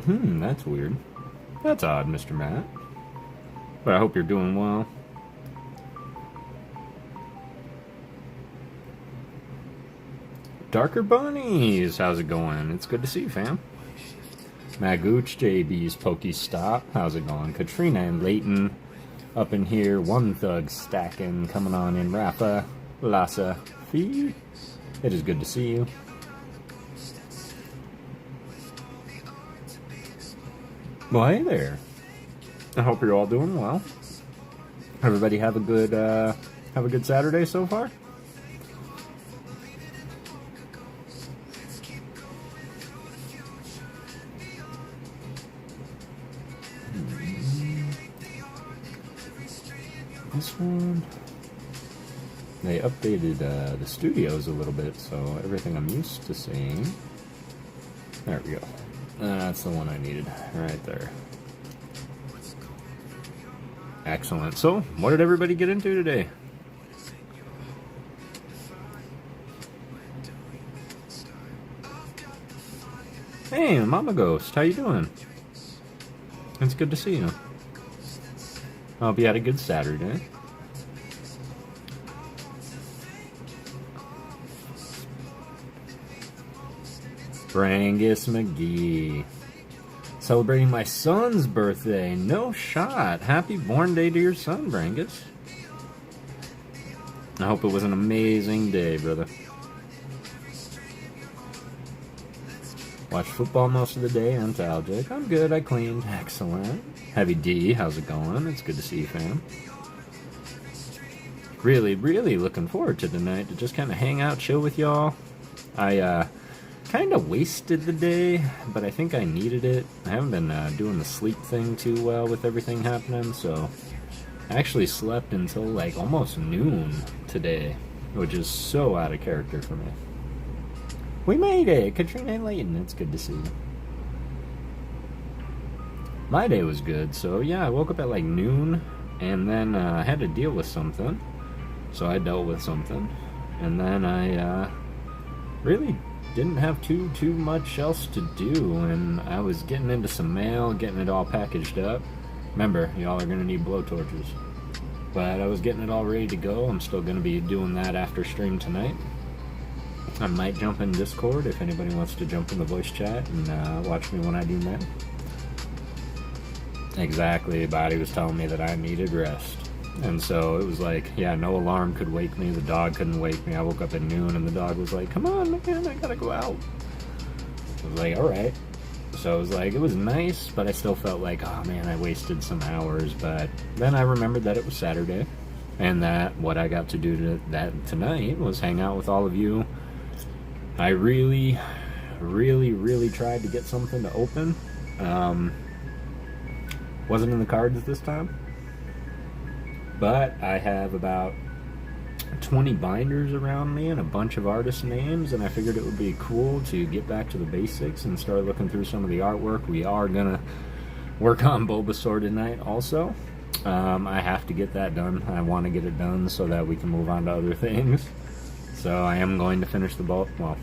That's weird. That's odd, Mr. Matt. But I hope you're doing well. Darker Bunnies, how's it going? It's good to see you, fam. Magooch, JB's Pokestop, how's it going? Katrina and Leighton up in here. One Thug stacking, coming on in. Rafalosophy. It is good to see you. Well, hey there. I hope you're all doing well. Everybody have a good Saturday so far? This one, they updated the studios a little bit, so everything I'm used to seeing. There we go. That's the one I needed, right there. Excellent. So, what did everybody get into today? Hey, Mama Ghost, how you doing? It's good to see you. I hope you had a good Saturday. Brangus McGee. Celebrating my son's birthday. No shot. Happy born day to your son, Brangus. I hope it was an amazing day, brother. Watched football most of the day. Antalgic. I'm good. I cleaned. Excellent. Heavy D, how's it going? It's good to see you, fam. Really, really looking forward to tonight to just kind of hang out, chill with y'all. I kind of wasted the day, but I think I needed it. I haven't been doing the sleep thing too well with everything happening, so I actually slept until like almost noon today, which is so out of character for me. We made it! Katrina and Leighton, it's good to see you. My day was good, so yeah, I woke up at like noon, and then I had to deal with something, so I dealt with something, and then I really didn't have too much else to do, and I was getting into some mail, getting it all packaged up. Remember, y'all are going to need blowtorches, but I was getting it all ready to go. I'm still going to be doing that after stream tonight. I might jump in Discord if anybody wants to jump in the voice chat and watch me when I do that. Exactly, body was telling me that I needed rest. And so it was like, yeah, no alarm could wake me, the dog couldn't wake me. I woke up at noon and the dog was like, come on, man, I gotta go out. I was like, alright. So it was like, it was nice, but I still felt like, oh man, I wasted some hours. But then I remembered that it was Saturday, and that what I got to do tonight was hang out with all of you. I really tried to get something to open. Wasn't in the cards this time, but I have about 20 binders around me and a bunch of artist names, and I figured it would be cool to get back to the basics and start looking through some of the artwork. We are gonna work on Bulbasaur tonight also. I have to get that done. I want to get it done so that we can move on to other things. So I am going to finish the bulb. Well,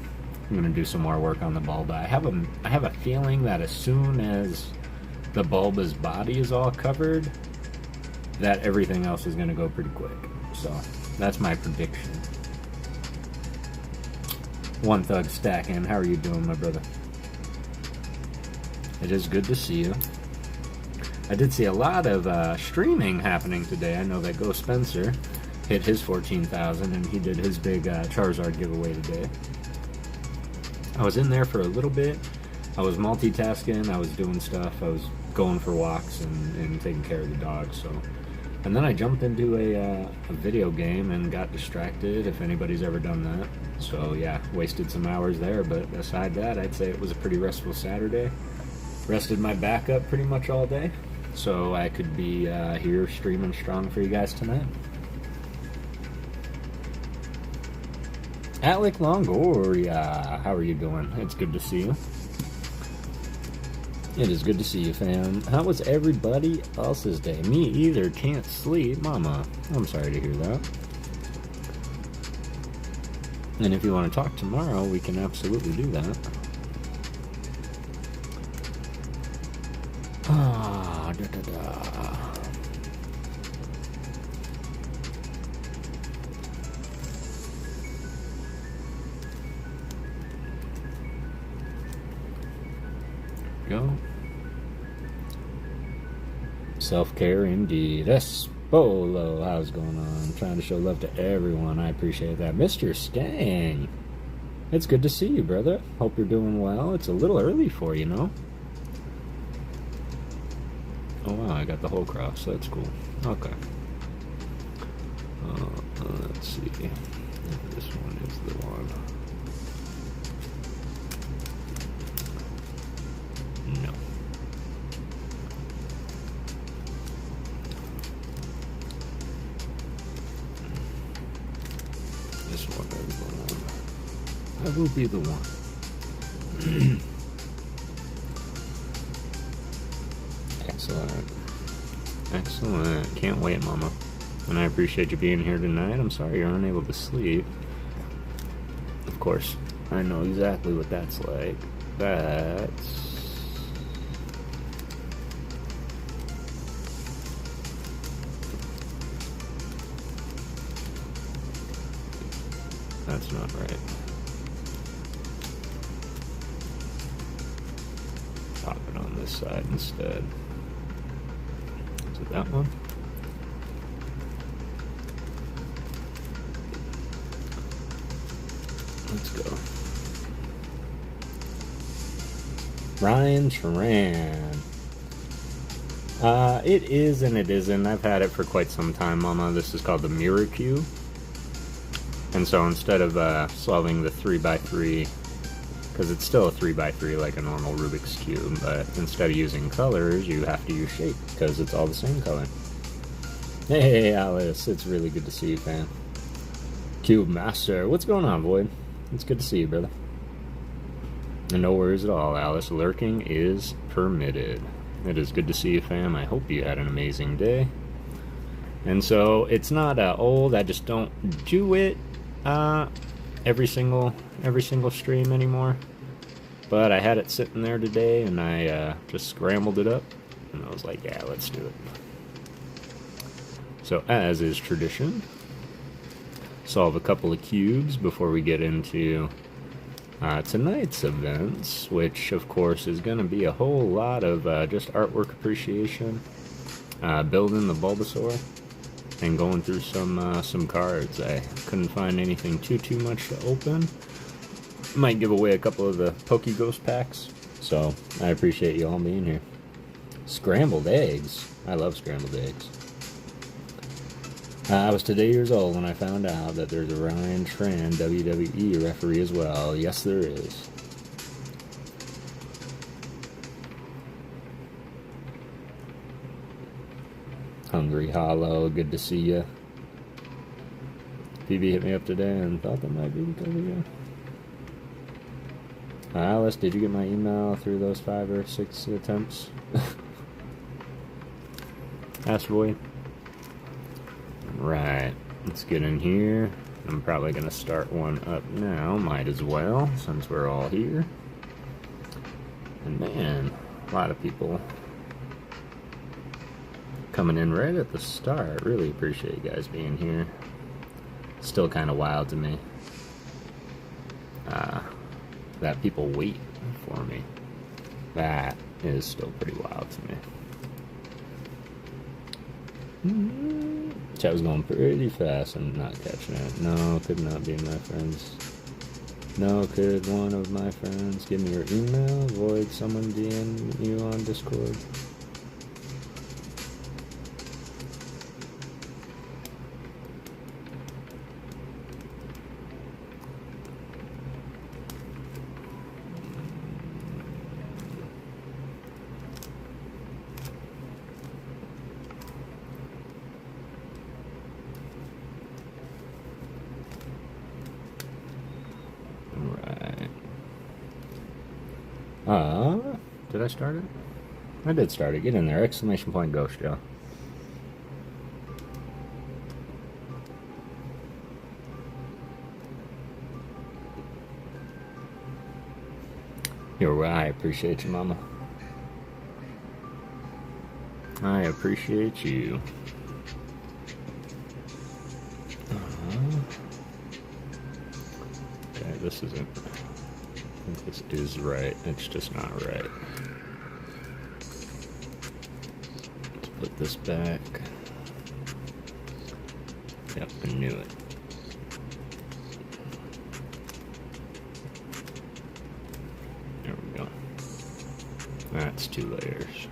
I'm going to do some more work on the Bulba. I have a feeling that as soon as the Bulba's body is all covered, that everything else is going to go pretty quick. So that's my prediction. One Thug stacking. How are you doing, my brother? It is good to see you. I did see a lot of streaming happening today. I know that Ghost Spencer hit his 14,000 and he did his big Charizard giveaway today. I was in there for a little bit. I was multitasking, I was doing stuff, I was going for walks and taking care of the dog. So, and then I jumped into a video game and got distracted, if anybody's ever done that. So yeah, wasted some hours there, but aside that, I'd say it was a pretty restful Saturday. Rested my back up pretty much all day, so I could be here streaming strong for you guys tonight. Alec Longoria, how are you doing? It's good to see you. It is good to see you, fam. How was everybody else's day? Me either. Can't sleep. Mama, I'm sorry to hear that. And if you want to talk tomorrow, we can absolutely do that. Ah, da, da, da. Go. Self-care indeed. Espolo, how's going on? Trying to show love to everyone. I appreciate that. Mr. Stang, it's good to see you, brother. Hope you're doing well. It's a little early for you, no? Oh wow, I got the whole cross. That's cool. Okay. Let's see. This one is the one. No. This one is the one. I will be the one. Excellent. Excellent. Can't wait, Mama. And I appreciate you being here tonight. I'm sorry you're unable to sleep. Of course, I know exactly what that's like. That's not right. Pop it on this side instead. Is it that one? Let's go. Ryan Tran. It is and it isn't. I've had it for quite some time, Mama. This is called the Mirror Cube. And so instead of solving the 3x3, because it's still a 3x3 like a normal Rubik's Cube, but instead of using colors, you have to use shape, because it's all the same color. Hey, Alice, it's really good to see you, fam. Cube Master, what's going on, Void? It's good to see you, brother. And no worries at all, Alice. Lurking is permitted. It is good to see you, fam. I hope you had an amazing day. And so, it's not old, I just don't do it every single stream anymore. But I had it sitting there today, and I just scrambled it up, and I was like, yeah, let's do it. So, as is tradition, solve a couple of cubes before we get into tonight's events, which of course is going to be a whole lot of just artwork appreciation, building the Bulbasaur, and going through some cards. I couldn't find anything too much to open. Might give away a couple of the PokéGhost packs, so I appreciate you all being here. Scrambled eggs. I love scrambled eggs. I was today years old when I found out that there's a Ryan Tran WWE referee as well. Yes, there is. Hungry Hollow, good to see ya. PB hit me up today and thought that might be because of you. Alice, did you get my email through those 5 or 6 attempts? Asteroid. Right, let's get in here. I'm probably going to start one up now, might as well, since we're all here. And man, a lot of people coming in right at the start. Really appreciate you guys being here. Still kind of wild to me that people wait for me. That is still pretty wild to me. Chat was going pretty fast and not catching it. No, could not be my friends. No, could one of my friends give me your email? Avoid someone DM you on Discord. Did I start it? I did start it. Get in there. Exclamation point Ghost, Joe. You're right. I appreciate you, Mama. I appreciate you. Okay, this isn't... I think this is right. It's just not right. Let's put this back. Yep, I knew it. There we go. That's 2 layers.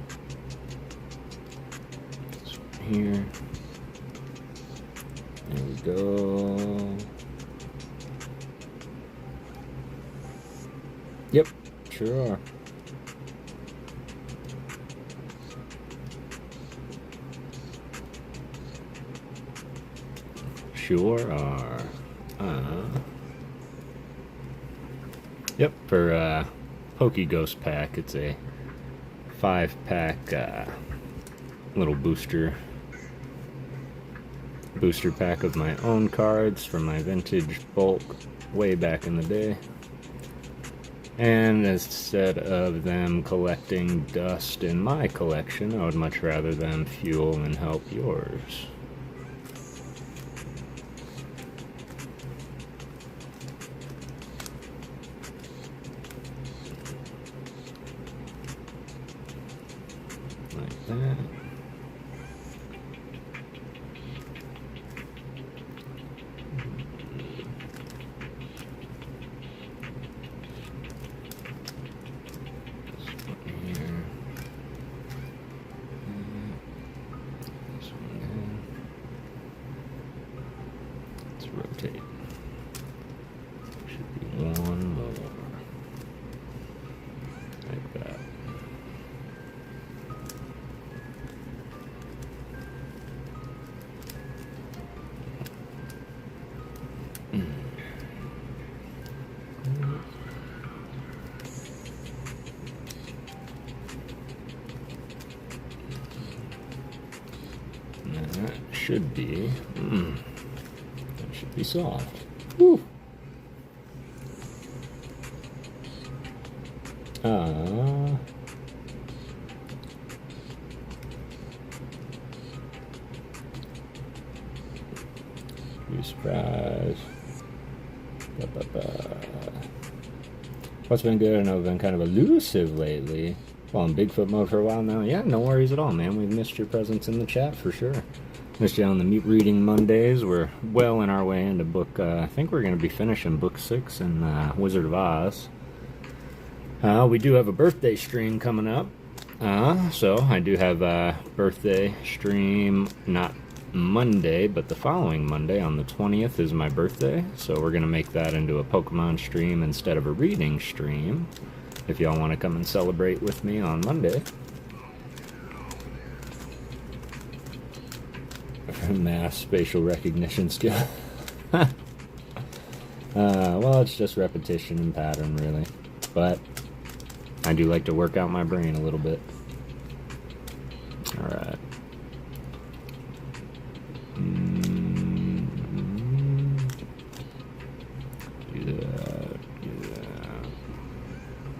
This one here. There we go. Yep, sure are. Sure are. Yep, for PokéGhost pack, it's a 5-pack little booster pack of my own cards from my vintage bulk way back in the day. And instead of them collecting dust in my collection, I would much rather them fuel and help yours. Like that. Rotate. Should be one more. Like that. And that should be... should be soft. Woo. Be surprised. What's been good? I know I've been kind of elusive lately. Well, in Bigfoot mode for a while now. Yeah, no worries at all, man. We've missed your presence in the chat for sure. Missed you on the Mute Reading Mondays. We're well in our way into book, I think we're going to be finishing book 6 in Wizard of Oz. We do have a birthday stream coming up. So I do have a birthday stream, not Monday, but the following Monday on the 20th is my birthday. So we're going to make that into a Pokemon stream instead of a reading stream. If y'all want to come and celebrate with me on Monday. Mass spatial recognition skill. Well, it's just repetition and pattern, really. But I do like to work out my brain a little bit. Alright. Do that.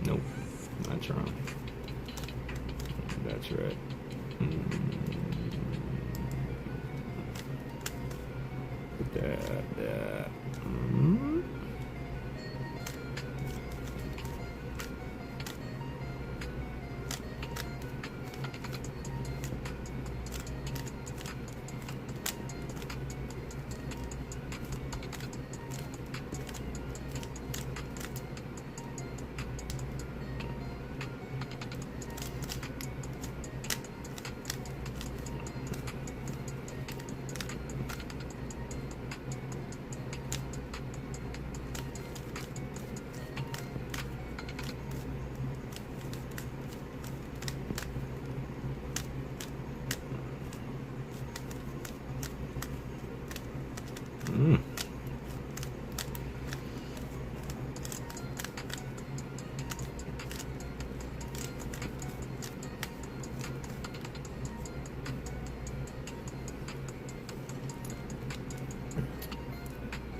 Nope. That's wrong. That's right. That.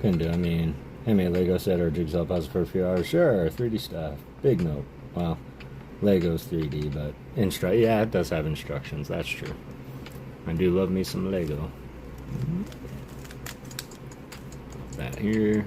Can do. I mean, hey, Lego set or Jigsaw puzzle for a few hours. Sure, 3D stuff. Big note. Well, Lego's 3D, but yeah, it does have instructions. That's true. I do love me some Lego. That here.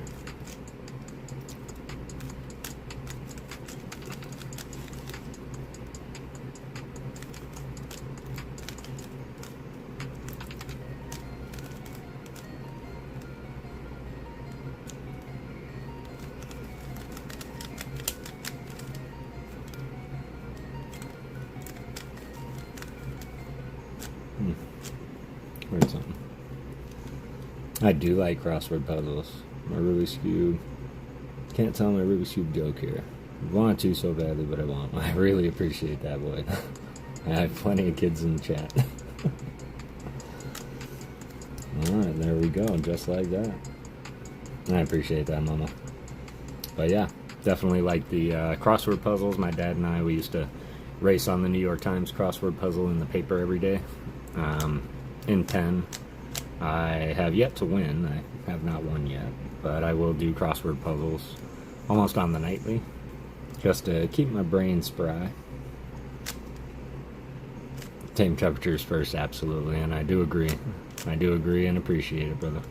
Where's something? I do like crossword puzzles. My Rubik's Cube. Can't tell my Rubik's Cube joke here. I want to so badly, but I won't. I really appreciate that, boy. I have plenty of kids in the chat. Alright, there we go. Just like that. I appreciate that, Mama. But yeah, definitely like the crossword puzzles. My dad and I, we used to race on the New York Times crossword puzzle in the paper every day. In pen. I have yet to win. I have not won yet, but I will do crossword puzzles almost on the nightly, just to keep my brain spry. Tame temperatures first, absolutely, and I do agree. I do agree and appreciate it, brother.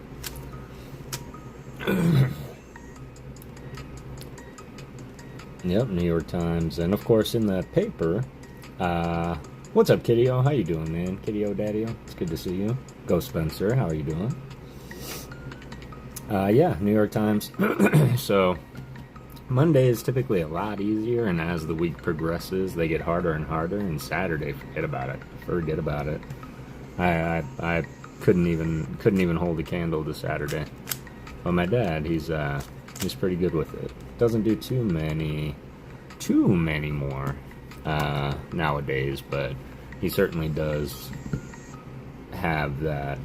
Yep, New York Times, and of course in the paper. What's up, Kitty-O? How you doing, man? Kitty-O, Daddy-O? It's good to see you. Ghost Spencer, how are you doing? Yeah, New York Times. So, Monday is typically a lot easier, and as the week progresses, they get harder and harder, and Saturday, forget about it. Forget about it. I couldn't even hold a candle to Saturday. But my dad, he's pretty good with it. Doesn't do too many more nowadays, but he certainly does have that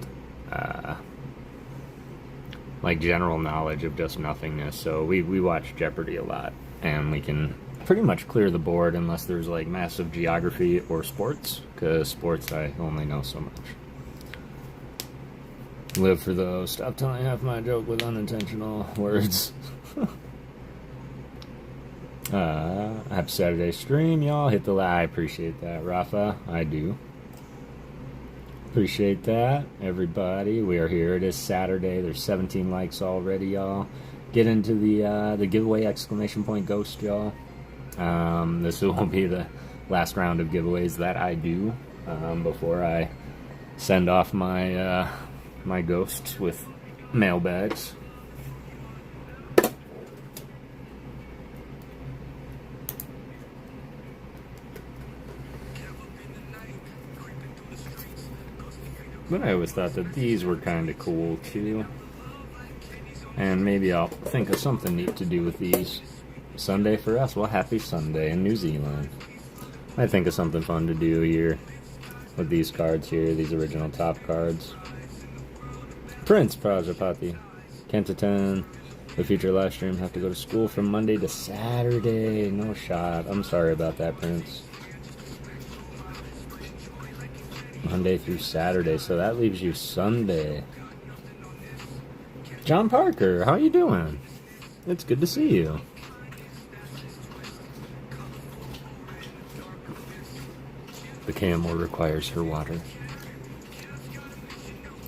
like general knowledge of just nothingness. So we watch Jeopardy a lot, and we can pretty much clear the board unless there's like massive geography or sports, because sports I only know so much. Live for those. Stop telling half my joke with unintentional words. Happy Saturday stream, y'all. Hit the like. I appreciate that, Rafa. I do. Appreciate that, everybody. We are here. It is Saturday. There's 17 likes already, y'all. Get into the giveaway, exclamation point ghost, y'all. This will be the last round of giveaways that I do before I send off my my ghosts with mailbags. But I always thought that these were kind of cool too. And maybe I'll think of something neat to do with these. Sunday for us. Well, happy Sunday in New Zealand. I think of something fun to do here with these cards here, these original top cards. Prince Prajapati. Can't attend the future live stream. Have to go to school from Monday to Saturday. No shot. I'm sorry about that, Prince. Monday through Saturday, so that leaves you Sunday. John Parker, how you doing? It's good to see you. The camel requires her water.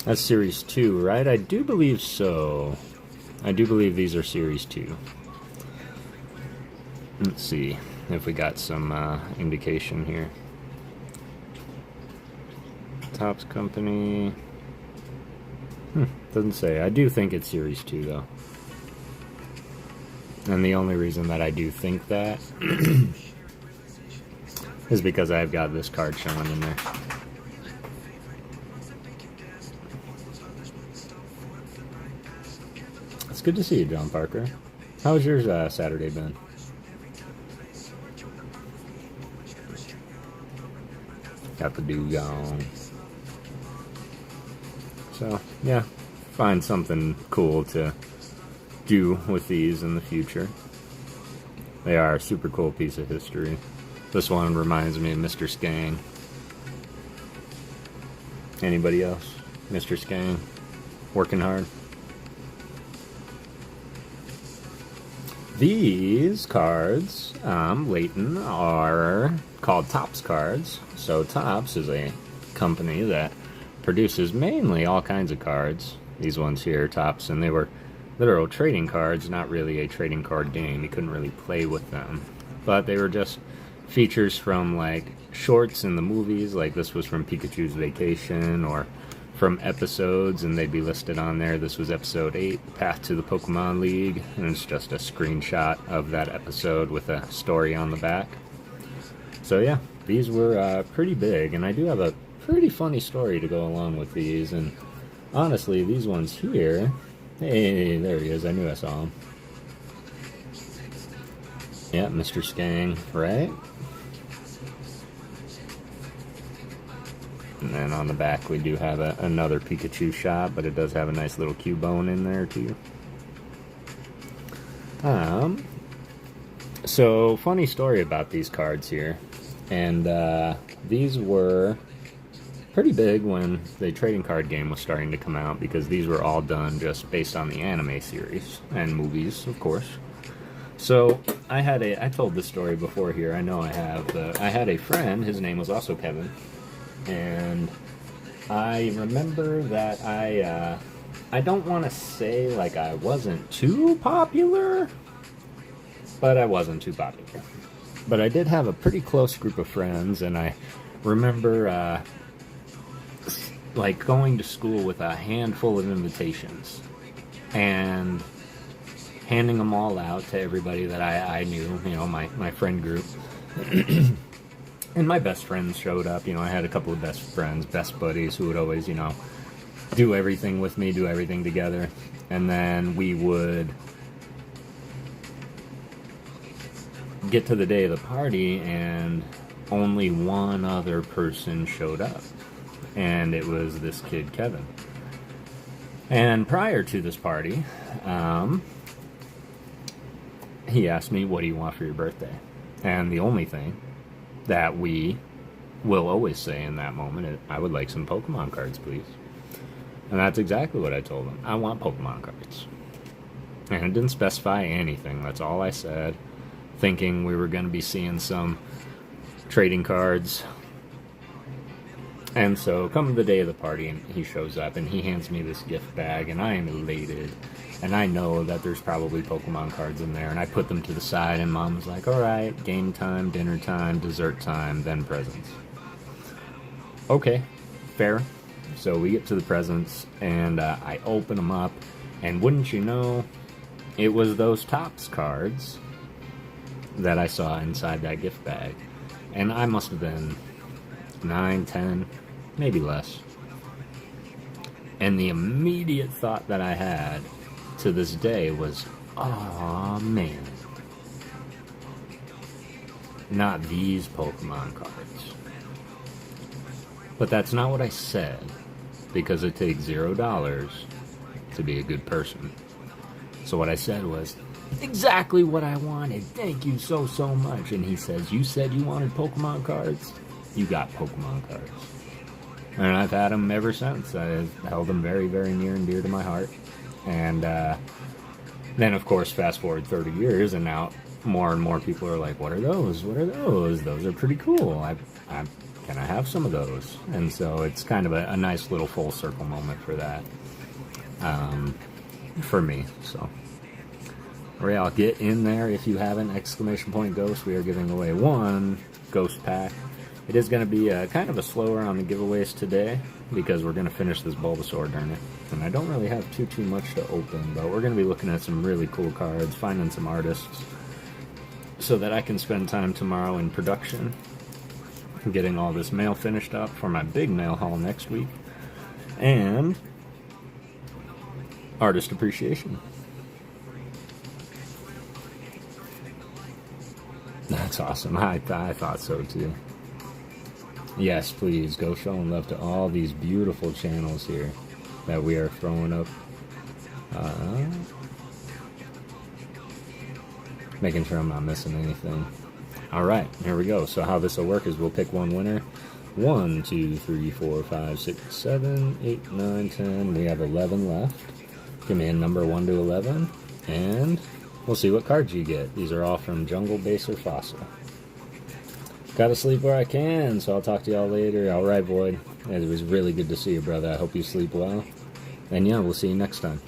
That's Series 2, right? I do believe so. I do believe these are Series 2. Let's see if we got some indication here. Topps Company. Doesn't say. I do think it's Series 2, though. And the only reason that I do think that is because I've got this card showing in there. It's good to see you, John Parker. How was yours Saturday been? Got the dew gone. So, yeah, find something cool to do with these in the future. They are a super cool piece of history. This one reminds me of Mr. Skang. Anybody else? Mr. Skang? Working hard? These cards, Leighton, are called Topps cards. So Topps is a company that produces mainly all kinds of cards. These ones here, Topps, and they were literal trading cards, not really a trading card game. You couldn't really play with them. But they were just features from, like, shorts in the movies, like this was from Pikachu's Vacation, or from episodes, and they'd be listed on there. This was episode 8, Path to the Pokemon League, and it's just a screenshot of that episode with a story on the back. So yeah, these were pretty big, and I do have a pretty funny story to go along with these, and honestly, these ones here, hey, there he is, I knew I saw him. Yeah, Mr. Skang, right? And then on the back we do have another Pikachu shot, but it does have a nice little Cubone in there too. So funny story about these cards here, and these were pretty big when the trading card game was starting to come out, because these were all done just based on the anime series and movies, of course. So I told this story before here, I know I have, I had a friend, his name was also Kevin, and I remember that I don't want to say like I wasn't too popular, but I wasn't too popular. But I did have a pretty close group of friends, and I remember like going to school with a handful of invitations and handing them all out to everybody that I knew, you know, my friend group. And my best friends showed up. You know, I had a couple of best friends, best buddies, who would always, you know, do everything with me, do everything together. And then we would get to the day of the party, and only one other person showed up. And it was this kid, Kevin. And prior to this party, he asked me, what do you want for your birthday? And the only thing that we will always say in that moment is, I would like some Pokemon cards, please. And that's exactly what I told him. I want Pokemon cards. And it didn't specify anything. That's all I said, thinking we were going to be seeing some trading cards. And so, come the day of the party, and he shows up, and he hands me this gift bag, and I am elated. And I know that there's probably Pokemon cards in there, and I put them to the side, and Mom was like, alright, game time, dinner time, dessert time, then presents. Okay, fair. So we get to the presents, and I open them up, and wouldn't you know, it was those Topps cards that I saw inside that gift bag. And I must have been 9, 10, maybe less. And the immediate thought that I had to this day was, aw, man, not these Pokemon cards. But that's not what I said, because it takes $0 to be a good person. So what I said was, exactly what I wanted, thank you so much. And he says, you said you wanted Pokemon cards? You got Pokemon cards. And I've had them ever since. I've held them very, very near and dear to my heart. And then, of course, fast forward 30 years, and now more and more people are like, what are those? What are those? Those are pretty cool. Can I have some of those? And so it's kind of a nice little full circle moment for that, for me. So, I'll get in there if you haven't. Exclamation point Ghost. We are giving away one Ghost pack. It is going to be kind of a slower on the giveaways today, because we're going to finish this Bulbasaur during it. And I don't really have too much to open, but we're going to be looking at some really cool cards, finding some artists, so that I can spend time tomorrow in production, getting all this mail finished up for my big mail haul next week, and artist appreciation. That's awesome. I thought so too. Yes, please, go showing love to all these beautiful channels here that we are throwing up. Making sure I'm not missing anything. Alright, here we go. So how this will work is we'll pick one winner. 1, 2, 3, 4, 5, 6, 7, 8, 9, 10. We have 11 left. Give me a number 1 to 11. And we'll see what cards you get. These are all from Jungle, Base, or Fossil. Gotta sleep where I can, so I'll talk to y'all later. Alright, Void. It was really good to see you, brother. I hope you sleep well. And yeah, we'll see you next time.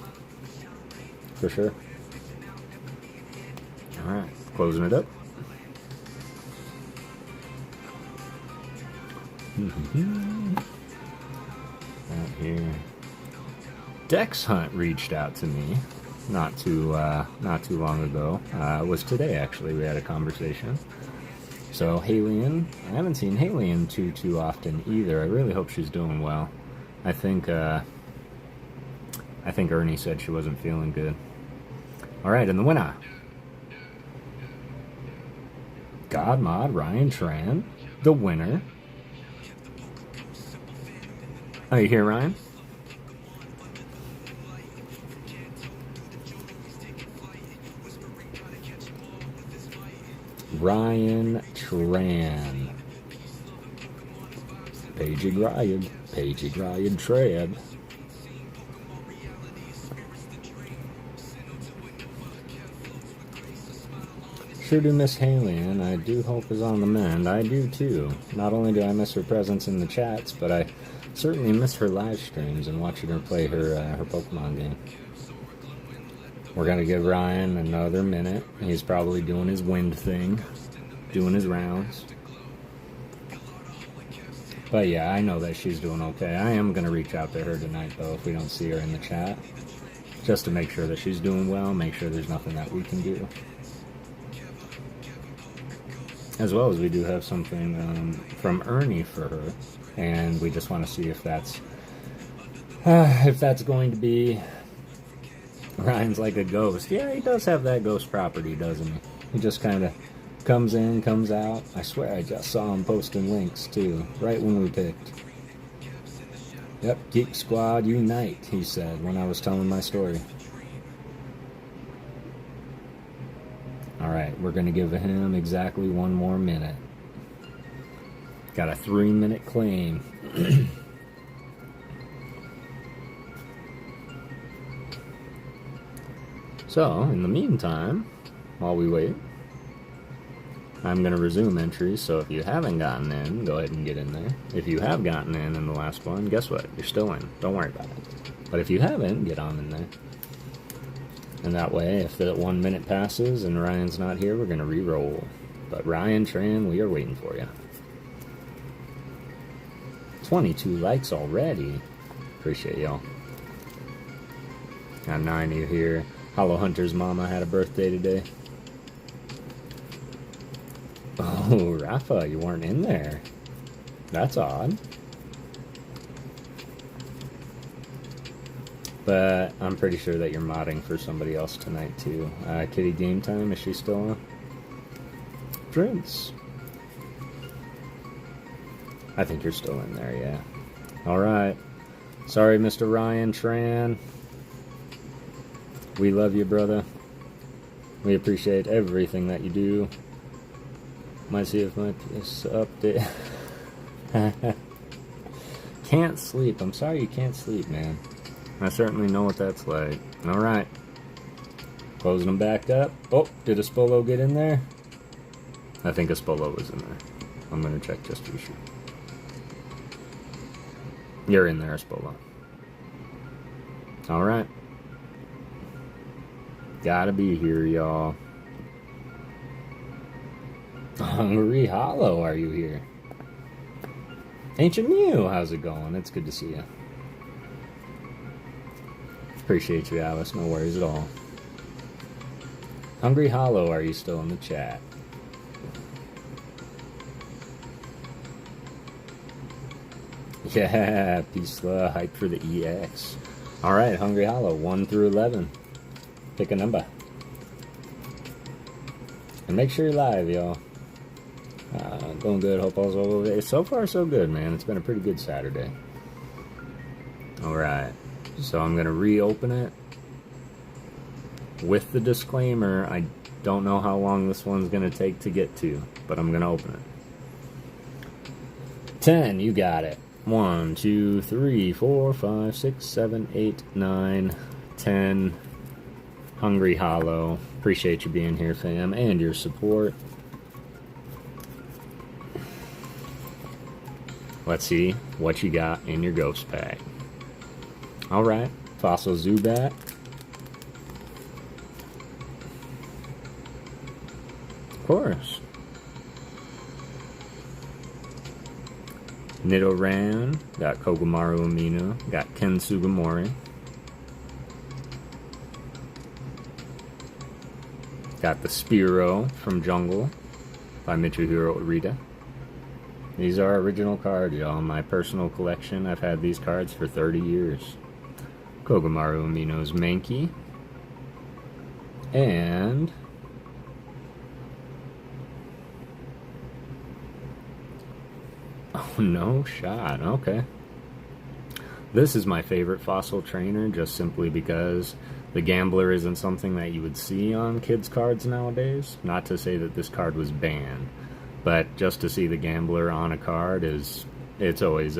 For sure. Alright, closing it up. Out here. Dex Hunt reached out to me not too long ago. It was today, actually. We had a conversation. So Halion, I haven't seen Halion too often either. I really hope she's doing well. I think Ernie said she wasn't feeling good. All right, and the winner, Godmod Ryan Tran, the winner. Are you here, Ryan? Ryan Tran. Pagey Ryan Tran. Sure do miss Halion. I do hope is on the mend. I do too. Not only do I miss her presence in the chats, but I certainly miss her live streams and watching her play her Pokemon game. We're going to give Ryan another minute. He's probably doing his wind thing, doing his rounds. But yeah, I know that she's doing okay. I am going to reach out to her tonight, though, if we don't see her in the chat. Just to make sure that she's doing well, make sure there's nothing that we can do. As well as we do have something from Ernie for her. And we just want to see if that's going to be... Ryan's like a ghost. Yeah, he does have that ghost property, doesn't he? He just kind of comes in, comes out. I swear I just saw him posting links, too, right when we picked. Yep, Geek Squad Unite, he said, when I was telling my story. Alright, we're going to give him exactly 1 more minute. Got a 3-minute claim. So, in the meantime, while we wait, I'm going to resume entries, so if you haven't gotten in, go ahead and get in there. If you have gotten in the last one, guess what? You're still in. Don't worry about it. But if you haven't, get on in there. And that way, if that 1 minute passes and Ryan's not here, we're going to re-roll. But Ryan Tran, we are waiting for you. 22 likes already. Appreciate y'all. Got 90 here. Hollow Hunter's mama had a birthday today. Oh, Rafa, you weren't in there. That's odd. But I'm pretty sure that you're modding for somebody else tonight, too. Kitty Game Time, is she still on? Prince. I think you're still in there, yeah. Alright. Sorry, Mr. Ryan Tran. We love you, brother. We appreciate everything that you do. Might see if my PS update. Can't sleep. I'm sorry you can't sleep, man. I certainly know what that's like. Alright. Closing them back up. Oh, did a Spolo get in there? I think a Spolo was in there. I'm going to check just to be sure. You're in there, Spolo. Alright. Gotta be here, y'all. Hungry Hollow, are you here? Ancient Mew, how's it going? It's good to see you. Appreciate you, Alice. No worries at all. Hungry Hollow, are you still in the chat? Yeah, Peacela, hype for the EX. Alright, Hungry Hollow, 1 through 11. Pick a number. And make sure you're live, y'all. Going good, hope all's well. So far, so good, man. It's been a pretty good Saturday. Alright. So I'm going to reopen it. With the disclaimer, I don't know how long this one's going to take to get to. But I'm going to open it. 10, you got it. 1, 2, 3, 4, 5, 6, 7, 8, 9, 10... Hungry Hollow. Appreciate you being here, fam, and your support. Let's see what you got in your ghost pack. Alright, Fossil Zubat. Of course. Nidoran, got Kogamaru Amino, got Ken Sugimori. Got the Spearow from Jungle by Mitsuhiro Urita. These are original cards, y'all. My personal collection, I've had these cards for 30 years. Kogamaru Amino's Mankey. And oh, no shot. Okay. This is my favorite fossil trainer, just simply because the Gambler isn't something that you would see on kids' cards nowadays. Not to say that this card was banned, but just to see the Gambler on a card it's always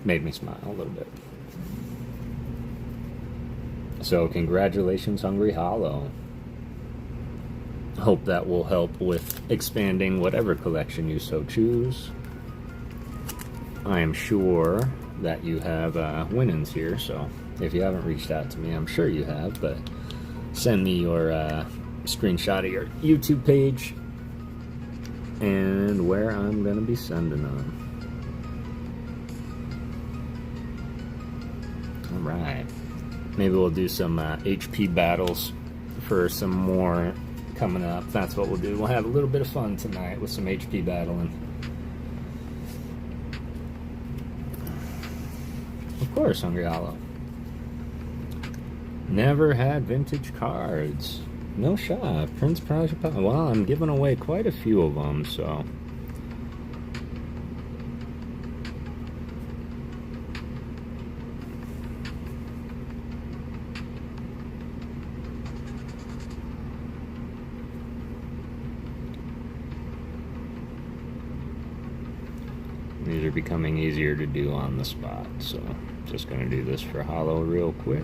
made me smile a little bit. So congratulations, Hungry Hollow. Hope that will help with expanding whatever collection you so choose. I am sure that you have win-ins here, so if you haven't reached out to me, I'm sure you have, but send me your screenshot of your YouTube page and where I'm going to be sending them. Alright. Maybe we'll do some HP battles for some more coming up. That's what we'll do. We'll have a little bit of fun tonight with some HP battling. Of course, Hungry Hollow. Never had vintage cards. No shot. Prince Prajapati. Well, I'm giving away quite a few of them, so. These are becoming easier to do on the spot, so just going to do this for Hollow real quick.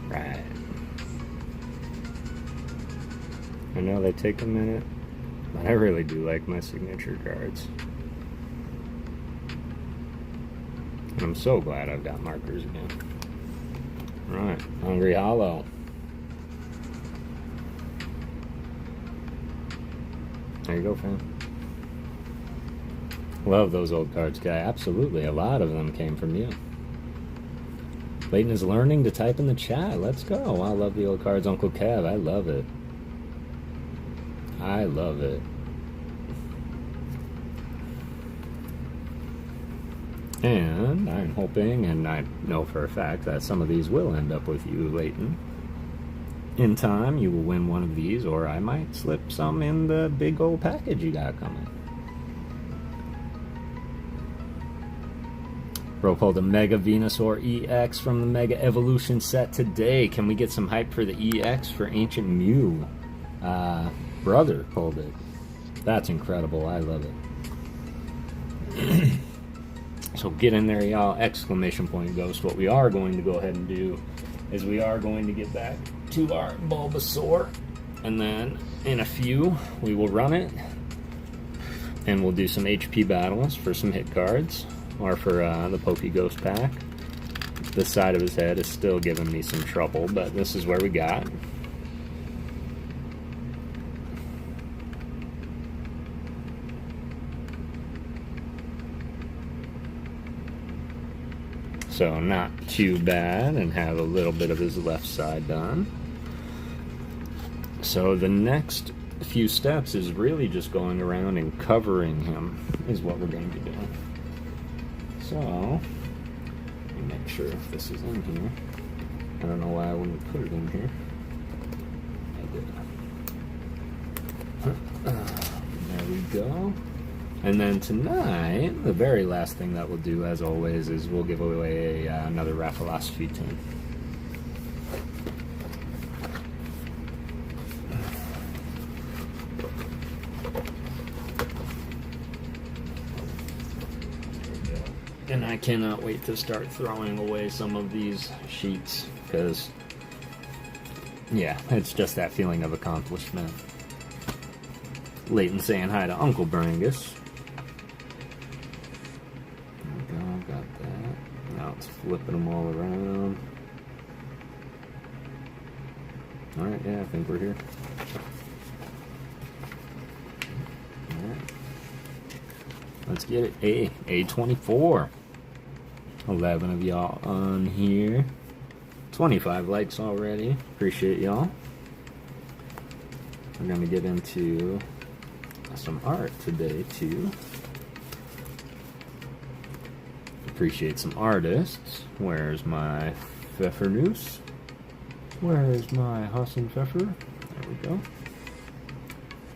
Right. I know they take a minute, but I really do like my signature cards. And I'm so glad I've got markers again. Alright, Hungry Hollow. There you go, fam. Love those old cards, guy. Absolutely, a lot of them came from you. Layton is learning to type in the chat. Let's go. I love the old cards, Uncle Kev. I love it. I love it. And I'm hoping, and I know for a fact, that some of these will end up with you, Layton. In time, you will win one of these, or I might slip some in the big old package you got coming. Bro pulled a Mega Venusaur EX from the Mega Evolution set today. Can we get some hype for the EX for Ancient Mew? Brother pulled it. That's incredible. I love it. So get in there, y'all. Exclamation point Ghost. What we are going to go ahead and do is we are going to get back to our Bulbasaur. And then in a few, we will run it. And we'll do some HP battles for some hit cards. Or for the PokéGhost pack. This side of his head is still giving me some trouble, but this is where we got. So not too bad, and have a little bit of his left side done. So the next few steps is really just going around and covering him, is what we're going to be doing. So, let me make sure if this is in here. I don't know why I wouldn't put it in here. I did. There we go. And then tonight, the very last thing that we'll do, as always, is we'll give away another Rafalosophy tin. And I cannot wait to start throwing away some of these sheets, because, yeah, it's just that feeling of accomplishment. Leighton saying hi to Uncle Brangus. There we go, got that. Now it's flipping them all around. Alright, yeah, I think we're here. Alright. Let's get it. A24. 11 of y'all on here. 25 likes already. Appreciate y'all. We're going to get into some art today, too. Appreciate some artists. Where's my Pfeffernuss? Where's my Hassan Pfeffer? There we go.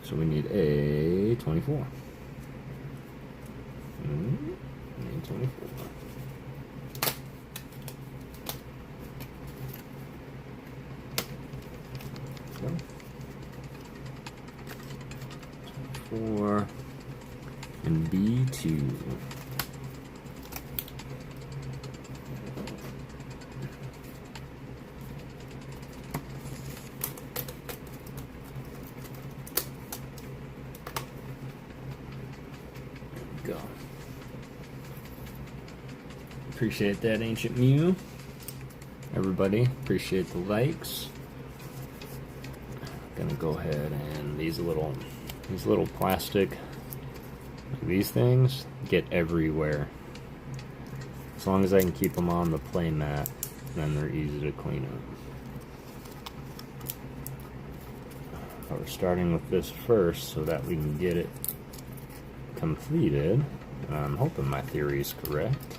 So we need A24. A24. Go. 4 and B2. Go. Appreciate that, Ancient Mew. Everybody, appreciate the likes. Gonna go ahead and these little plastic, these things get everywhere. As long as I can keep them on the play mat, then they're easy to clean up. But we're starting with this first so that we can get it completed. And I'm hoping my theory is correct.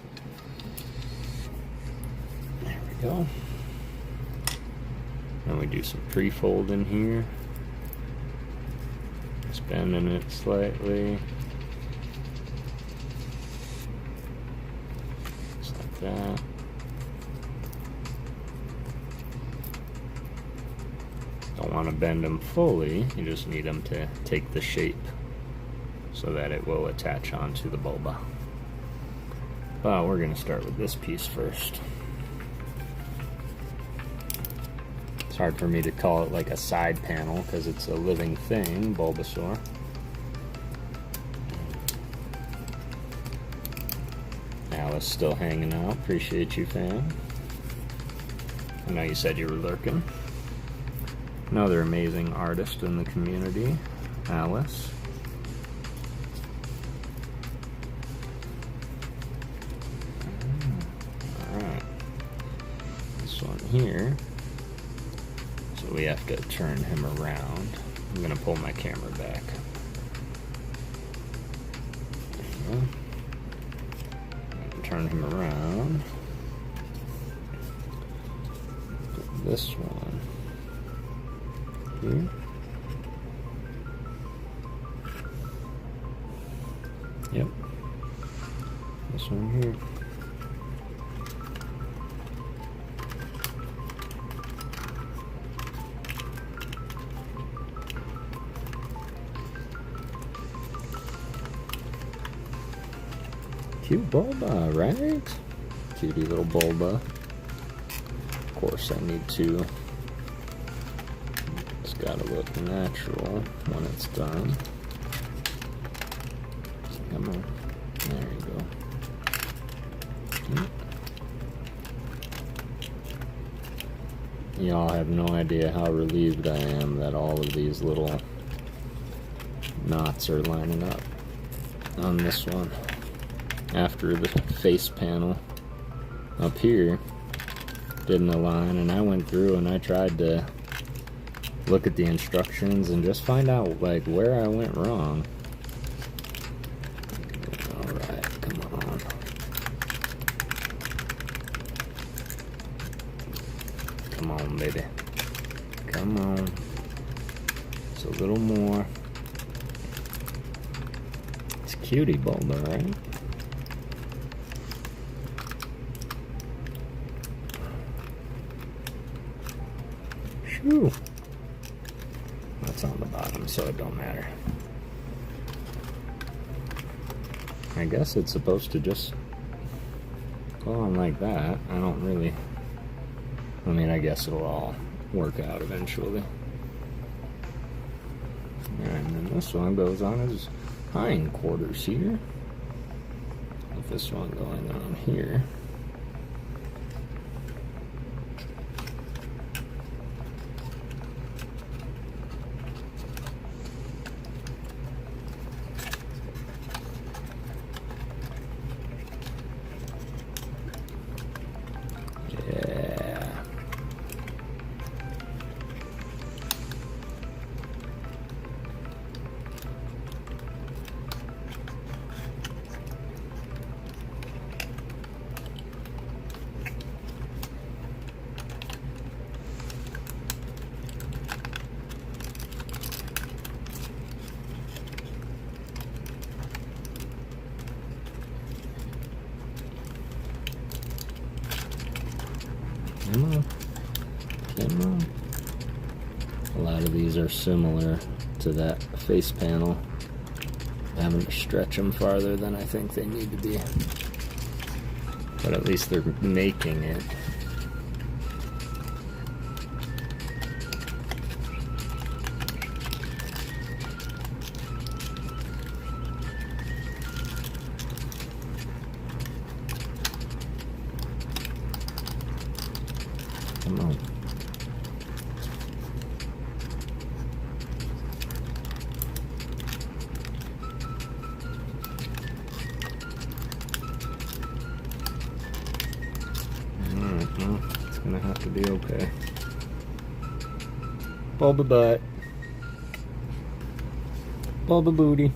There we go. And we do some pre-fold in here. Bending it slightly. Just like that. Don't want to bend them fully, you just need them to take the shape so that it will attach onto the bulba. But we're going to start with this piece first. It's hard for me to call it like a side panel because it's a living thing, Bulbasaur. Alice still hanging out. Appreciate you, fam. I know you said you were lurking. Another amazing artist in the community, Alice. Alright. This one here. We have to turn him around. I'm going to pull my camera back. Turn him around. Put this one here. Yep. This one here. Cute Bulba, right? Cutie little Bulba. Of course I need to. It's gotta look natural when it's done. Come on. There you go. Y'all have no idea how relieved I am that all of these little knots are lining up on this one. After the face panel up here didn't align, and I went through and I tried to look at the instructions and just find out like where I went wrong. Alright, come on. Come on, baby. Come on. Just a little more. It's cutie Bulba, right? Shoo. That's on the bottom, so it don't matter. I guess it's supposed to just go on like that. I don't really... I mean, I guess it'll all work out eventually. And then this one goes on his hindquarters here. With this one going on here. Come on. Come on. A lot of these are similar to that face panel. Having to stretch them farther than I think they need to be. But at least they're making it. Come on. It's gonna have to be okay. Bulba butt. Bulba booty.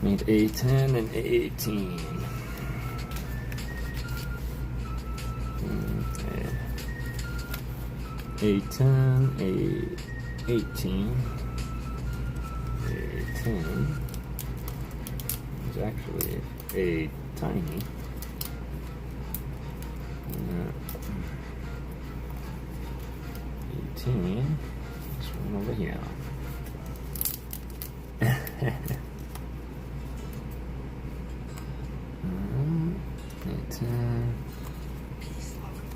Need A10 and A18. A10, A18. A10 is actually a tiny. 18. This one over here.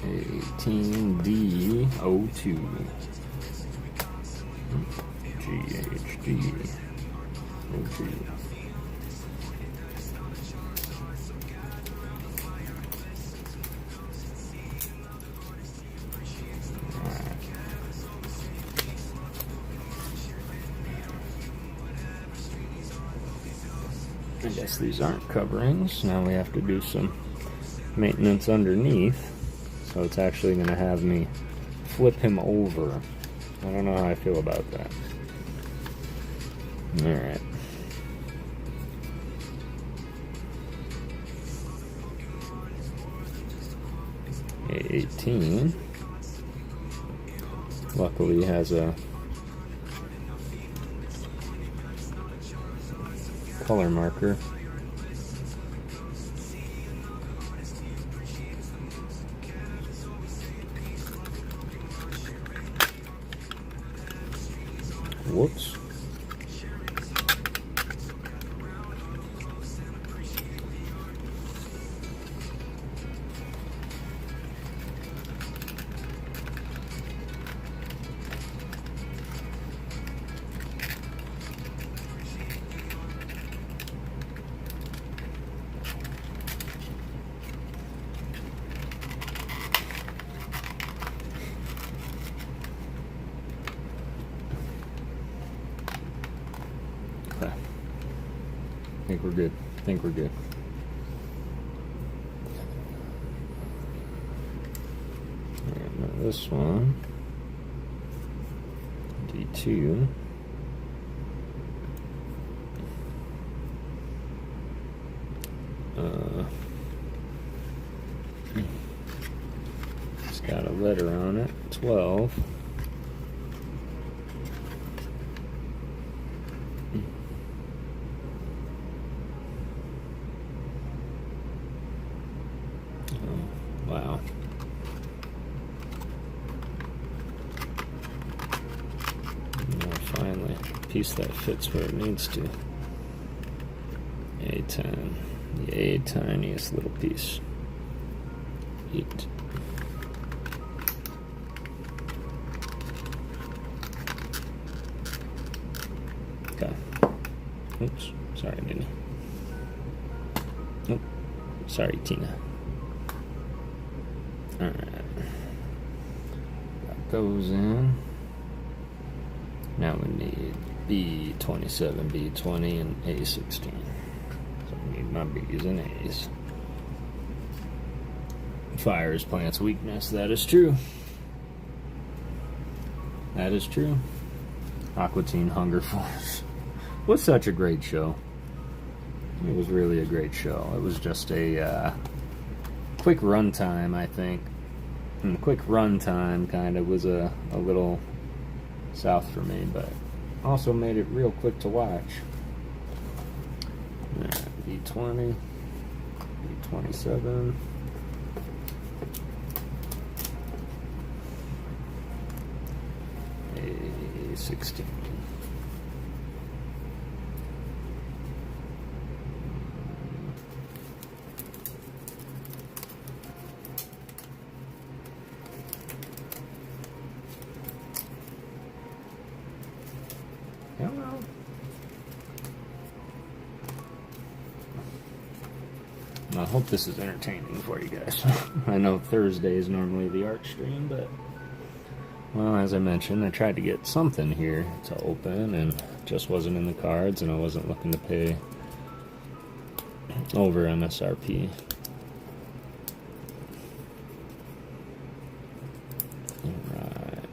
A18D02 GHD02. I guess these aren't coverings. Now we have to do some maintenance underneath. So it's actually going to have me flip him over. I don't know how I feel about that. Alright. A18 luckily has a color marker. Whoops. Okay. I think we're good. I think we're good. Alright, now this one. D2. letter on it. 12. Oh, wow. Finally, a piece that fits where it needs to. A10. The tiniest little piece. 8. Okay. Oops. Sorry, Minnie. Nope. Sorry, Tina. Alright. That goes in. Now we need B27, B20, and A16. So I need my B's and A's. Fire is plant's weakness. That is true. That is true. Aqua Teen Hunger Force was such a great show. It was really a great show. It was just a quick runtime, I think. And the quick runtime kind of was a little south for me, but also made it real quick to watch. B20, B27. A16. Hello. I hope this is entertaining for you guys. I know Thursday is normally the art stream, but well, as I mentioned, I tried to get something here to open and it just wasn't in the cards, and I wasn't looking to pay over MSRP. Alright.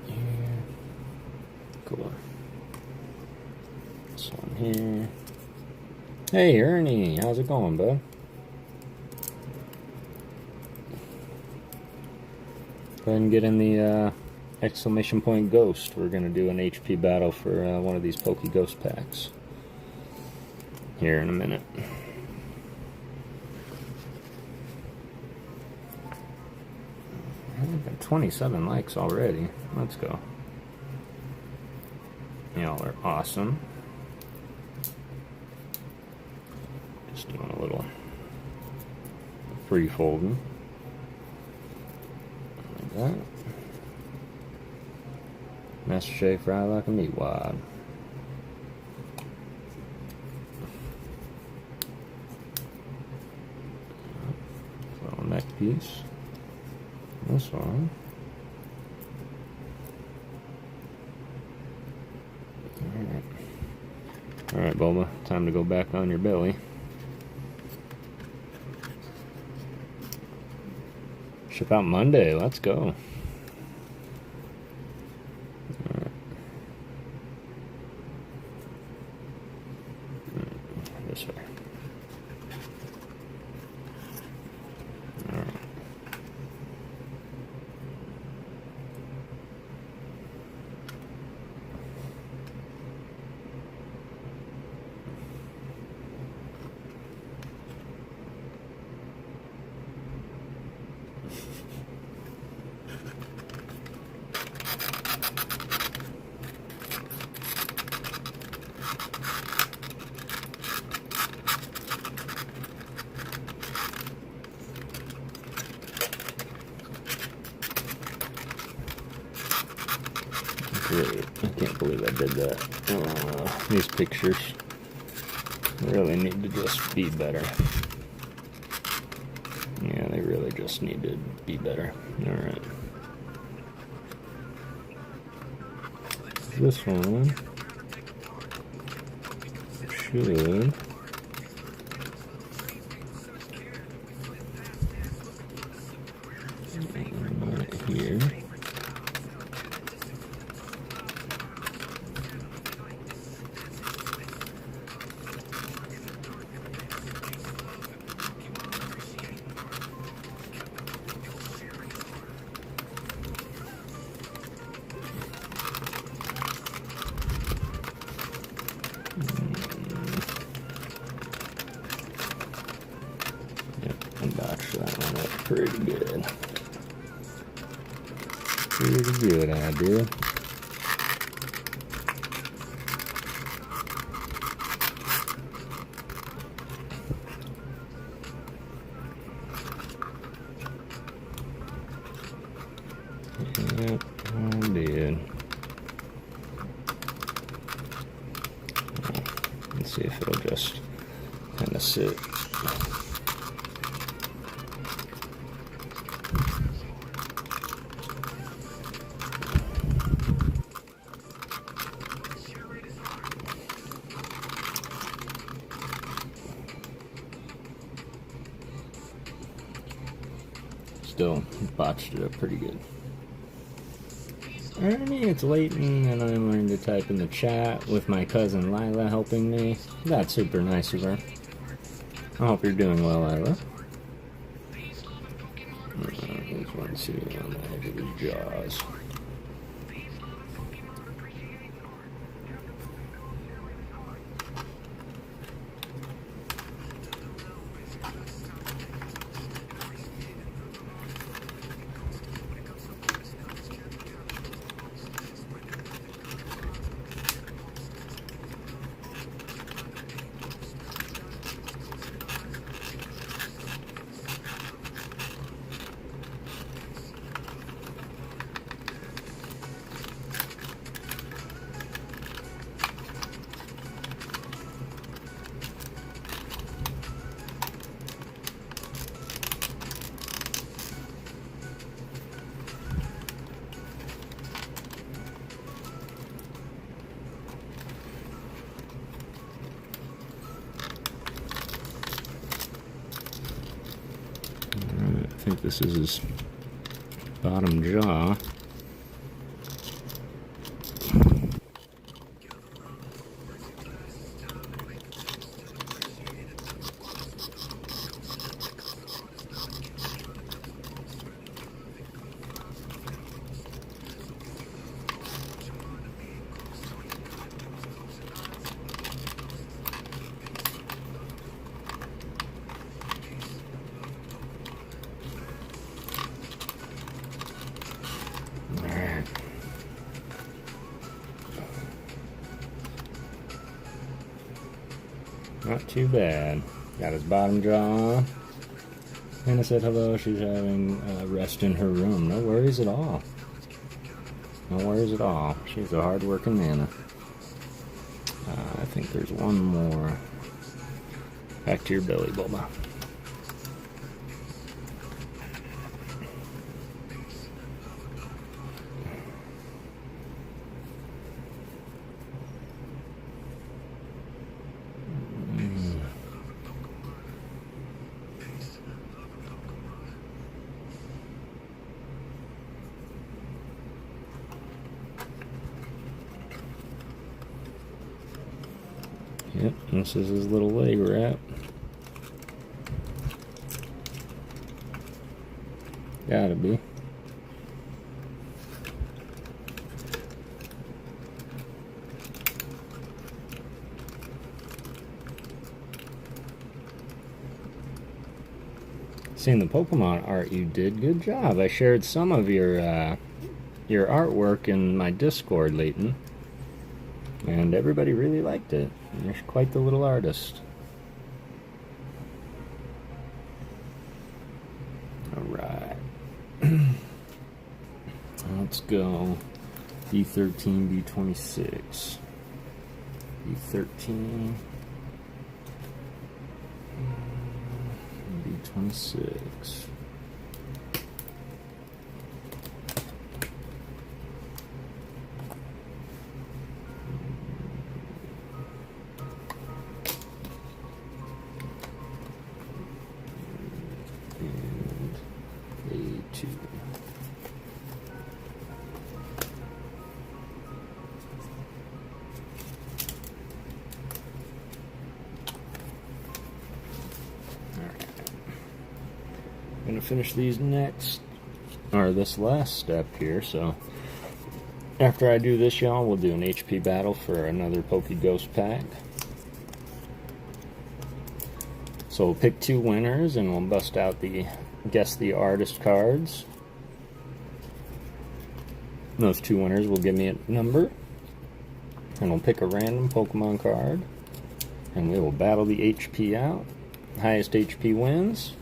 Here. Cool. This one here. Hey Ernie, how's it going, bud? Go ahead and get in the exclamation point ghost. We're gonna do an HP battle for one of these PokéGhost packs here in a minute. I've got 27 likes already. Let's go. Y'all are awesome. Just doing a little free folding like that. Master Shea fry like a meat wad. Little neck piece. This one. Alright, Bulba, time to go back on your belly. Ship out Monday, let's go. Alright. This way. Alright. Great. I can't believe I did that. These pictures really need to just be better. Yeah, they really just need to be better. Alright. This one should right here. pretty good. Pretty good idea. Yep, I did. Let's see if it'll just kind of sit. Still botched it up pretty good. Ernie, it's Leighton, and I'm learning to type in the chat with my cousin Lila helping me. That's super nice of her. I hope you're doing well, Lila. There's one sitting on the edge of his jaws. I think this is his bottom jaw. Not too bad. Got his bottom jaw. Anna said hello. She's having rest in her room. No worries at all. No worries at all. She's a hard-working Nana. I think there's one more. Back to your belly, Bulba. Yep, this is his little leg wrap. Gotta be. Seeing the Pokemon art you did, good job. I shared some of your artwork in my Discord, Leighton, and everybody really liked it. You're quite the little artist. Alright. Let's go B13, B26. B13, B26. I'm gonna finish these next, or this last step here, so after I do this, y'all, we'll do an HP battle for another PokéGhost pack. So we'll pick 2 winners and we'll bust out the guess the artist cards. Those two winners will give me a number, and we'll pick a random Pokemon card, and we will battle the HP out. Highest HP wins.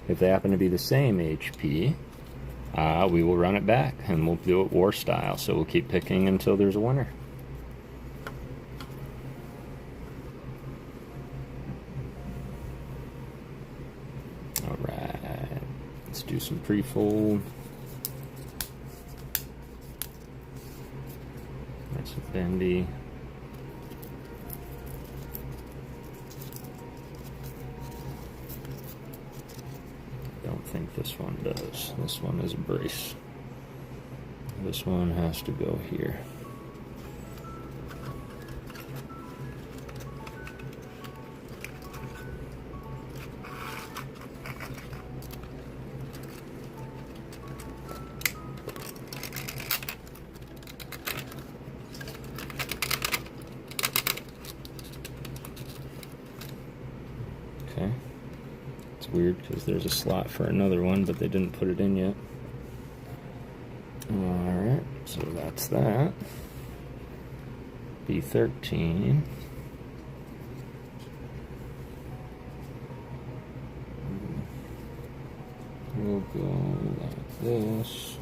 If they happen to be the same HP, we will run it back, and we'll do it war style, so we'll keep picking until there's a winner. Alright, let's do some pre-fold. That's a bendy. Don't think this one does. This one is a brace. This one has to go here. Okay. It's weird because there's a slot for another one, but they didn't put it in yet. Alright, so that's that. B13. We'll go like this.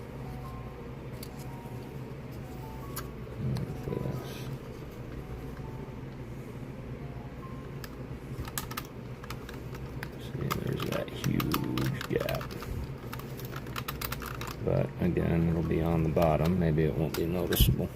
Like this. See, there's that huge gap. But again, it'll be on the bottom. Maybe it won't be noticeable.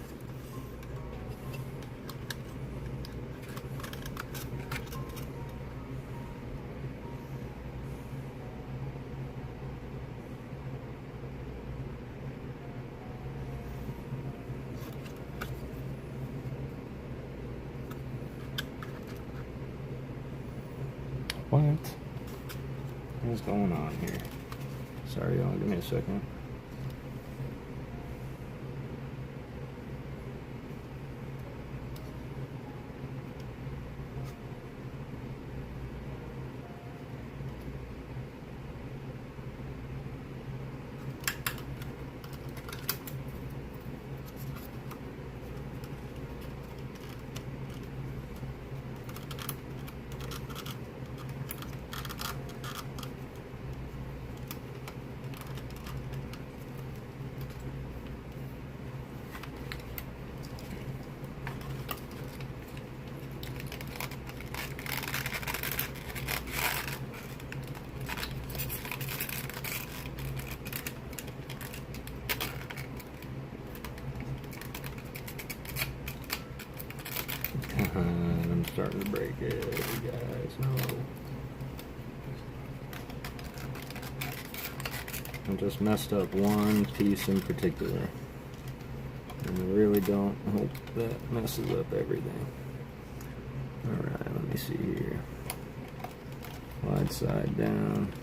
What is going on here? Sorry, y'all, give me a second. I'm starting to break it, you guys. No. I just messed up one piece in particular. And I really don't hope that messes up everything. Alright, let me see here. Wide side down.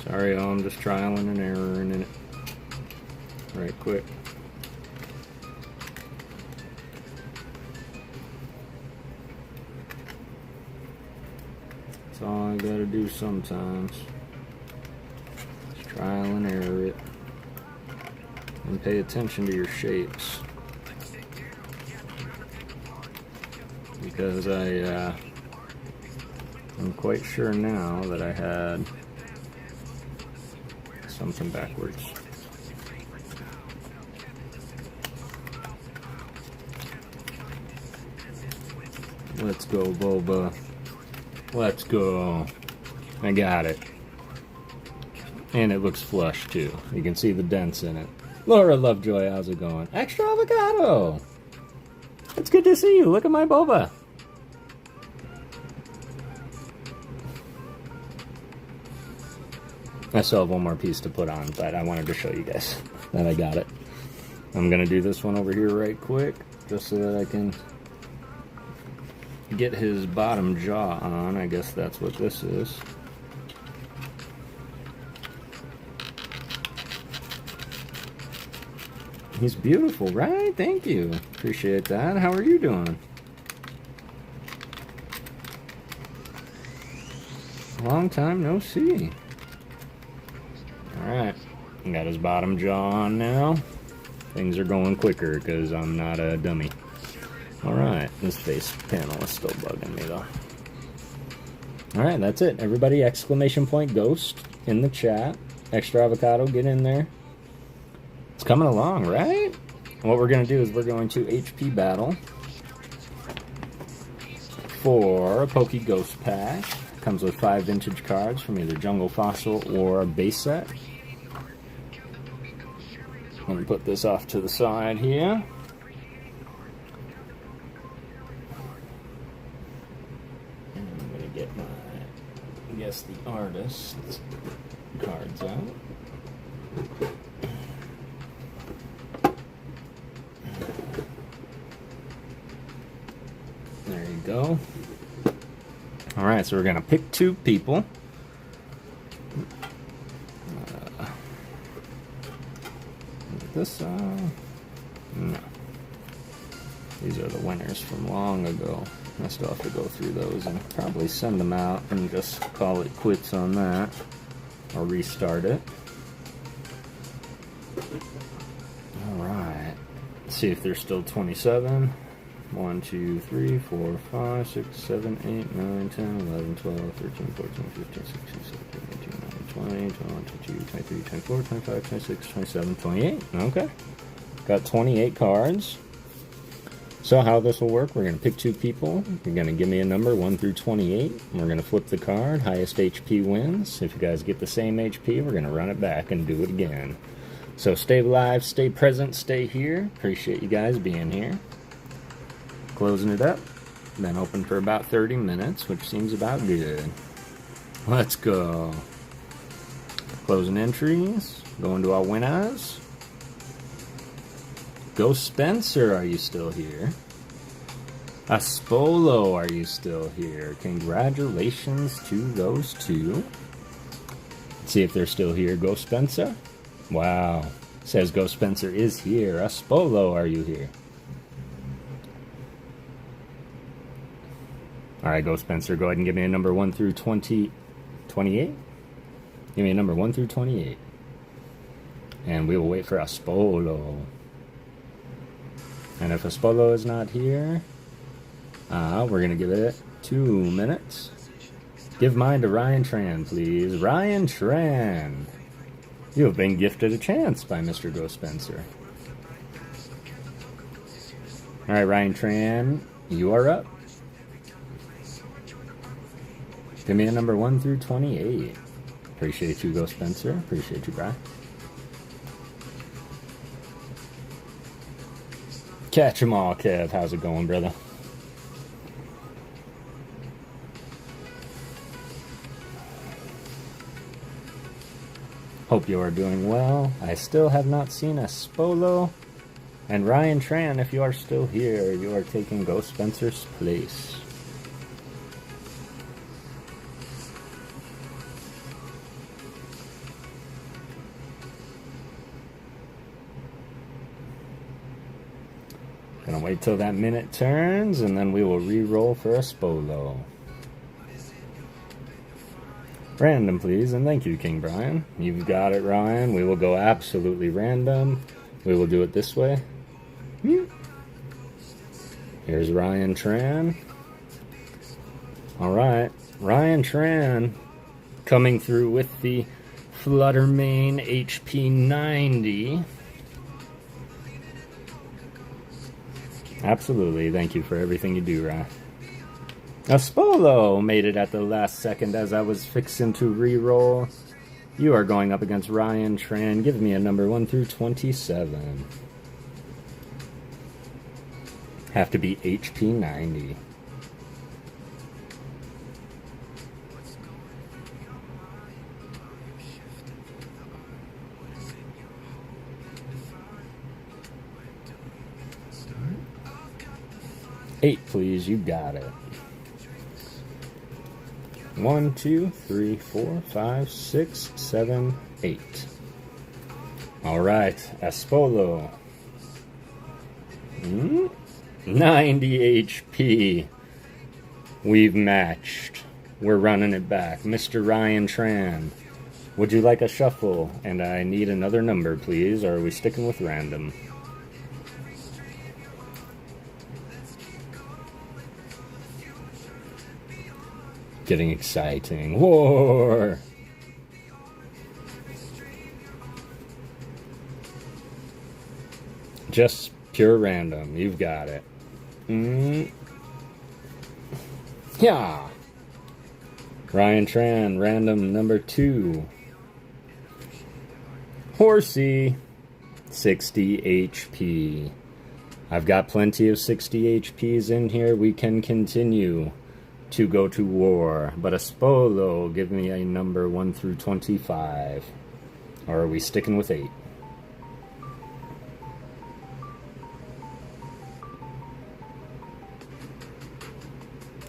Sorry, y'all, I'm just trialing and erroring in it right quick. That's all I gotta do sometimes. Just trial and error it. And pay attention to your shapes. Because I'm quite sure now that I had something backwards. Let's go, Boba. Let's go. I got it. And it looks flush too. You can see the dents in it. Laura Lovejoy, how's it going? Extra avocado! It's good to see you. Look at my boba. I still have one more piece to put on, but I wanted to show you guys that I got it. I'm going to do this one over here right quick, just so that I can get his bottom jaw on. I guess that's what this is. He's beautiful, right? Thank you. Appreciate that. How are you doing? Long time no see. Alright. Got his bottom jaw on now. Things are going quicker because I'm not a dummy. Alright. This face panel is still bugging me though. Alright, that's it. Everybody, exclamation point ghost in the chat. Extra avocado, get in there. It's coming along, right? What we're going to do is we're going to HP battle for a PokéGhost pack. Comes with 5 vintage cards from either Jungle Fossil or base set. Let me put this off to the side here. And I'm going to get my, I guess, the artist cards out. There you go. Alright, so we're going to pick 2 people. This, no. These are the winners from long ago. I still have to go through those and probably send them out and just call it quits on that. Or restart it. Alright. Let's see if there's still 27. 1, 2, 3, 4, 5, 6, 7, 8, 9, 10, 11, 12, 13, 14, 15, 16, 17, 18, 19, 20, 21, 22, 23, 24, 25, 26, 27, 28. Okay. Got 28 cards. So how this will work, we're going to pick 2 people. You're going to give me a number 1 through 28. And we're going to flip the card. Highest HP wins. If you guys get the same HP, we're going to run it back and do it again. So stay live, stay present, stay here. Appreciate you guys being here. Closing it up, been open for about 30 minutes, which seems about good. Let's go. Closing entries, going to our winners. Ghost Spencer, are you still here? Aspolo, are you still here? Congratulations to those 2. Let's see if they're still here. Ghost Spencer? Wow. Says Ghost Spencer is here. Aspolo, are you here? Alright, Ghost Spencer, go ahead and give me a number 1 through 28. Give me a number 1 through 28. And we will wait for Aspolo. And if Aspolo is not here, we're going to give it 2 minutes. Give mine to Ryan Tran, please. Ryan Tran! You have been gifted a chance by Mr. Ghost Spencer. Alright, Ryan Tran, you are up. Give me a number 1 through 28. Appreciate you, Ghost Spencer. Appreciate you, Brian. Catch 'em all, Kev. How's it going, brother? Hope you are doing well. I still have not seen a Spolo. And Ryan Tran, if you are still here, you are taking Ghost Spencer's place. Gonna wait till that minute turns, and then we will re-roll for a Spolo. Random, please, and thank you, King Brian. You've got it, Ryan. We will go absolutely random. We will do it this way. Here's Ryan Tran. Alright, Ryan Tran coming through with the Fluttermane HP 90. Absolutely, thank you for everything you do, Ryan. Aspolo made it at the last second as I was fixing to re-roll. You are going up against Ryan Tran. Give me a number 1 through 27. Have to be HP 90. Eight, please. You got it. 1, 2, 3, 4, 5, 6, 7, 8. All right, Espolo. 90 HP. We've matched. We're running it back. Mr. Ryan Tran. Would you like a shuffle? And I need another number, please. Or are we sticking with random? Getting exciting. War! Just pure random. You've got it. Yeah. Ryan Tran, random number 2. Horsey, 60 HP. I've got plenty of 60 HPs in here. We can continue to go to war. But Espolo, give me a number 1 through 25. Or are we sticking with 8?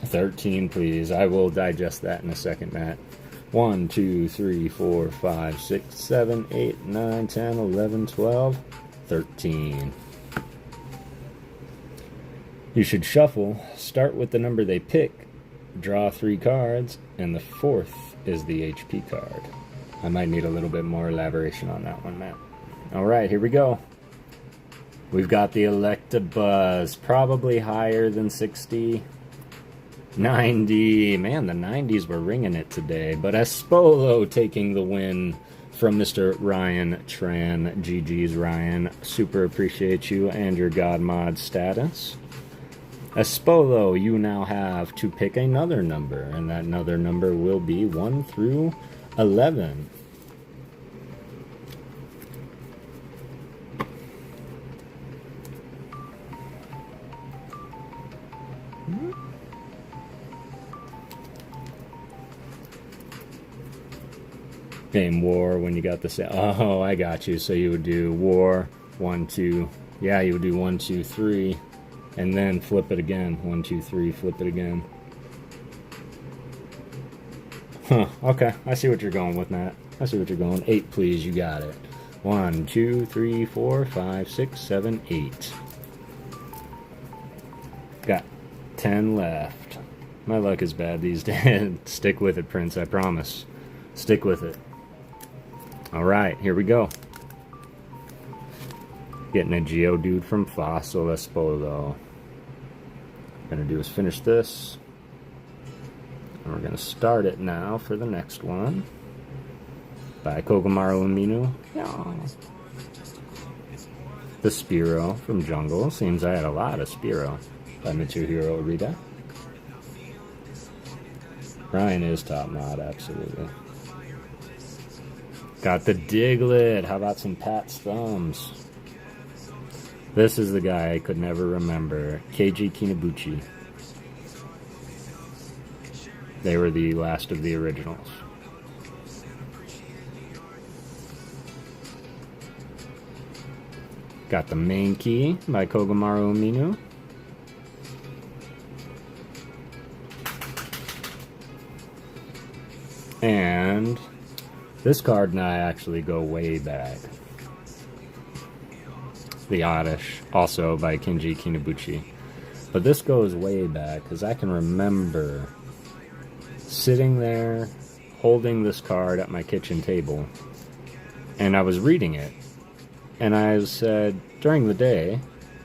$13, please. I will digest that in a second, Matt. 1, 2, 3, 4, 5, 6, 7, 8, 9, 10, 11, 12, 13. You should shuffle. Start with the number they pick. Draw 3 cards, and the 4th is the HP card. I might need a little bit more elaboration on that one, Matt. Alright, here we go. We've got the Electabuzz, probably higher than 60. 90. Man, the 90s were ringing it today. But Espolo taking the win from Mr. Ryan Tran. GG's, Ryan. Super appreciate you and your God Mod status. Espolo, you now have to pick another number, and that another number will be 1 through 11. Game war when you got the oh, I got you. So you would do war 1, 2. Yeah, you would do 1, 2, 3. And then flip it again. 1, 2, 3, flip it again. Huh, okay. I see what you're going with, Matt. I see what you're going. 8, please. You got it. 1, 2, 3, 4, 5, 6, 7, 8. Got 10 left. My luck is bad these days. Stick with it, Prince. I promise. Stick with it. Alright, here we go. Getting a Geodude from Fossil Espolo. Gonna do is finish this. And we're gonna start it now for the next one. By Kogamaru Aminu. Yeah. The Spearow from Jungle. Seems I had a lot of Spearow. By Mitsuhiro Arita. Ryan is top mod, absolutely. Got the Diglett. How about some Pat's Thumbs? This is the guy I could never remember. Keiji Kinabuchi. They were the last of the originals. Got the Mankey by Kogamaru Aminu. And this card and I actually go way back. The Oddish, also by Keiji Kinabuchi. But this goes way back, because I can remember sitting there, holding this card at my kitchen table, and I was reading it. And I said, during the day,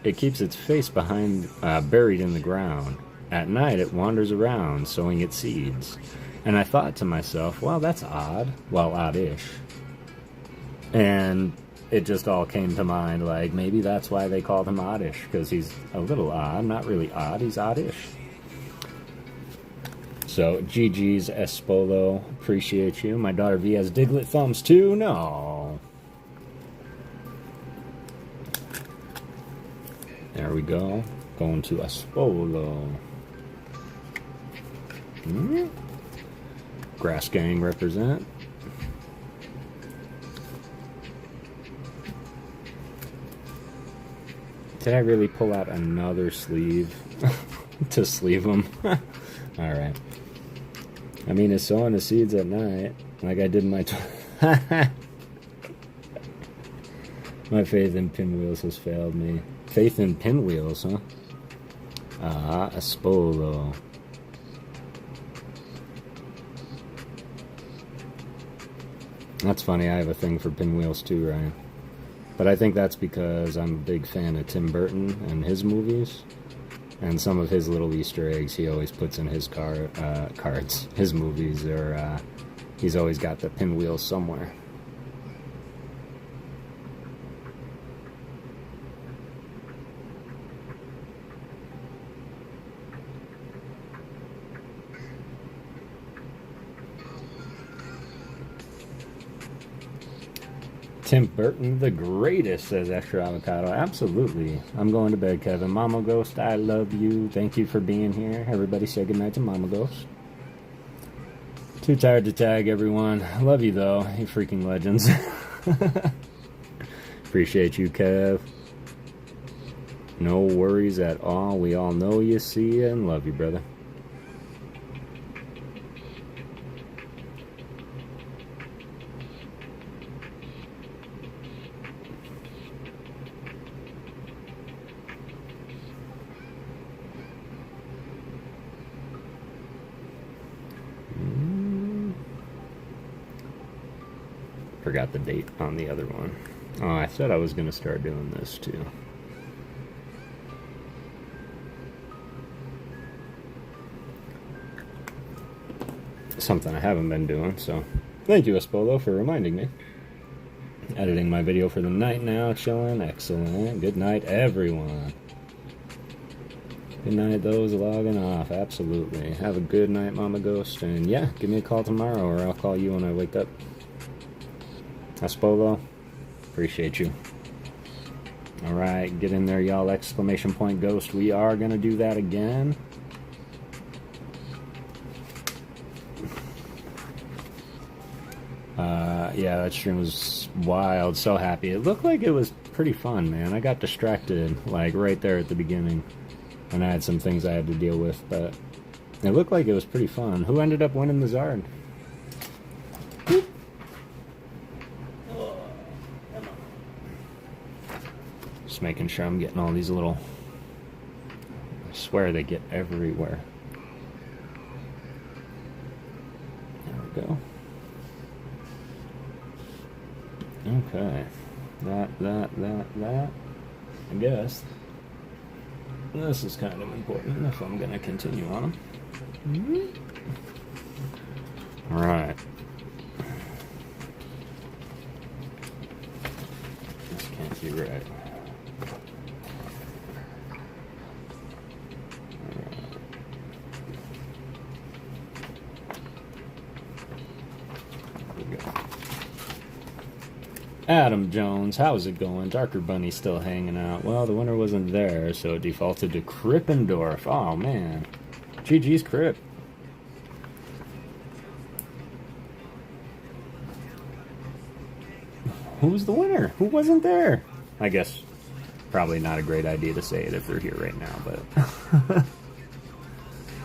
it keeps its face behind, buried in the ground. At night, it wanders around, sowing its seeds. And I thought to myself, well, that's odd. Well, oddish. And it just all came to mind, like, maybe that's why they called him Oddish, because he's a little odd. Not really odd, he's oddish. So, GG's Espolo. Appreciate you. My daughter V has Diglett thumbs too. No. There we go. Going to Espolo. Grass Gang represent. Did I really pull out another sleeve to sleeve them? Alright. I mean, it's sowing the seeds at night, like I did in my... My faith in pinwheels has failed me. Faith in pinwheels, huh? Ah, Espolo. That's funny, I have a thing for pinwheels too, Ryan. But I think that's because I'm a big fan of Tim Burton and his movies. And some of his little Easter eggs he always puts in his cards, his movies, or he's always got the pinwheel somewhere. Tim Burton, the greatest, says Extra Avocado. Absolutely. I'm going to bed, Kevin. Mama Ghost, I love you. Thank you for being here. Everybody say goodnight to Mama Ghost. Too tired to tag, everyone. Love you, though. You freaking legends. Appreciate you, Kev. No worries at all. We all know you, see you, and love you, brother. Forgot the date on the other one. Oh, I said I was going to start doing this too. Something I haven't been doing, so thank you, Espolo, for reminding me. Editing my video for the night now, chilling, excellent. Good night, everyone. Good night, those logging off, absolutely. Have a good night, Mama Ghost, and yeah, give me a call tomorrow, or I'll call you when I wake up. Espolo, appreciate you. Alright, get in there, y'all, exclamation point Ghost. We are going to do that again. Yeah, that stream was wild, so happy. It looked like it was pretty fun, man. I got distracted, like, right there at the beginning. And I had some things I had to deal with, but it looked like it was pretty fun. Who ended up winning the Zard? Just making sure I'm getting all these little... I swear they get everywhere. There we go. Okay. That. I guess. This is kind of important if I'm going to continue on them. Alright. This can't be right. Adam Jones, how's it going? Darker Bunny's still hanging out. Well, the winner wasn't there, so it defaulted to Krippendorf. Oh, man. GG's Kripp. Who's the winner? Who wasn't there? I guess probably not a great idea to say it if they're here right now, but...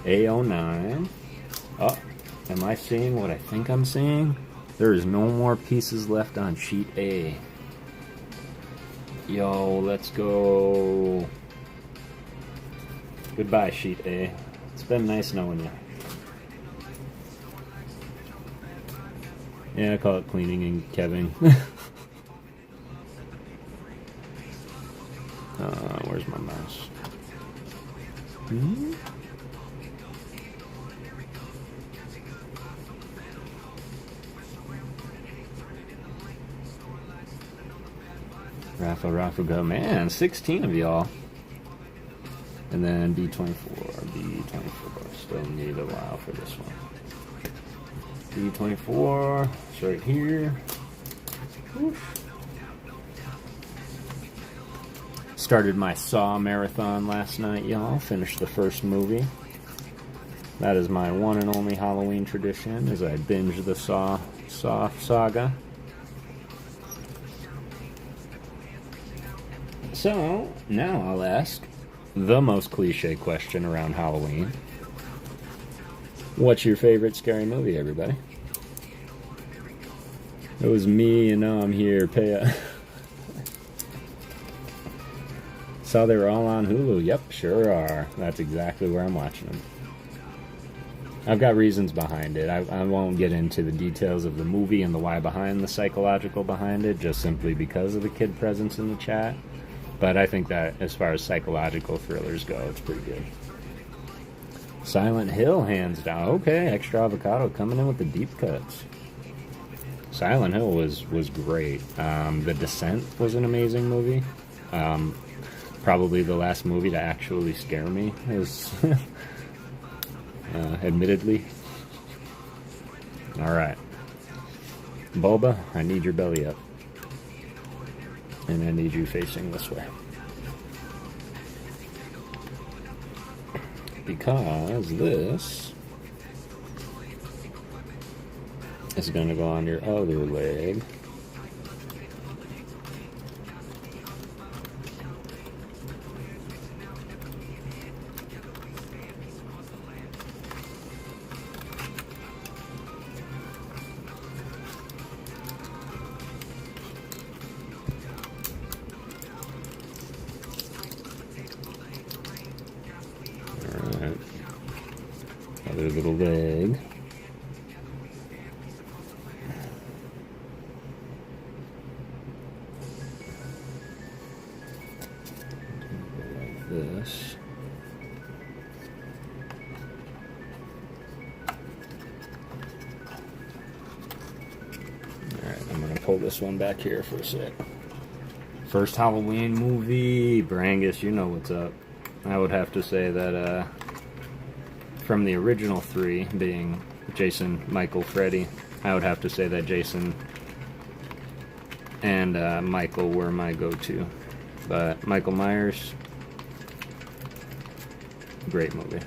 A09. Oh, am I seeing what I think I'm seeing? There is no more pieces left on sheet A. Yo, let's go. Goodbye, sheet A. It's been nice knowing you. Yeah, I call it cleaning and Kevin. Where's my mouse? Rafa go, man, 16 of y'all. And then B24. Still need a while for this one. B24. It's right here. Whoosh. Started my Saw marathon last night, y'all. Finished the first movie. That is my one and only Halloween tradition, as I binge the Saw saga. So, now I'll ask the most cliche question around Halloween. What's your favorite scary movie, everybody? It was me, and now I'm here. Saw they were all on Hulu. Yep, sure are. That's exactly where I'm watching them. I've got reasons behind it. I won't get into the details of the movie and the why behind the psychological behind it, just simply because of the kid presence in the chat. But I think that as far as psychological thrillers go, it's pretty good. Silent Hill, hands down. Okay, Extra Avocado coming in with the deep cuts. Silent Hill was great. The Descent was an amazing movie. Probably the last movie to actually scare me, is admittedly. Alright. Bulba, I need your belly up. And I need you facing this way. Because this is going to go on your other leg. Other little leg. Like this. Alright, I'm gonna pull this one back here for a sec. First Halloween movie. Brangus, you know what's up. I would have to say that, from the original three, being Jason, Michael, Freddy, I would have to say that Jason and Michael were my go-to. But Michael Myers, great movie.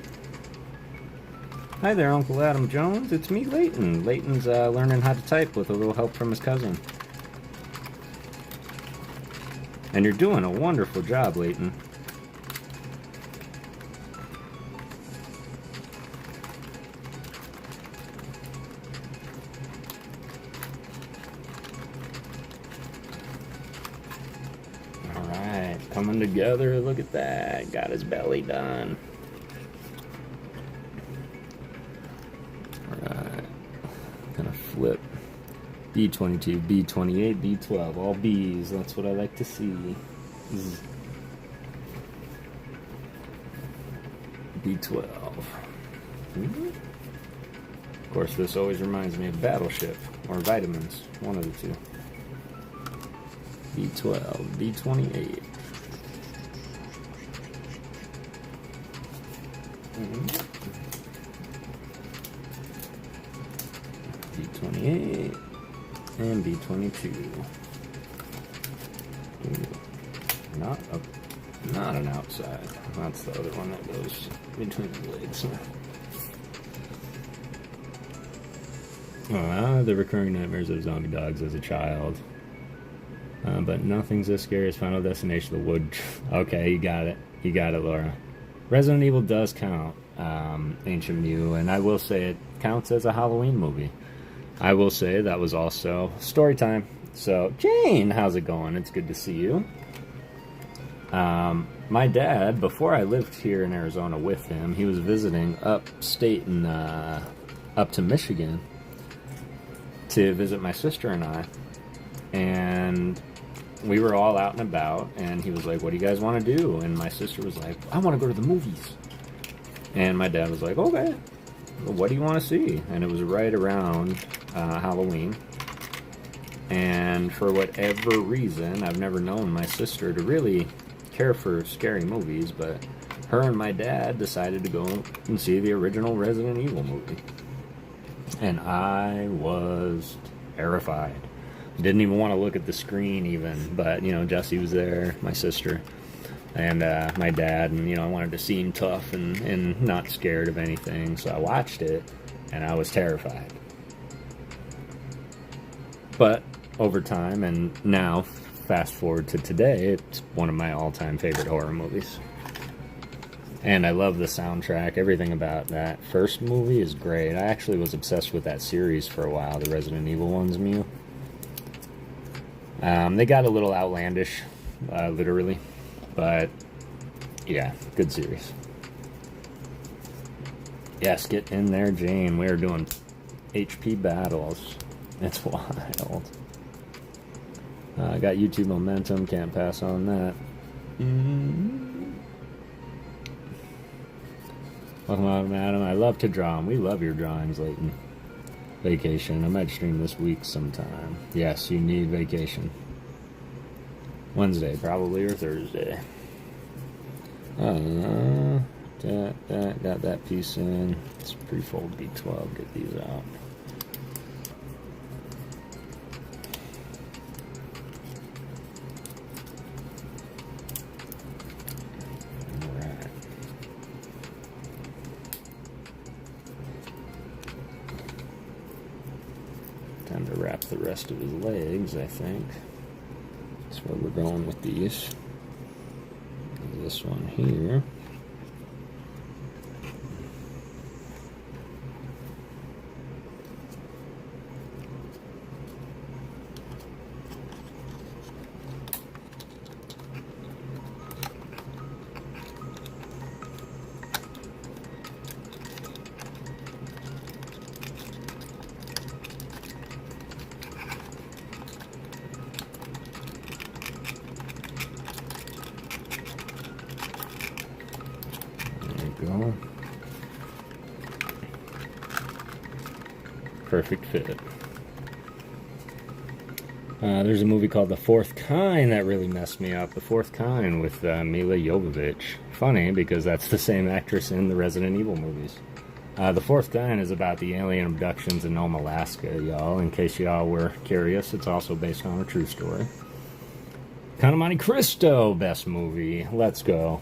Hi there, Uncle Adam Jones. It's me, Leighton. Leighton's learning how to type with a little help from his cousin. And you're doing a wonderful job, Leighton. Coming together, look at that. Got his belly done. Alright. Gonna flip. B22, B28, B12. All B's. That's what I like to see. B12. Of course, this always reminds me of Battleship or vitamins. One of the two. B12, B28. B28 and B22. Not an outside. That's the other one that goes between the legs. The recurring nightmares of zombie dogs as a child. But nothing's as scary as Final Destination, the Wood. Okay, you got it. You got it, Laura. Resident Evil does count, Ancient Mew, and I will say it counts as a Halloween movie. I will say that was also story time. So, Jane, how's it going? It's good to see you. My dad, before I lived here in Arizona with him, he was visiting upstate and up to Michigan to visit my sister and I. And we were all out and about, and he was like, what do you guys want to do? And my sister was like, I want to go to the movies. And my dad was like, okay, well, what do you want to see? And it was right around Halloween. And for whatever reason, I've never known my sister to really care for scary movies, but her and my dad decided to go and see the original Resident Evil movie. And I was terrified. Didn't even want to look at the screen even, but, you know, Jessie was there, my sister, and my dad, and, you know, I wanted to seem tough and not scared of anything, so I watched it, and I was terrified. But over time, and now, fast forward to today, it's one of my all-time favorite horror movies. And I love the soundtrack. Everything about that first movie is great. I actually was obsessed with that series for a while, the Resident Evil ones, Mew. They got a little outlandish, literally, but yeah, good series. Yes, get in there, Jane. We are doing HP battles. It's wild. I got YouTube momentum, can't pass on that. Welcome, Adam. I love to draw them. We love your drawings, Leighton. Vacation. I might stream this week sometime. Yes, you need vacation. Wednesday, probably, or Thursday. Got that piece in. It's pre-fold B12. Get these out. Time to wrap the rest of his legs, I think. That's where we're going with these. This one here. Go. Perfect fit. There's a movie called The Fourth Kind that really messed me up. The Fourth Kind with Mila Jovovich. Funny, because that's the same actress in the Resident Evil movies. The Fourth Kind is about the alien abductions in Nome, Alaska, y'all. In case y'all were curious, it's also based on a true story. Count of Monte Cristo, best movie. Let's go.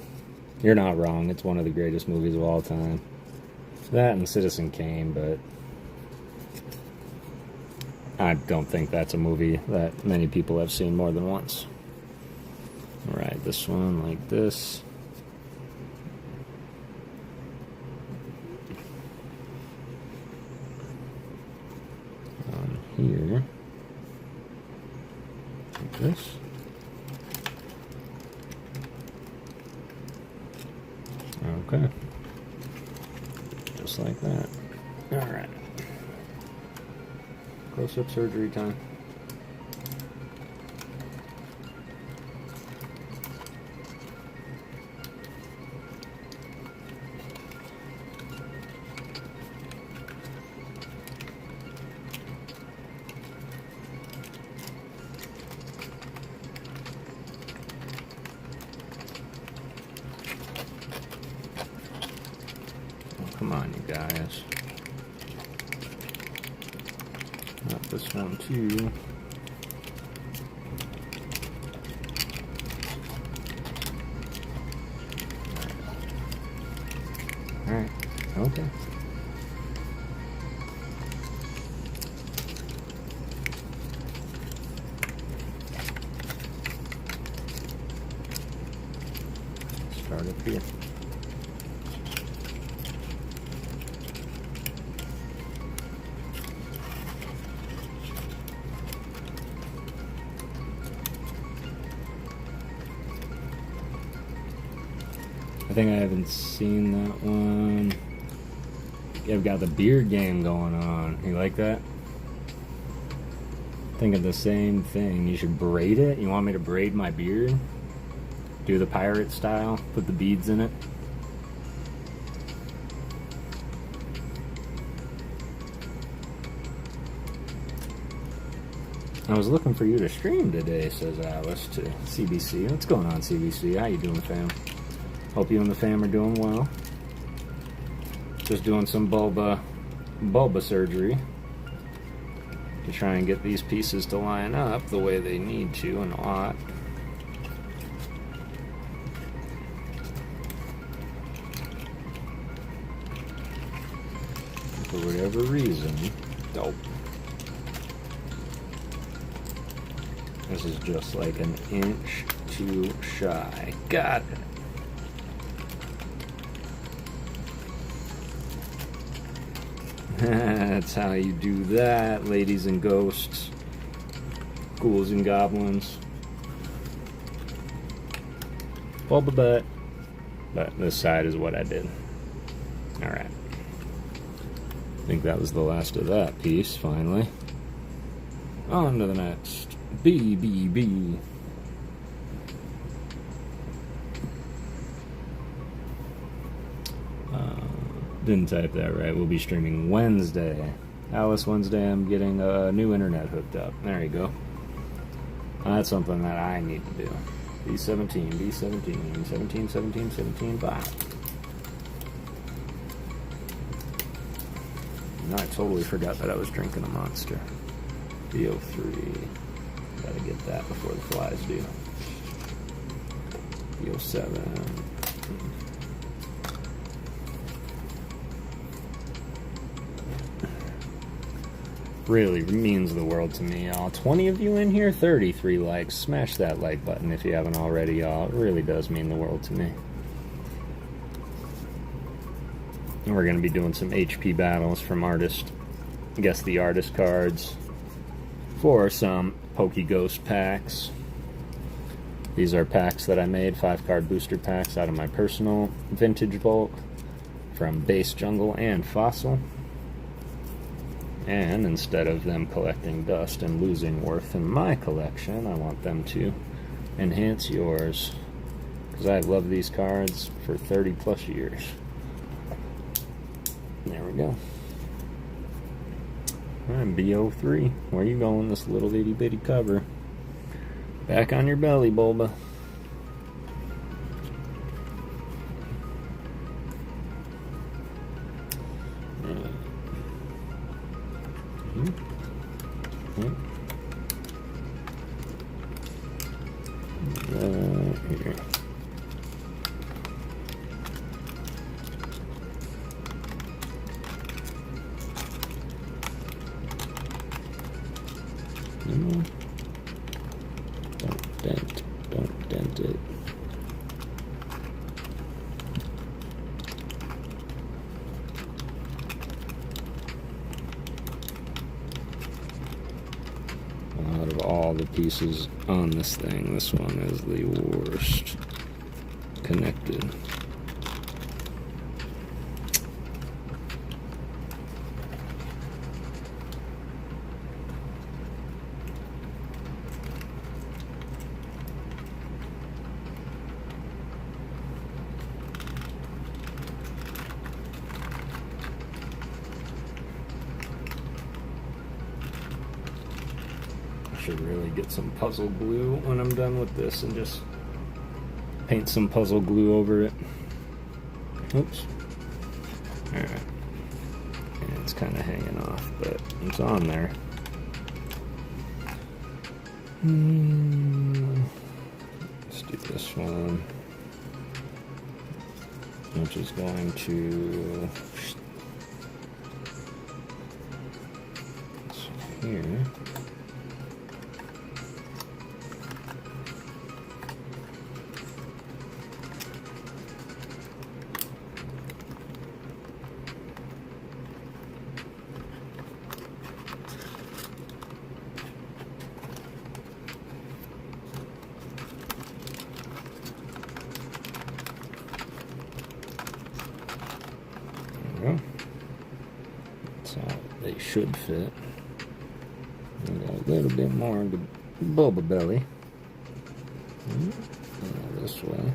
You're not wrong. It's one of the greatest movies of all time. That and Citizen Kane, but I don't think that's a movie that many people have seen more than once. Alright, this one like this. On here. Like this. Okay. Just like that. Alright. Close-up surgery time. Come on, you guys. Not this one, too. Alright. Okay. Start up here. I think I haven't seen that one. I've got the beard game going on. You like that? Thinking the same thing. You should braid it? You want me to braid my beard? Do the pirate style? Put the beads in it? I was looking for you to stream today, says Alice to CBC. What's going on, CBC? How you doing, fam? Hope you and the fam are doing well. Just doing some bulba surgery to try and get these pieces to line up the way they need to and ought. For whatever reason, nope. This is just like an inch too shy. Got it. That's how you do that, ladies and ghosts, ghouls and goblins. Bulba butt. But this side is what I did. Alright. I think that was the last of that piece, finally. On to the next. BBB. Didn't type that right. We'll be streaming Wednesday. Alice Wednesday, I'm getting a new internet hooked up. There you go. That's something that I need to do. B17, B17, 17, 17, 17, 5. I totally forgot that I was drinking a Monster. B03. Gotta get that before the flies do. B07. Really means the world to me, y'all. 20 of you in here, 33 likes. Smash that like button if you haven't already, y'all. It really does mean the world to me. And we're going to be doing some HP battles from artist, guess the artist cards, for some PokéGhost packs. These are packs that I made, 5-card booster packs out of my personal vintage bulk from Base Jungle and Fossil. And instead of them collecting dust and losing worth in my collection, I want them to enhance yours. Because I've loved these cards for 30 plus years. There we go. Alright, B03. Where you going, this little itty bitty cover? Back on your belly, Bulba. Here. Don't dent it. Out of all the pieces on this thing, this one is the worst connected. Should really get some puzzle glue when I'm done with this and just paint some puzzle glue over it. Oops. Alright. Yeah, it's kind of hanging off, but it's on there. Let's do this one, which is going to here. That's how they should fit. And a little bit more of the Bulba belly. This way.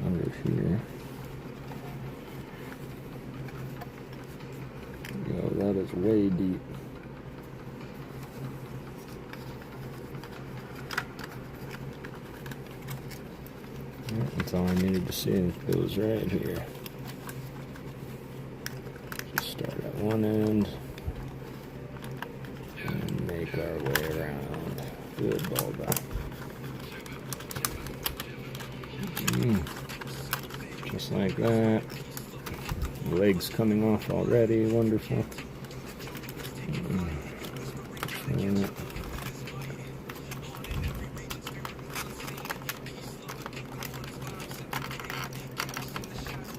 Under here. Yo, that is way deep. That's all I needed to see. It goes right here. Just start at one end and make our way around. Good Bulba. Just like that. The legs coming off already. Wonderful.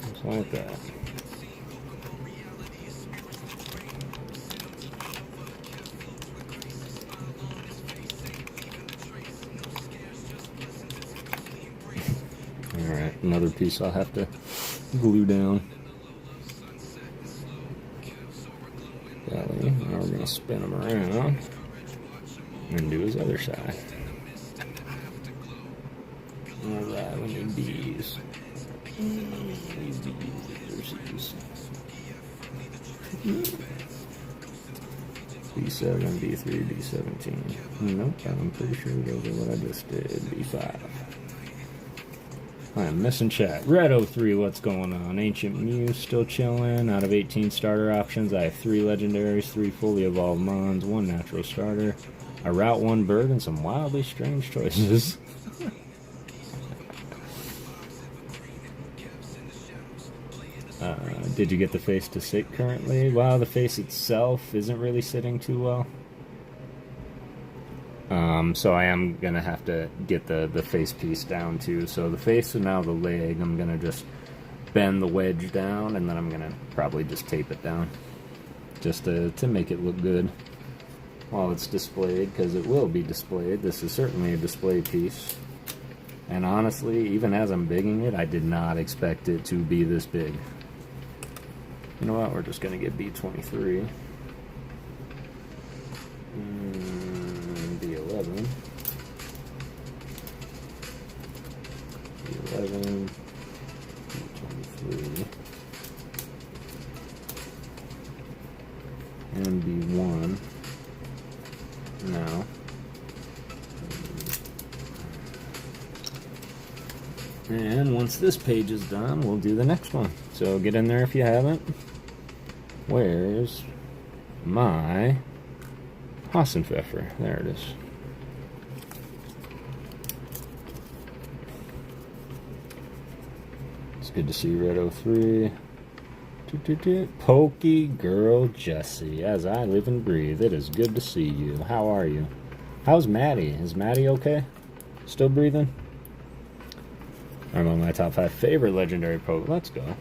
Just like that. Alright, another piece I'll have to glue down. Belly. Now we're going to spin him around and do his other side. Alright, we need these. B7, B3, B17. Nope, I'm pretty sure those are what I just did. B5. I'm missing chat. Red03, what's going on? Ancient Mew still chilling. Out of 18 starter options, I have 3 legendaries, 3 fully evolved mons, 1 natural starter, a Route 1 bird, and some wildly strange choices. Did you get the face to sit currently? Well, the face itself isn't really sitting too well. So I am going to have to get the face piece down too. So the face and now the leg, I'm going to just bend the wedge down and then I'm going to probably just tape it down. Just to make it look good while it's displayed, because it will be displayed. This is certainly a display piece. And honestly, even as I'm bigging it, I did not expect it to be this big. You know what, we're just going to get B23. B11. B11. B23. And B1. Now. And once this page is done, we'll do the next one. So get in there if you haven't. Where's my Hassenpfeffer? There it is. It's good to see Red03. Pokey Girl Jessie. As I live and breathe, it is good to see you. How are you? How's Maddie? Is Maddie okay? Still breathing? I'm on my top 5 favorite legendary Pokemon. Let's go.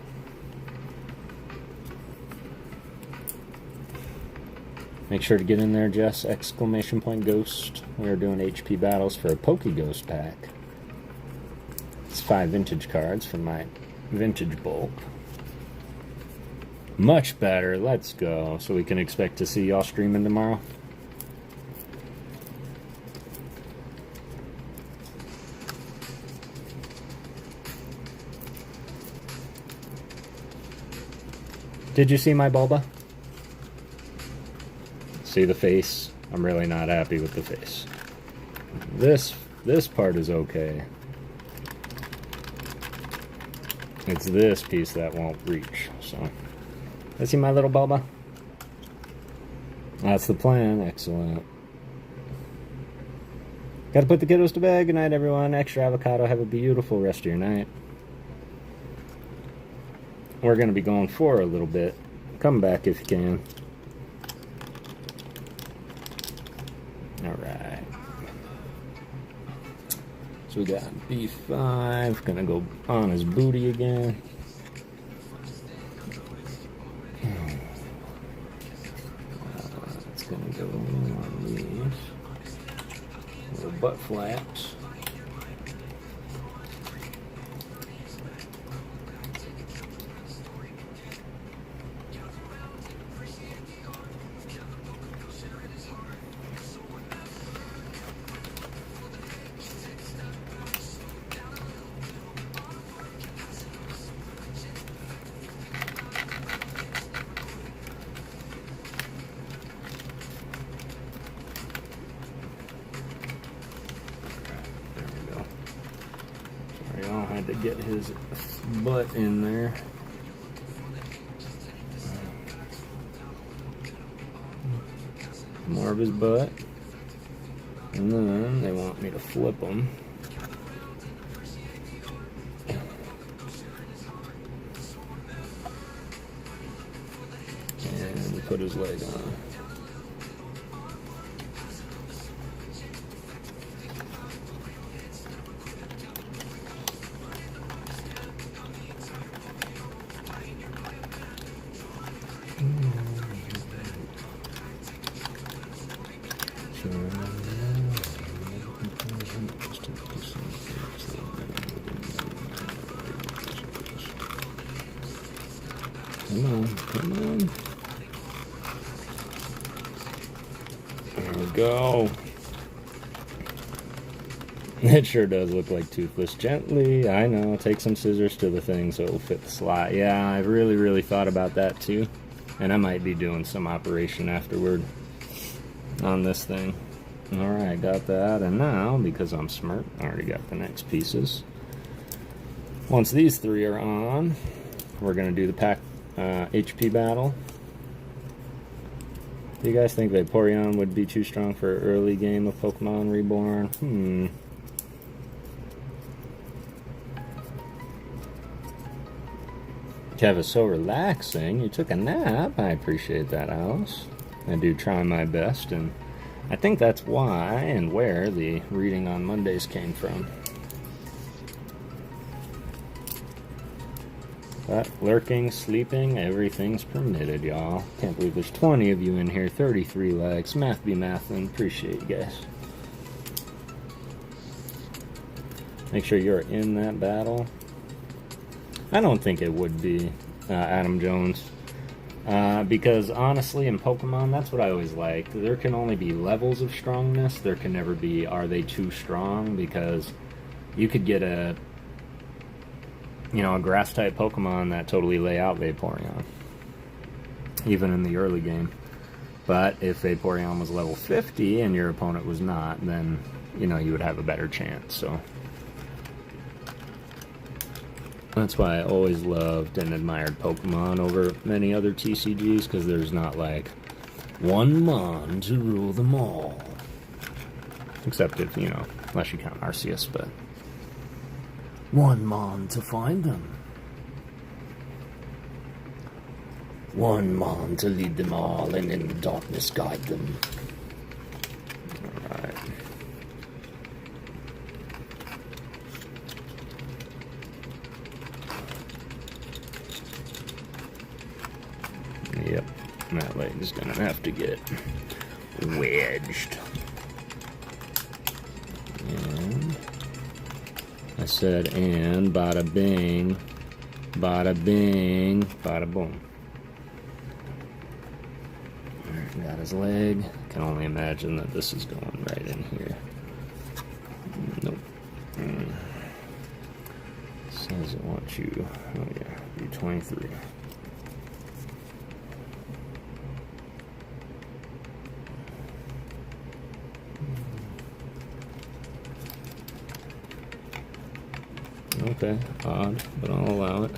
Make sure to get in there, Jess! Exclamation point Ghost. We are doing HP battles for a PokéGhost pack. It's 5 vintage cards from my vintage bulk. Much better. Let's go. So we can expect to see y'all streaming tomorrow. Did you see my Bulba? See the face? I'm really not happy with the face. This part is okay. It's this piece that won't reach, so. I see my little Bulba? That's the plan. Excellent. Gotta put the kiddos to bed. Good night, everyone. Extra avocado. Have a beautiful rest of your night. We're going to be going for a little bit. Come back if you can. Alright. So we got B5. Gonna go on his booty again. It's gonna go on these little butt flaps. had to get his butt in there. More of his butt. And then they want me to flip him. And put his leg on. Come on, come on. There we go. It sure does look like Toothless. Gently, I know, take some scissors to the thing so it'll fit the slot. Yeah, I've really thought about that too. And I might be doing some operation afterward on this thing. Alright, got that. And now, because I'm smart, I already got the next pieces. Once these three are on, we're going to do the pack HP battle. Do you guys think Vaporeon would be too strong for an early game of Pokemon Reborn? Kev is so relaxing. You took a nap. I appreciate that, Alice. I do try my best, and I think that's why and where the reading on Mondays came from. But lurking, sleeping, everything's permitted, y'all. Can't believe there's 20 of you in here, 33 likes. Math be mathin'. Appreciate you guys. Make sure you're in that battle. I don't think it would be Adam Jones. Because honestly, in Pokemon, that's what I always like. There can only be levels of strongness. There can never be, are they too strong? Because you could get a grass-type Pokemon that totally lay out Vaporeon, even in the early game. But if Vaporeon was level 50 and your opponent was not, then, you would have a better chance, so. That's why I always loved and admired Pokemon over many other TCGs, because there's not, like, one Mon to rule them all. Except if, unless you count Arceus, but one Mon to find them. One Mon to lead them all, and in the darkness guide them. Alright. Yep, that leg is gonna have to get wedged. And I said, and bada bing, bada bing, bada boom. Got his leg. Can only imagine that this is going right in here. Nope. Says it wants you. Oh yeah, be 23. Okay, odd, but I'll allow it.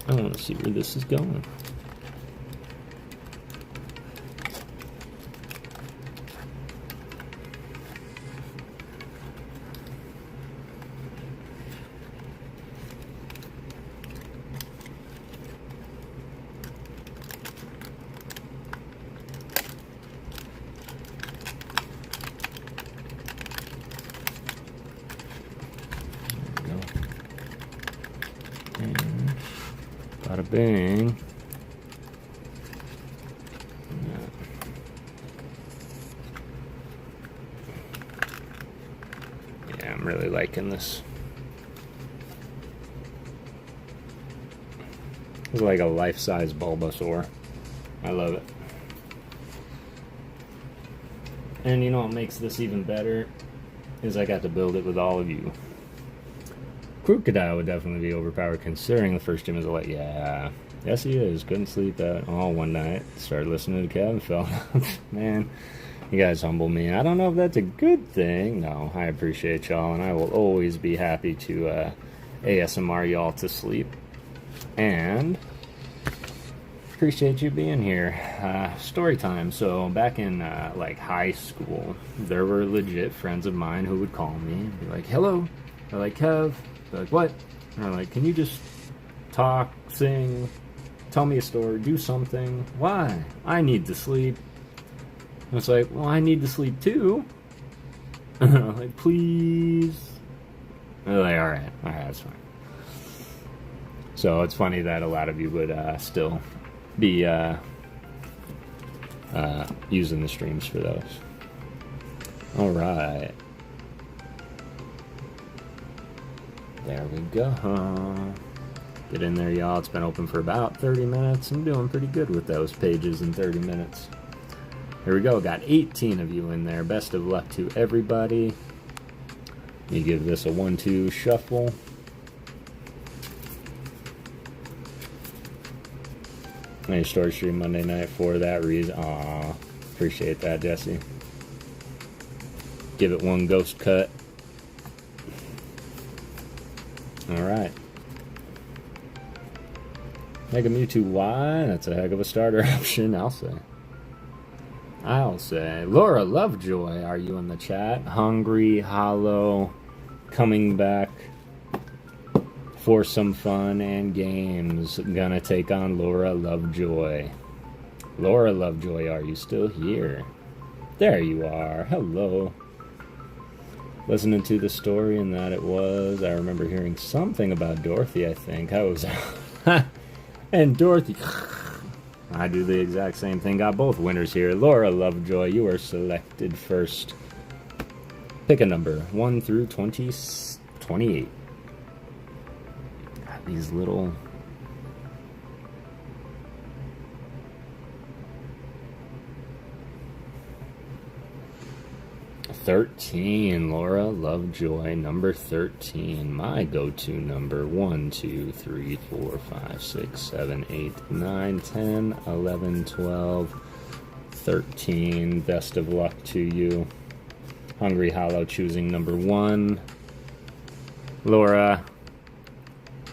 I want to see where this is going. Bada bing. Yeah, I'm really liking this. It's like a life-size Bulbasaur. I love it. And what makes this even better is I got to build it with all of you. Crocodile would definitely be overpowered considering the first gym is a light. Yeah. Yes, he is. Couldn't sleep at all one night. Started listening to Kev and fell. Man, You guys humble me. I don't know if that's a good thing. No, I appreciate y'all, and I will always be happy to ASMR y'all to sleep. And appreciate you being here. Story time. So back in like high school, there were legit friends of mine who would call me and be like, "Hello." They're like, "Kev." They're like, "What?" And I'm like, "Can you just talk, sing, tell me a story, do something?" "Why?" "I need to sleep." And it's like, "Well, I need to sleep too." Like, "Please." And they're like, all right, that's fine. So it's funny that a lot of you would still be using the streams for those. All right. There we go. Get in there, y'all. It's been open for about 30 minutes. I'm doing pretty good with those pages in 30 minutes. Here we go. Got 18 of you in there. Best of luck to everybody. Let me give this a 1-2 shuffle. Nice story stream Monday night for that reason. Aw, appreciate that, Jesse. Give it one ghost cut. Alright. Mega Mewtwo Y, that's a heck of a starter option, I'll say. Laura Lovejoy, are you in the chat? Hungry, Hollow, coming back for some fun and games. Gonna take on Laura Lovejoy. Laura Lovejoy, are you still here? There you are. Hello. Listening to the story and that it was, I remember hearing something about Dorothy, I think. I was... and Dorothy... I do the exact same thing. Got both winners here. Laura Lovejoy, you are selected first. Pick a number. 1 through 28. God, these little... "13, Laura Lovejoy, number 13. My go-to number. 1, 2, 3, 4, 5, 6, 7, 8, 9, 10, 11, 12, 13. Best of luck to you. Hungry Hollow choosing number 1. Laura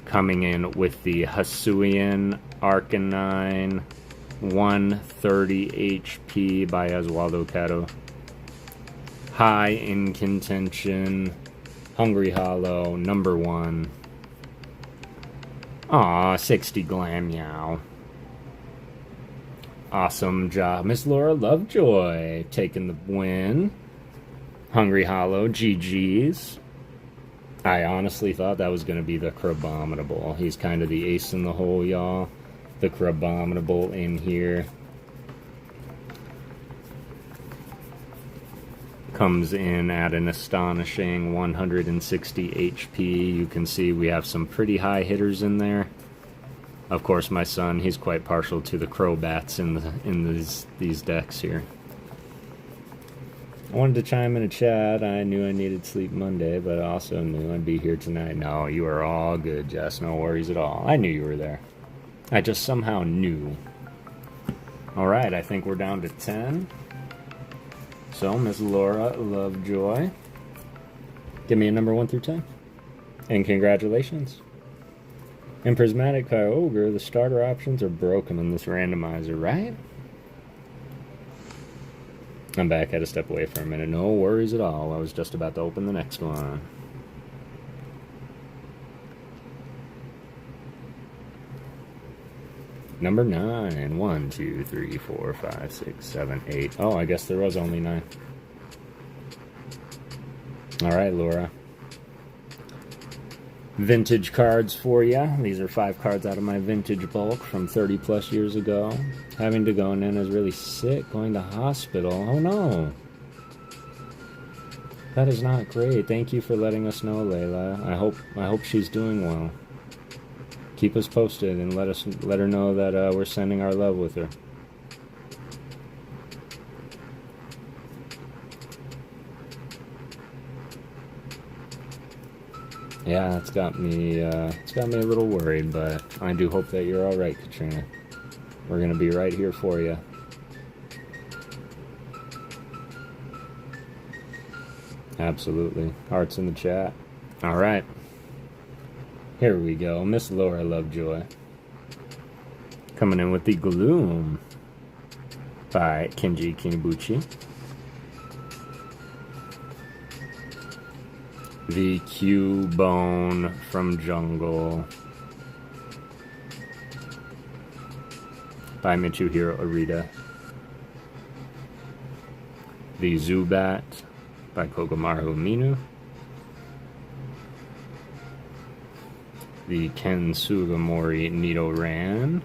coming in with the Hisuian Arcanine, 130 HP by Oswaldo Cato. High in contention. Hungry Hollow, number 1. Aw, 60 Glammeow. Awesome job, Miss Laura Lovejoy, taking the win. Hungry Hollow, GG's. I honestly thought that was going to be the Crabominable. He's kind of the ace in the hole, y'all. The Crabominable in here. Comes in at an astonishing 160 HP. You can see we have some pretty high hitters in there. Of course, my son, he's quite partial to the Crobats in these decks here. I wanted to chime in a chat. I knew I needed sleep Monday, but I also knew I'd be here tonight. No, you are all good, Jess. No worries at all. I knew you were there. I just somehow knew. Alright, I think we're down to 10. So, Miss Laura Lovejoy, give me a number 1 through 10. And congratulations. In Prismatic Kyogre, the starter options are broken in this randomizer, right? I'm back. I had to step away for a minute. No worries at all. I was just about to open the next one. Number 9. 1, 2, 3, 4, 5, 6, 7, 8. Oh, I guess there was only 9. Alright, Laura. Vintage cards for ya. These are 5 cards out of my vintage bulk from 30 plus years ago. Having to go, Nana's really sick, going to hospital. Oh no. That is not great. Thank you for letting us know, Layla. I hope she's doing well. Keep us posted and let her know that we're sending our love with her. Yeah, it's got me a little worried, but I do hope that you're all right, Katrina. We're gonna be right here for you. Absolutely. Hearts in the chat. Alright. Here we go. Miss Laura Lovejoy. Coming in with the Gloom by Kenji Kinibuchi. The Cubone from Jungle by Mitsuhiro Arita. The Zubat by Kogamaru Minu. The Ken Sugamori Nidoran.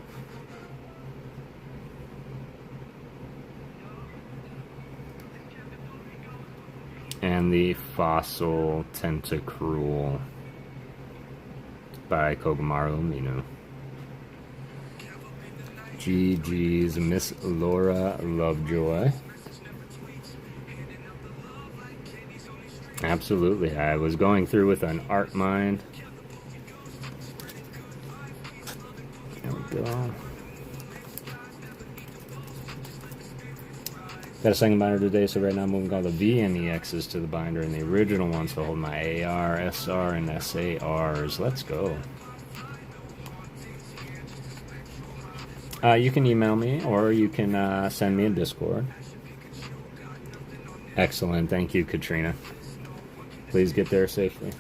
And the Fossil Tentacruel by Kogamaru Minu. GG's Miss Laura Lovejoy. Absolutely, I was going through with an art mind. There we go. Got a second binder today, so right now I'm moving all the V and the X's to the binder, and the original ones to hold my AR, SR, and SARs. Let's go. You can email me, or you can send me a Discord. Excellent, thank you, Katrina. Please get there safely.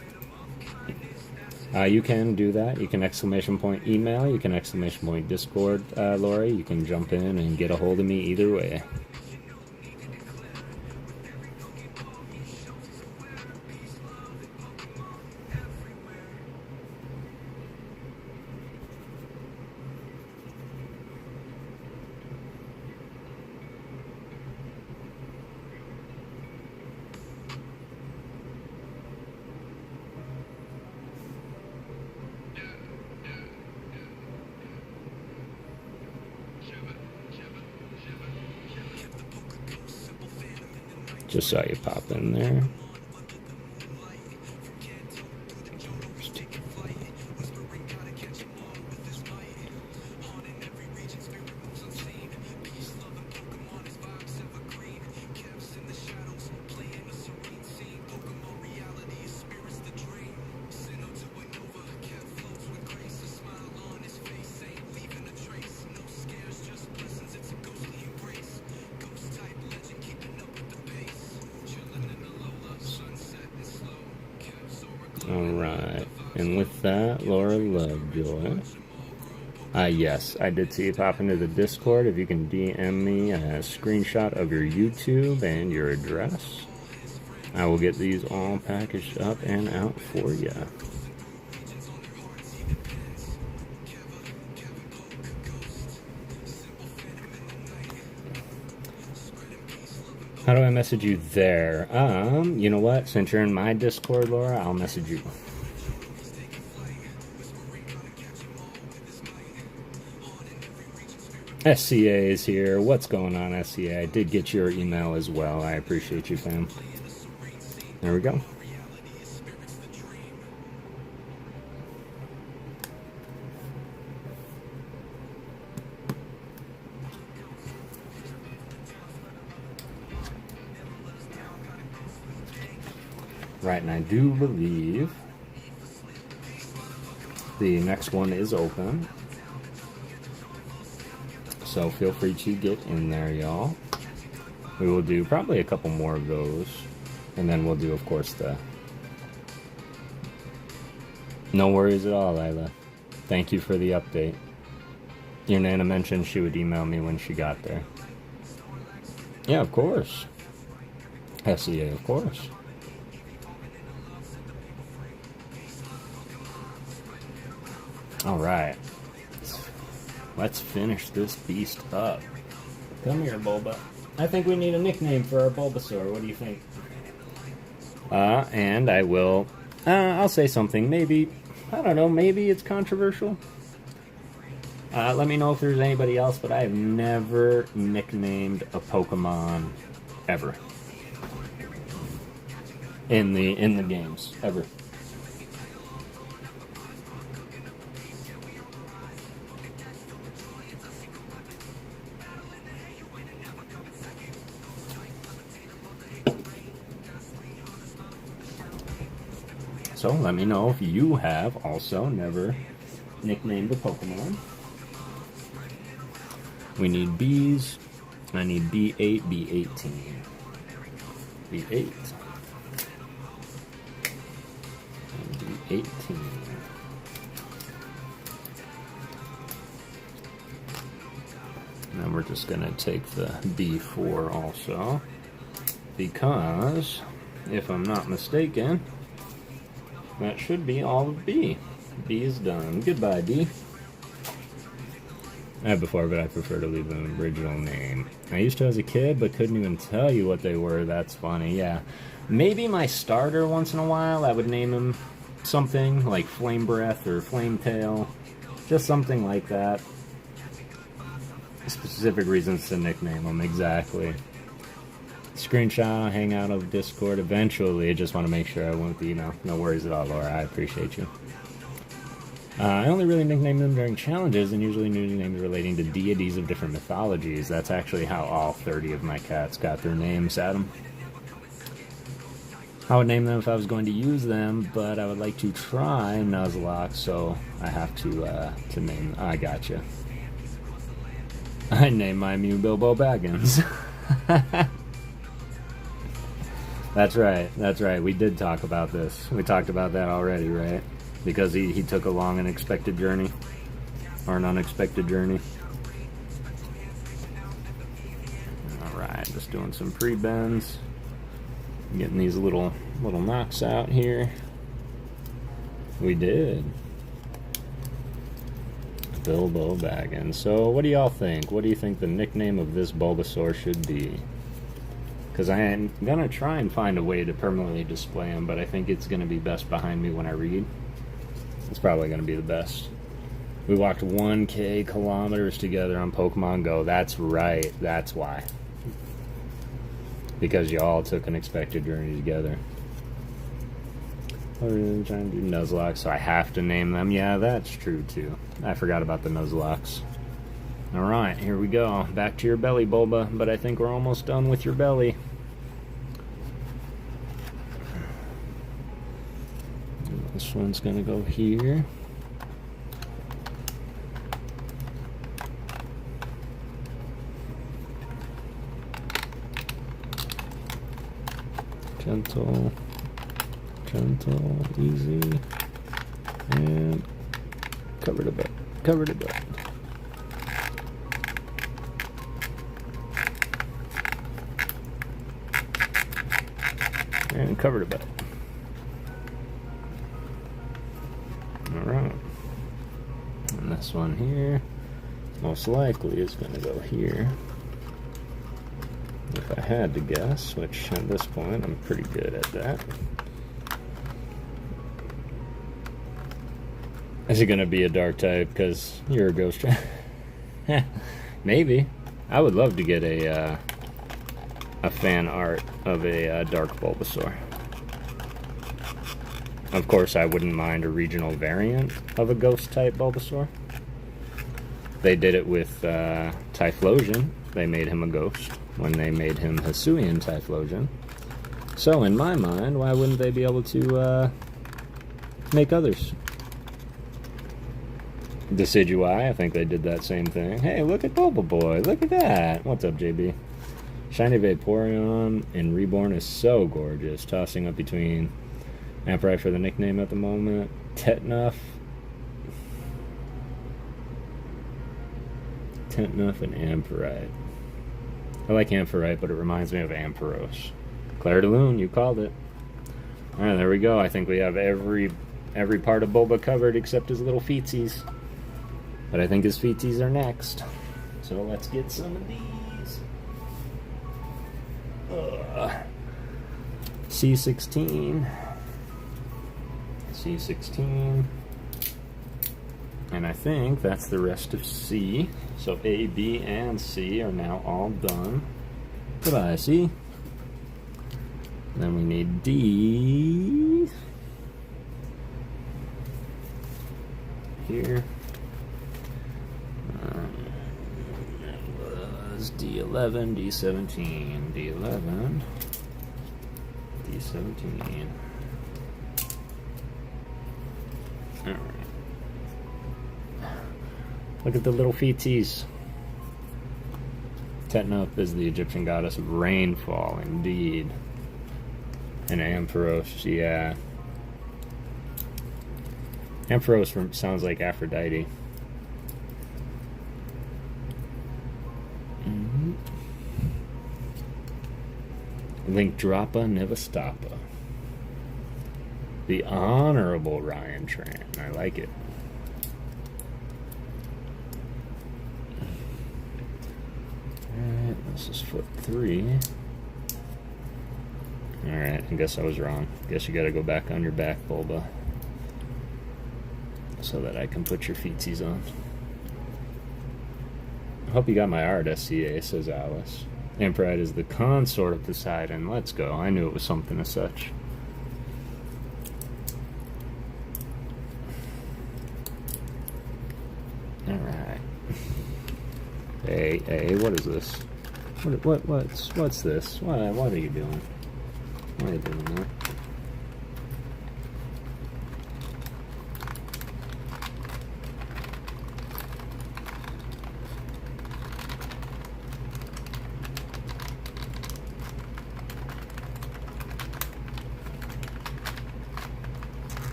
You can do that. You can exclamation point email. You can exclamation point Discord, Lori. You can jump in and get a hold of me either way. Just saw you pop in there. Alright, and with that, Laura Lovejoy. Yes, I did see you pop into the Discord. If you can DM me a screenshot of your YouTube and your address, I will get these all packaged up and out for you. How do I message you there? You know what? Since you're in my Discord, Laura, I'll message you. SCA is here. What's going on, SCA? I did get your email as well. I appreciate you, fam. There we go. Right, and I do believe the next one is open. So feel free to get in there, y'all. We will do probably a couple more of those. And then we'll do, of course, the... No worries at all, Lila. Thank you for the update. Your Nana mentioned she would email me when she got there. Yeah, of course. SEA, of course. Alright. Let's finish this beast up. Come here, Bulba. I think we need a nickname for our Bulbasaur. What do you think? And I will... I'll say something. Maybe... I don't know. Maybe it's controversial. Let me know if there's anybody else, but I have never nicknamed a Pokemon ever. In the games. Ever. So let me know if you have also never nicknamed a Pokemon. We need Bs. I need B8, B18. B8. And B18. And then we're just going to take the B4 also. Because, if I'm not mistaken, that should be all of B. B is done. Goodbye, B. I had before, but I prefer to leave an original name. I used to as a kid, but couldn't even tell you what they were. That's funny, yeah. Maybe my starter once in a while, I would name him something like Flame Breath or Flame Tail. Just something like that. Specific reasons to nickname him, exactly. Screenshot, hang out of Discord eventually. I just want to make sure I won't be, no worries at all, Laura. I appreciate you. I only really nickname them during challenges and usually new names relating to deities of different mythologies. That's actually how all 30 of my cats got their names, Adam. I would name them if I was going to use them, but I would like to try Nuzlocke, so I have to name. I gotcha. I named my Mew Bilbo Baggins. That's right. We did talk about this. We talked about that already, right? Because he took a long and expected journey. Or an unexpected journey. Alright, just doing some pre-bends. Getting these little knocks out here. We did. Bilbo Baggins. So, what do y'all think? What do you think the nickname of this Bulbasaur should be? Because I am going to try and find a way to permanently display him, but I think it's going to be best behind me when I read. It's probably going to be the best. We walked 1K kilometers together on Pokemon Go. That's right. That's why. Because y'all took an expected journey together. We're trying to do Nuzlocke, so I have to name them. Yeah, that's true, too. I forgot about the Nuzlocks. Alright, here we go. Back to your belly, Bulba, but I think we're almost done with your belly. This one's gonna go here. Gentle, easy, and cover the butt, cover the butt. And cover the butt. Alright. And this one here, most likely is going to go here. If I had to guess, which at this point I'm pretty good at that. Is it going to be a dark type because you're a ghost type? Maybe. I would love to get a fan art of a dark Bulbasaur. Of course, I wouldn't mind a regional variant of a ghost type Bulbasaur. They did it with Typhlosion. They made him a ghost when they made him Hisuian Typhlosion. So, in my mind, why wouldn't they be able to make others? Decidueye, I think they did that same thing. Hey, look at Bulba Boy. Look at that. What's up, JB? Shiny Vaporeon in Reborn is so gorgeous. Tossing up between Amperite for the nickname at the moment. Tetnuff and Amperite. I like Amperite, but it reminds me of Ampharos. Clairdelune, you called it. Alright, there we go. I think we have every part of Bulba covered except his little feetsies. But I think his feetsies are next. So let's get some of these. C16. C16. And I think that's the rest of C. So A, B, and C are now all done. Goodbye, C. Then we need D. Here. That was D11, D17, D11, D17. Alright. Look at the little feeties. Tetnup is the Egyptian goddess of rainfall, indeed. And Ampharos, yeah. Ampharos sounds like Aphrodite. Linkdropa Nevastapa. The Honorable Ryan Tran. I like it. Alright, this is foot 3. Alright, I guess I was wrong. Guess you gotta go back on your back, Bulba. So that I can put your feetsies on. I hope you got my art, SCA, says Alice. Ampharodite is the consort of Poseidon. Let's go. I knew it was something as such. Alright. Hey, what is this? What's this? What are you doing? What are you doing there?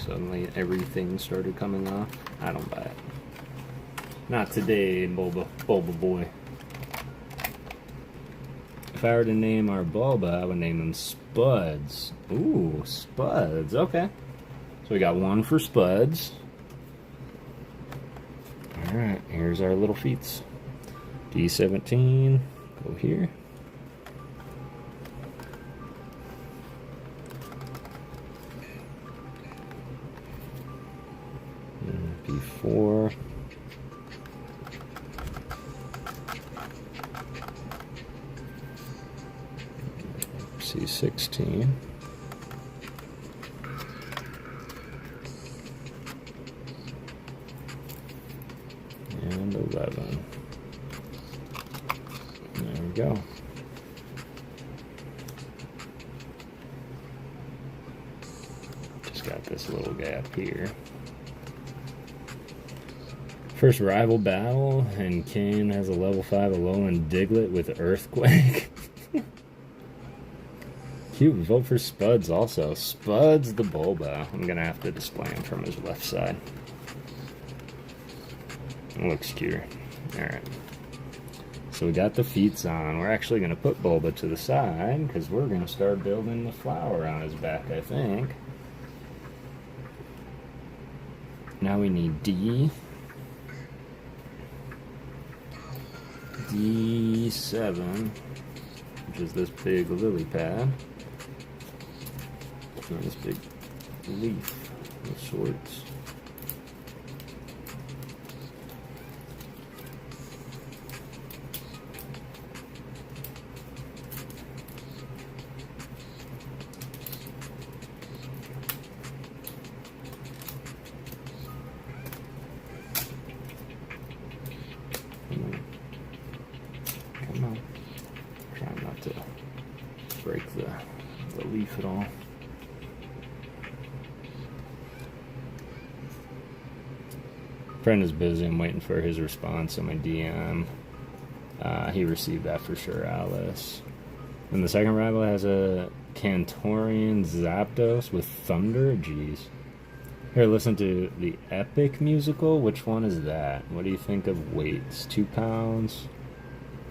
Suddenly everything started coming off. I don't buy it. Not today, Bulba boy. If I were to name our Bulba, I would name him Spuds. Ooh, Spuds. Okay. So we got one for Spuds. Alright, here's our little feats. D17. Go here. B4. C16. And 11. There we go. Just got this little gap here. First rival battle, and Kane has a level 5 Alolan Diglett with Earthquake. Cute, vote for Spuds also. Spuds the Bulba. I'm gonna have to display him from his left side. It looks cute. Alright. So we got the feats on. We're actually gonna put Bulba to the side, because we're gonna start building the flower on his back, I think. Now we need D7, which is this big lily pad. And this big leaf of sorts. Come on. Try not to break the leaf at all. Friend is busy. I'm waiting for his response on my DM. He received that for sure, Alice. And the second rival has a Cantorian Zapdos with Thunder. Jeez. Here, listen to the Epic musical. Which one is that? What do you think of weights? 2 pounds?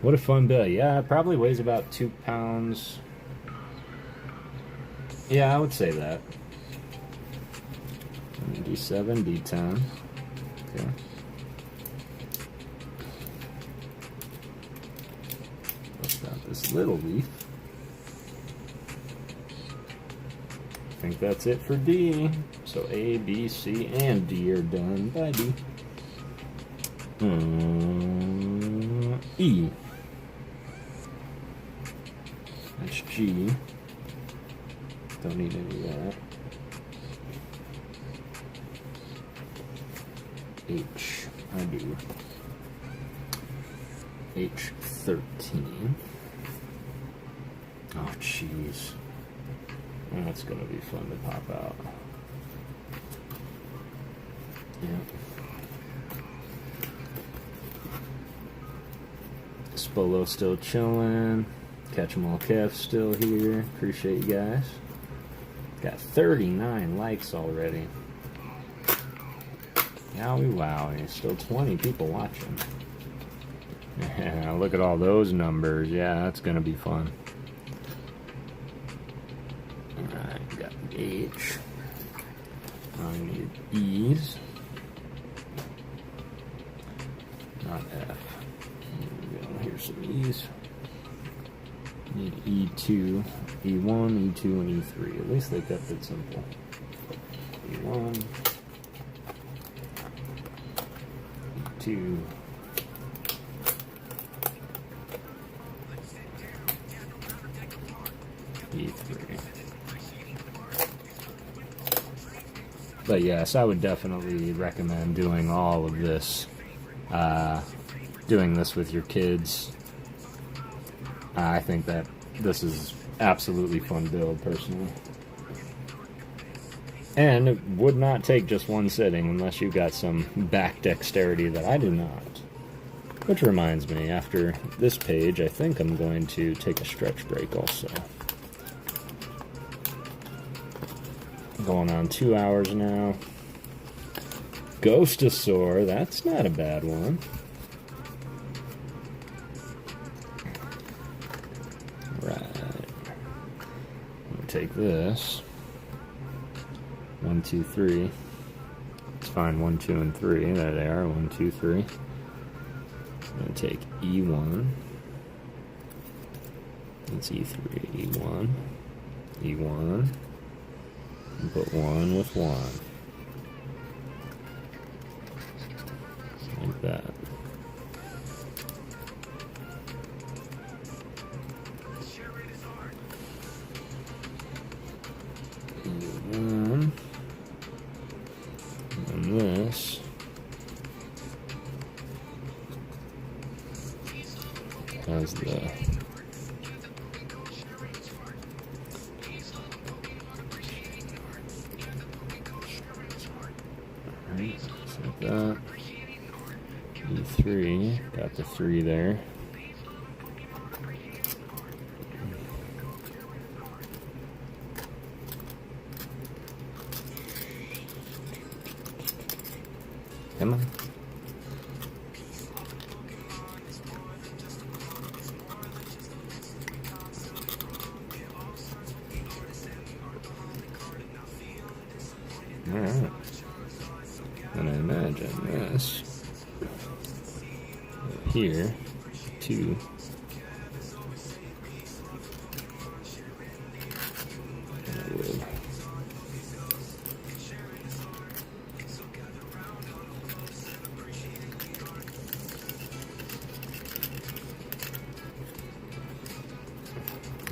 What a fun build. Yeah, it probably weighs about 2 pounds. Yeah, I would say that. D7, D10. Okay. Bust out this little leaf. I think that's it for D. So A, B, C, and D are done by D. E. That's G. Don't need any of that. H. I do. H13. Oh, jeez. That's gonna be fun to pop out. Yeah. Spolo still chilling. Catch 'em all Kev still here. Appreciate you guys. Got 39 likes already. Yowie wowie. Still 20 people watching. Yeah, look at all those numbers. Yeah, that's gonna be fun. Alright, got H. I need E's. Not F. Here's some E's. Need E2, E1, E2, and E3. At least they kept it simple. E1, E2, E3. But yes, I would definitely recommend doing all of this. Doing this with your kids. I think that this is absolutely fun build, personally. And it would not take just one sitting unless you got some back dexterity that I do not. Which reminds me, after this page, I think I'm going to take a stretch break also. Going on 2 hours now. Ghostosaur, that's not a bad one. Take this. 1, 2, 3. Let's find 1, 2, and 3. There they are. 1, 2, 3. I'm gonna take E1. That's E3. E1. E1. And put 1 with 1. Like that. And this has the right, just like that. E3, got the 3 there. Come on. Alright. And I imagine this here, 2.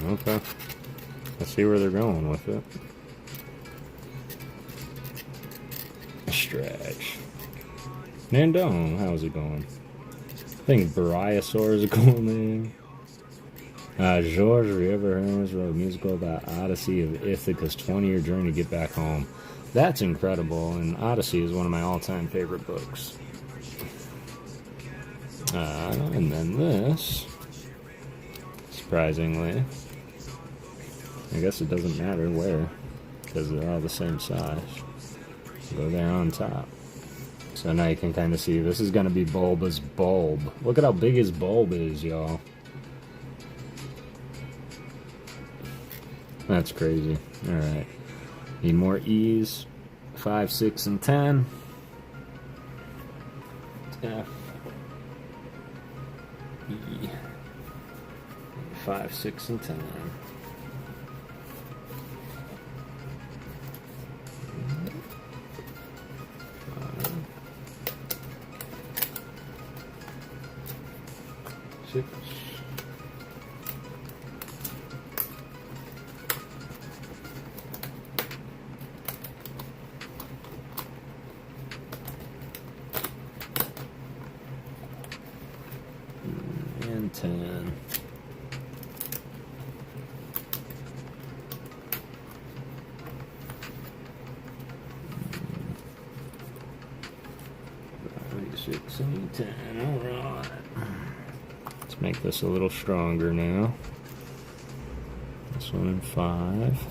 Okay. Let's see where they're going with it. Stretch. Nandone, how's it going? I think Bulbasaur is going there. George, have you ever heard of a musical about Odyssey of Ithaca's 20-year journey to get back home? That's incredible, and Odyssey is one of my all-time favorite books. And then this, surprisingly, I guess it doesn't matter where, because they're all the same size. Go there on top. So now you can kind of see, this is going to be Bulba's bulb. Look at how big his bulb is, y'all. That's crazy. Alright. Need more E's. 5, 6, and 10. F. E. 5, 6, and 10. 6. And 10. 6 and 10. Alright. Let's make this a little stronger now. This one in 5.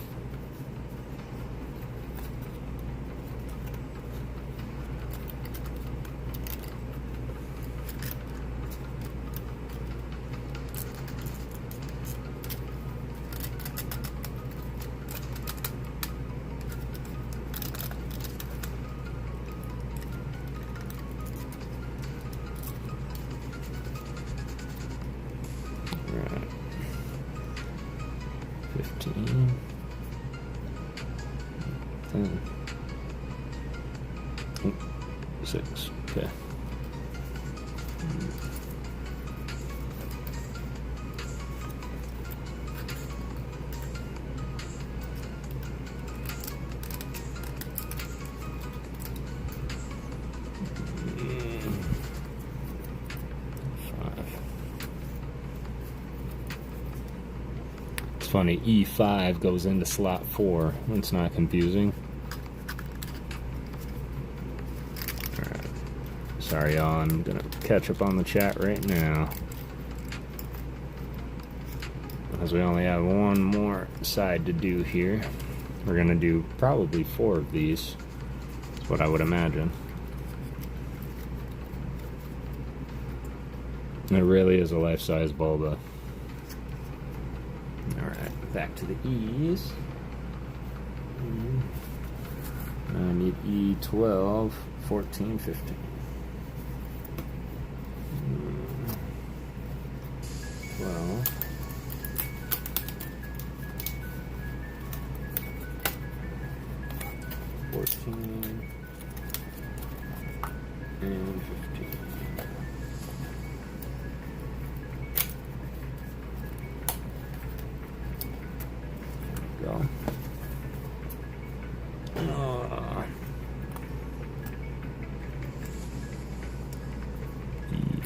Right. 15. 10. 6. Okay. It's funny, E5 goes into slot 4. It's not confusing. Alright. Sorry, y'all. I'm gonna catch up on the chat right now. Because we only have one more side to do here. We're gonna do probably 4 of these. That's what I would imagine. It really is a life-size Bulba. Alright, back to the E's. I need E12, 14, 15. 12. 14. And 15. Go.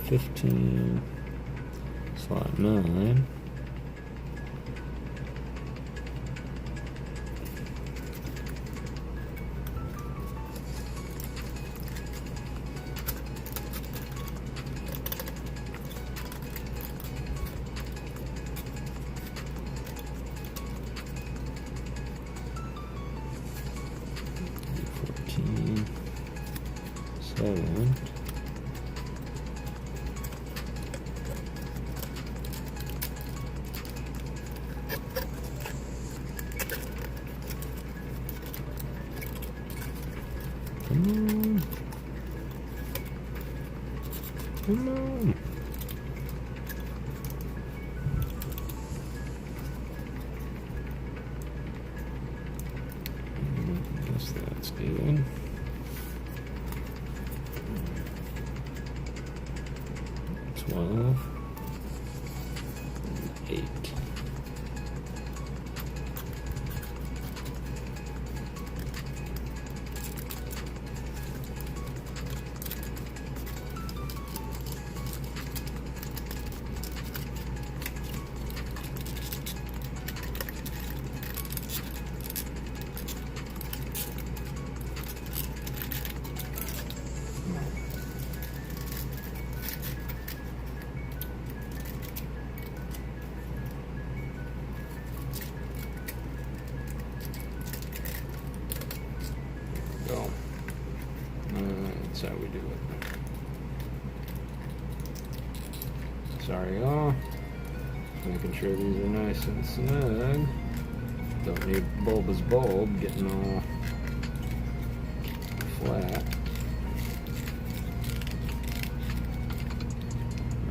15, slot 9. Seven. Come on. Come on. I guess that's good. 12, 8. Go. That's how we do it. Sorry, y'all. Making sure these are nice and snug. Don't need Bulba's bulb getting all flat.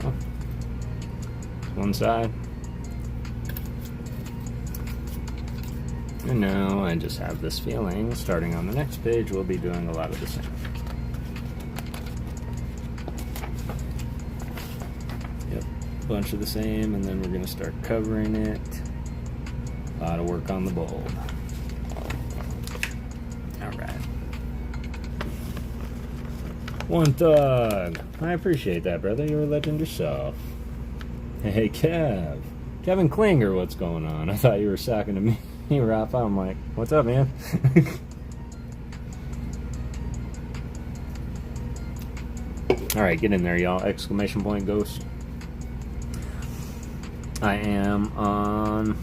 Oh. One side. And now I just have this feeling, starting on the next page, we'll be doing a lot of the same. Yep, bunch of the same, and then we're going to start covering it. A lot of work on the bulb. Alright. One Thug! I appreciate that, brother. You're a legend yourself. Hey, Kev. Kevin Klinger, what's going on? I thought you were talking to me. Hey, Rafa, I'm like, what's up, man? Alright, get in there, y'all. Exclamation point ghost. I am on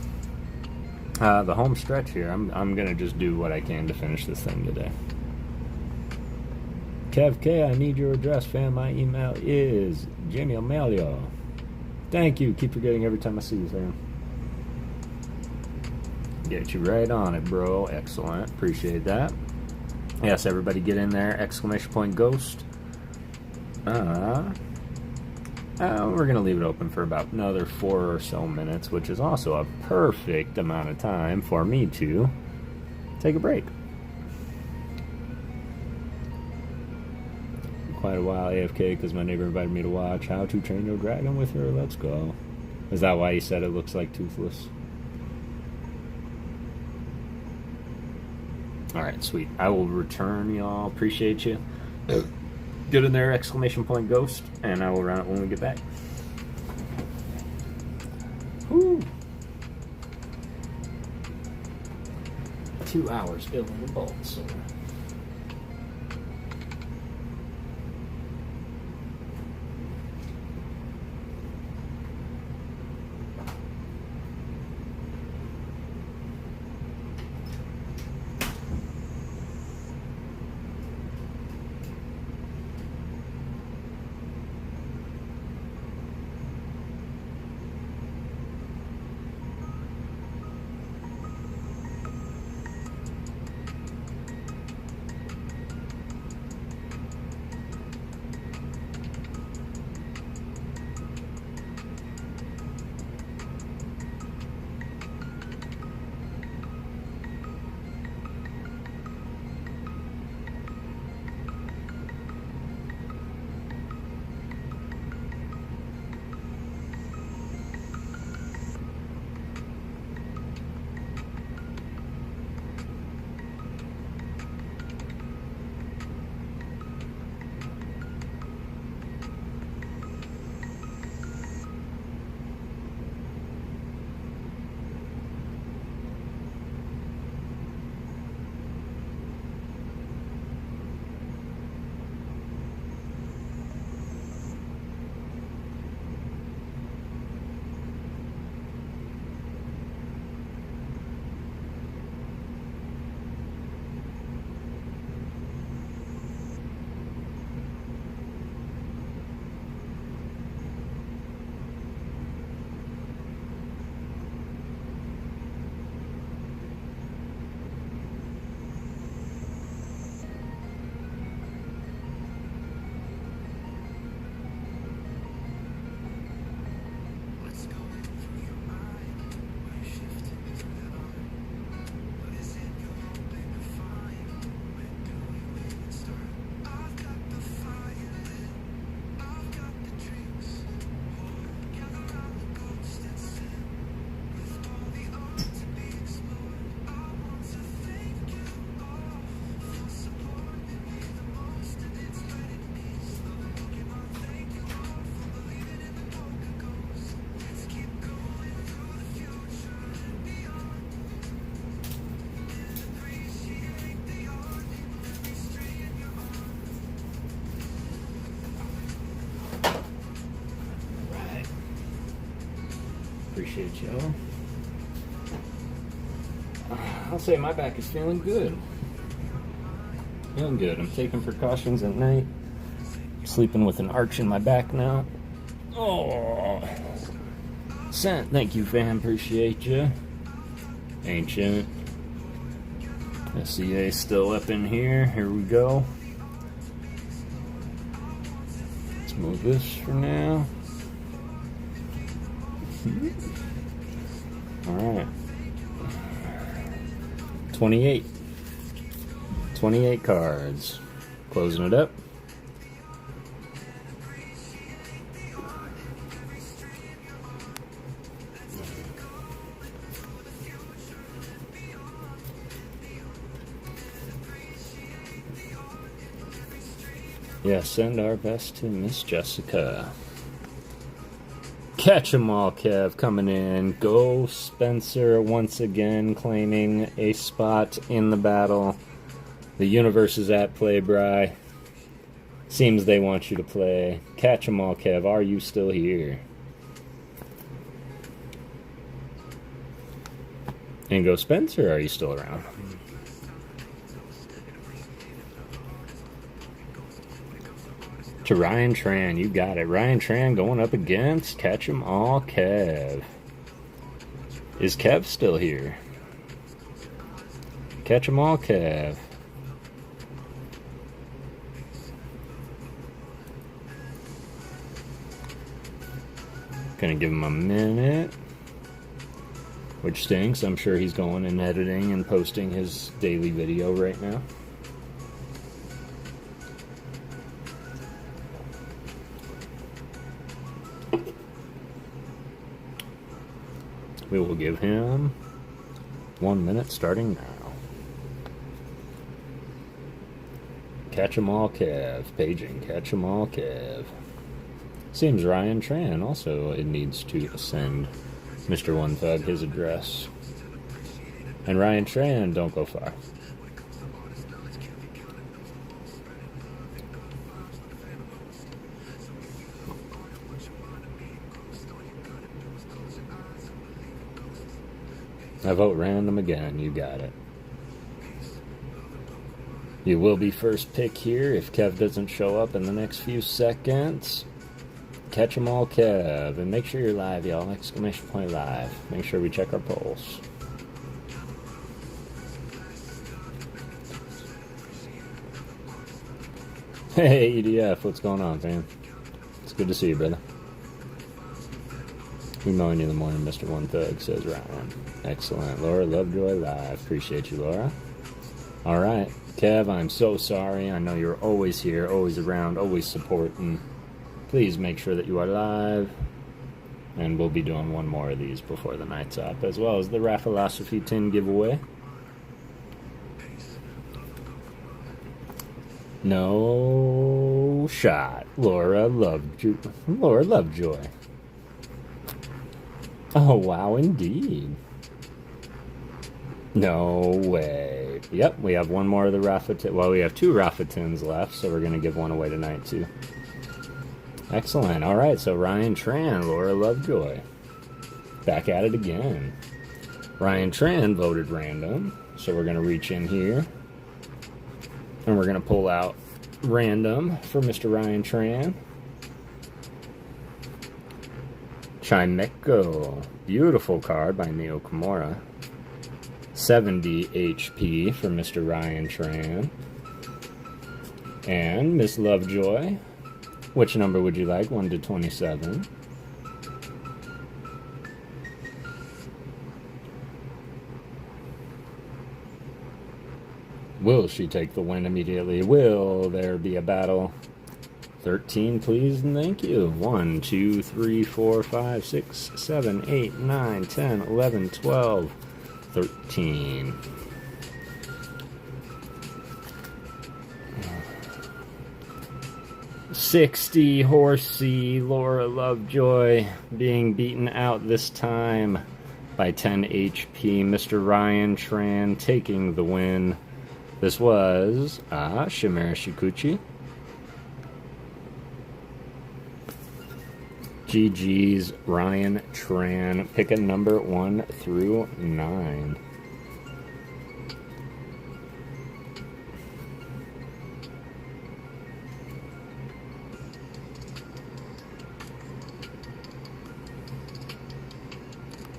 the home stretch here. I'm gonna just do what I can to finish this thing today. Kev K, I need your address, fam. My email is Jamie O'Malley. Thank you. Keep forgetting every time I see you, fam. Get you right on it, bro. Excellent. Appreciate that. Yes, everybody get in there. Exclamation point ghost. We're going to leave it open for about another 4 or so minutes, which is also a perfect amount of time for me to take a break. Quite a while AFK because my neighbor invited me to watch How to Train Your Dragon with her. Let's go. Is that why you said it looks like Toothless? Alright, sweet. I will return, y'all. Appreciate you. Get in there, exclamation point ghost, and I will run it when we get back. Woo! 2 hours building the Bulbasaur. Appreciate y'all. I'll say my back is feeling good. Feeling good. I'm taking precautions at night. Sleeping with an arch in my back now. Oh, Scent, thank you, fam. Appreciate you. Ancient. SCA still up in here. Here we go. Let's move this for now. Alright. 28 cards. Closing it up. Yeah, send our best to Miss Jessica. Catch 'em all, Kev, coming in. Go Spencer once again claiming a spot in the battle. The universe is at play, Bri. Seems they want you to play. Catch 'em all, Kev. Are you still here? And go Spencer, are you still around? To Ryan Tran, you got it. Ryan Tran going up against Catch 'em all, Kev. Is Kev still here? Catch 'em all, Kev. Gonna give him a minute. Which stinks. I'm sure he's going and editing and posting his daily video right now. We will give him 1 minute starting now. Catch 'em all, Kev. Paging. Catch 'em all, Kev. Seems Ryan Tran also it needs to send Mr. One Thug his address. And Ryan Tran, don't go far. I vote random again, you got it. You will be first pick here if Kev doesn't show up in the next few seconds. Catch 'em all, Kev. And make sure you're live, y'all. Exclamation point live. Make sure we check our polls. Hey, EDF, what's going on, fam? It's good to see you, brother. We mowing you in the morning, Mr. One Thug, says Ryan. Excellent. Laura Lovejoy live. Appreciate you, Laura. All right. Kev, I'm so sorry. I know you're always here, always around, always supporting. Please make sure that you are live. And we'll be doing one more of these before the night's up, as well as the Rafalosophy tin giveaway. No shot. Laura Lovejoy. Laura Lovejoy. Oh, wow, indeed. No way. Yep, we have one more of the Rafa. Well, we have two Rafa tins left, so we're going to give one away tonight, too. Excellent. All right, so Ryan Tran, Laura Lovejoy. Back at it again. Ryan Tran voted random, so we're going to reach in here. And we're going to pull out random for Mr. Ryan Tran. Chimeco. Beautiful card by Neo Kimura. 70 HP for Mr. Ryan Tran. And Miss Lovejoy. Which number would you like? 1 to 27. Will she take the win immediately? Will there be a battle? 13, please, and thank you. 1, 2, 3, 4, 5, 6, 7, 8, 9, 10, 11, 12, 13. $60 Horsey, Laura Lovejoy being beaten out this time by 10 HP. Mr. Ryan Tran taking the win. This was Shimera Shikuchi. GG's Ryan Tran. Pick a number 1 through 9.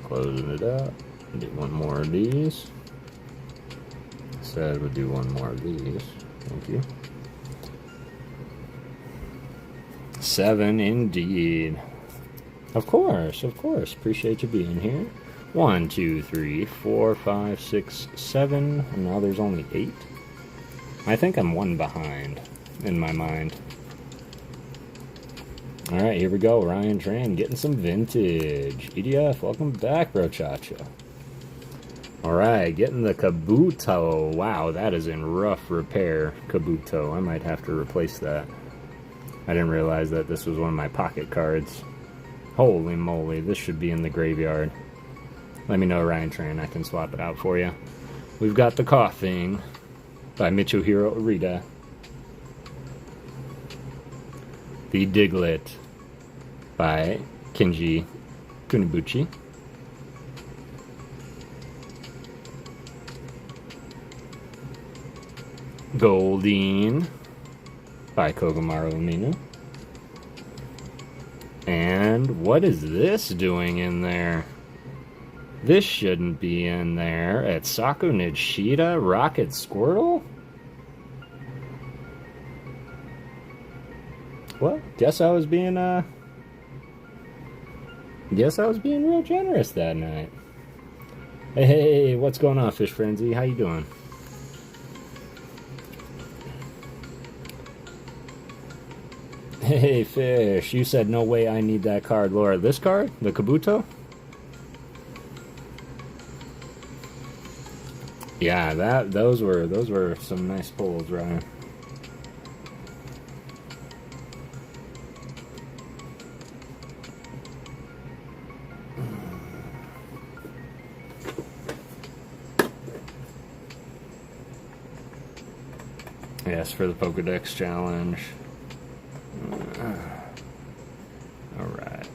Closing it up. Do one more of these. Said we'll do one more of these. Thank you. 7 indeed. Of course, of course. Appreciate you being here. 1, 2, 3, 4, 5, 6, 7. And now there's only 8. I think I'm 1 behind in my mind. Alright, here we go. Ryan Tran getting some vintage. EDF, welcome back, Brochacha. Alright, getting the Kabuto. Wow, that is in rough repair, Kabuto. I might have to replace that. I didn't realize that this was one of my pocket cards. Holy moly, this should be in the graveyard. Let me know, Ryan Tran, I can swap it out for you. We've got The Coughing by Michuhiro Urita. the Diglett by Kenji Kunibuchi. Goldeen by Kogamaru Amino. And what is this doing in there? This shouldn't be in there. At Saku Nishida, Rocket Squirtle? Well, guess I was being real generous that night. Hey, what's going on, Fish Frenzy? How you doing? Hey, Fish, you said no way I need that card. Laura, this card? The Kabuto? Yeah, those were some nice pulls, Ryan. Yes, for the Pokédex challenge. Alright.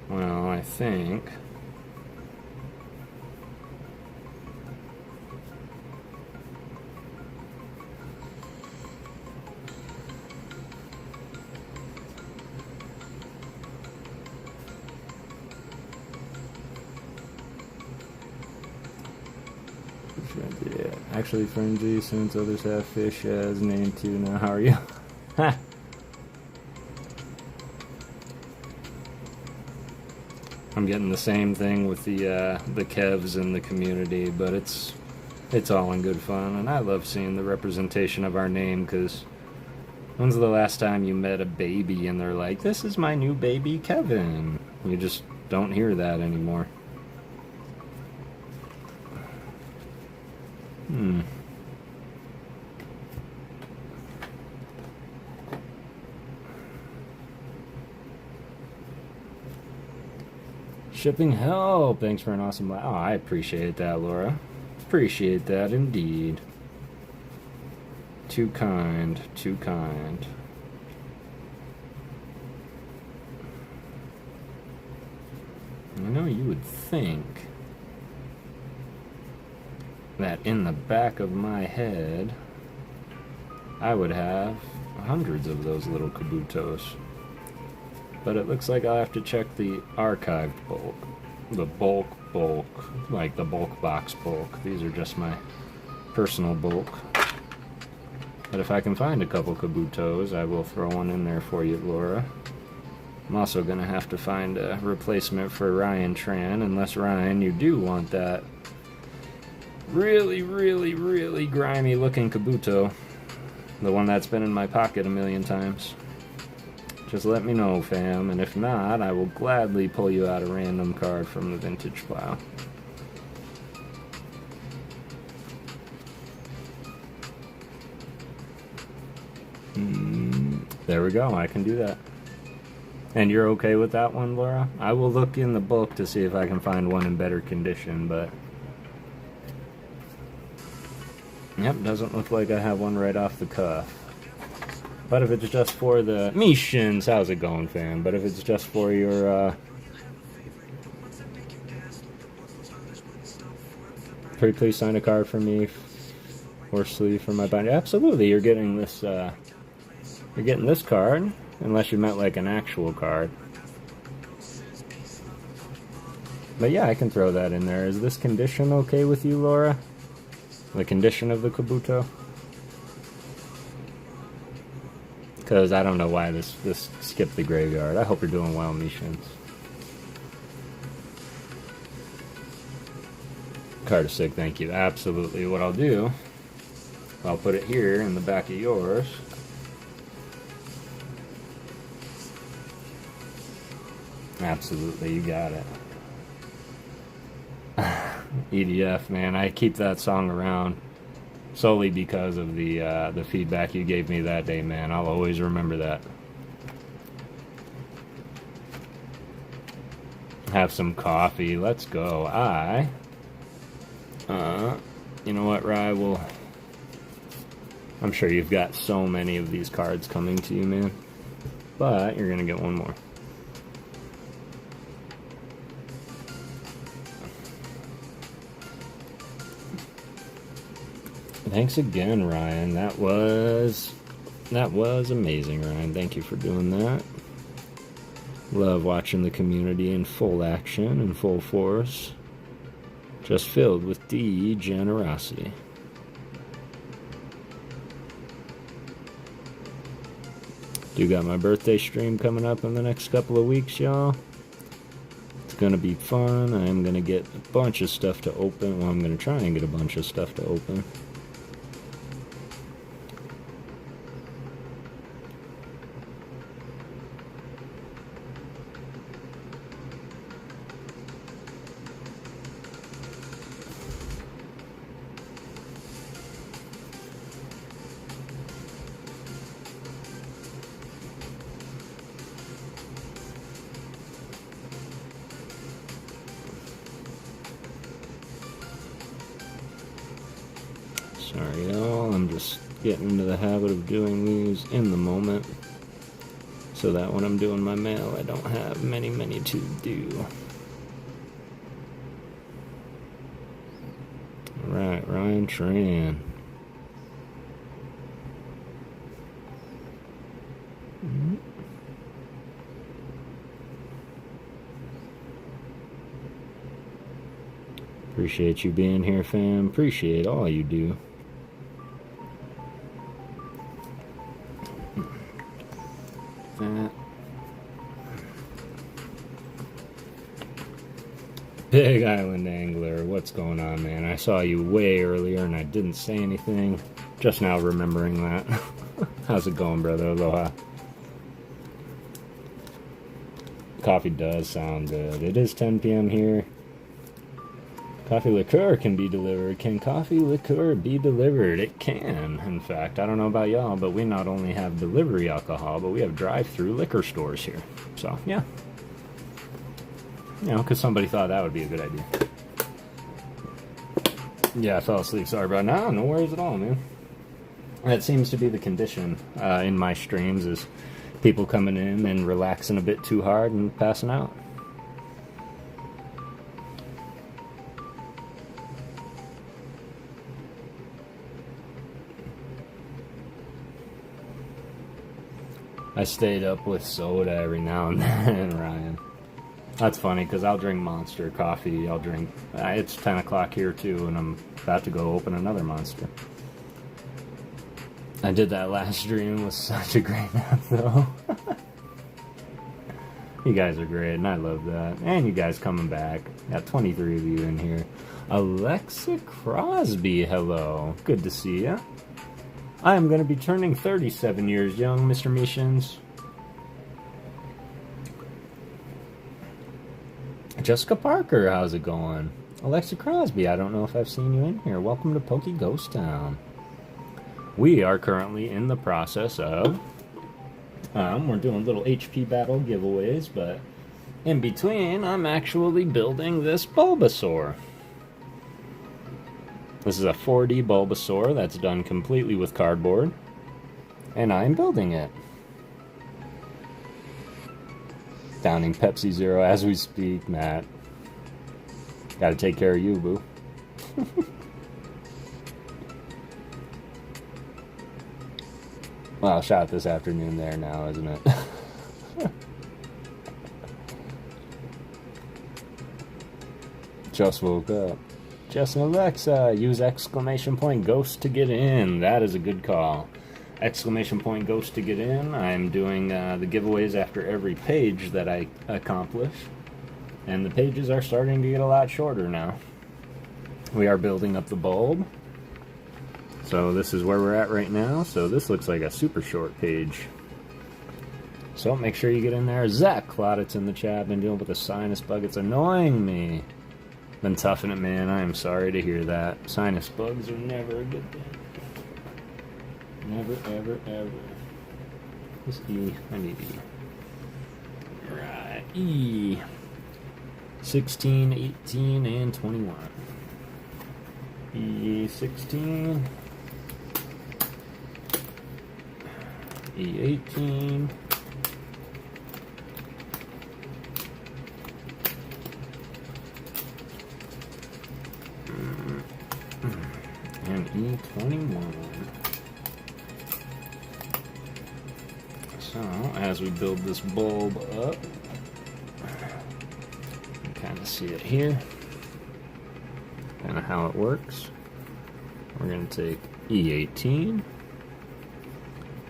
Well, I think... Yeah, actually, Frenzy, since others have Fish as name too now, how are you? I'm getting the same thing with the Kevs in the community, but it's all in good fun, and I love seeing the representation of our name, because when's the last time you met a baby and they're like, this is my new baby Kevin? You just don't hear that anymore. Shipping help! Thanks for an awesome... Oh, I appreciate that, Laura. Appreciate that indeed. Too kind. Too kind. I know you would think that in the back of my head I would have hundreds of those little Kabutos. But it looks like I'll have to check the archived bulk. The bulk, like the bulk box bulk. These are just my personal bulk. But if I can find a couple Kabutos, I will throw one in there for you, Laura. I'm also going to have to find a replacement for Ryan Tran, unless, Ryan, you do want that really, really, really grimy looking Kabuto. The one that's been in my pocket a million times. Just let me know, fam, and if not, I will gladly pull you out a random card from the vintage pile. There we go, I can do that. And you're okay with that one, Laura? I will look in the book to see if I can find one in better condition, but... Yep, doesn't look like I have one right off the cuff. But if it's just for the... Mishins, how's it going, fam? But if it's just for your, please sign a card for me or sleeve for my binder. Absolutely, you're getting this, card, unless you meant like an actual card. But yeah, I can throw that in there. Is this condition okay with you, Laura? The condition of the Kabuto? Because I don't know why this skipped the graveyard. I hope you're doing well, Mishins. Card is sick, thank you. Absolutely. What I'll do, I'll put it here in the back of yours. Absolutely, you got it. EDF, man, I keep that song around solely because of the feedback you gave me that day, man. I'll always remember that. Have some coffee. Let's go. You know what, Rye? I'm sure you've got so many of these cards coming to you, man. But you're going to get one more. Thanks again, Ryan. That was amazing, Ryan. Thank you for doing that. Love watching the community in full action and full force. Just filled with generosity. Do got my birthday stream coming up in the next couple of weeks, y'all. It's gonna be fun. I'm gonna get a bunch of stuff to open. Well, I'm gonna try and get a bunch of stuff to open. Sorry, y'all. I'm just getting into the habit of doing these in the moment, so that when I'm doing my mail, I don't have many to do. Alright, Ryan Tran. Appreciate you being here, fam. Appreciate all you do. That. Big Island Angler, what's going on, man? I saw you way earlier and I didn't say anything. Just now remembering that. How's it going, brother? Aloha. Coffee does sound good. It is 10 p.m. here. Coffee liqueur can be delivered. Can coffee liqueur be delivered? It can, in fact. I don't know about y'all, but we not only have delivery alcohol, but we have drive-through liquor stores here. So, yeah. You know, because somebody thought that would be a good idea. Yeah, I fell asleep. Sorry, bro. No worries at all, man. That seems to be the condition in my streams, is people coming in and relaxing a bit too hard and passing out. I stayed up with soda every now and then, Ryan. That's funny, because I'll drink Monster coffee. I'll drink... it's 10 o'clock here, too, and I'm about to go open another Monster. I did that last stream. It was such a great nap, though. You guys are great, and I love that. And you guys coming back. Got 23 of you in here. Alexa Crosby, hello. Good to see ya. I am going to be turning 37 years young, Mr. Mishins. Jessica Parker, how's it going? Alexa Crosby, I don't know if I've seen you in here. Welcome to PokéGhost Town. We are currently in the process of... we're doing little HP battle giveaways, but in between, I'm actually building this Bulbasaur. This is a 4D Bulbasaur that's done completely with cardboard, and I'm building it. Downing Pepsi Zero as we speak, Matt. Gotta take care of you, boo. Well, shot this afternoon there now, isn't it? Just woke up. Just an Alexa, use exclamation point ghost to get in. That is a good call. Exclamation point ghost to get in. I'm doing the giveaways after every page that I accomplish. And the pages are starting to get a lot shorter now. We are building up the bulb. So this is where we're at right now. So this looks like a super short page. So make sure you get in there. Zach Claudet's in the chat. Been dealing with a sinus bug. It's annoying me. Been toughing it, man. I am sorry to hear that. Sinus bugs are never a good thing. Never, ever, ever. What's E? I need E. Right. E. 16, 18, and 21. E16. E18. And E21. So, as we build this bulb up, you kind of see it here, kind of how it works. We're going to take E18,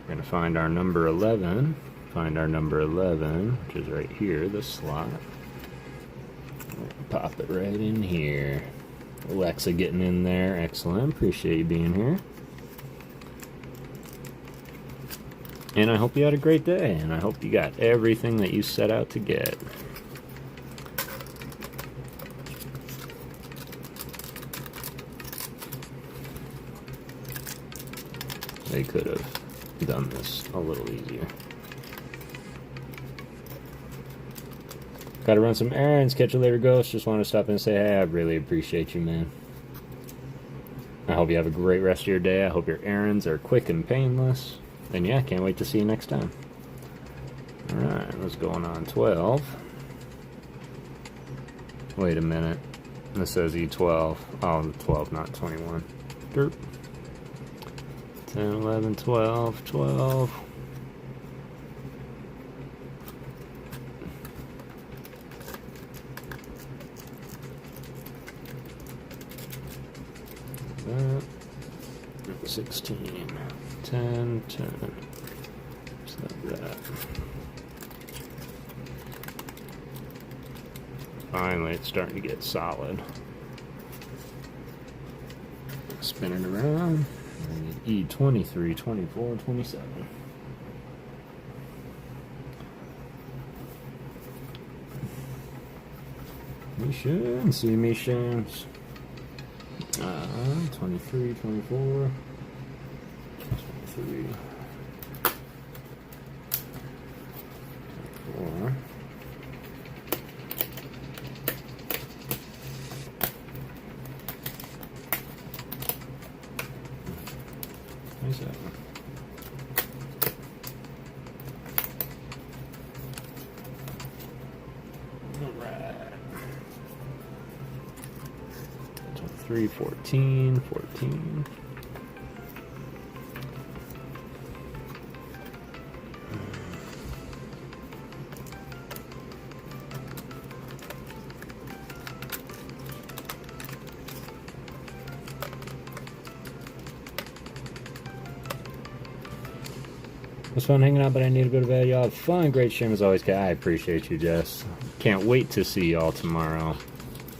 we're going to find our number 11, which is right here, this slot. Pop it right in here. Alexa getting in there, excellent, appreciate you being here. And I hope you had a great day, and I hope you got everything that you set out to get. They could have done this a little easier. Gotta run some errands, catch you later, Ghost. Just want to stop and say, hey, I really appreciate you, man. I hope you have a great rest of your day. I hope your errands are quick and painless. And yeah, can't wait to see you next time. Alright, let's go on 12. Wait a minute. This says E12. Oh, 12, not 21. Derp. 10, 11, 12, 12. That. 16. 10, 10. Just like that. Finally, it's starting to get solid. Spin it around. E23, 24, 27. Missions, see missions. 23, 24. 23. 24. Nice that one. Alright. 23, 14, 14. It was fun hanging out, but I need to go to bed. Y'all have fun. Great stream as always, Kat. I appreciate you, Jess. Can't wait to see y'all tomorrow.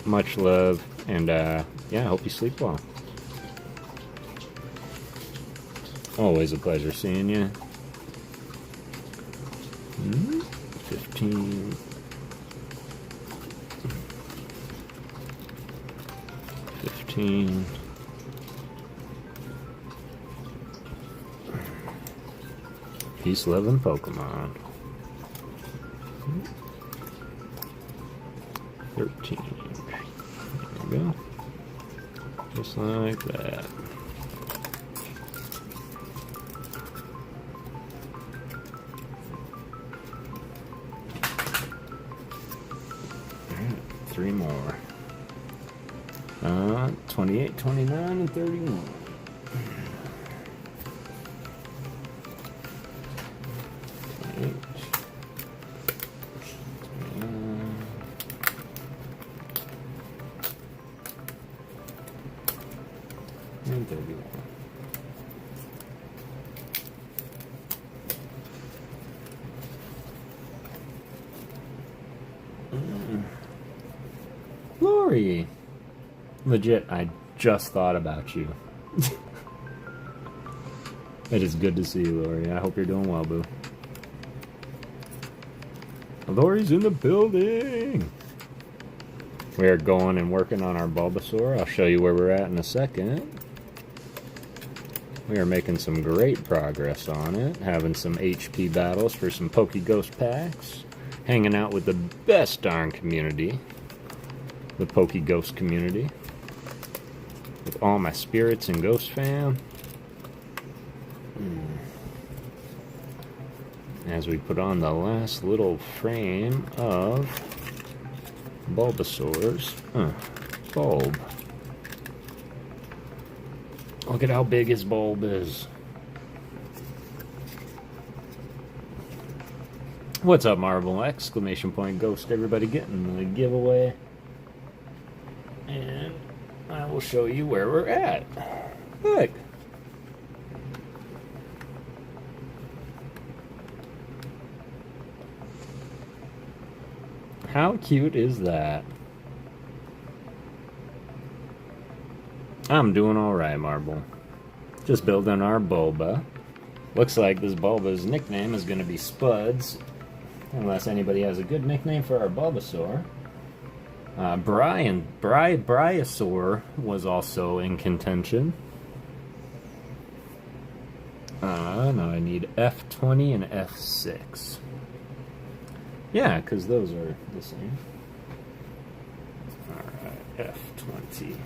Much love, and yeah, I hope you sleep well. Always a pleasure seeing you. 15. 15. Peace, love, and Pokemon. 13. There we go. Just like that. Alright, 3 more. 28, 29, and 31. And 31. Lori! Legit, I just thought about you. It is good to see you, Lori. I hope you're doing well, boo. Lori's in the building! We are going and working on our Bulbasaur. I'll show you where we're at in a second. We are making some great progress on it, having some HP battles for some PokéGhost packs, hanging out with the best darn community, the PokéGhost community, with all my spirits and ghost fam. as we put on the last little frame of Bulbasaur's bulb. Look at how big his bulb is. What's up, Marvel? Exclamation point Ghost, everybody getting the giveaway. And I will show you where we're at. Look. How cute is that? I'm doing alright, Marble. Just building our Bulba. Looks like this Bulba's nickname is going to be Spuds. Unless anybody has a good nickname for our Bulbasaur. Bryosaur was also in contention. Now I need F20 and F6. Yeah, because those are the same. Alright, F20.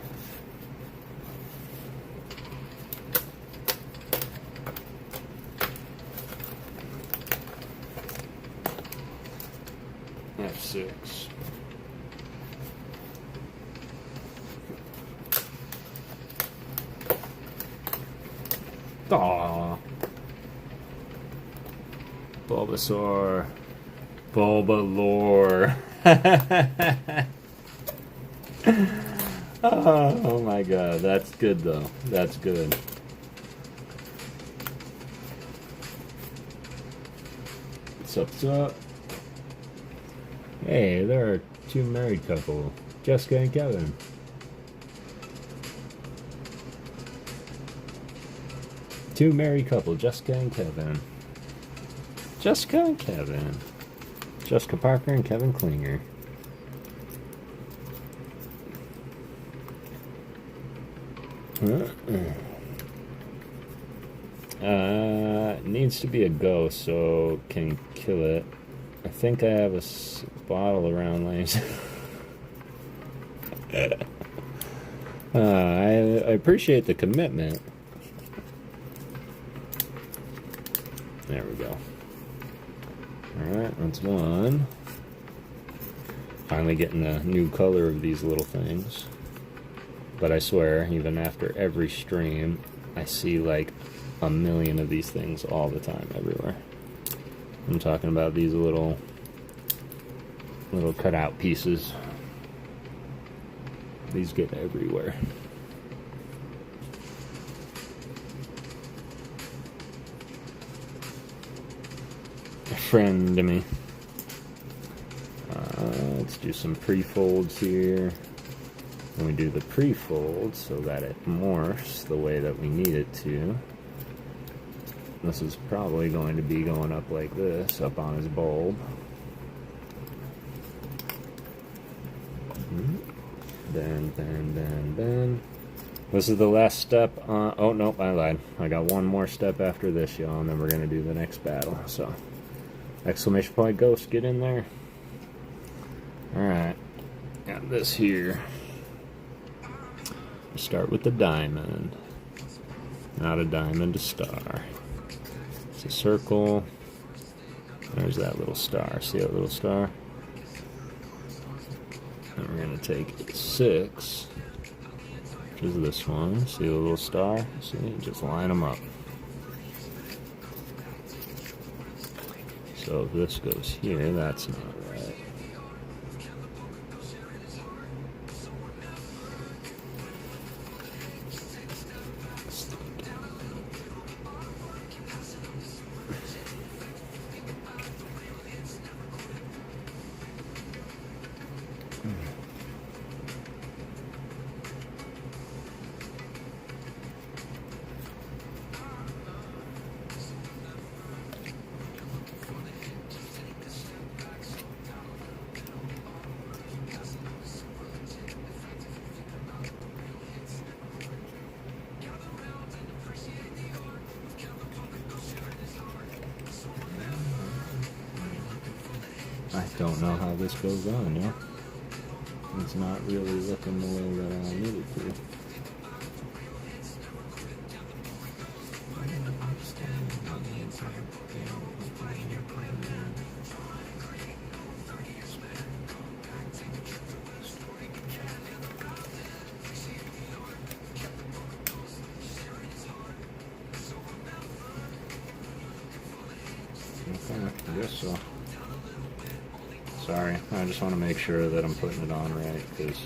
F6. Aww. Bulbasaur. Bulbalore. Oh my god, that's good though. That's good. What's up? Hey, there are two married couple, Jessica and Kevin. Two married couple, Jessica and Kevin. Jessica and Kevin. Jessica Parker and Kevin Klinger. Needs to be a ghost, so can kill it. I think I have a bottle around lanes. I appreciate the commitment. There we go. Alright, that's one. Finally getting a new color of these little things. But I swear, even after every stream, I see like a million of these things all the time, everywhere. I'm talking about these little cutout pieces. These get everywhere. A friend to me. Let's do some pre-folds here. And we do the pre-fold so that it morphs the way that we need it to. This is probably going to be going up like this, up on his bulb. Bend, bend, bend, bend. This is the last step. Oh, nope, I lied. I got one more step after this, y'all, and then we're going to do the next battle. So, exclamation point Ghost, get in there. Alright, got this here. Start with the diamond. Not a diamond, a star. It's a circle. There's that little star. See that little star? And we're going to take 6, which is this one. See the little star? See? Just line them up. So if this goes here, that's not right. I don't know how this goes on, yeah? It's not really looking the way that I need it to. guess so. Sorry, I just want to make sure that I'm putting it on right, because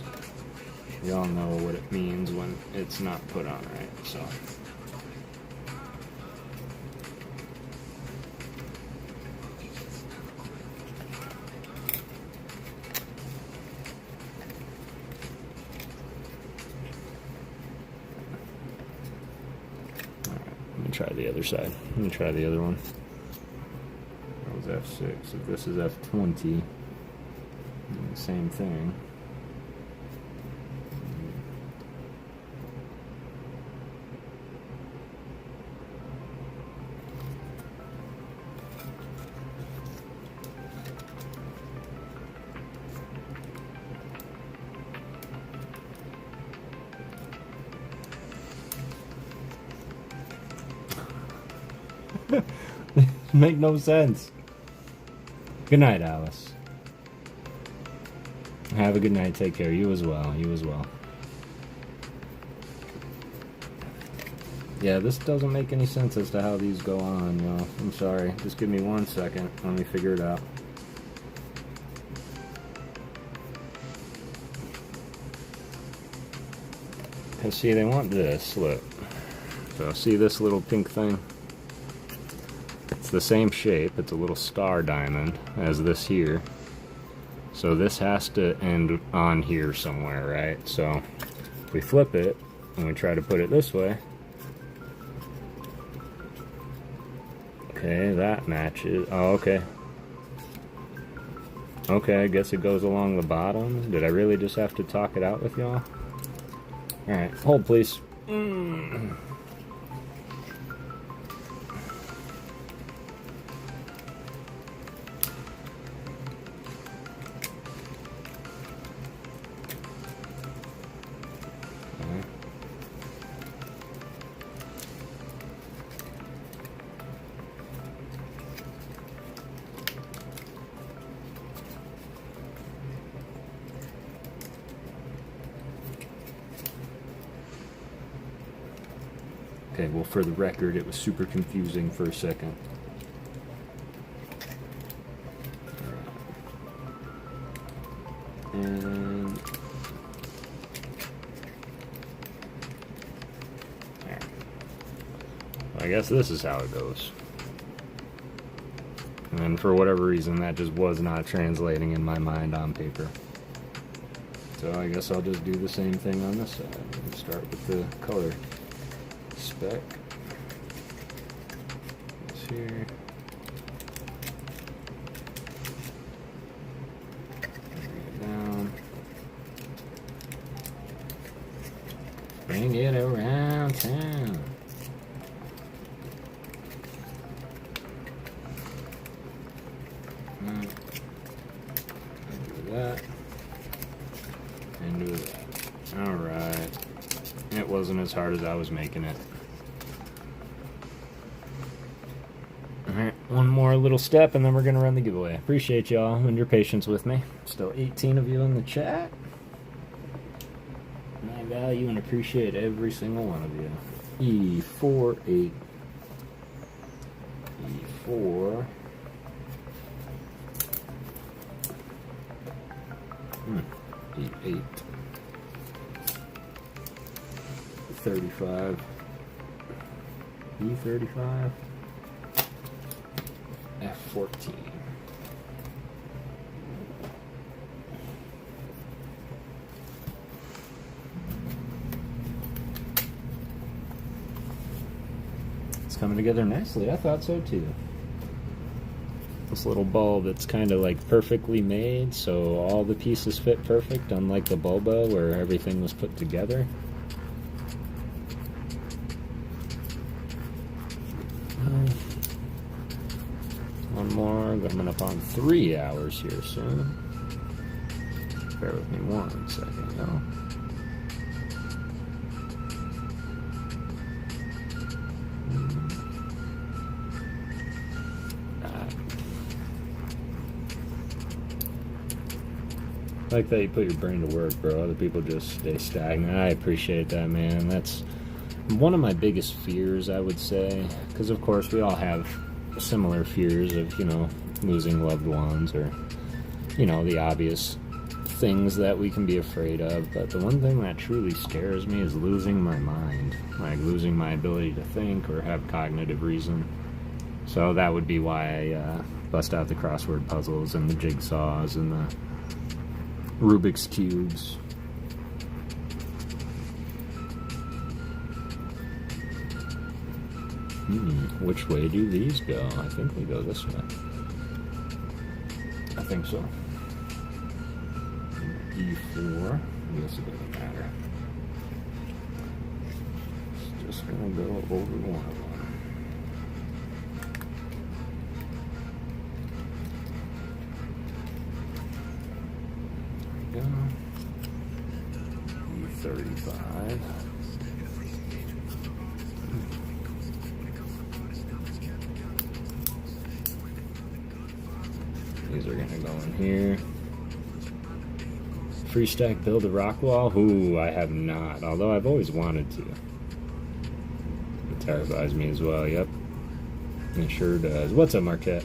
y'all know what it means when it's not put on right, so. Try the other side. Let me try the other one. That was F6. If this is F20, same thing. Make no sense. Good night, Alice. Have a good night. Take care. You as well. You as well. Yeah, this doesn't make any sense as to how these go on, y'all. I'm sorry. Just give me 1 second. Let me figure it out. Because, see, they want this. Look. So, see this little pink thing? It's the same shape. It's a little star diamond as this here. So this has to end on here somewhere, right? So if we flip it and we try to put it this way, okay, that matches. Oh, okay. Okay, I guess it goes along the bottom. Did I really just have to talk it out with y'all? Alright, hold please. Okay, well, for the record, it was super confusing for a second. And there. Well, I guess this is how it goes. And for whatever reason, that just was not translating in my mind on paper. So I guess I'll just do the same thing on this side. Let's start with the color spec. It's here. Bring it around town. Do that. And do that. Alright. It wasn't as hard as I was making it. Alright, one more little step and then we're going to run the giveaway. Appreciate y'all and your patience with me. Still 18 of you in the chat. I value and appreciate every single one of you. E4, 8. E4. 8, 8. 35. E35. F14. Coming together nicely. I thought so too. This little ball that's kind of like perfectly made, so all the pieces fit perfect, unlike the Bulba where everything was put together. One more, coming up on 3 hours here soon. Bear with me 1 second though. I like that you put your brain to work, bro. Other people just stay stagnant. I appreciate that, man. That's one of my biggest fears, I would say. Because, of course, we all have similar fears of, losing loved ones or, the obvious things that we can be afraid of. But the one thing that truly scares me is losing my mind, like losing my ability to think or have cognitive reason. So that would be why I bust out the crossword puzzles and the jigsaws and the Rubik's Cubes. Which way do these go? I think they go this way. I think so. E4. I guess it doesn't matter. It's just gonna go over one of them. There we go. E35. These are gonna go in here. Free stack build a rock wall? Ooh, I have not, although I've always wanted to. It terrifies me as well, yep. It sure does. What's up, Marquette?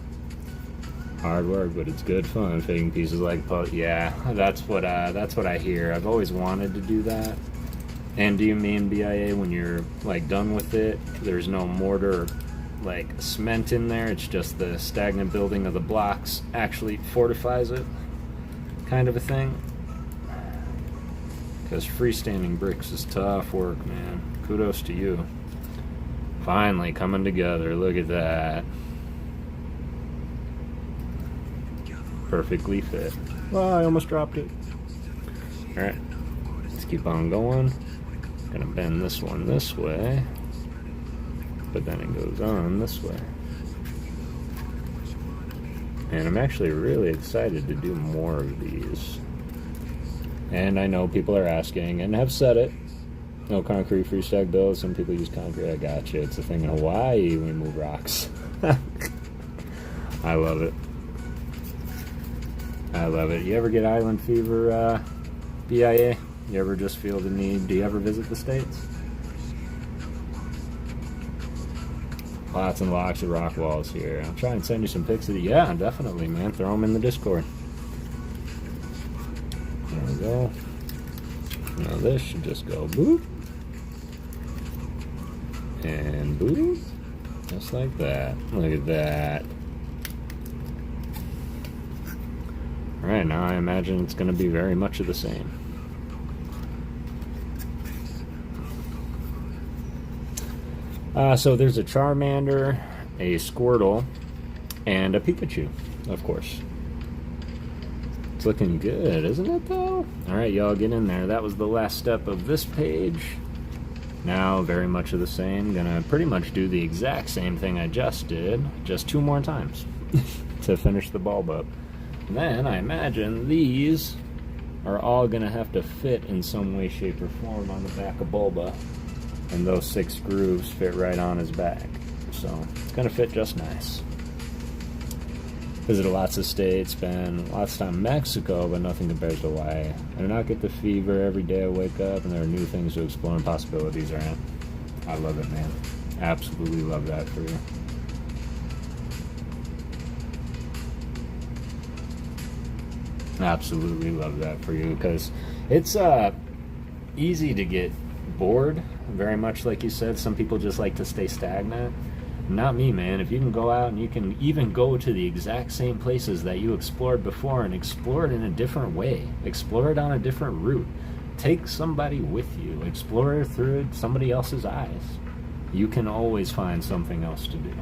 Hard work, but it's good fun. Fitting pieces like yeah, that's what I hear. I've always wanted to do that. And do you mean, BIA, when you're like done with it, there's no mortar like cement in there, it's just the stagnant building of the blocks actually fortifies it, kind of a thing? Because freestanding bricks is tough work, man. Kudos to you. Finally coming together, look at that. Perfectly fit. Well, I almost dropped it. Alright, let's keep on going. Gonna bend this one this way, but then it goes on this way. And I'm actually really excited to do more of these. And I know people are asking, and have said it, no concrete free stack build. Some people use concrete. I got you. It's a thing in Hawaii, we move rocks. I love it. I love it. You ever get island fever, BIA? You ever just feel the need? Do you ever visit the States? Lots and lots of rock walls here. I'll try and send you some pics of the... Yeah, definitely, man. Throw them in the Discord. There we go. Now this should just go boop. And boop. Just like that. Look at that. Alright, now I imagine it's going to be very much of the same. So there's a Charmander, a Squirtle, and a Pikachu, of course. It's looking good, isn't it, though? Alright, y'all, get in there. That was the last step of this page. Now, very much of the same. Gonna pretty much do the exact same thing I just did, just 2 more times to finish the bulb up. And then, I imagine, these are all gonna have to fit in some way, shape, or form on the back of Bulba. And those 6 grooves fit right on his back. So, it's going to fit just nice. Visited lots of states, been lots of time in Mexico, but nothing compares to Hawaii. I do not get the fever every day I wake up, and there are new things to explore and possibilities around. I love it, man. Absolutely love that for you. Absolutely love that for you, because it's easy to get bored, very much like you said. Some people just like to stay stagnant. Not me, man. If you can go out and you can even go to the exact same places that you explored before and explore it in a different way, explore it on a different route, take somebody with you, explore it through somebody else's eyes, you can always find something else to do.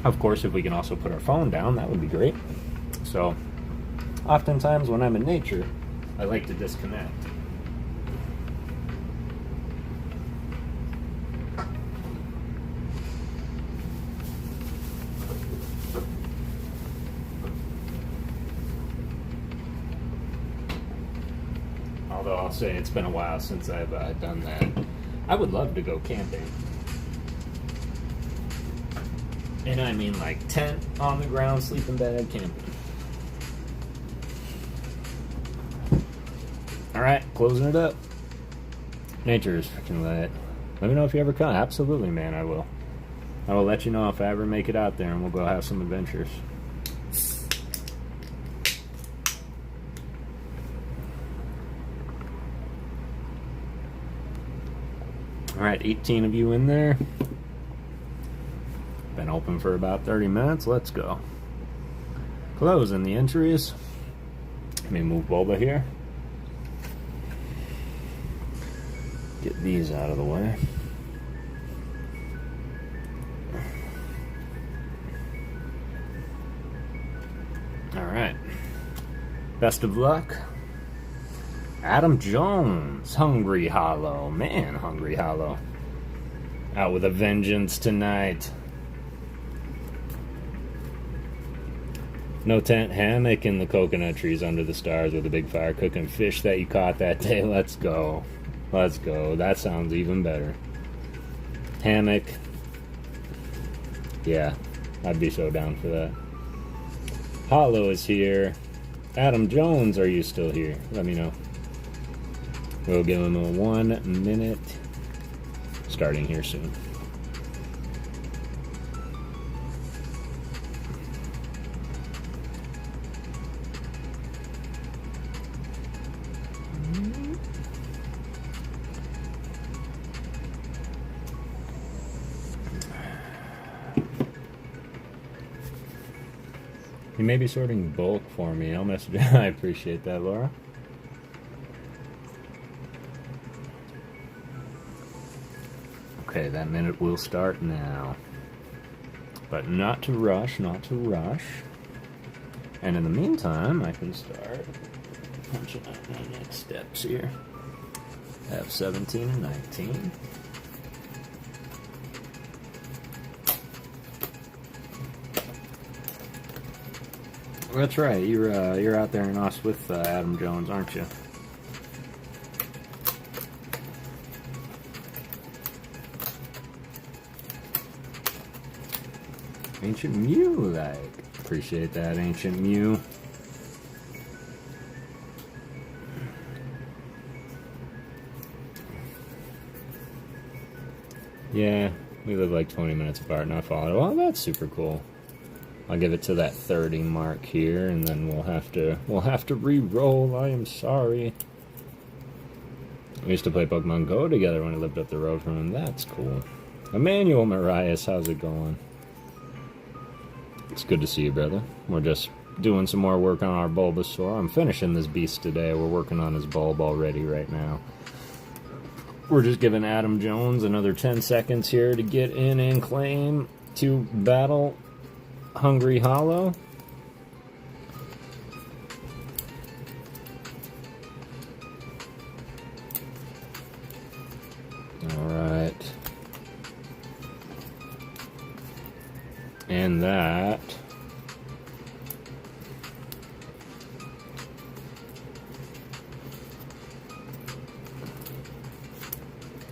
Of course, if we can also put our phone down, that would be great. So oftentimes when I'm in nature, I like to disconnect. Although I'll say it's been a while since I've done that. I would love to go camping. And I mean like tent on the ground, sleeping bag, camping. Alright, closing it up. Nature is freaking lit. Let me know if you ever come. Absolutely, man, I will. I will let you know if I ever make it out there, and we'll go have some adventures. Alright, 18 of you in there. Been open for about 30 minutes. Let's go. Closing the entries. Let me move Bulba here. Get these out of the way. Alright. Best of luck. Adam Jones. Hungry Hollow. Man, Hungry Hollow. Out with a vengeance tonight. No tent, hammock in the coconut trees under the stars with a big fire cooking fish that you caught that day. Let's go. Let's go. That sounds even better. Hammock. Yeah, I'd be so down for that. Hollow is here. Adam Jones, are you still here? Let me know. We'll give him a 1 minute. Starting here soon. You may be sorting bulk for me. I'll message you. I appreciate that, Laura. Okay, that minute will start now. But not to rush, not to rush. And in the meantime, I can start punching out my next steps here. I have 17 and 19. That's right. You're out there in us with Adam Jones, aren't you? Ancient Mew, like. Appreciate that, Ancient Mew. Yeah, we live like 20 minutes apart, not followed. Well, that's super cool. I'll give it to that 30 mark here, and then we'll have to re-roll. I am sorry. We used to play Pokemon Go together when I lived up the road from him. That's cool. Emmanuel Marias, how's it going? It's good to see you, brother. We're just doing some more work on our Bulbasaur. I'm finishing this beast today. We're working on his bulb already right now. We're just giving Adam Jones another 10 seconds here to get in and claim to battle Hungry Hollow. Alright. And that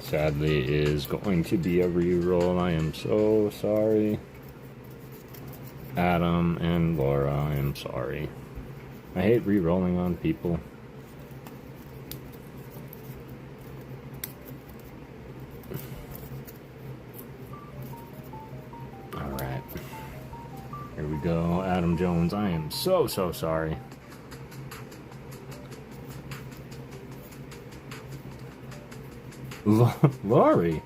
sadly is going to be a reroll. I am so sorry. Adam and Laura, I am sorry. I hate re-rolling on people. Alright. Here we go. Adam Jones, I am so sorry. Laurie?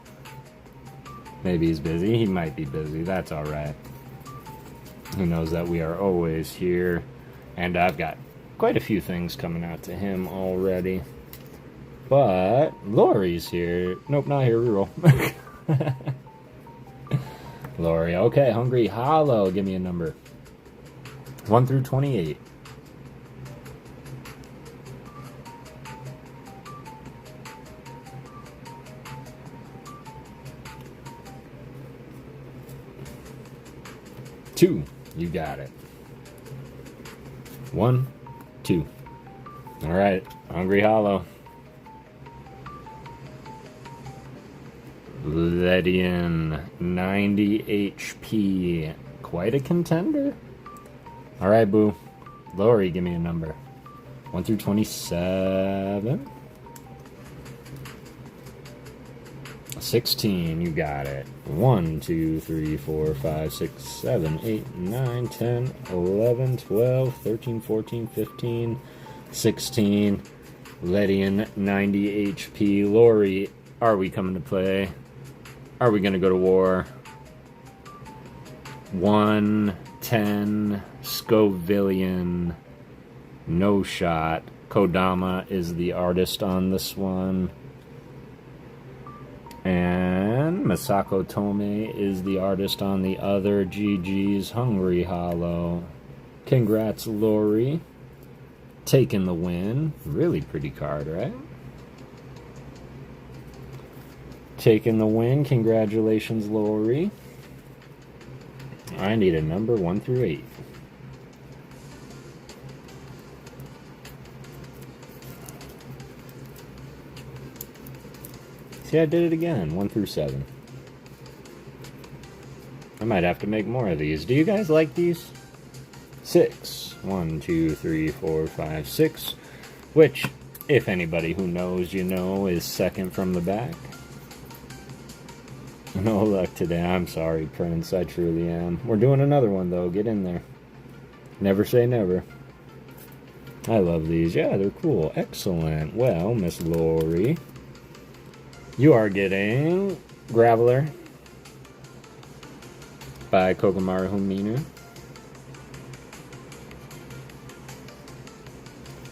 Maybe he's busy. He might be busy. That's alright. He knows that we are always here. And I've got quite a few things coming out to him already. But Laurie's here. Nope, not here. Reroll. Laurie. Okay, Hungry Hollow. Give me a number. 1 through 28. Two. You got it. 1, 2. Alright, Hungry Hollow. Ledian, 90 HP. Quite a contender. Alright, boo. Laurie, give me a number. 1 through 27. 16, you got it. 1, 2, 3, 4, 5, 6, 7, 8, 9, 10, 11, 12, 13, 14, 15, 16. Ledian, 90 HP. Lori, are we coming to play? Are we going to go to war? 110. Scovillian. No shot. Kodama is the artist on this one. And Masako Tome is the artist on the other. GG's Hungry Hollow. Congrats, Lori. Taking the win. Really pretty card, right? Taking the win. Congratulations, Lori. I need a number 1 through 8. See, I did it again. 1 through 7. I might have to make more of these. Do you guys like these? 6. 1, 2, 3, 4, 5, 6. Which, if anybody who knows, you know, is second from the back. No luck today. I'm sorry, Prince. I truly am. We're doing another one, though. Get in there. Never say never. I love these. Yeah, they're cool. Excellent. Well, Miss Lori, you are getting Graveler by Kokomaru Huminu.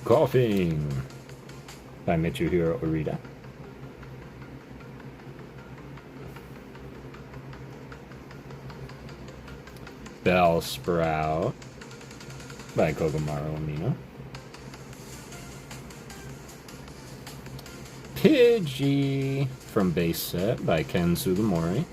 Coughing by Mitsuhiro Urita. Bellsprout by Kokomaru Amino. Pidgey from base set by Ken Sugimori.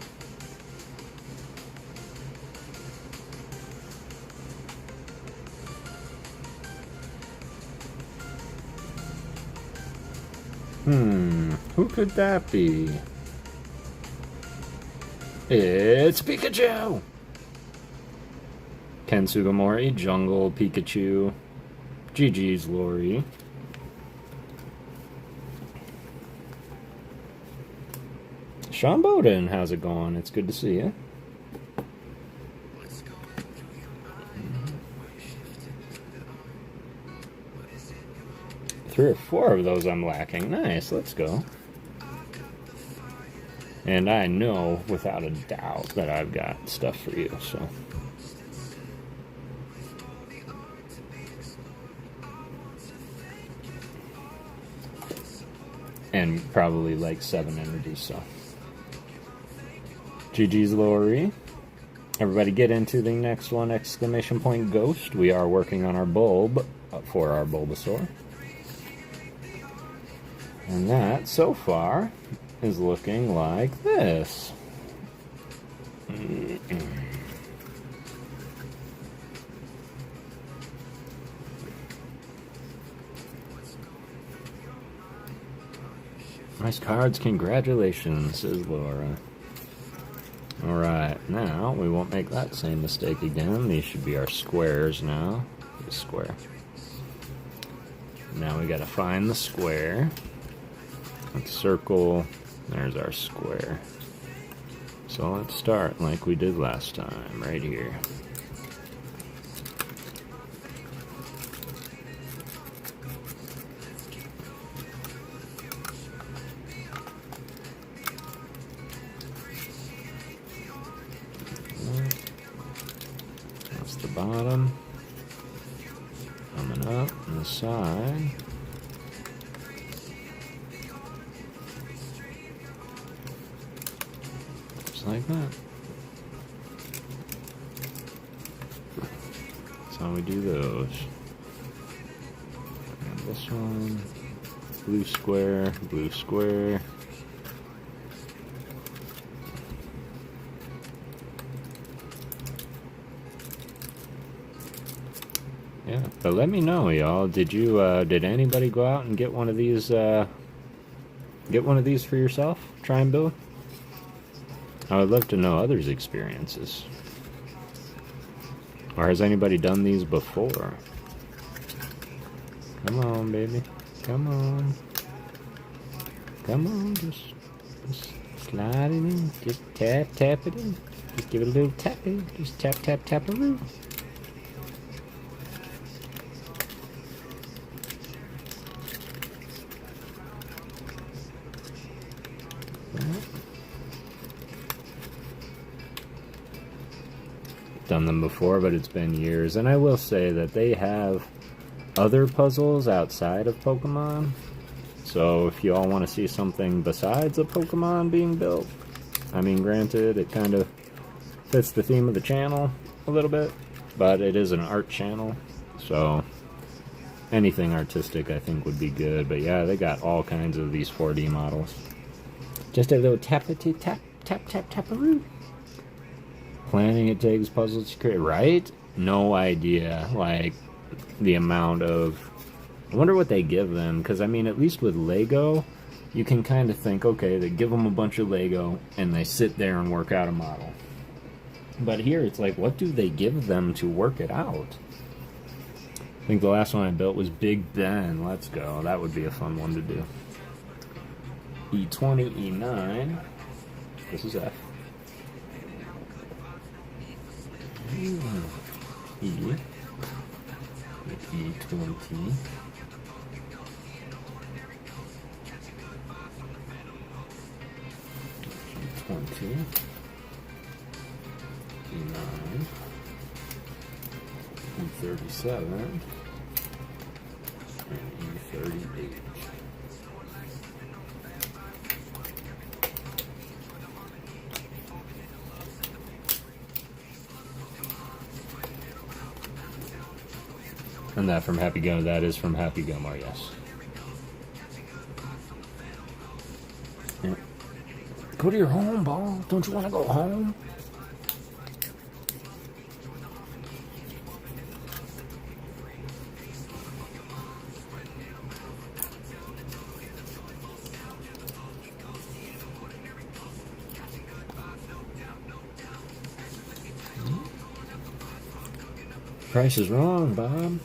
Who could that be? It's Pikachu! Ken Sugimori, Jungle Pikachu. GG's, Lori. Sean Bowden, how's it going? It's good to see you. Three or four of those I'm lacking. Nice, let's go. And I know without a doubt that I've got stuff for you, so. And probably like 7 energies, so. GG's, Lori. Everybody get into the next one, exclamation point Ghost. We are working on our bulb for our Bulbasaur. And that, so far, is looking like this. Nice cards, congratulations, says Laura. Alright, now we won't make that same mistake again. These should be our squares now. The square. Now we gotta find the square. Let's circle. There's our square. So let's start like we did last time, right here. That's the bottom. Coming up on the side. Like that. That's how we do those. And this one, blue square, blue square. Yeah, but let me know, y'all. Did anybody go out and get one of these? Get one of these for yourself? Try and build. I would love to know others' experiences. Or has anybody done these before? Come on, baby. Come on. Come on, just slide it in. Just tap, tap it in. Just give it a little tap in. Just tap, tap, tap a roo. Done them before, but it's been years. And I will say that they have other puzzles outside of Pokemon. So if you all want to see something besides a Pokemon being built, I mean, granted, it kind of fits the theme of the channel a little bit, but it is an art channel, so anything artistic I think would be good. But yeah, they got all kinds of these 4D models. Just a little tappity tap, tap, tap, taparoo. Planning it takes puzzles to create, right? No idea, like, the amount of... I wonder what they give them, because, I mean, at least with Lego, you can kind of think, okay, they give them a bunch of Lego, and they sit there and work out a model. But here, it's like, what do they give them to work it out? I think the last one I built was Big Ben. Let's go. That would be a fun one to do. E20, E9. This is F. E. E20. E20. E9. E37. And E38. And that from Happy Gummer, that is from Happy Gummer, yes. Yeah. Go to your home, Ball. Don't you want to go home? Price is wrong, Bob.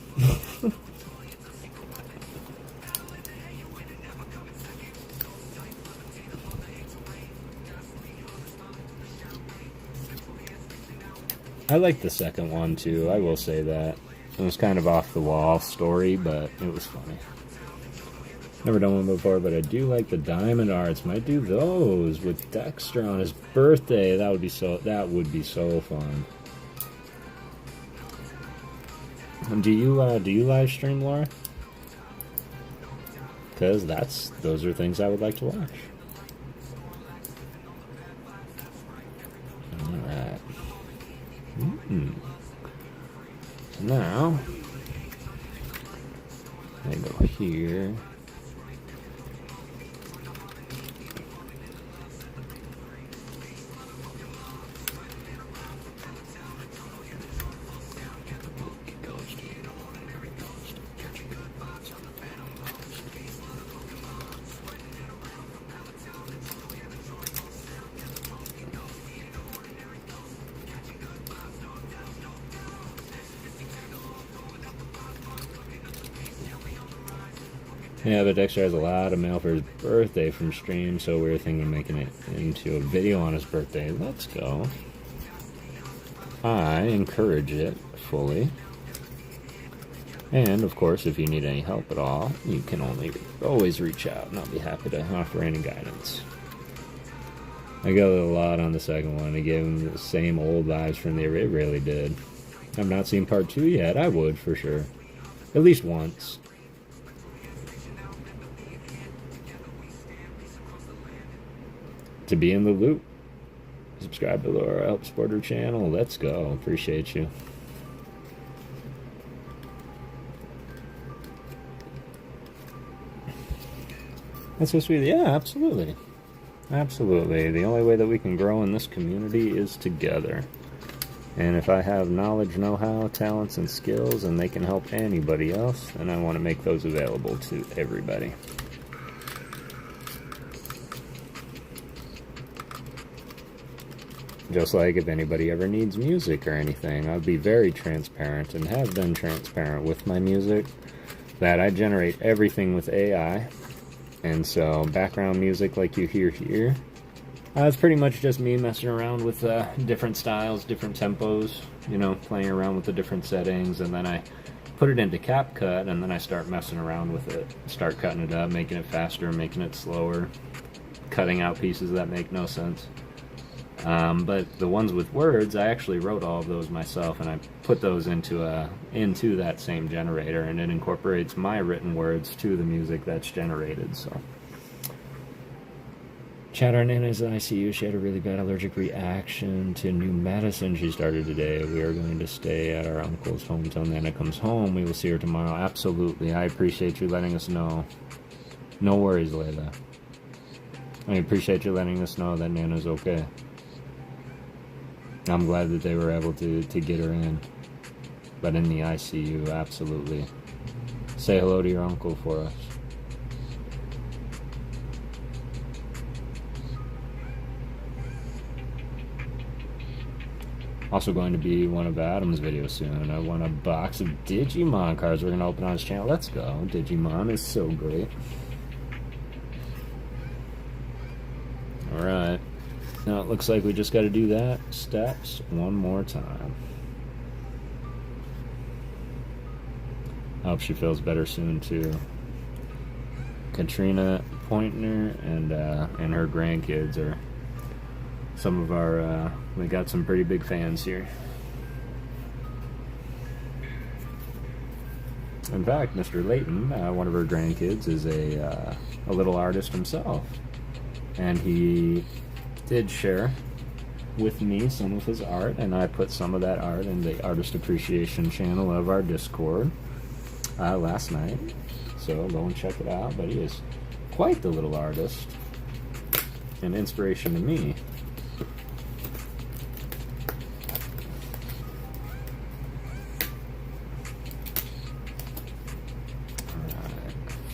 I like the second one too, I will say that. It was kind of off the wall story, but it was funny. Never done one before, but I do like the Diamond Arts. Might do those with Dexter on his birthday. That would be so fun. Do you live stream, Laura? Because those are things I would like to watch. Alright. Now, I go here. Yeah, but Dexter has a lot of mail for his birthday from stream, so we were thinking of making it into a video on his birthday. Let's go. I encourage it fully. And, of course, if you need any help at all, you can always reach out, and I'll be happy to offer any guidance. I got a lot on the second one. I gave him the same old vibes from the array. It really did. I've not seen part 2 yet. I would, for sure. At least once. To be in the loop, subscribe to Laura, help support her channel. Let's go. Appreciate you. That's so sweet. Yeah, absolutely. Absolutely. The only way that we can grow in this community is together. And if I have knowledge, know-how, talents, and skills, and they can help anybody else, then I want to make those available to everybody. Just like if anybody ever needs music or anything, I'd be very transparent and have been transparent with my music, that I generate everything with AI. And so background music like you hear here It's pretty much just me messing around with different styles, different tempos, you know, playing around with the different settings, and then I put it into CapCut, and then I start messing around with it, start cutting it up, making it faster, making it slower, cutting out pieces that make no sense. But the ones with words, I actually wrote all of those myself, and I put those into that same generator, and it incorporates my written words to the music that's generated. So, Chat, our Nana's in ICU. She had a really bad allergic reaction to new medicine she started today. We are going to stay at our uncle's home until Nana comes home. We will see her tomorrow. Absolutely. I appreciate you letting us know. No worries, Layla. I appreciate you letting us know that Nana's okay. I'm glad that they were able to get her in. But in the ICU, absolutely. Say hello to your uncle for us. Also going to be one of Adam's videos soon. I won a box of Digimon cards we're going to open on his channel. Let's go. Digimon is so great. Alright. Now it looks like we just got to do that steps one more time. I hope she feels better soon too. Katrina Pointner and her grandkids are some of our, we got some pretty big fans here. In fact, Mr. Layton, one of her grandkids, is a little artist himself. And he did share with me some of his art, and I put some of that art in the artist appreciation channel of our Discord last night. So go and check it out. But he is quite the little artist. An inspiration to me.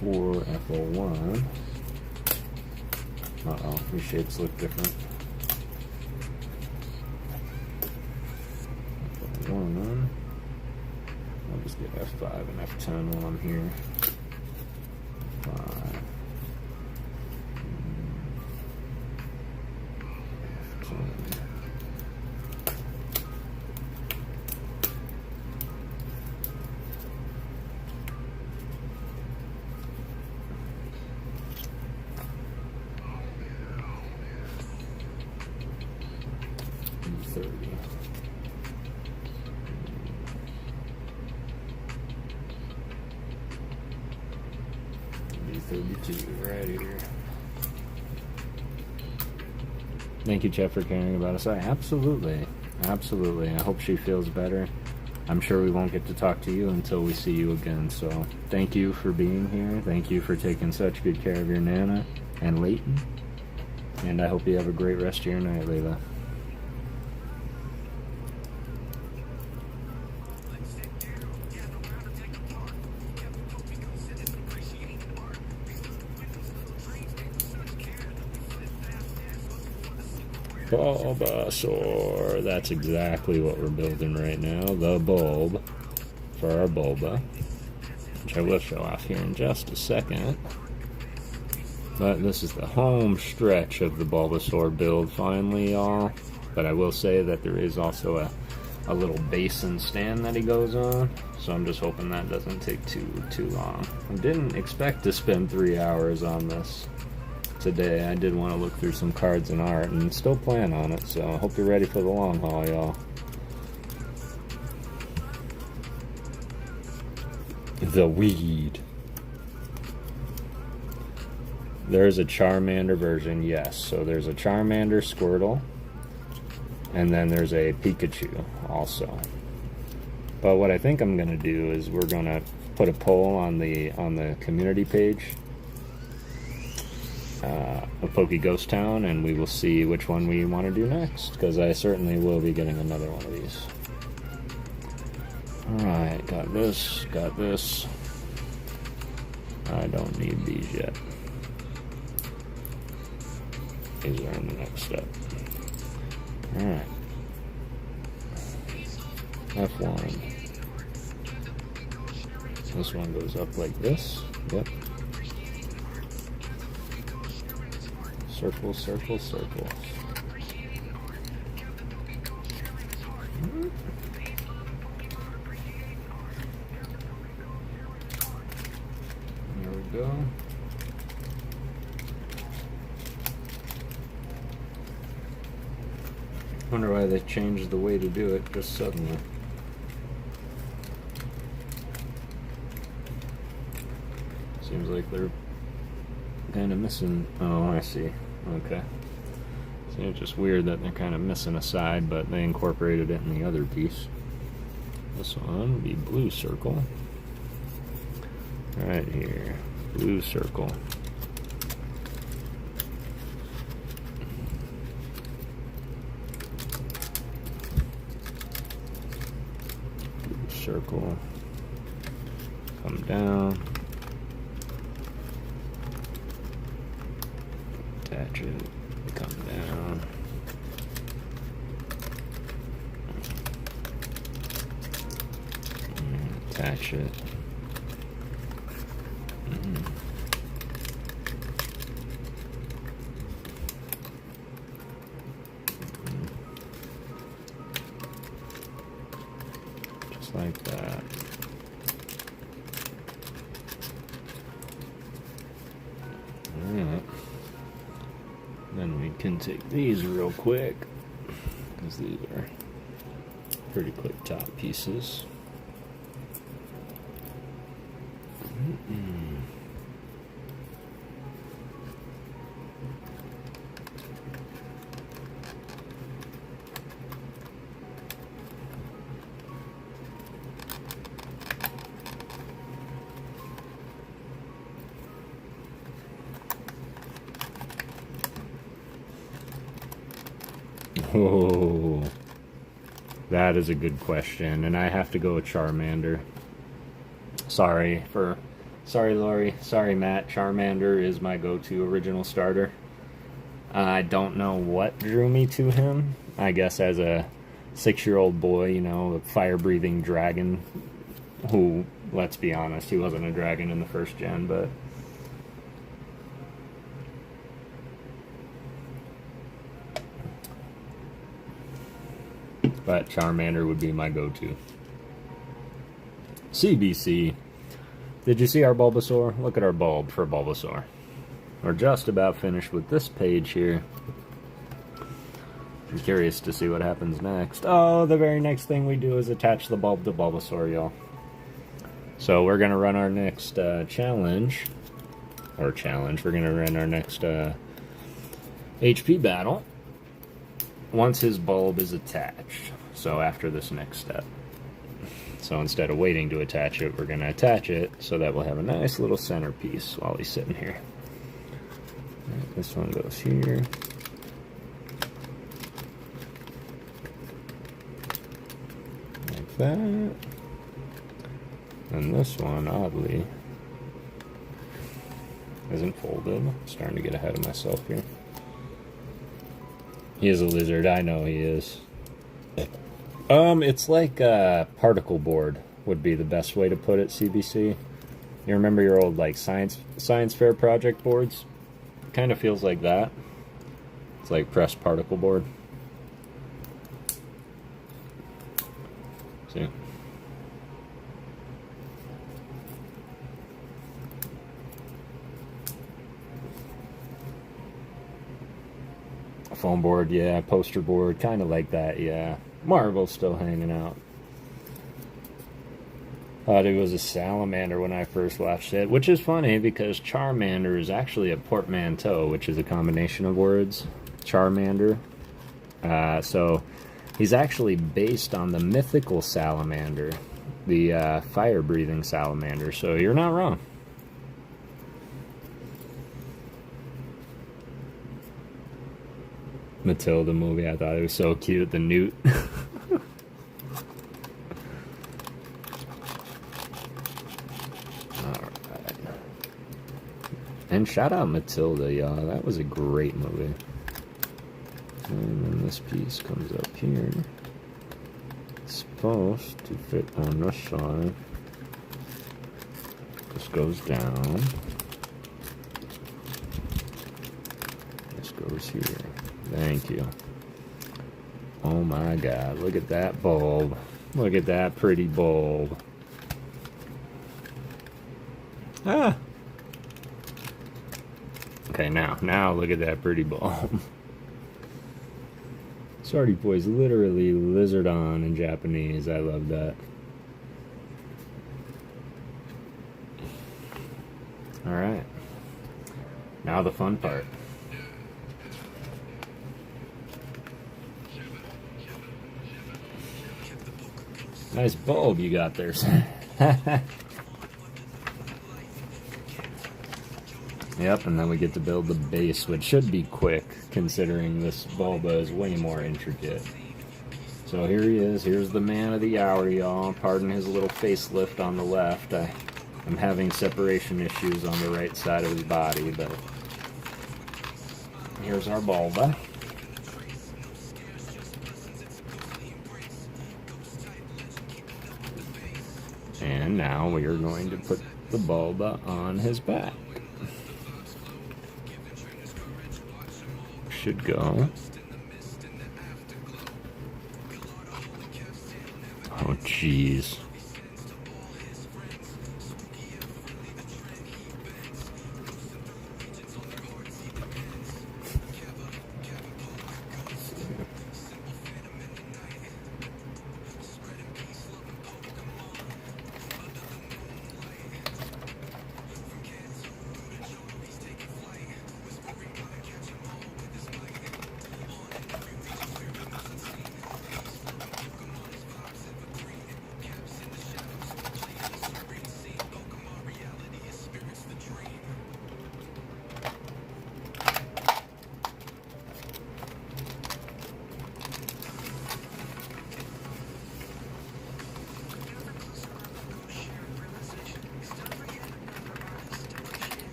For FO1. Uh-oh, these shapes look different. F1. I'll just get F5 and F10 while I'm here. 5. F10. Right here. Thank you, Jeff, for caring about us. Absolutely. Absolutely. I hope she feels better. I'm sure we won't get to talk to you until we see you again. So thank you for being here. Thank you for taking such good care of your Nana and Layton. And I hope you have a great rest of your night, Layla. Bulbasaur. That's exactly what we're building right now. The bulb for our Bulba, which I will show off here in just a second. But this is the home stretch of the Bulbasaur build finally, y'all. But I will say that there is also a little basin stand that he goes on. So I'm just hoping that doesn't take too long. I didn't expect to spend 3 hours on this today. I did want to look through some cards and art, and still plan on it, so I hope you're ready for the long haul, y'all. The weed. There's a Charmander version, yes. So there's a Charmander, Squirtle, and then there's a Pikachu also. But what I think I'm going to do is we're going to put a poll on the community page of PokéGhost Town, and we will see which one we want to do next, because I certainly will be getting another one of these. Alright, got this, got this. I don't need these yet. These are in the next step. Alright. F1. This one goes up like this. Yep. Circle, circle, circles. There we go. Wonder why they changed the way to do it just suddenly. Seems like they're kind of missing. Oh, I see. Okay. See, it's just weird that they're kind of missing a side, but they incorporated it in the other piece. This one would be blue circle. Right here. Blue circle. Blue circle. Come down. Attach it, come down. Attach it. Just like that. Alright. Then we can take these real quick, because these are pretty quick top pieces. Oh, that is a good question, and I have to go with Charmander. Sorry, Lori, sorry, Matt. Charmander is my go-to original starter. I don't know what drew me to him. I guess as a 6-year-old boy, you know, a fire-breathing dragon who, let's be honest, he wasn't a dragon in the first gen, but Charmander would be my go-to. CBC. Did you see our Bulbasaur? Look at our bulb for Bulbasaur. We're just about finished with this page here. I'm curious to see what happens next. Oh, the very next thing we do is attach the bulb to Bulbasaur, y'all. So we're going to run our next challenge. We're going to run our next HP battle once his bulb is attached. So after this next step. So instead of waiting to attach it, we're going to attach it so that we'll have a nice little centerpiece while he's sitting here. Right, this one goes here. Like that. And this one, oddly, isn't folded. I'm starting to get ahead of myself here. He is a lizard, I know he is. It's like a particle board would be the best way to put it, CBC. You remember your old, like, science fair project boards? Kind of feels like that. It's like pressed particle board. See? A foam board, yeah. Poster board, kind of like that, yeah. Marvel's still hanging out. Thought it was a salamander when I first watched it, which is funny because Charmander is actually a portmanteau, which is a combination of words. Charmander. So he's actually based on the mythical salamander, the fire-breathing salamander. So you're not wrong. Matilda movie, I thought it was so cute, the newt. Alright. And shout out Matilda, y'all. That was a great movie. And then this piece comes up here. It's supposed to fit on this side. This goes down. This yours here. Thank you. Oh my god, look at that bulb. Look at that pretty bulb. Ah! Okay, now look at that pretty bulb. Sardy Boy's literally lizardon in Japanese. I love that. Alright. Now the fun part. Nice bulb you got there, son. Yep, and then we get to build the base, which should be quick, considering this Bulba is way more intricate. So here he is. Here's the man of the hour, y'all. Pardon his little facelift on the left. I'm having separation issues on the right side of his body, but here's our Bulba. And now we are going to put the Bulba on his back. Should go. Oh, jeez.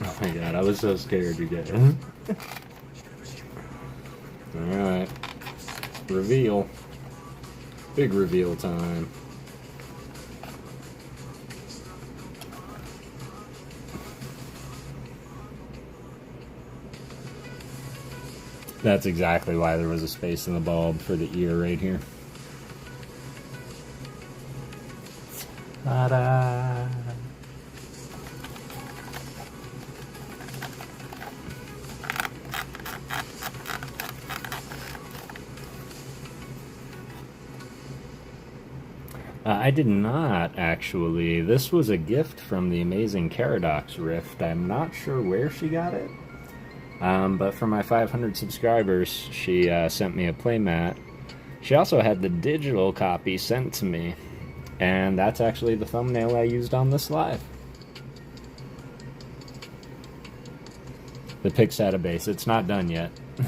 Oh my god, I was so scared to get it. Alright. Reveal. Big reveal time. That's exactly why there was a space in the bulb for the ear right here. Ta-da! I did not, actually. This was a gift from the amazing Caradox Rift. I'm not sure where she got it, but for my 500 subscribers, she sent me a playmat. She also had the digital copy sent to me, and that's actually the thumbnail I used on this live. The Pixata base. It's not done yet. In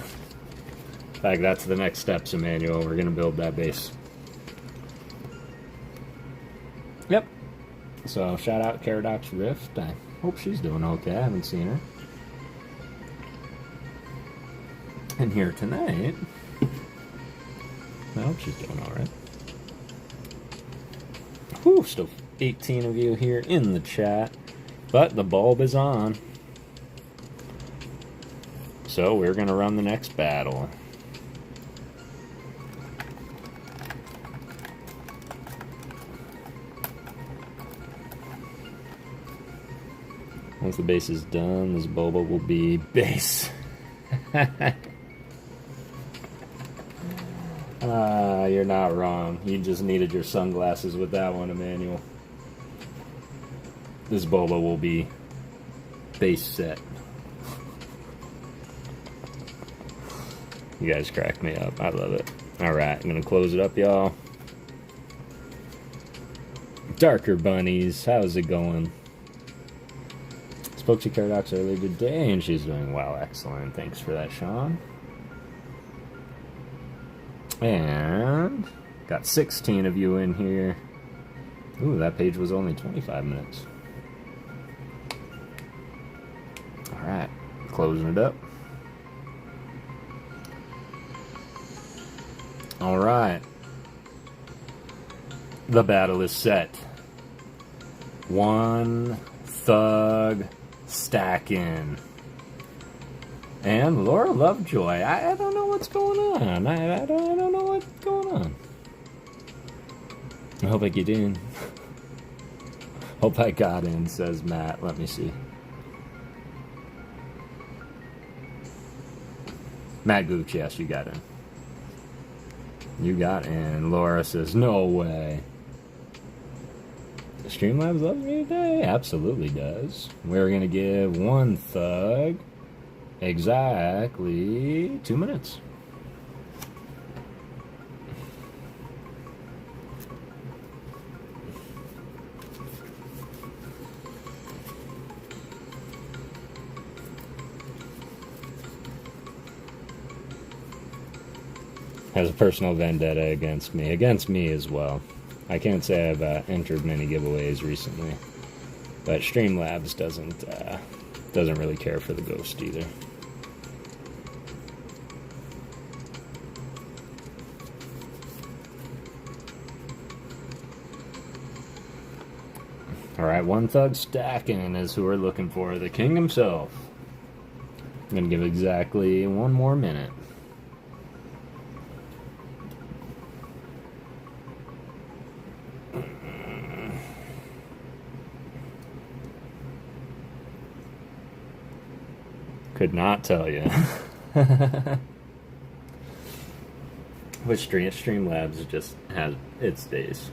fact, that's the next steps, Emmanuel. We're going to build that base. Yep. So, shout out Caradox Rift. I hope she's doing okay. I haven't seen her. And here tonight, I hope she's doing alright. Whew, still 18 of you here in the chat. But the bulb is on. So, we're going to run the next battle. Once the base is done, this Bulba will be base. You're not wrong. You just needed your sunglasses with that one, Emmanuel. This Bulba will be base set. You guys crack me up. I love it. Alright, I'm going to close it up, y'all. Darker Bunnies, how's it going? Spoke to Caradox earlier today, and she's doing well. Excellent. Thanks for that, Sean. And got 16 of you in here. Ooh, that page was only 25 minutes. Alright, closing it up. Alright. The battle is set. One thug stacking. And Laura Lovejoy. I don't know what's going on. I don't know what's going on. I hope I get in. Hope I got in, says Matt. Let me see. Matt Gooch, yes, you got in. You got in. Laura says, no way. Streamlabs loves me today? Absolutely does. We're going to give one thug exactly 2 minutes. Has a personal vendetta against me as well. I can't say I've entered many giveaways recently, but Streamlabs doesn't really care for the ghost either. Alright, one thug stacking is who we're looking for, the king himself. I'm gonna give exactly 1 more minute. Could not tell you. But Streamlabs just has its days.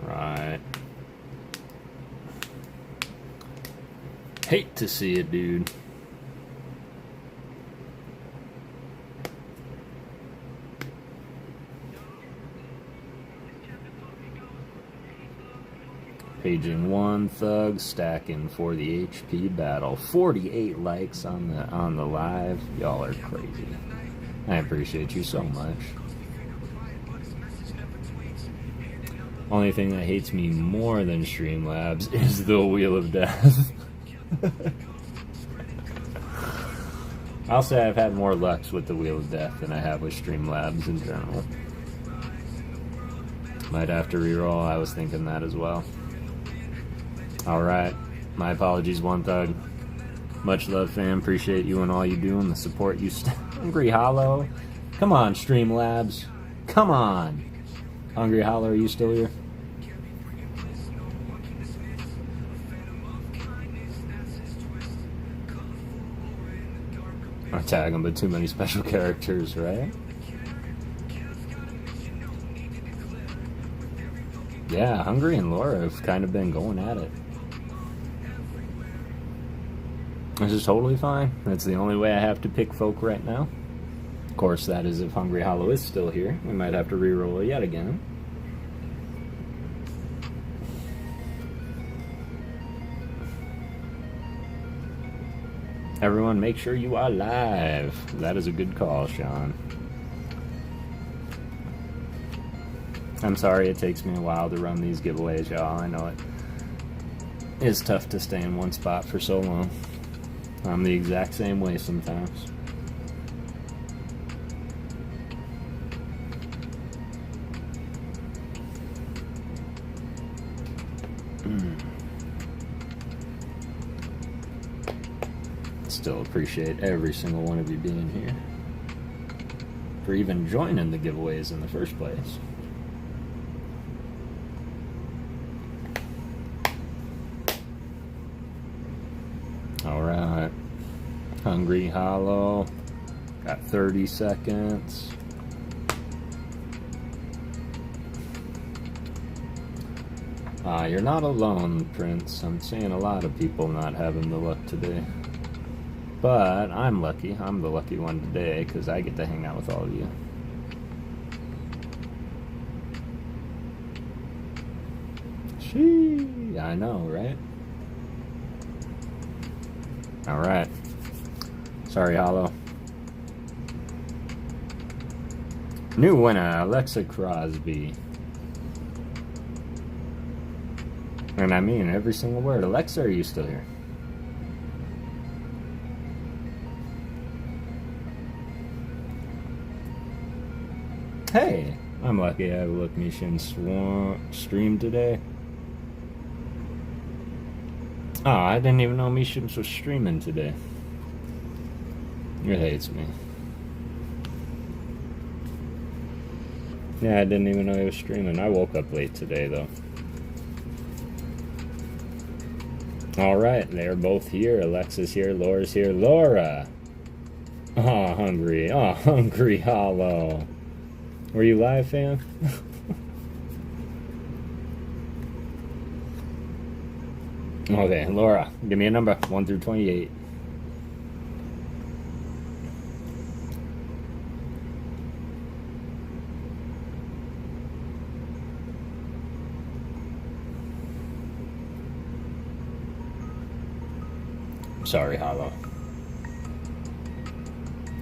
Right. Hate to see it, dude. Paging one thug, stacking for the HP battle. 48 likes on the live. Y'all are crazy. I appreciate you so much. Only thing that hates me more than Streamlabs is the Wheel of Death. I'll say I've had more lucks with the Wheel of Death than I have with Streamlabs in general. Might have to reroll. I was thinking that as well. Alright, my apologies, one thug. Much love, fam. Appreciate you and all you do and the support you Hungry Hollow. Come on, Streamlabs. Come on. Hungry Hollow, are you still here? I tag them, but too many special characters, right? Yeah, Hungry and Laura have kind of been going at it. This is totally fine. That's the only way I have to pick folk right now. Of course, that is if Hungry Hollow is still here. We might have to reroll yet again. Everyone, make sure you are live. That is a good call, Sean. I'm sorry it takes me a while to run these giveaways, y'all. I know it is tough to stay in one spot for so long. I'm the exact same way sometimes. Still appreciate every single one of you being here. For even joining the giveaways in the first place. Alright. Hungry Hollow. Got 30 seconds. You're not alone, Prince. I'm seeing a lot of people not having the luck today. But I'm lucky. I'm the lucky one today because I get to hang out with all of you. Shee, I know, right? Alright. Sorry, Hollow. New winner, Alexa Crosby. And I mean every single word. Alexa, are you still here? Hey, I'm lucky I have a Look Me Shin stream today. Oh, I didn't even know Mishims was streaming today. It hates me. Yeah, I didn't even know he was streaming. I woke up late today, though. Alright, they're both here. Alexa's here, Laura's here. Laura! Oh, hungry. Oh, hungry hollow. Were you live, fam? Okay, Laura, give me a number. 1 through 28. Sorry, hollow.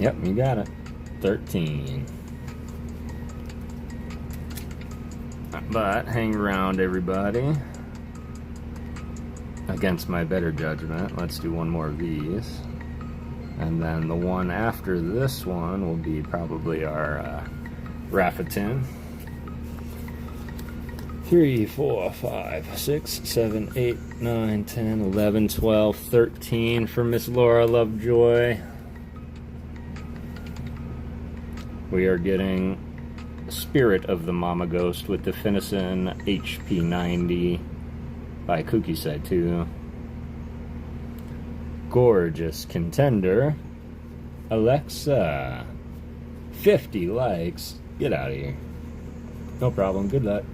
Yep, you got it. 13. But hang around, everybody. Against my better judgment, let's do one more of these. And then the one after this one will be probably our Raffatin. 3, 4, 5, 6, 7, 8, 9, 10, 11, 12, 13 for Miss Laura Lovejoy. We are getting Spirit of the Mama Ghost with the Finison HP 90 by Kookie Side 2. Gorgeous contender. Alexa. 50 likes. Get out of here. No problem. Good luck.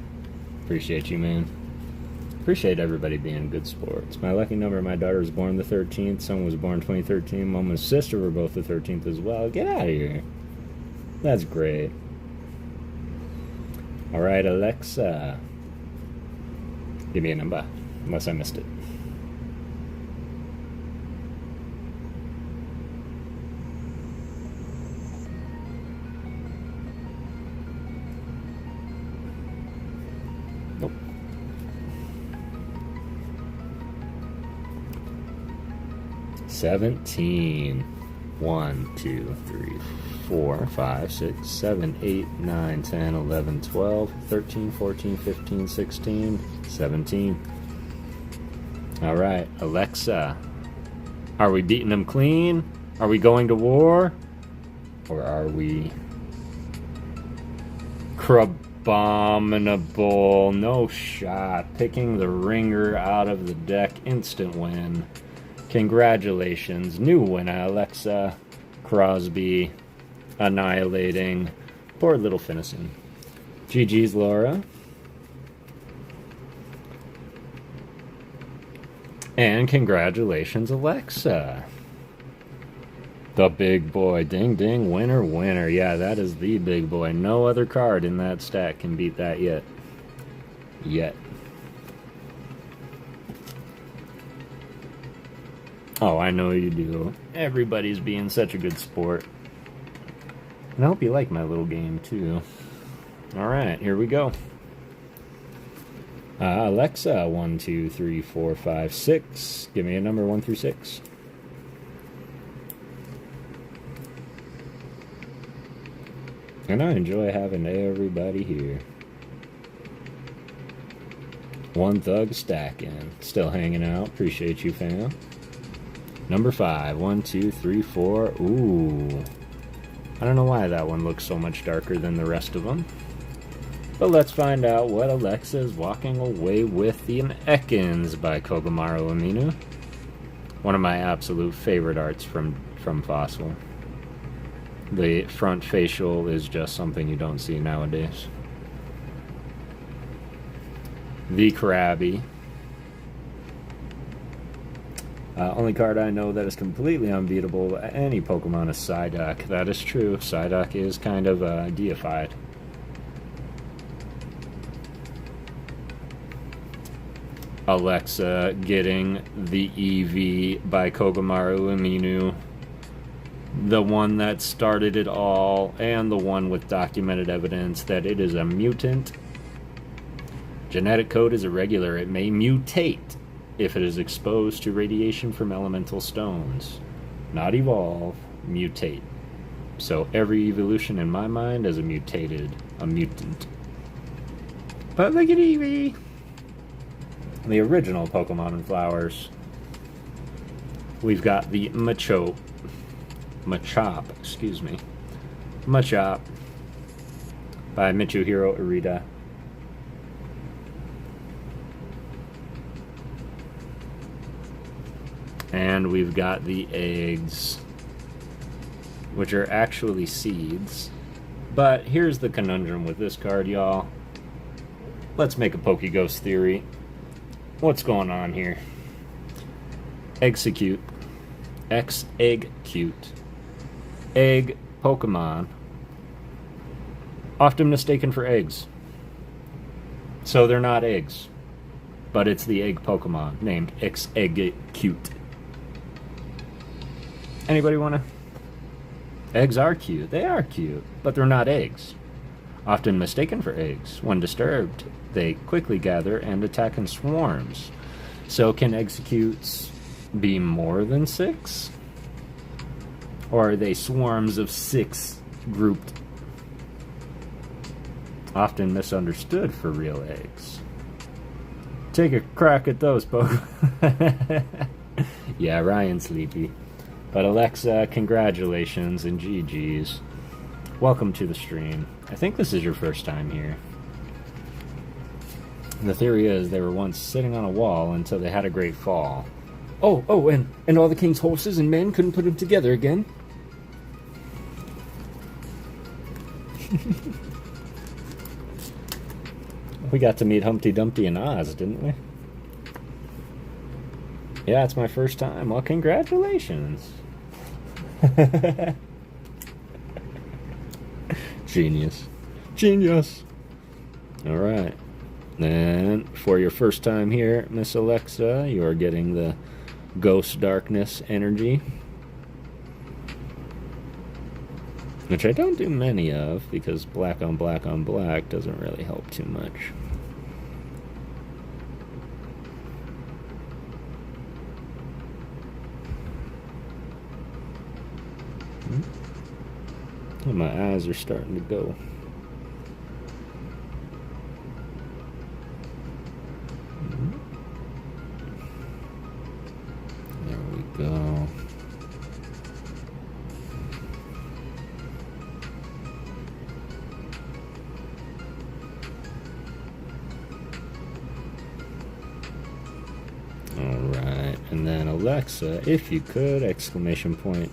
Appreciate you, man. Appreciate everybody being good sports. My lucky number, my daughter was born the 13th. Son was born 2013. Mom and sister were both the 13th as well. Get out of here. That's great. Alright, Alexa. Give me a number, unless I missed it. Nope. 17. 1, 2, 3, 4, 5, 6, 7, 8, 9, 10, 11, 12, 13, 14, 15, 16, 17. Alright, Alexa. Are we beating them clean? Are we going to war? Or are we crabominable? No shot. Picking the ringer out of the deck. Instant win. Congratulations. New winner, Alexa. Crosby. Annihilating. Poor little Finison. GG's, Laura. And congratulations, Alexa. The big boy. Ding, ding. Winner, winner. Yeah, that is the big boy. No other card in that stack can beat that yet. Yet. Oh, I know you do. Everybody's being such a good sport. And I hope you like my little game, too. Alright, here we go. Alexa, 1, 2, 3, 4, 5, 6. Give me a number 1 through 6. And I enjoy having everybody here. One Thug stacking. Still hanging out. Appreciate you, fam. Number 5. 1, 2, 3, 4. Ooh. I don't know why that one looks so much darker than the rest of them. But let's find out what Alexa is walking away with. The Ekans by Kogamaru Aminu. One of my absolute favorite arts from Fossil. The front facial is just something you don't see nowadays. The Krabby. Only card I know that is completely unbeatable any Pokemon is Psyduck. That is true. Psyduck is kind of deified. Alexa getting the Eevee by Kogamaru Aminu. The one that started it all, and the one with documented evidence that it is a mutant. Genetic code is irregular. It may mutate if it is exposed to radiation from elemental stones. Not evolve, mutate. So every evolution in my mind is a mutant. But look at Eevee! The original Pokemon and Flowers. We've got the Machop, excuse me. Machop by Mitsuhiro Arita. And we've got the eggs, which are actually seeds. But here's the conundrum with this card, y'all. Let's make a PokéGhost theory. What's going on here? Execute. Egg-cute. Egg Pokemon. Often mistaken for eggs. So they're not eggs. But it's the egg Pokemon named Egg-cute. Anybody wanna? Eggs are cute. They are cute. But they're not eggs. Often mistaken for eggs. When disturbed, they quickly gather and attack in swarms. So can executes be more than 6? Or are they swarms of 6 grouped? Often misunderstood for real eggs. Take a crack at those, Pokemon. Yeah, Ryan's sleepy. But Alexa, congratulations and GG's. Welcome to the stream. I think this is your first time here. The theory is they were once sitting on a wall until they had a great fall. Oh, and all the king's horses and men couldn't put them together again? We got to meet Humpty Dumpty and Oz, didn't we? Yeah, it's my first time. Well, congratulations. Genius. Alright. Then, for your first time here, Miss Alexa, you are getting the Ghost Darkness energy. Which I don't do many of, because black on black on black doesn't really help too much. And my eyes are starting to go. There we go. Alright, and then Alexa, if you could, exclamation point.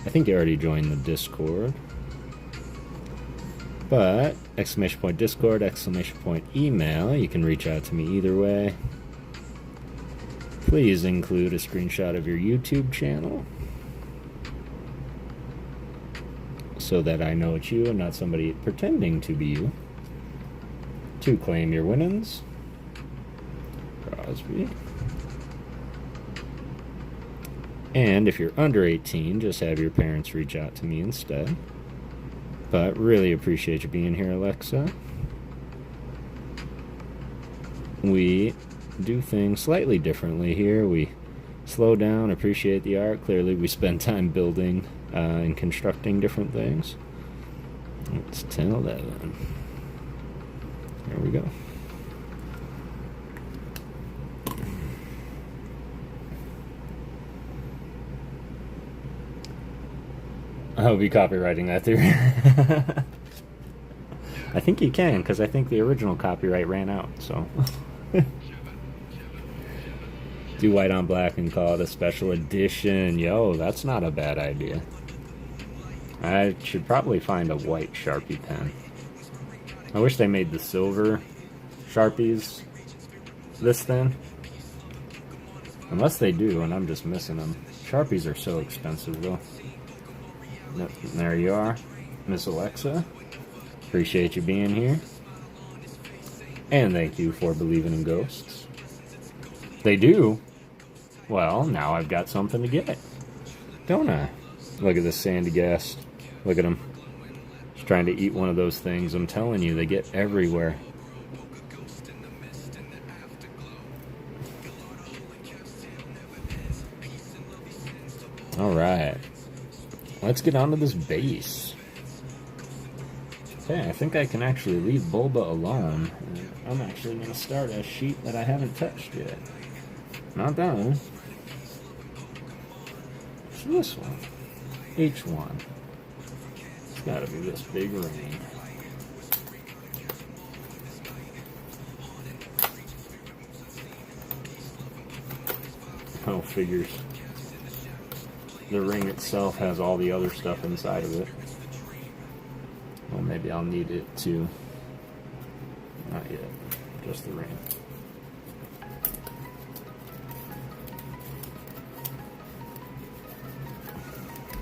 I think you already joined the Discord. But, exclamation point Discord, exclamation point email, you can reach out to me either way. Please include a screenshot of your YouTube channel so that I know it's you and not somebody pretending to be you. To claim your winnings. Crosby. And if you're under 18, just have your parents reach out to me instead. But really appreciate you being here, Alexa. We do things slightly differently here. We slow down, appreciate the art. Clearly we spend time building and constructing different things. It's 10:11. There we go. I'll be copywriting that theory. I think you can, because I think the original copyright ran out, so. Do white on black and call it a special edition. Yo, that's not a bad idea. I should probably find a white Sharpie pen. I wish they made the silver Sharpies this thin. Unless they do, and I'm just missing them. Sharpies are so expensive, though. There you are, Miss Alexa. Appreciate you being here. And thank you for believing in ghosts. They do? Well, now I've got something to get. Don't I? Look at this sandy gas. Look at him. He's trying to eat one of those things. I'm telling you, they get everywhere. Alright. let's get onto this base. Okay, I think I can actually leave Bulba alone. I'm actually going to start a sheet that I haven't touched yet. Not that one. It's this one. H1. It's got to be this big ring. Oh, figures. The ring itself has all the other stuff inside of it. Well, maybe I'll need it too. Not yet. Just the ring.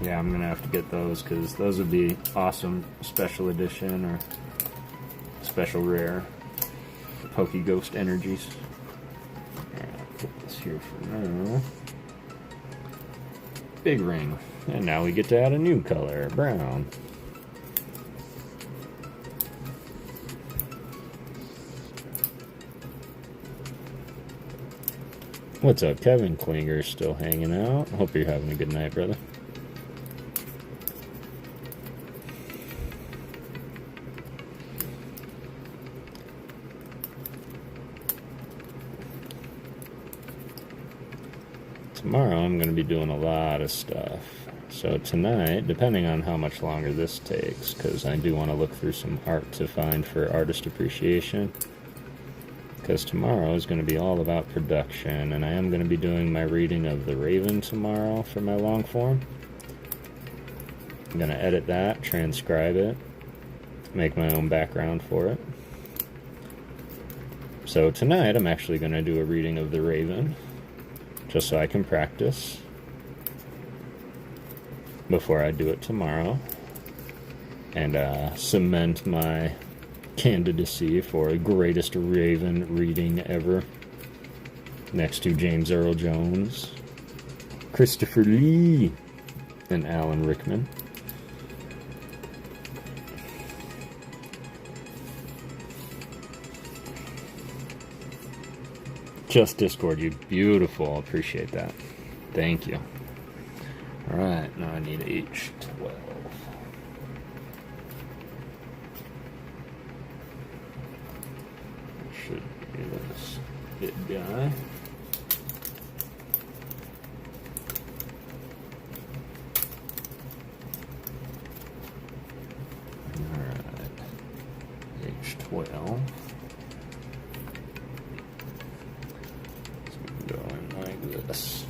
Yeah, I'm going to have to get those because those would be awesome special edition or special rare PokéGhost energies. Alright, put this here for now. Big ring. And now we get to add a new color, brown. What's up, Kevin Klinger? Still hanging out. Hope you're having a good night, brother. Tomorrow I'm going to be doing a lot of stuff. So tonight, depending on how much longer this takes, because I do want to look through some art to find for artist appreciation. Because tomorrow is going to be all about production, and I am going to be doing my reading of The Raven tomorrow for my long form. I'm going to edit that, transcribe it, make my own background for it. So tonight I'm actually going to do a reading of The Raven, just so I can practice before I do it tomorrow, and cement my candidacy for greatest Raven reading ever, next to James Earl Jones, Christopher Lee, and Alan Rickman. Just Discord, you beautiful. Appreciate that. Thank you. Alright, now I need H12. Should be this big guy. Alright. H12. Going like this.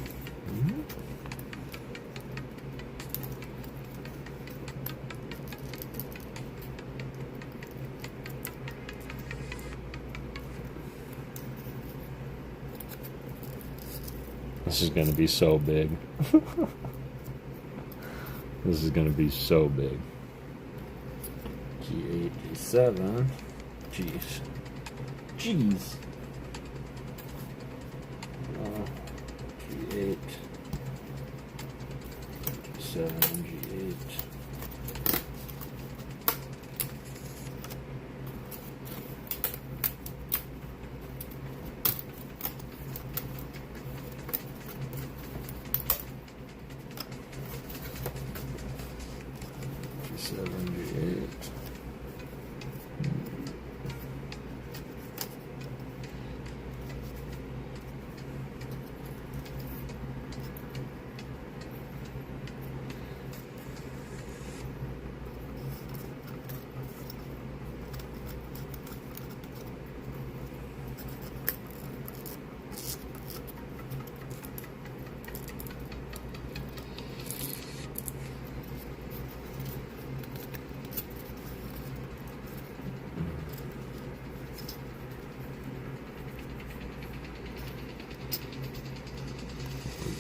This is going to be so big. This is going to be so big. G8, G7. Jeez. Jeez. G8. G7, G8.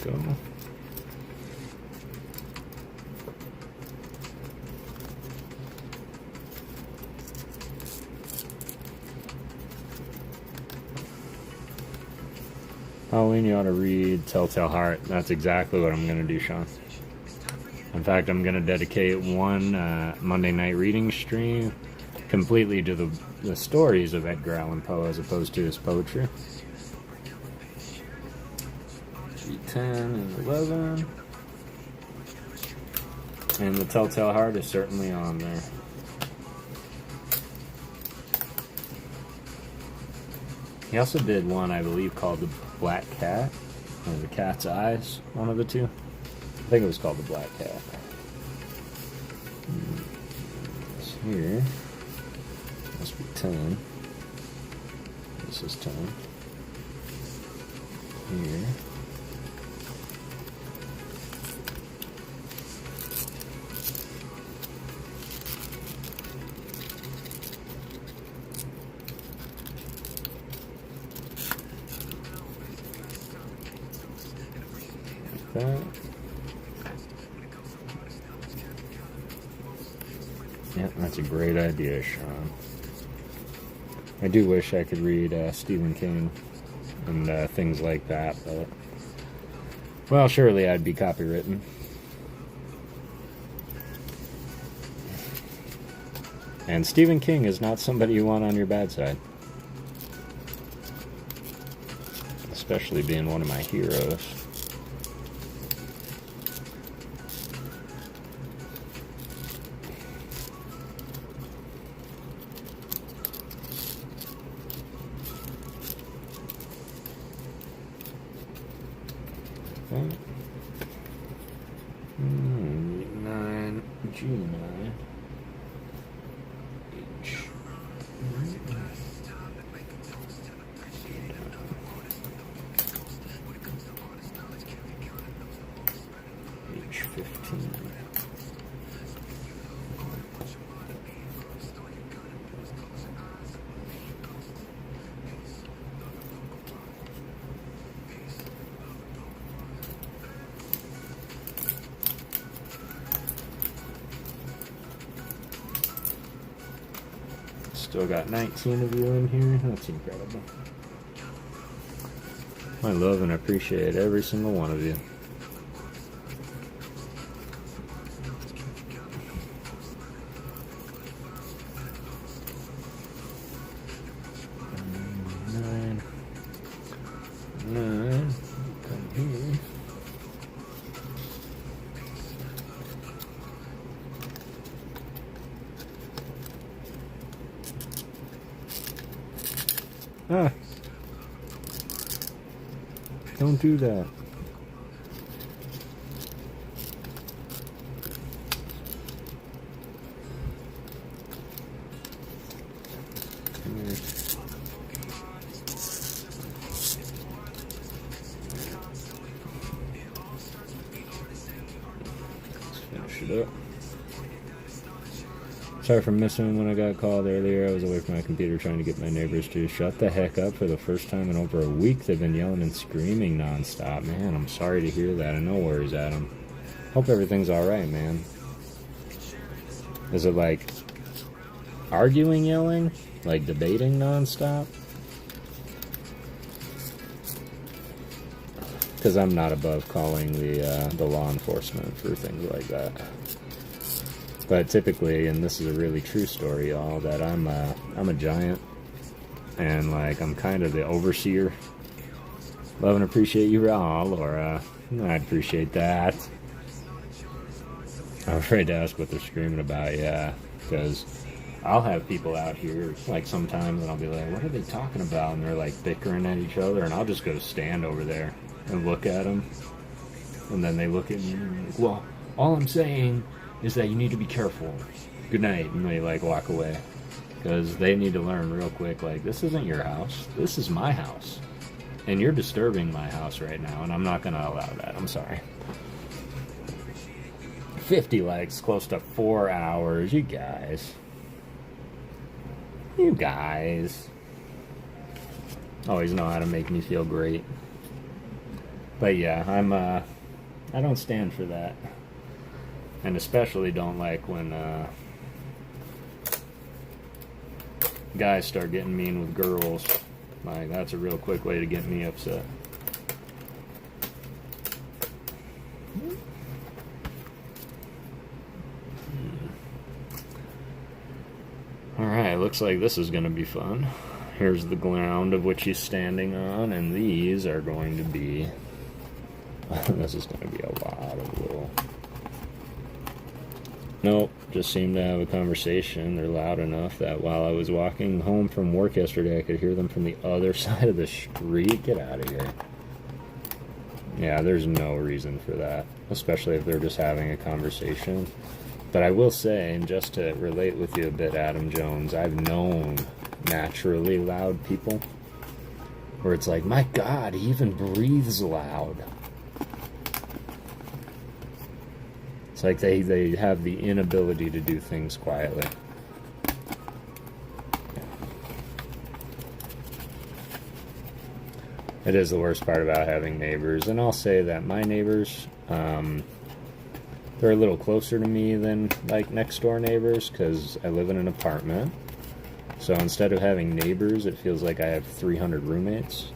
Go. Halloween, you ought to read Telltale Heart. That's exactly what I'm going to do, Sean. In fact, I'm going to dedicate one Monday night reading stream completely to the stories of Edgar Allan Poe as opposed to his poetry. G10 and 11. And the Telltale Heart is certainly on there. He also did one, I believe, called The Black Cat, or The Cat's Eyes, one of the two. I think it was called The Black Cat. Here, must be 10. This is 10. Here. That. Yeah, that's a great idea, Sean. I do wish I could read Stephen King and things like that, but well, surely I'd be copywritten. And Stephen King is not somebody you want on your bad side, especially being one of my heroes. G9 H15. Still got 19 of you in here. That's incredible. I love and appreciate every single one of you. Nine. Come here. Ah. Don't do that. Come here. Let's finish it up. Sorry for missing when I got called earlier. I was away from my computer trying to get my neighbors to shut the heck up for the first time in over a week. They've been yelling and screaming nonstop. Man, I'm sorry to hear that. And no worries, Adam. Hope everything's alright, man. Is it like arguing yelling? Like debating nonstop? Because I'm not above calling the law enforcement for things like that. But typically, and this is a really true story, y'all, that I'm a giant, and like I'm kind of the overseer. Love and appreciate you, Laura. I appreciate that. I'm afraid to ask what they're screaming about, yeah, because I'll have people out here like sometimes, and I'll be like, "What are they talking about?" And they're like bickering at each other, and I'll just go stand over there and look at them, and then they look at me and like, "Well, all I'm saying is that you need to be careful. Good night," and they like walk away, because they need to learn real quick, like, this isn't your house, this is my house, and you're disturbing my house right now, and I'm not gonna allow that. I'm sorry. 50 likes, close to 4 hours. You guys always know how to make me feel great. But yeah, I don't stand for that. And especially don't like when guys start getting mean with girls. Like, that's a real quick way to get me upset. Alright, looks like this is going to be fun. Here's the ground of which he's standing on, and these are going to be... this is going to be a lot of little... Nope, just seem to have a conversation. They're loud enough that while I was walking home from work yesterday, I could hear them from the other side of the street. Get out of here. Yeah, there's no reason for that, especially if they're just having a conversation. But I will say, and just to relate with you a bit, Adam Jones, I've known naturally loud people where it's like, my God, he even breathes loud. It's like they have the inability to do things quietly. It is the worst part about having neighbors, and I'll say that my neighbors, they're a little closer to me than like next door neighbors because I live in an apartment. So instead of having neighbors, it feels like I have 300 roommates.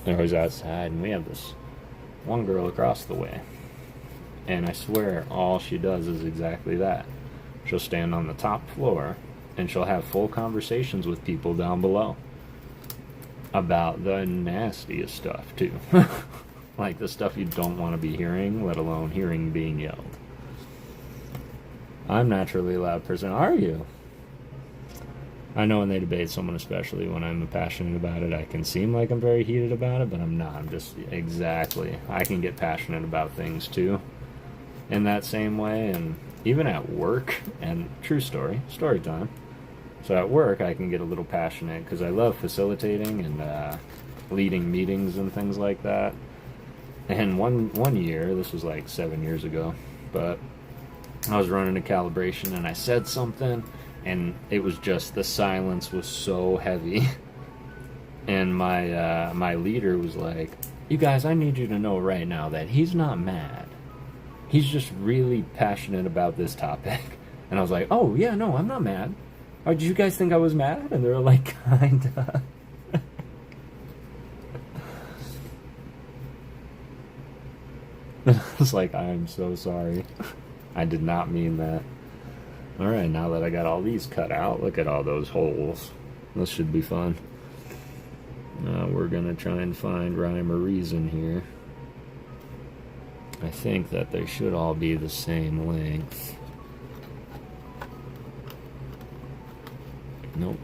They're always outside, and we have this one girl across the way, and I swear all she does is exactly that. She'll stand on the top floor and she'll have full conversations with people down below about the nastiest stuff too. Like the stuff you don't want to be hearing, let alone hearing being yelled. I'm naturally a loud person. Are you? I know when they debate someone, especially when I'm passionate about it, I can seem like I'm very heated about it, but I'm not. I'm just, exactly. I can get passionate about things, too, in that same way, and even at work, and true story time. So at work, I can get a little passionate, because I love facilitating and leading meetings and things like that. And one year, this was like 7 years ago, but I was running a calibration, and I said something, and it was just, the silence was so heavy. And my leader was like, you guys, I need you to know right now that he's not mad. He's just really passionate about this topic. And I was like, oh, yeah, no, I'm not mad. Oh, did you guys think I was mad? And they were like, kinda. I was like, I'm so sorry. I did not mean that. Alright, now that I got all these cut out, look at all those holes. This should be fun. Now we're gonna try and find rhyme or reason here. I think that they should all be the same length. Nope.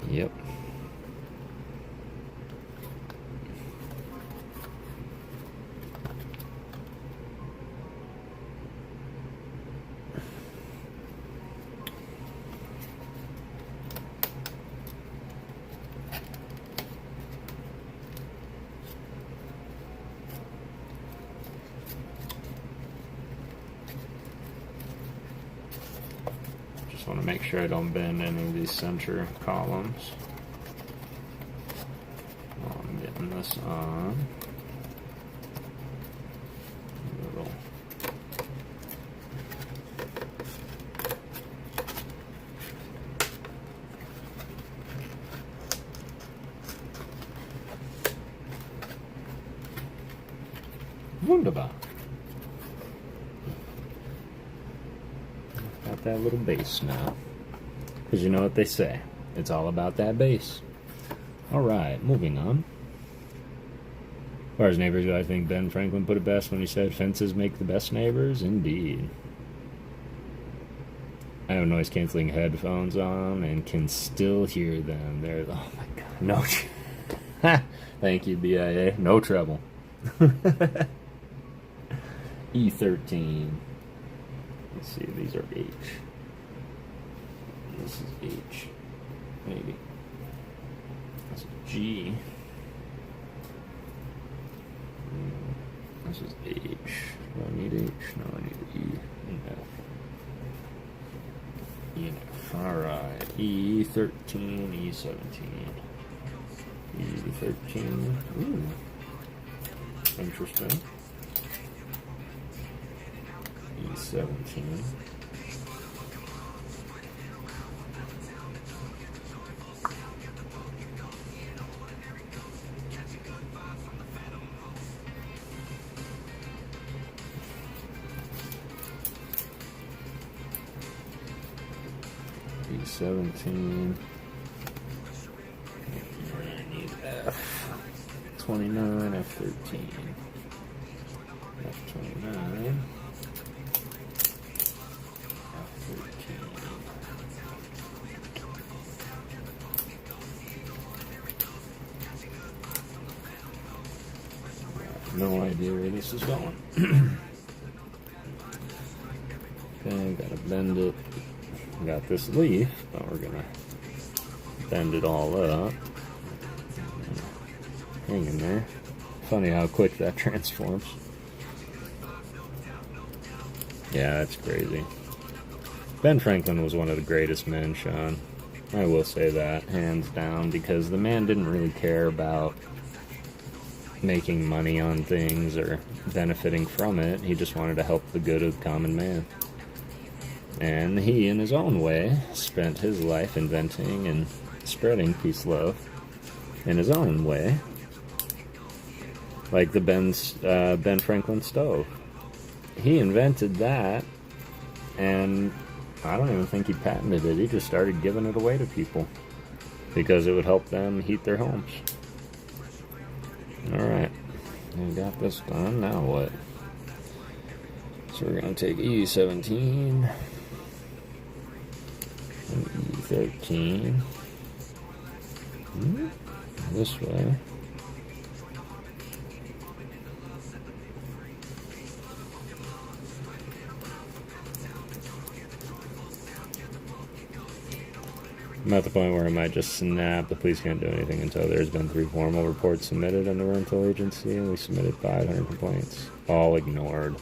Yep. Just want to make sure I don't bend any of these center columns while I'm getting this on. Little. Wunderbar. Got that little bass now. Because you know what they say. It's all about that bass. Alright, moving on. As far as neighbors go, I think Ben Franklin put it best when he said, fences make the best neighbors. Indeed. I have noise-canceling headphones on and can still hear them. They're, oh my god, no. Thank you, BIA. No trouble. E13. Let's see, these are H. This is H. Maybe. This is G. This is H. Do I need H? No, I need E and F. E and F. Alright. E13, E17. E13. Ooh. Interesting. E17. E17. I need F. F29, F13, F29, F13. No idea where this is going. Okay, gotta bend it. Got this leaf, but we're gonna bend it all up. Hang in there. Funny how quick that transforms. Yeah, that's crazy. Ben Franklin was one of the greatest men, Sean. I will say that, hands down, because the man didn't really care about making money on things or benefiting from it. He just wanted to help the good of the common man. And he, in his own way, spent his life inventing and spreading peace, love in his own way. Like the Ben Franklin stove. He invented that, and I don't even think he patented it. He just started giving it away to people because it would help them heat their homes. Alright, we got this done. Now what? So we're going to take E17 and E13 this way. I'm at the point where I might just snap. The police can't do anything until there's been 3 formal reports submitted in the rental agency, and we submitted 500 complaints. All ignored.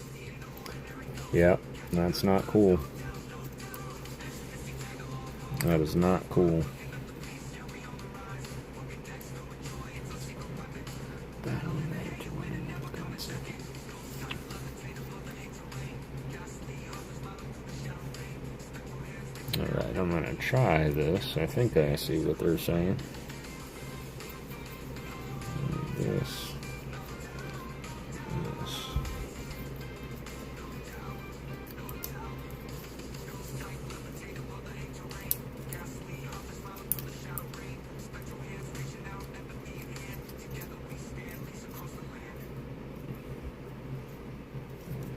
Yep, that's not cool. That is not cool. Alright, I'm gonna try this. I think I see what they're saying. This.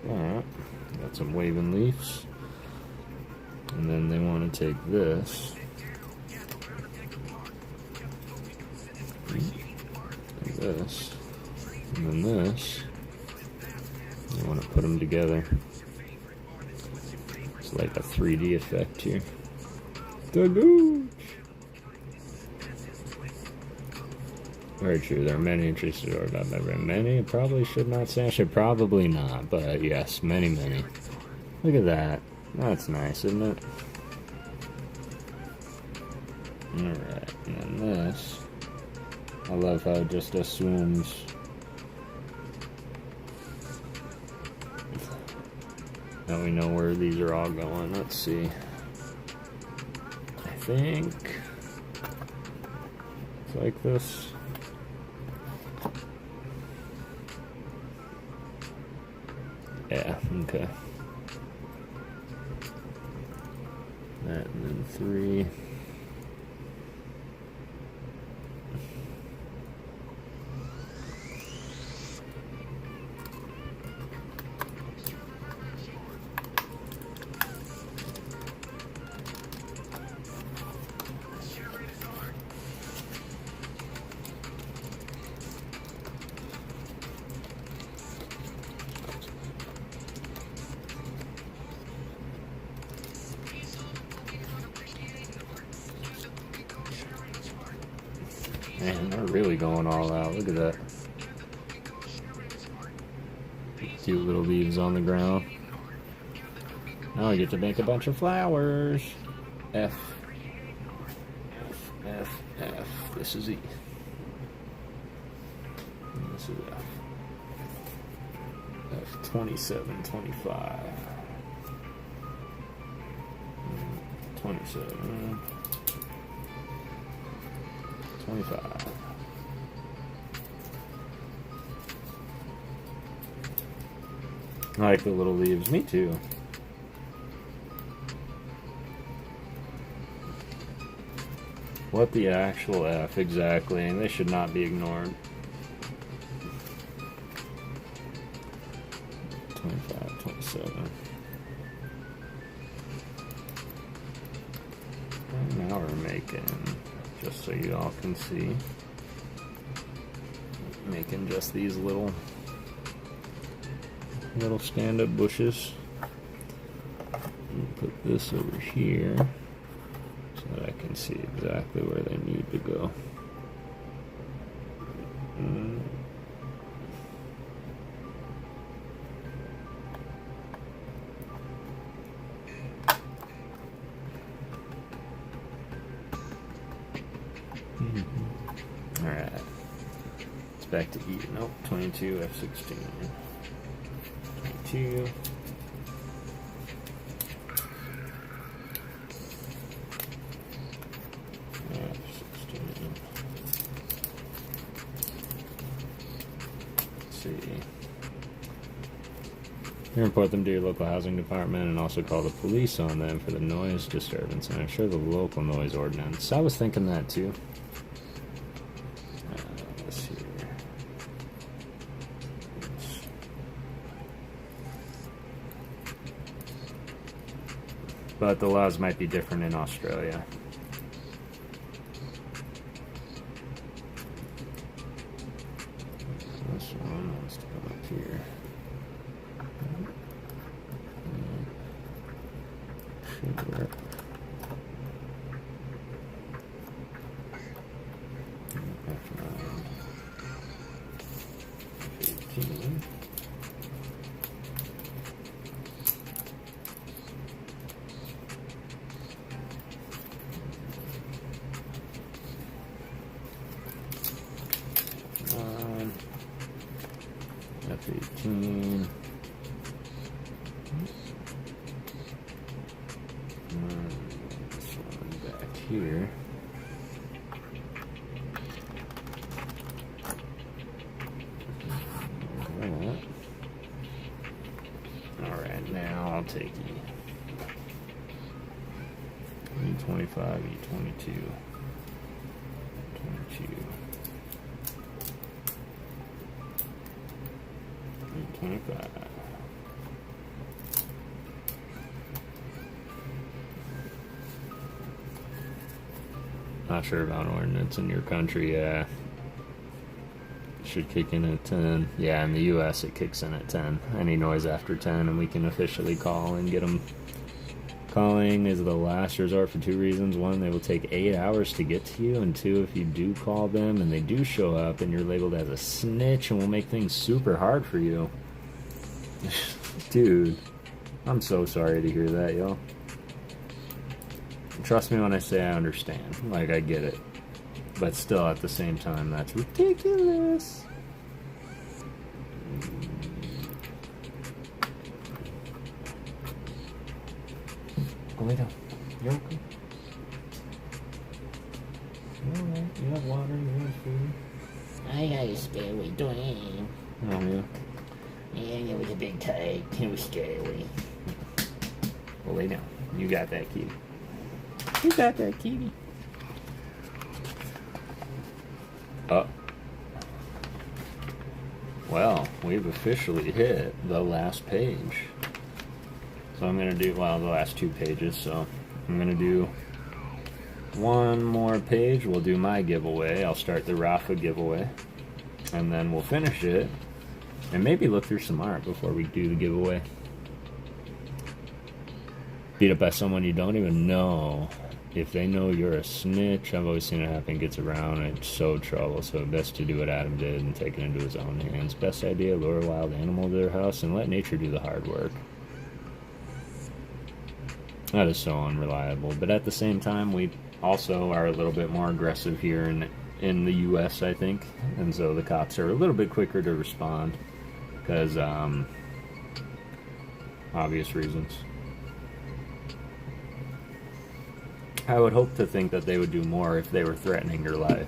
Alright, got some waving leaves. And then they want to take this, and this, and then this. They want to put them together. It's like a 3D effect here. Very true. There are many interested or about many. I probably should not say. I should probably not, but yes, many. Look at that. That's nice, isn't it? Alright, and then this. I love how it just assumes. Now we know where these are all going. Let's see. I think it's like this. Yeah, okay. That and then 3. Man, they're really going all out. Look at that. Cute little leaves on the ground. Now I get to make a bunch of flowers. F. This is E. And this is F. F27, 25. 27. 25. I like the little leaves. Me too. What the actual F, exactly. And they should not be ignored. 25, 27. And now we're making, just so you all can see, making just these little stand-up bushes. Put this over here so that I can see exactly where they need to go. Alright. It's back to E. Nope, 22, F16. 22. You report them to your local housing department and also call the police on them for the noise disturbance, and I'm sure the local noise ordinance. I was thinking that too. Let's see here. But the laws might be different in Australia. This one wants to come up here. Should work. F9, 18. F18. This one back here. Alright, now I'll take E25, E22, 22. 25. Not sure about ordinance in your country. Yeah, it should kick in at 10. Yeah, in the U.S. it kicks in at 10. Any noise after 10, and we can officially call and get them. Calling is the last resort for two reasons. One, they will take 8 hours to get to you, and two, if you do call them and they do show up and you're labeled as a snitch, and will make things super hard for you. Dude, I'm so sorry to hear that, y'all. Trust me when I say I understand. Like, I get it. But still, at the same time, that's ridiculous. Go lay down. You're okay. You're alright. You have water, you have food. I got scary doing. Oh, yeah. Yeah, it was a big tight. It was scary. Well, lay down. You got that kitty. You got that kitty. Oh. Well, we've officially hit the last page. So I'm going to do, well, the last 2 pages. So I'm going to do one more page. We'll do my giveaway. I'll start the Rafa giveaway. And then we'll finish it. And maybe look through some art before we do the giveaway. Beat up by someone you don't even know. If they know you're a snitch, I've always seen it happen, gets around, and it's so trouble. So best to do what Adam did and take it into his own hands. Best idea, lure a wild animal to their house and let nature do the hard work. That is so unreliable. But at the same time, we also are a little bit more aggressive here in the U.S., I think. And so the cops are a little bit quicker to respond. Because, obvious reasons. I would hope to think that they would do more if they were threatening your life.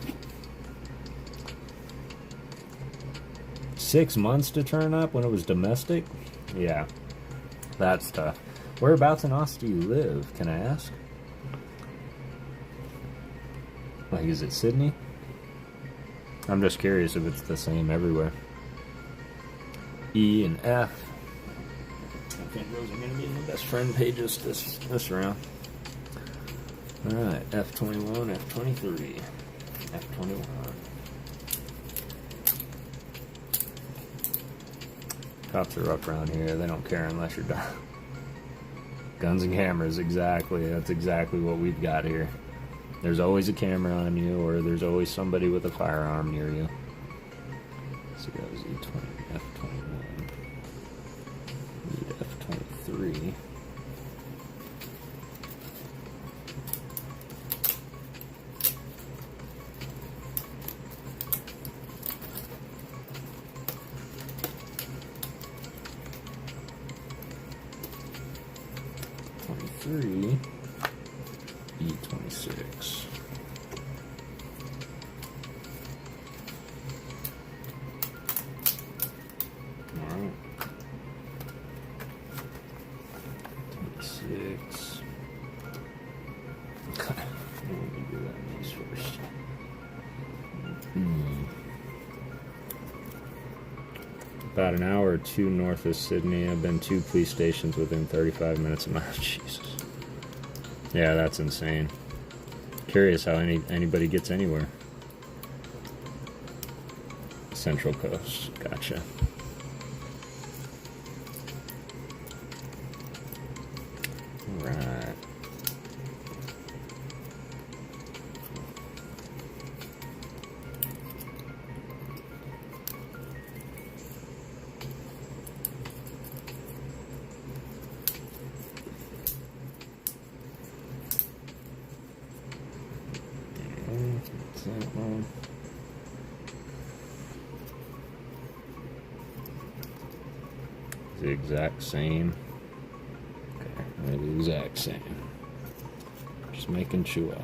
6 months to turn up when it was domestic? Yeah, that's tough. Whereabouts in Austin do you live, can I ask? Like, is it Sydney? I'm just curious if it's the same everywhere. E and F. I think those are going to be my best friend pages this round. Alright, F21, F23, F21. Cops are up around here. They don't care unless you're done. Guns and cameras, exactly. That's exactly what we've got here. There's always a camera on you, or there's always somebody with a firearm near you. So that was E20, F21. Need F23. E26. Alright. 26. Let me do that nice first. About an hour or two north of Sydney. I've been 2 police stations within 35 minutes of my Jesus. Yeah, that's insane. Curious how anybody gets anywhere. Central Coast, gotcha. Alright. That one. The exact same. Okay, they're the exact same. Just making sure.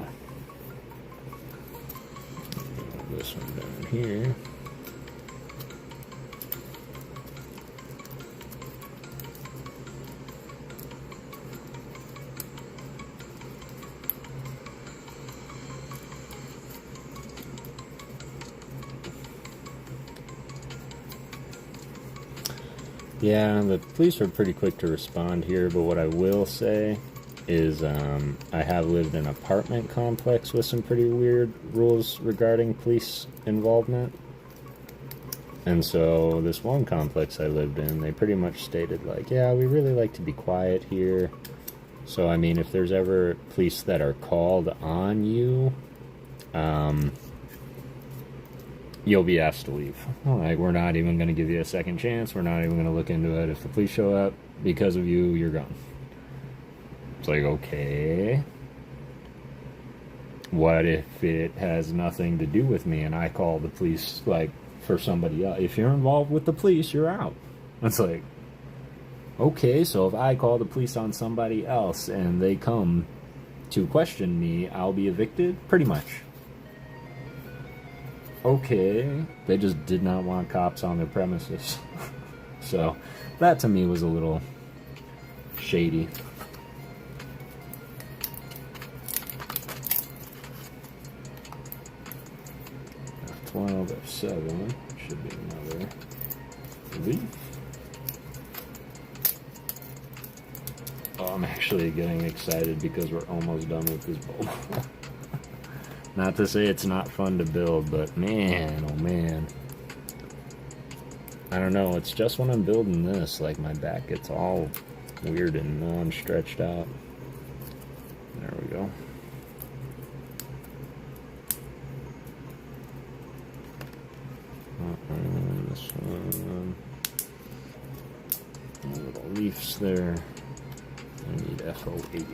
This one down here. Yeah, the police were pretty quick to respond here, but what I will say is I have lived in an apartment complex with some pretty weird rules regarding police involvement. And so this one complex I lived in, they pretty much stated like, yeah, we really like to be quiet here. So, I mean, if there's ever police that are called on you, you'll be asked to leave. Like, we're not even going to give you a second chance. We're not even going to look into it. If the police show up because of you, you're gone. It's like, okay. What if it has nothing to do with me and I call the police, like, for somebody else? If you're involved with the police, you're out. It's like, okay, so if I call the police on somebody else and they come to question me, I'll be evicted? Pretty much. Okay, they just did not want cops on their premises. So, that to me was a little shady. F12, F7, should be another leaf. Oh, I'm actually getting excited because we're almost done with this bulb. Not to say it's not fun to build, but man, oh man. I don't know, it's just when I'm building this, like my back gets all weird and non-stretched out. There we go. This one. Little leaves there. I need FO8.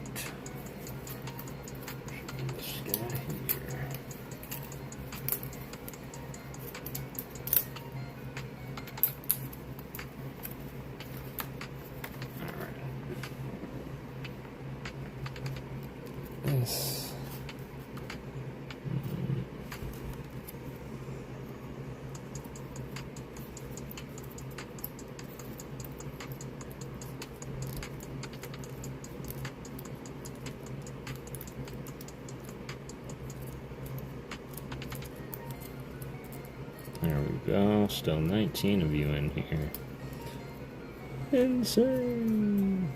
This guy here. Alright. This. There we go. Still 19 of you in here. Insane.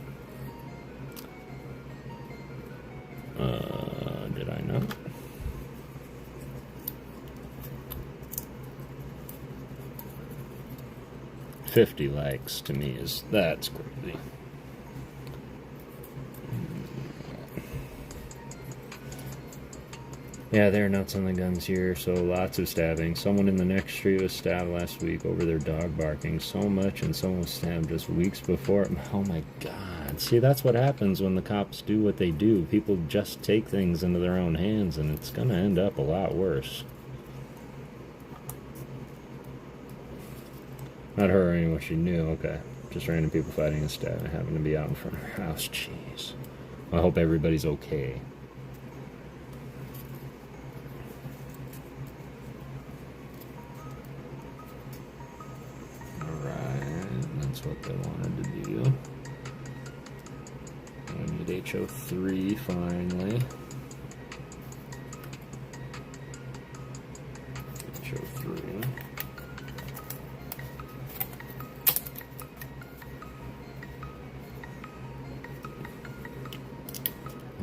Did I not? $50 likes to me that's crazy. Yeah, they're nuts on the guns here, so lots of stabbing. Someone in the next street was stabbed last week over their dog barking so much, and someone was stabbed just weeks before. Oh my god. See, that's what happens when the cops do what they do. People just take things into their own hands, and it's gonna end up a lot worse. Not her or anyone she knew, okay. Just random people fighting and stabbing. Happened to be out in front of her house, jeez. I hope everybody's okay. What they wanted to do. I need HO3 finally. HO3.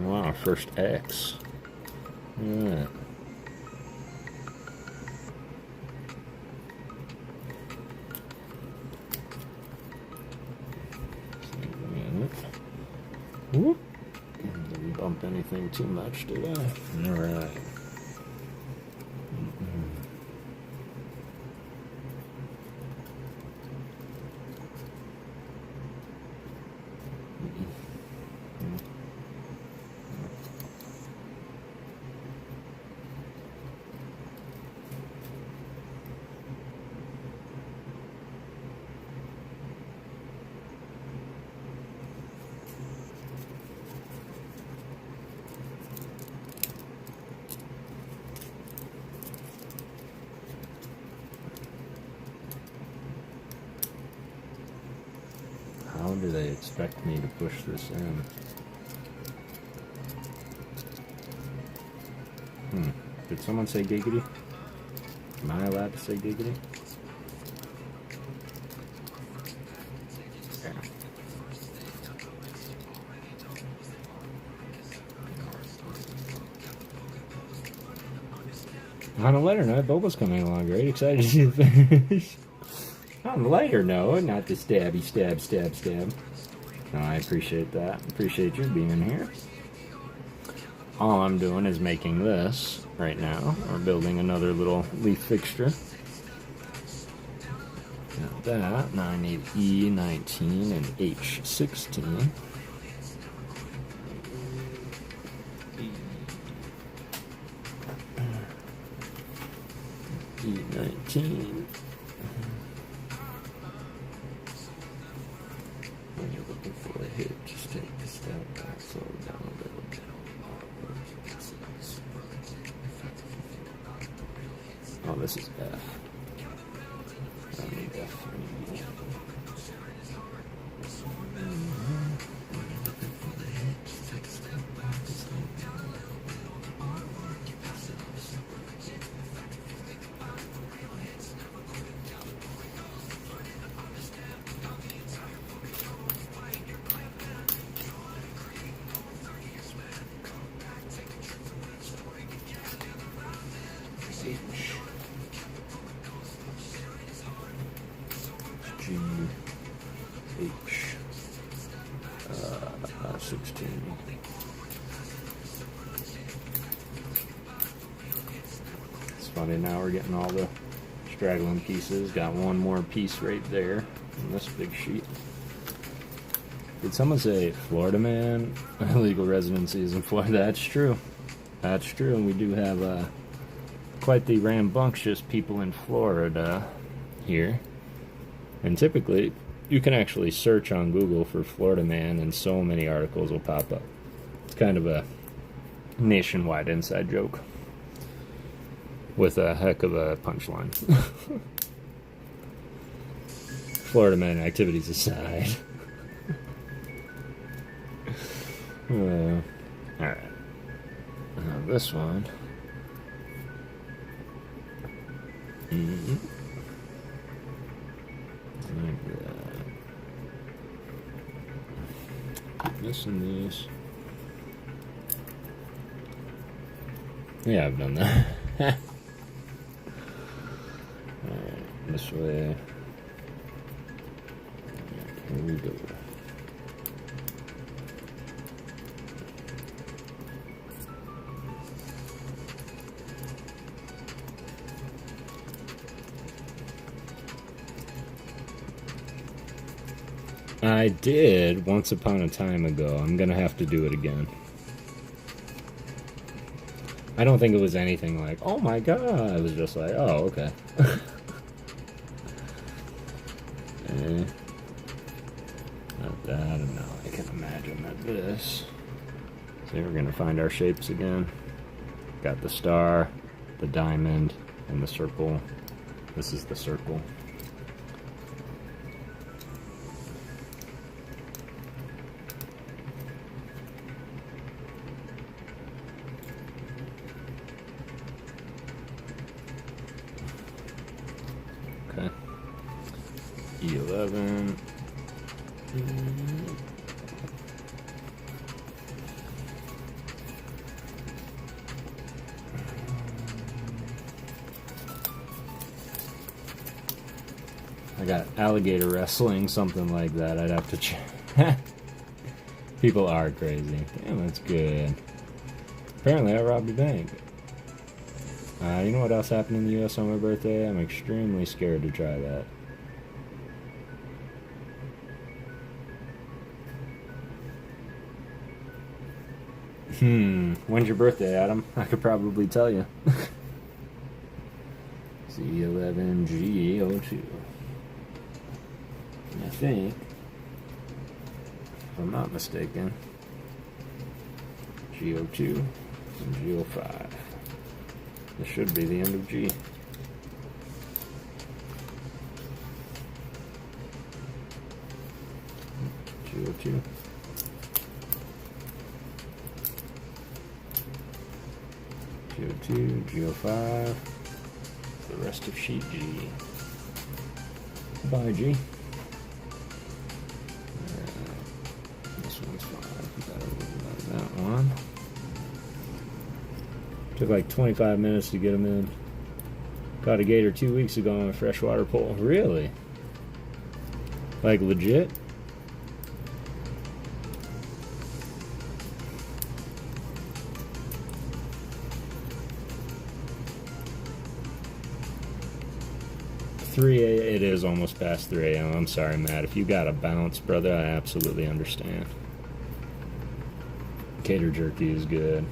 Wow, first X. Yeah. Whoop. Didn't bump anything too much, did I? Alright. How do they expect me to push this in? Did someone say giggity? Am I allowed to say giggity? On a lighter note, Boba's coming along great. Excited to see the finish. On a lighter note, not the stabby stab stab stab. No, I appreciate that. Appreciate you being here. All I'm doing is making this right now. We're building another little leaf fixture. Got that. Now I need E19 and H16. E19. When you're looking for a hit, just take the step back, slow it down a little bit. Oh, this is F. I need F3. G, H, 16. It's funny, now we're getting all the straggling pieces. Got one more piece right there in this big sheet. Did someone say Florida man? Illegal residencies in Florida. That's true. That's true. And we do have quite the rambunctious people in Florida here. And typically, you can actually search on Google for Florida man, and so many articles will pop up. It's kind of a nationwide inside joke with a heck of a punchline. Florida man activities aside. Alright. Now this one. Like that. missing these. Yeah, I've done that. Alright, this way. Here we go. I did once upon a time ago. I'm gonna have to do it again. I don't think it was anything like, oh my god. It was just like, oh, okay. I don't know. I can imagine that this. So we're gonna find our shapes again. Got the star, the diamond, and the circle. This is the circle. Okay. E11. I got alligator wrestling, something like that. I'd have to check. People are crazy. Damn, that's good. Apparently, I robbed a bank. You know what else happened in the U.S. on my birthday? I'm extremely scared to try that. When's your birthday, Adam? I could probably tell you. C11G02. I think, if I'm not mistaken, G02 and G05. This should be the end of G. G02. G02, G05. The rest of sheet G. Bye, G. This one's fine. That one. Took like 25 minutes to get them in. Caught a gator 2 weeks ago on a freshwater pole. Really? Like legit? It is almost past 3 a.m. I'm sorry, Matt. If you gotta bounce, brother, I absolutely understand. Gator jerky is good.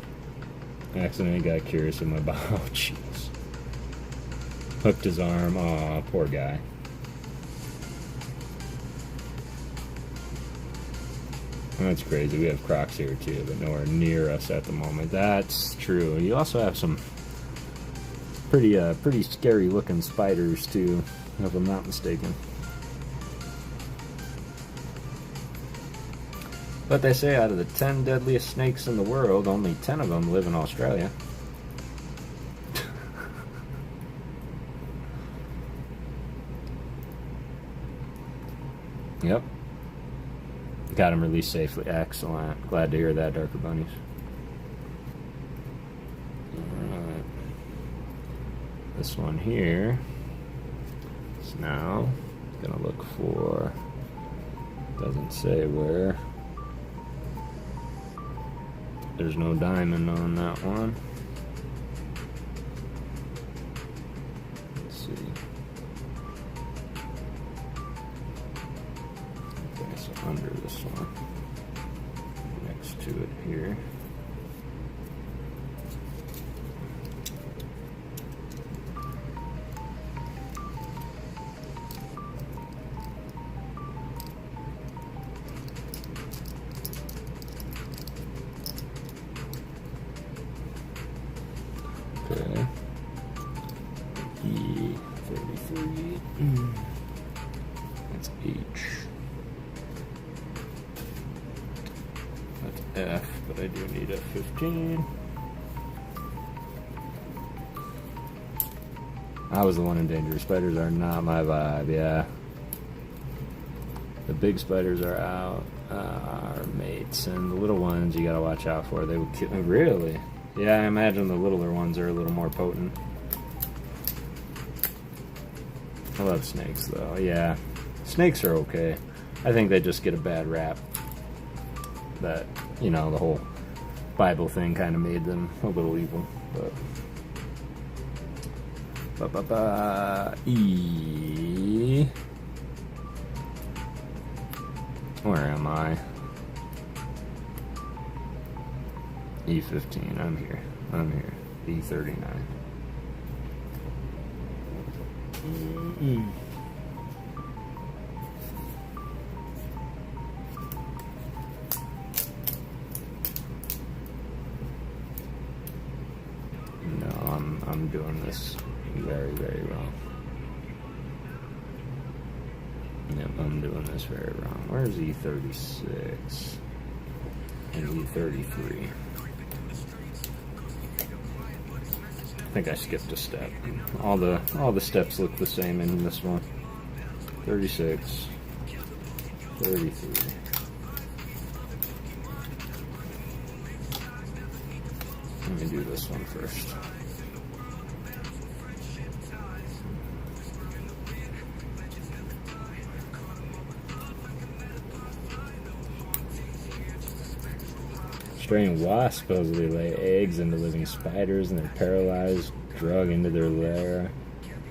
Accidentally got curious in my bowel. Oh, jeez. Hooked his arm. Aw, poor guy. That's crazy. We have crocs here too, but nowhere near us at the moment. That's true. You also have some pretty scary looking spiders too, if I'm not mistaken. But they say out of the 10 deadliest snakes in the world, only 10 of them live in Australia. Yep. Got him released safely. Excellent. Glad to hear that, Darker Bunnies. Alright. This one here is now gonna look for, doesn't say where. There's no diamond on that one. Let's see. Okay, so under this one, next to it here. Okay. E33. That's H. That's F, but I do need a 15. I was the one in danger. Spiders are not my vibe, yeah. The big spiders are out, our mates, and the little ones you gotta watch out for. They will kill me. Really? Yeah, I imagine the littler ones are a little more potent. I love snakes, though. Yeah, snakes are okay. I think they just get a bad rap. That, you know, the whole Bible thing kind of made them a little evil. But E. Where am I? E15. I'm here. I'm here. E39. No, I'm doing this very, very wrong. Yep, I'm doing this very wrong. Where's E36 and E33? I think I skipped a step. All the steps look the same in this one. 36, 33. Let me do this one first. Australian wasps supposedly lay eggs into living spiders and they're paralyzed, drug into their lair.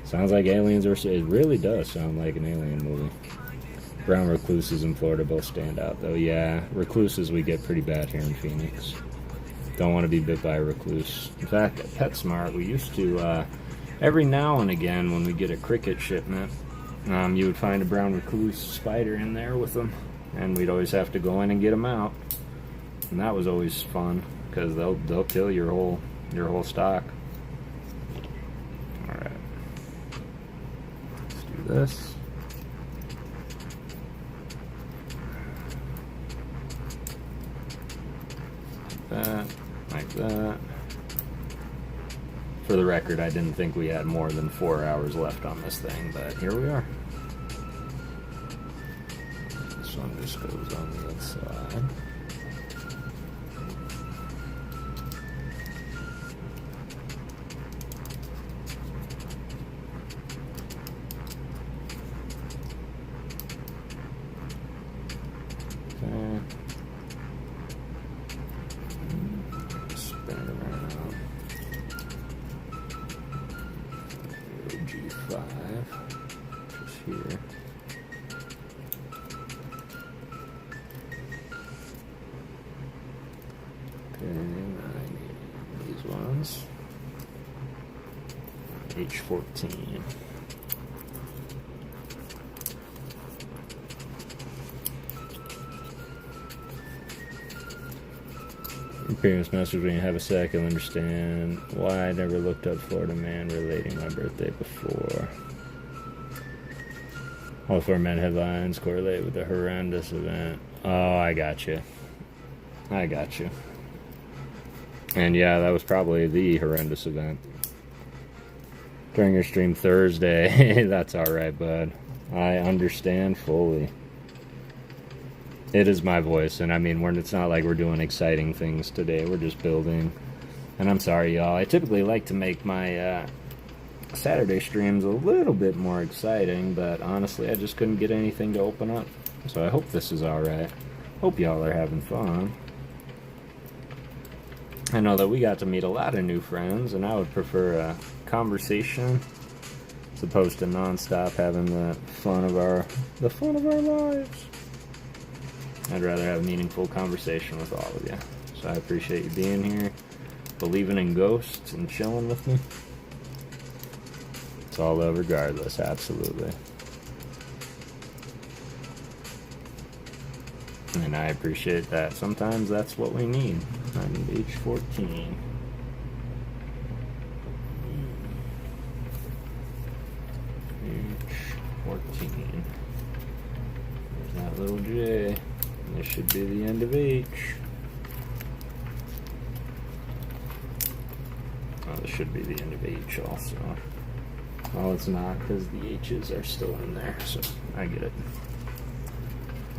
Sounds like aliens or it really does sound like an alien movie. Brown recluses in Florida both stand out though. Yeah, recluses we get pretty bad here in Phoenix. Don't want to be bit by a recluse. In fact, at PetSmart we used to every now and again when we get a cricket shipment, you would find a brown recluse spider in there with them, and we'd always have to go in and get them out. And that was always fun because they'll kill your whole stock. All right, let's do this. Like that. For the record, I didn't think we had more than 4 hours left on this thing, but here we are. This one just goes on the inside. Spin it around. G5, just here. Okay, I need these ones. H14. Appearance message when you have a sec, you'll understand why I never looked up Florida man relating my birthday before. All 4 men headlines correlate with the horrendous event. Oh, I got you. I got you. And yeah, that was probably the horrendous event. During your stream Thursday, that's alright, bud. I understand fully. It is my voice, and I mean, it's not like we're doing exciting things today. We're just building. And I'm sorry, y'all. I typically like to make my Saturday streams a little bit more exciting, but honestly, I just couldn't get anything to open up. So I hope this is alright. Hope y'all are having fun. I know that we got to meet a lot of new friends, and I would prefer a conversation as opposed to non-stop having the fun of our lives. I'd rather have a meaningful conversation with all of you. So I appreciate you being here, believing in ghosts, and chilling with me. It's all love regardless, absolutely. And I appreciate that. Sometimes that's what we need. I need H14. H14. There's that little J. This should be the end of H. Oh, this should be the end of H also. Well, it's not because the H's are still in there, so I get it.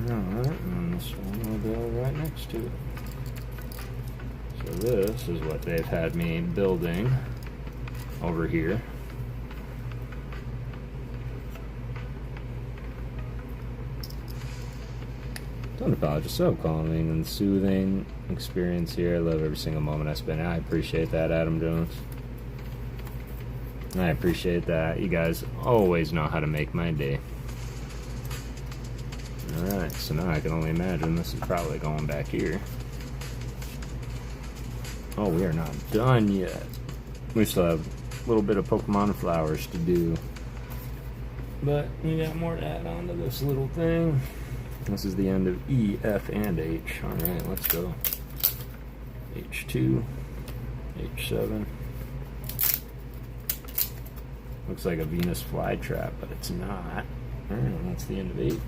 Alright, and this one will go right next to it. So this is what they've had me building over here. Thunderpod is so calming and soothing experience here. I love every single moment I spend. I appreciate that, Adam Jones. I appreciate that. You guys always know how to make my day. Alright, so now I can only imagine this is probably going back here. Oh, we are not done yet. We still have a little bit of Pokemon flowers to do. But we got more to add on to this little thing. This is the end of E, F, and H. Alright, let's go. H2, H7. Looks like a Venus flytrap, but it's not. Alright, that's the end of H.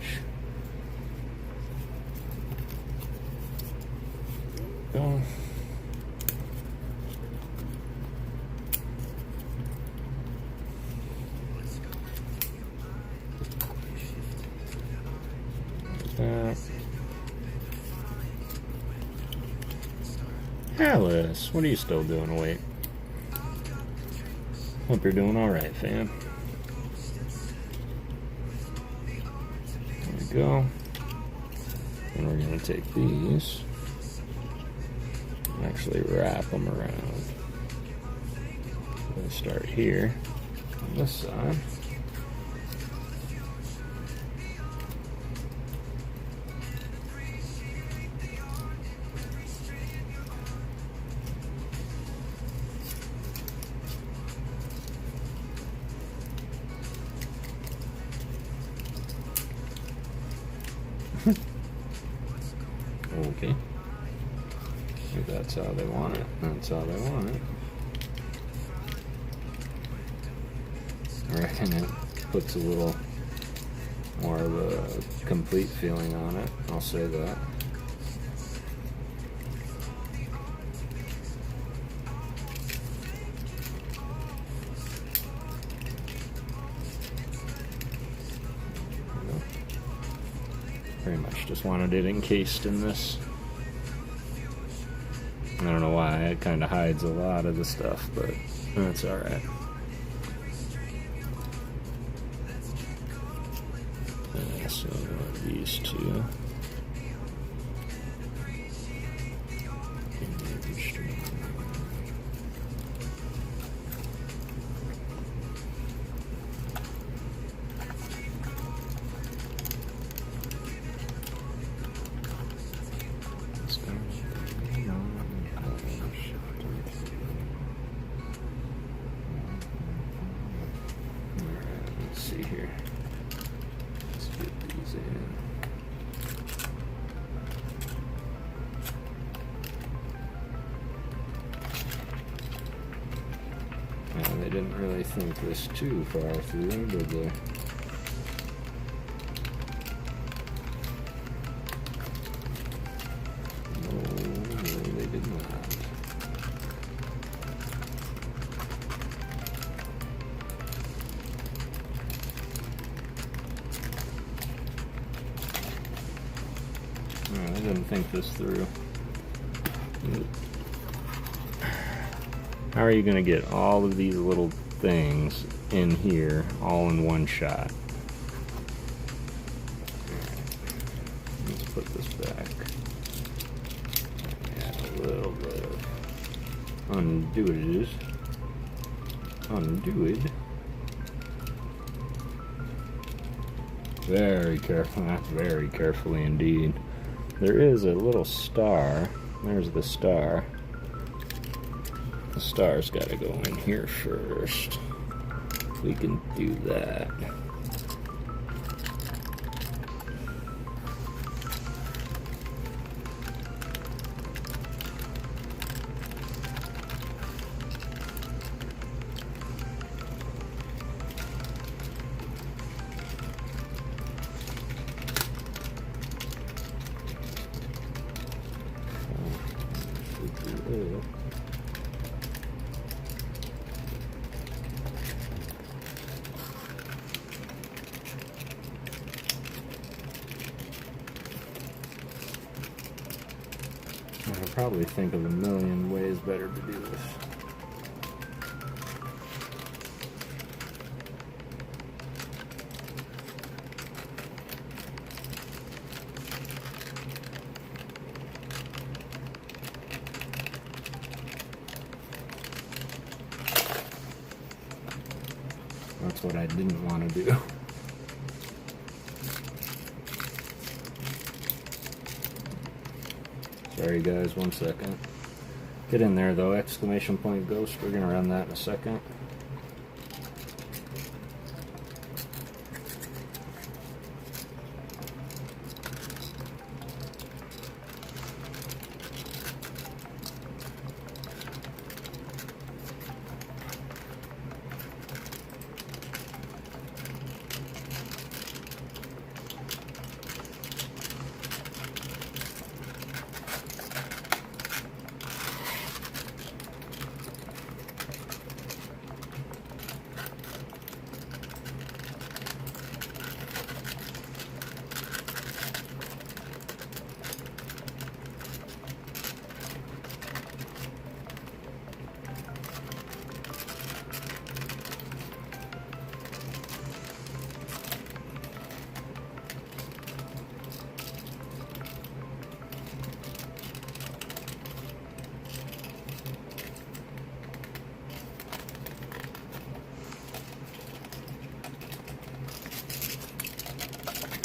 Go. Alice, what are you still doing? Wait. Hope you're doing alright, fam. There we go. And we're going to take these and actually wrap them around. I'm going to start here on this side. Okay. If that's how they want it, that's how they want it. I reckon it puts a little more of a complete feeling on it, I'll say that. Pretty much just wanted it encased in this. I don't know why, it kind of hides a lot of the stuff, but that's alright. So these two. See here. Let's get these in. Well, they didn't really think this too far through, did they? No, they did not. I didn't think this through. How are you going to get all of these little things in here all in one shot? Let's put this back. Add a little bit of undoed. Very careful, that's very carefully indeed. There is a little star. There's the star. The star's got to go in here first. We can do that. probably think of a million ways better to do this. That's what I didn't want to do. Sorry guys, 1 second. Get in there though, exclamation point ghost. We're gonna run that in a second.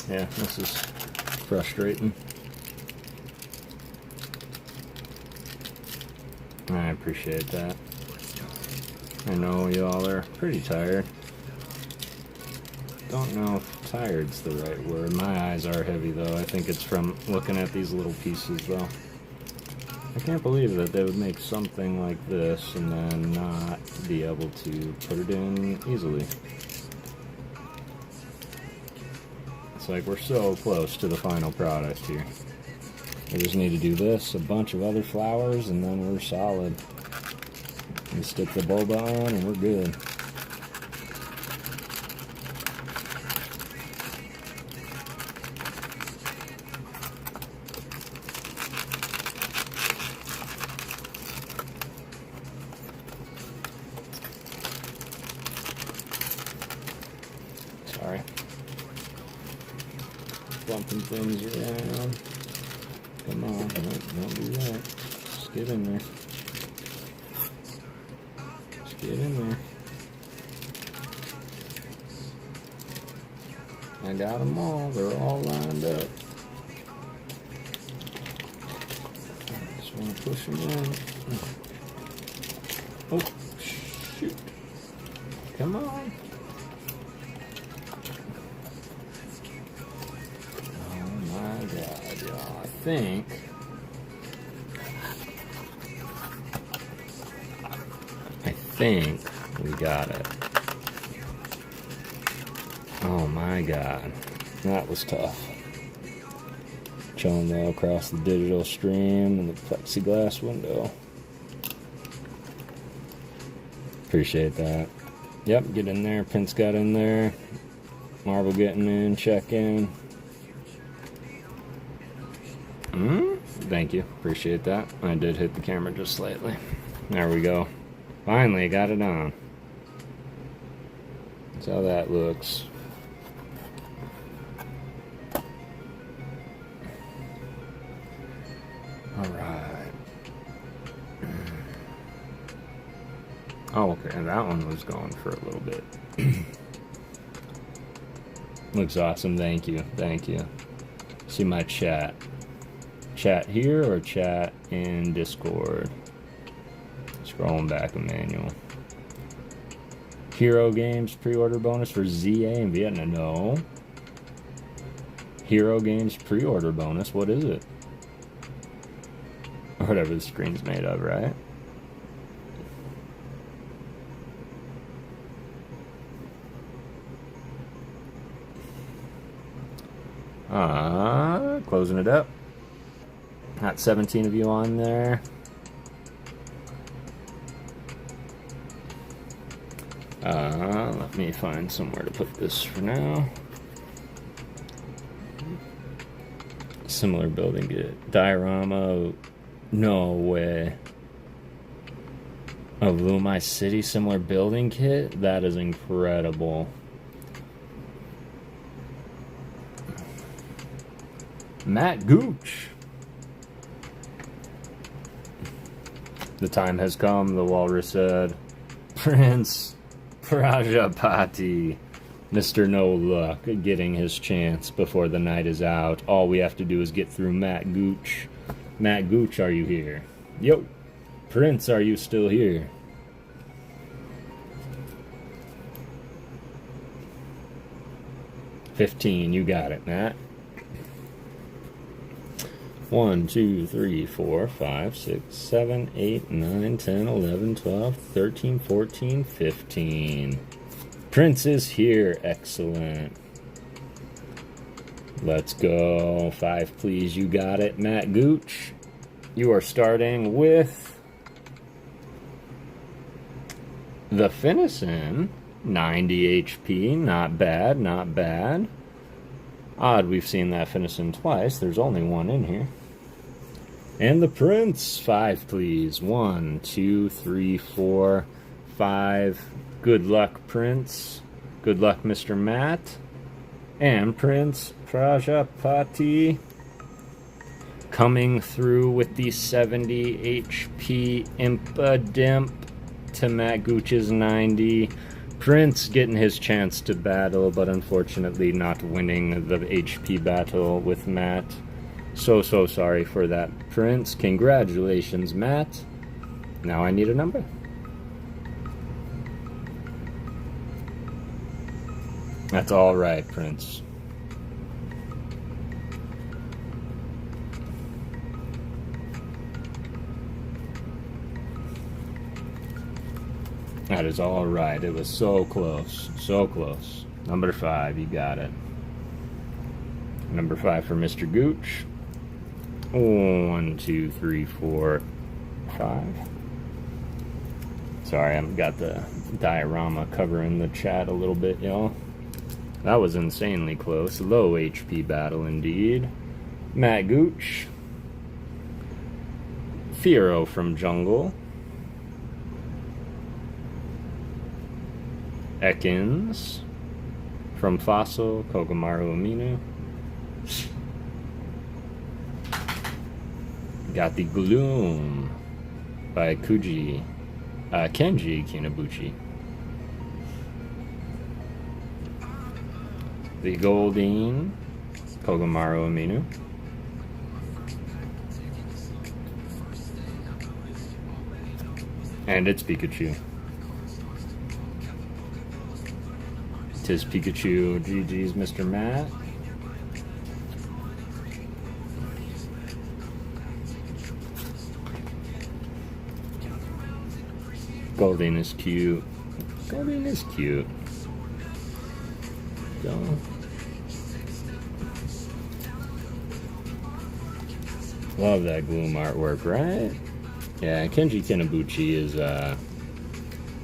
Yeah, this is frustrating. I appreciate that. I know y'all are pretty tired. Don't know if tired's the right word. My eyes are heavy though. I think it's from looking at these little pieces though. I can't believe that they would make something like this and then not be able to put it in easily. It's like we're so close to the final product here. We just need to do this, a bunch of other flowers, and then we're solid. We stick the boba on and we're good. Sorry. Bumping things around. Come on, don't do that. Just get in there. Just get in there. I got them all. They're all lined up. I just want to push them in. Oh, shoot. Come on. I think we got it. Oh my god, that was tough. Showing though across the digital stream and the plexiglass window. Appreciate that. Yep, get in there. Pence got in there. Marble getting in, check in. Thank you, appreciate that. I did hit the camera just slightly. There we go. Finally, got it on. That's how that looks. Alright. Oh, okay, that one was going for a little bit. Looks awesome, thank you, thank you. See my chat. Chat here or chat in Discord? Scrolling back, Emmanuel. Hero Games pre-order bonus for ZA and Vietnam. No. Hero Games pre-order bonus. What is it? Or whatever the screen's made of, right? Closing it up. Got 17 of you on there. Let me find somewhere to put this for now. Similar building, get diorama, No way. A Lumai City similar building kit? That is incredible. Matt Gooch. The time has come, the walrus said. Prince Prajapati. Mr. No Luck getting his chance before the night is out. All we have to do is get through Matt Gooch. Matt Gooch, are you here? Yo. Prince, are you still here? $15, you got it, Matt. 1, 2, 3, 4, 5, 6, 7, 8, 9, 10, 11, 12, 13, 14, 15. Prince is here. Excellent. Let's go. 5, please. You got it, Matt Gooch. You are starting with the Finison. 90 HP. Not bad, not bad. Odd we've seen that Finison twice. There's only one in here. And the Prince. 5, please. 1, 2, 3, 4, 5. Good luck, Prince. Good luck, Mr. Matt. And Prince Prajapati coming through with the 70 HP Impa-Dimp to Matt Gooch's 90. Prince getting his chance to battle, but unfortunately not winning the HP battle with Matt. So sorry for that, Prince. Congratulations, Matt. Now I need a number. That's all right, Prince. That is all right. It was so close. So close. Number 5, you got it. Number 5 for Mr. Gooch. 1, 2, 3, 4, 5. Sorry, I've got the diorama covering the chat a little bit, y'all. That was insanely close. Low HP battle indeed. Matt Gooch. Firo from Jungle. Ekans from Fossil. Kokomaru Aminu. Got the Gloom by Kenji Kinabuchi. The Goldeen, Kokomaru Aminu. And it's Pikachu. Tis Pikachu. GG's, Mr. Matt. Goldeen is cute. Goldeen is cute. Go. Love that Gloom artwork, right? Yeah, Kenji Kinabuchi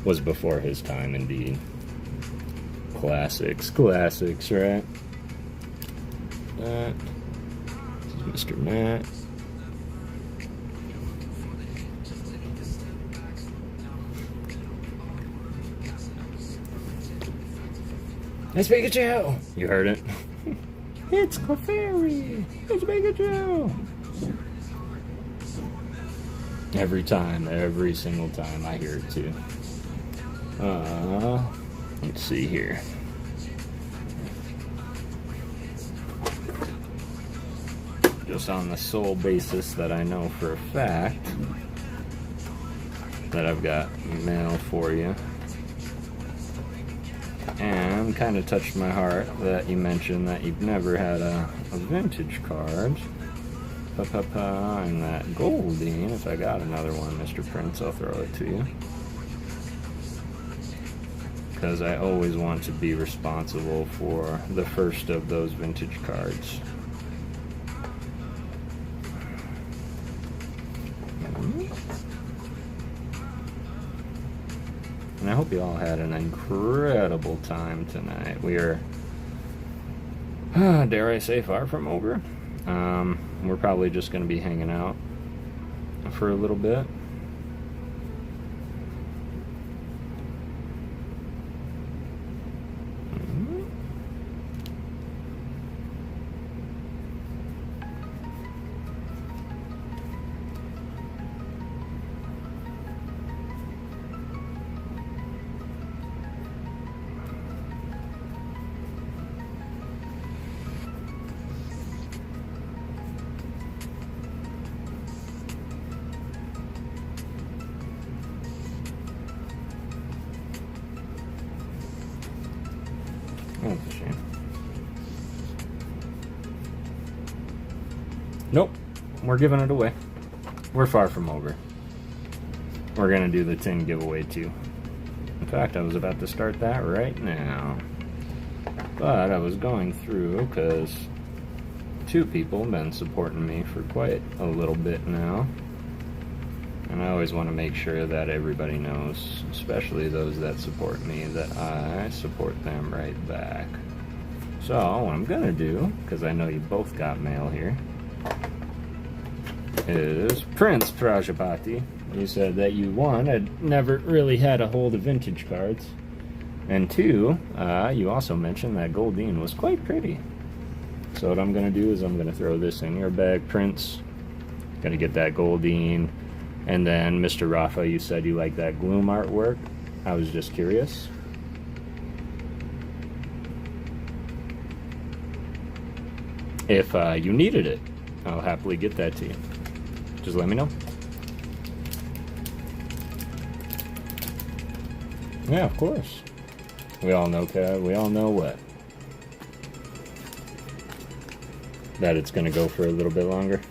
was before his time, indeed. Classics, right? That is Mr. Matt. It's Pikachu! You heard it. It's Clefairy! It's Pikachu! Every time, every single time I hear it too. Let's see here. Just on the sole basis that I know for a fact that I've got mail for you. And kind of touched my heart that you mentioned that you've never had a vintage card. And that Goldeen, if I got another one, Mr. Prince, I'll throw it to you. Because I always want to be responsible for the first of those vintage cards. And I hope you all had an incredible time tonight. We are, dare I say, far from over. We're probably just going to be hanging out for a little bit. Oh, that's a shame. Nope, we're giving it away. We're far from over. We're gonna do the tin giveaway too. In fact, I was about to start that right now. But I was going through because 2 people have been supporting me for quite a little bit now. And I always want to make sure that everybody knows, especially those that support me, that I support them right back. So, what I'm going to do, because I know you both got mail here, is Prince Prajapati. You said that you, 1, had never really had a hold of vintage cards. And 2, you also mentioned that Goldeen was quite pretty. So what I'm going to do is I'm going to throw this in your bag, Prince. Going to get that Goldeen. And then, Mr. Rafa, you said you like that Gloom artwork. I was just curious. If you needed it, I'll happily get that to you. Just let me know. Yeah, of course. We all know, Kev. We all know what? That it's going to go for a little bit longer.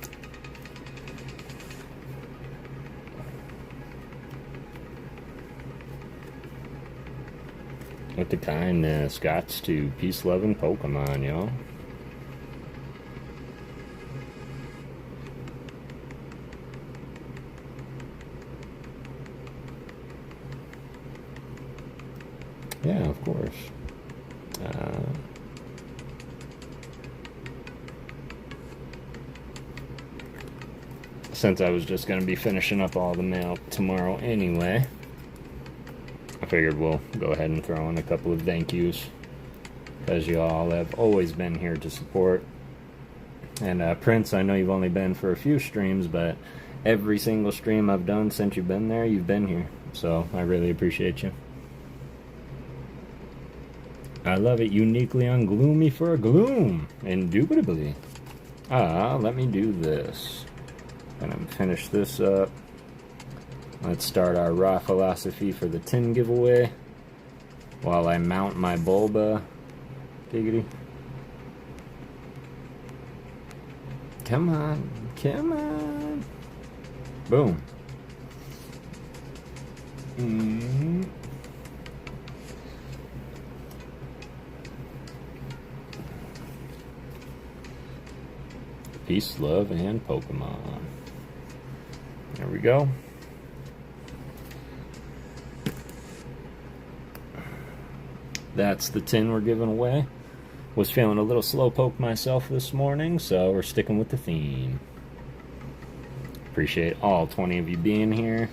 With the kindness, gots to peace, love, and Pokemon, y'all. Yeah, of course. Since I was just going to be finishing up all the mail tomorrow anyway, I figured we'll go ahead and throw in a couple of thank yous, because you all have always been here to support. And Prince, I know you've only been for a few streams, but every single stream I've done since you've been there, you've been here. So I really appreciate you. I love it. Uniquely ungloomy for a gloom. Indubitably. Let me do this. Gonna finish this up. Let's start our Rafalosophy for the tin giveaway while I mount my Bulba. Giggity. Come on. Come on. Boom. Peace, love, and Pokemon. There we go. That's the tin we're giving away. Was feeling a little slowpoke myself this morning, so we're sticking with the theme. Appreciate all 20 of you being here.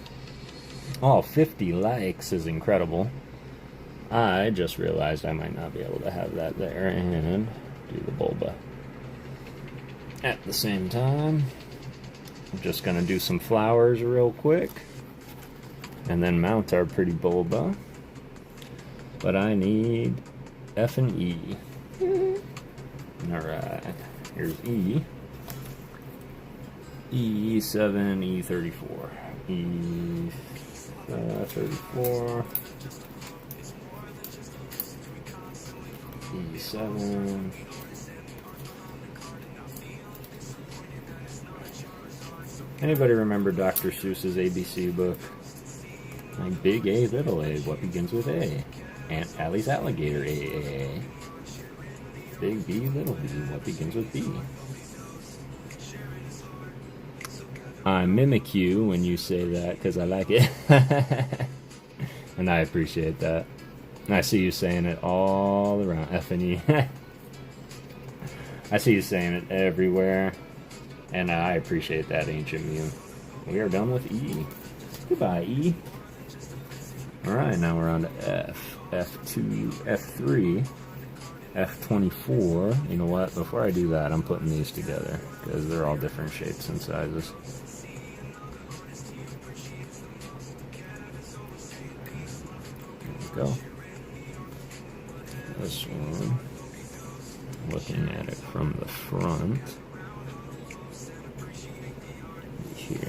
All 50 likes is incredible. I just realized I might not be able to have that there and do the Bulba at the same time. I'm just going to do some flowers real quick and then mount our pretty Bulba. But I need F and E. Alright, here's E. E7, E34. E34. E7. Anybody remember Dr. Seuss's ABC book? Like Big A, Little A, what begins with A? Aunt Allie's Alligator A. Big B, Little B, what begins with B? I mimic you when you say that because I like it. And I appreciate that. And I see you saying it all around. F and E. I see you saying it everywhere. And I appreciate that, Ancient Mew. We are done with E. Goodbye, E. Alright, now we're on to F. F2, F3, F24. You know what? Before I do that, I'm putting these together because they're all different shapes and sizes. There we go. This one, looking at it from the front. Here.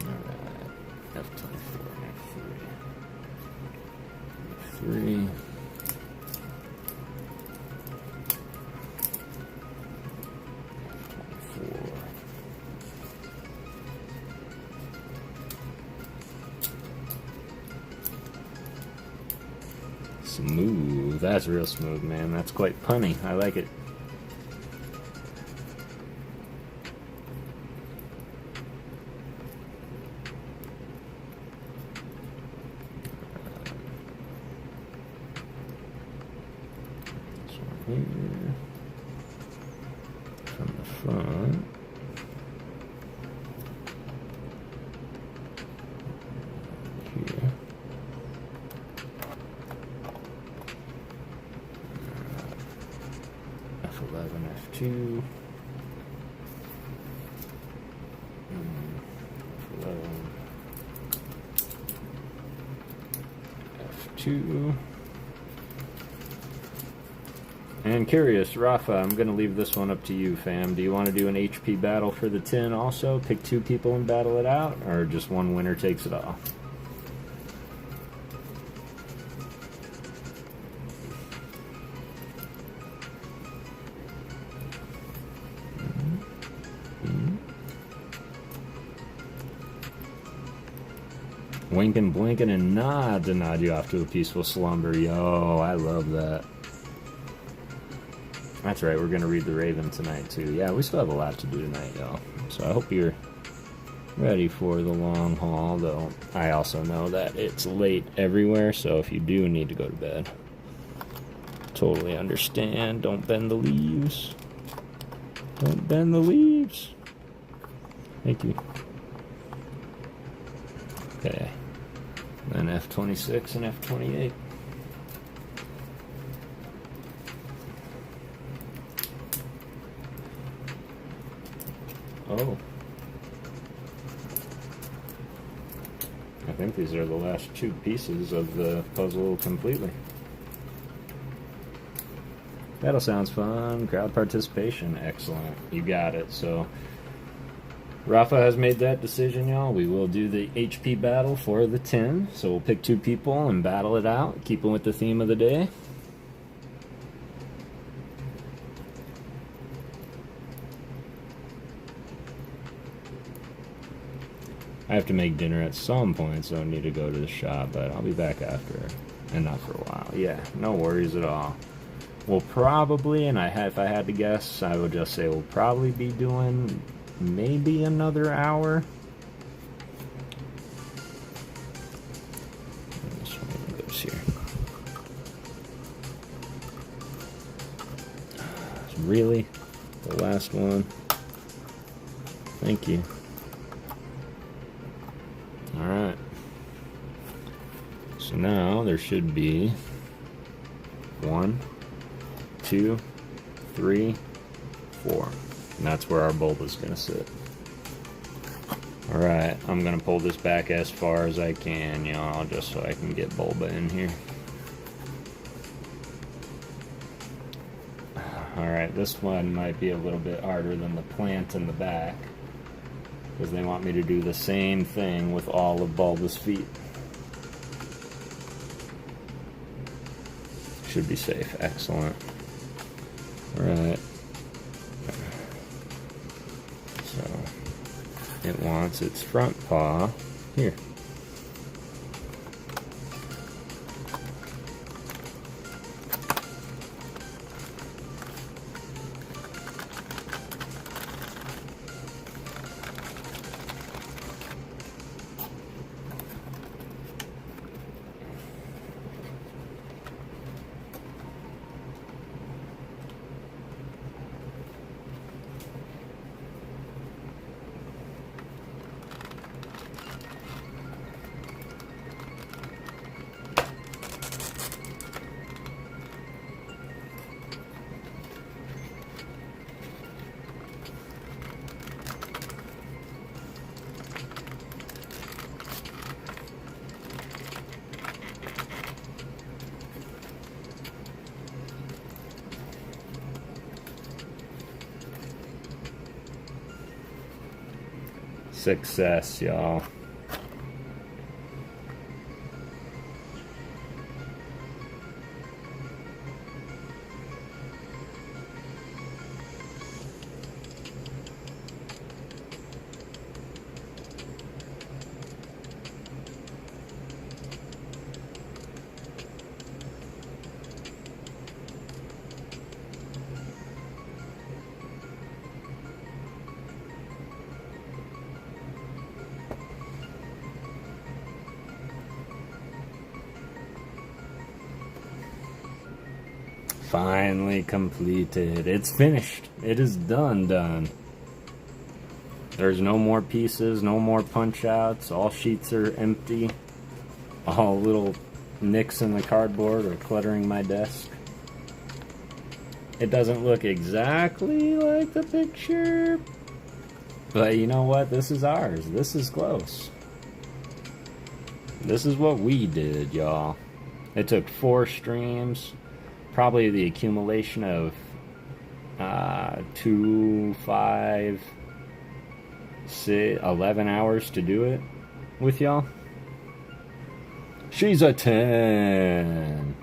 Alright, F24, F3. Smooth. That's real smooth, man. That's quite punny. I like it. This one here. From the front. Here. F11, F2, F11, F2, and curious, Rafa, I'm going to leave this one up to you, fam. Do you want to do an HP battle for the tin also? Pick 2 people and battle it out, or just one winner takes it all? Winking, blinking, and nod to nod you off to a peaceful slumber. Yo, I love that. That's right, we're going to read The Raven tonight, too. Yeah, we still have a lot to do tonight, y'all. So I hope you're ready for the long haul, though I also know that it's late everywhere, so if you do need to go to bed, totally understand. Don't bend the leaves. Don't bend the leaves. Thank you. Okay. Then F26 and F28. Oh. I think these are the last 2 pieces of the puzzle completely. That sounds fun. Crowd participation. Excellent. You got it. So Rafa has made that decision, y'all. We will do the HP battle for the 10. So we'll pick 2 people and battle it out, keeping with the theme of the day. I have to make dinner at some point, so I need to go to the shop, but I'll be back after. And not for a while. Yeah, no worries at all. We'll probably, and if I had to guess, I would just say we'll probably be doing maybe another hour. This one goes here. Really? The last one? Thank you. Alright. So now there should be 1, 2, 3, 4. And that's where our Bulba's gonna sit. Alright, I'm gonna pull this back as far as I can, y'all, just so I can get Bulba in here. Alright, this one might be a little bit harder than the plant in the back, because they want me to do the same thing with all of Bulba's feet. Should be safe. Excellent. Alright. So, it wants its front paw here. Success, y'all. Finally completed. It's finished. It is done. There's no more pieces, no more punch outs. All sheets are empty. All little nicks in the cardboard are cluttering my desk. It doesn't look exactly like the picture, but you know what? This is ours. This is close. This is what we did, y'all. It took 4 streams. Probably the accumulation of 2, 5, 6, 11 hours to do it with y'all. She's a 10.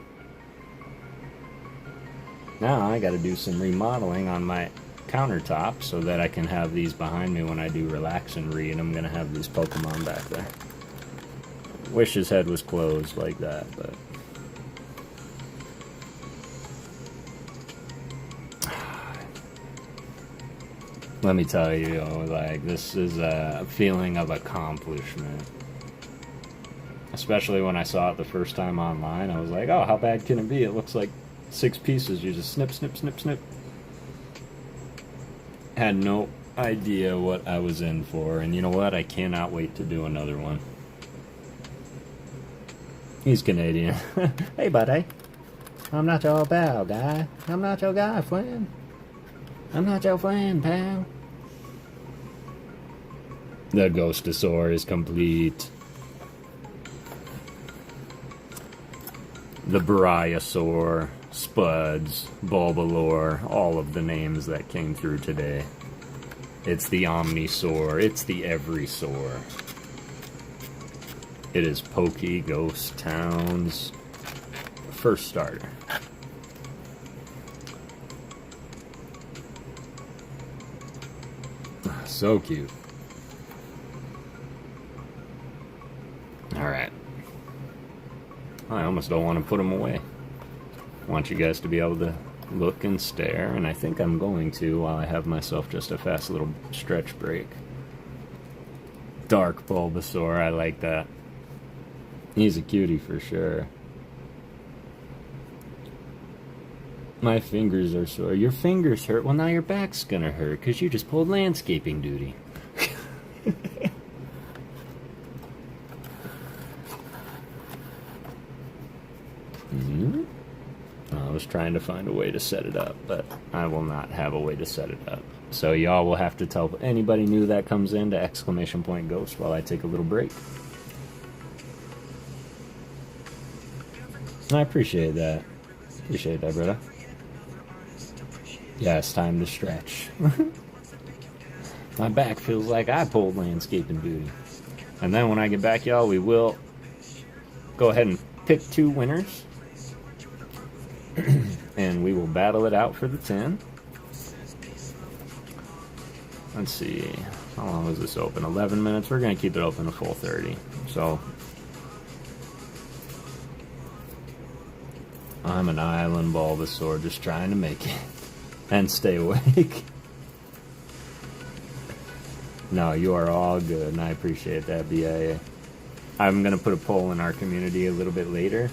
Now I gotta do some remodeling on my countertop so that I can have these behind me when I do relax and read. I'm gonna have these Pokemon back there. Wish his head was closed like that, but... Let me tell you, like, this is a feeling of accomplishment. Especially when I saw it the first time online, I was like, oh, how bad can it be? It looks like 6 pieces. You just snip, snip, snip, snip. Had no idea what I was in for, and you know what? I cannot wait to do another one. He's Canadian. Hey, buddy. I'm not your pal, guy. I'm not your guy, friend. I'm not your friend, pal. The Ghostosaur is complete. The Bryosaur, Spuds, Bulbasaur, all of the names that came through today. It's the Omnisaur, it's the Everysaur. It is PokéGhost Town's first starter. So cute. Alright. I almost don't want to put them away. I want you guys to be able to look and stare, and I think I'm going to while I have myself just a fast little stretch break. Dark Bulbasaur, I like that. He's a cutie for sure. My fingers are sore. Your fingers hurt? Well, now your back's gonna hurt because you just pulled landscaping duty. I was trying to find a way to set it up, but I will not have a way to set it up. So y'all will have to tell anybody new that comes in to !Ghost while I take a little break. I appreciate that. Appreciate that, brother. Yeah, it's time to stretch. My back feels like I pulled landscaping duty. And then when I get back, y'all, we will go ahead and pick 2 winners. And we will battle it out for the 10. Let's see. How long was this open? 11 minutes. We're going to keep it open a full 30. So... I'm an island Bulbasaur just trying to make it and stay awake. No, you are all good, and I appreciate that, BIA. I'm going to put a poll in our community a little bit later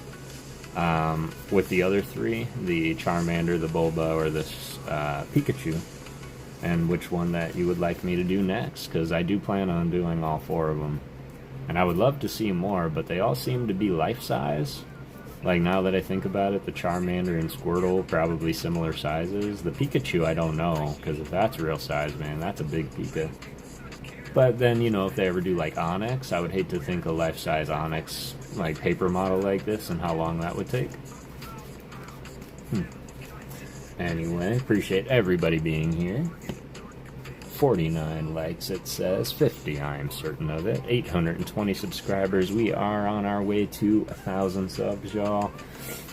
with the other 3, the Charmander, the Bulba, or this Pikachu, and which one that you would like me to do next, because I do plan on doing all 4 of them. And I would love to see more, but they all seem to be life-size. Like, now that I think about it, the Charmander and Squirtle, probably similar sizes. The Pikachu, I don't know, because if that's real size, man, that's a big Pika. But then, you know, if they ever do, like, Onyx, I would hate to think a life-size Onyx, like, paper model like this and how long that would take. Anyway, appreciate everybody being here. 49 likes, it says. 50, I am certain of it. 820 subscribers. We are on our way to 1,000 subs, y'all.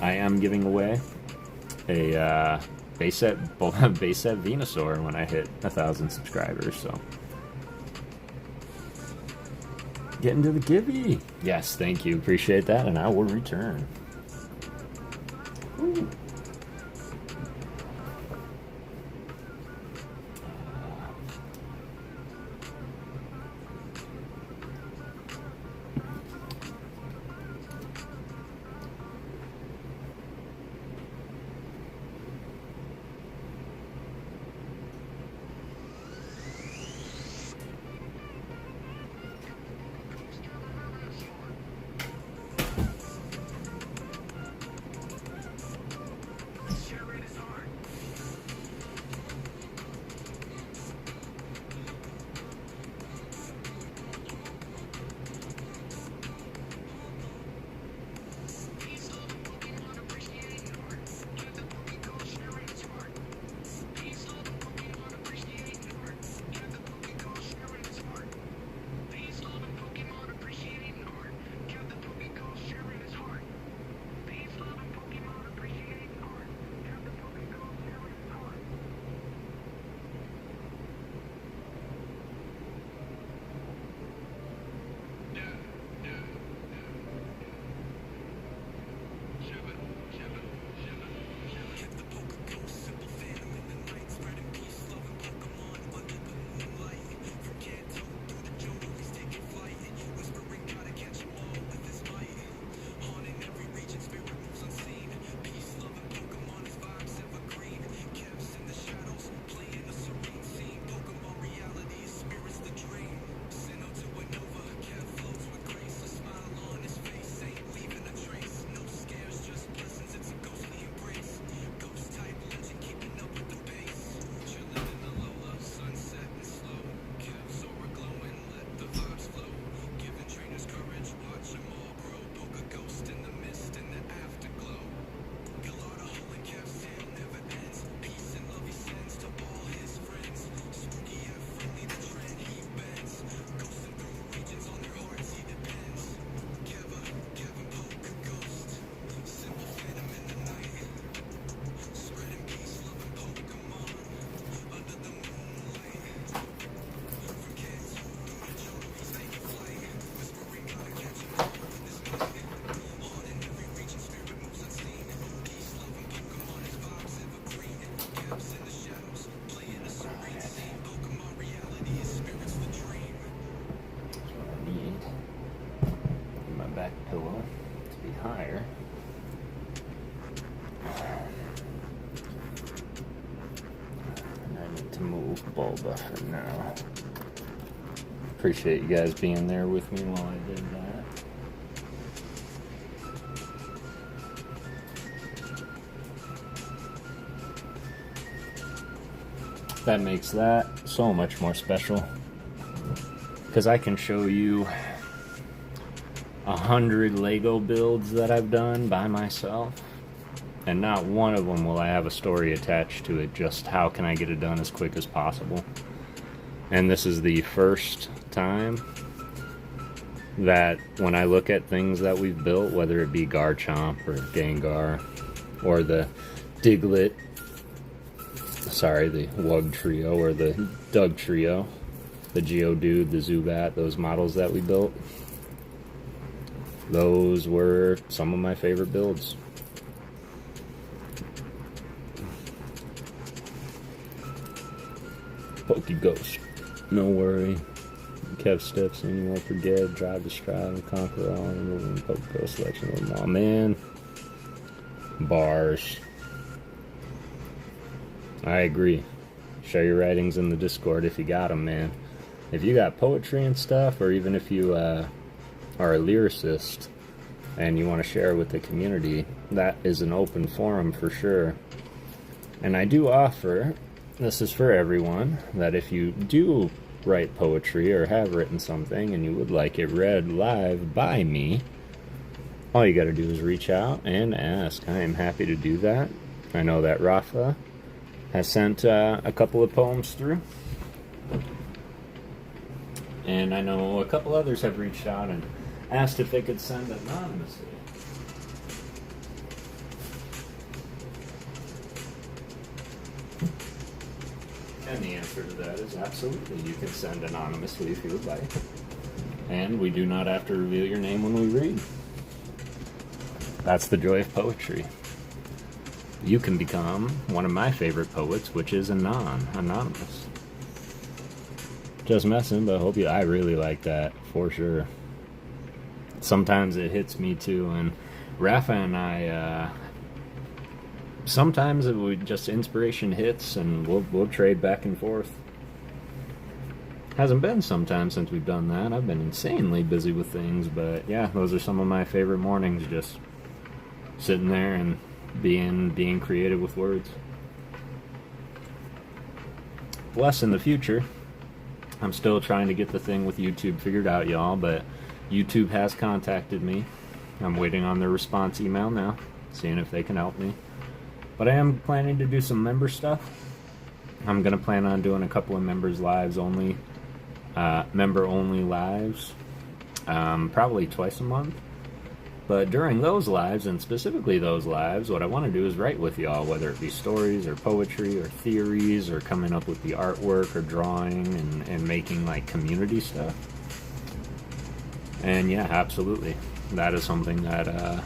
I am giving away a base set Venusaur when I hit 1,000 subscribers, so. Get into the givey. Yes, thank you. Appreciate that, and I will return. Ooh. Bulba for now. Appreciate you guys being there with me while I did that. That makes that so much more special, because I can show you 100 Lego builds that I've done by myself, and not one of them will I have a story attached to it. Just how can I get it done as quick as possible. And this is the first time that when I look at things that we've built, whether it be Garchomp or Gengar or the Diglett, sorry, the Wug Trio or the Doug Trio, the Geodude, the Zubat, those models that we built, those were some of my favorite builds. PokéGhost, no worry. Kev steps in, you won't forget. Drive the stride and conquer all. And PokéGhost selection of them all. Man, bars. I agree. Share your writings in the Discord if you got them, man. If you got poetry and stuff, or even if you are a lyricist and you want to share with the community, that is an open forum for sure. And I do offer, this is for everyone, that if you do write poetry or have written something and you would like it read live by me, all you got to do is reach out and ask. I am happy to do that. I know that Rafa has sent a couple of poems through. And I know a couple others have reached out and asked if they could send anonymously. And the answer to that is absolutely. You can send anonymously if you would like. And we do not have to reveal your name when we read. That's the joy of poetry. You can become one of my favorite poets, which is anonymous. Just messing, but I really like that, for sure. Sometimes it hits me too, and Rafa and I, sometimes just inspiration hits, and we'll trade back and forth. Hasn't been some time since we've done that. I've been insanely busy with things, but yeah, those are some of my favorite mornings, just sitting there and being creative with words. Bless in the future. I'm still trying to get the thing with YouTube figured out, y'all, but YouTube has contacted me. I'm waiting on their response email now, seeing if they can help me. But I am planning to do some member stuff. I'm going to plan on doing a couple of member-only lives, probably twice a month. But during those lives, and specifically those lives, what I want to do is write with y'all, whether it be stories or poetry or theories or coming up with the artwork or drawing and making like community stuff. And yeah, absolutely. That is something that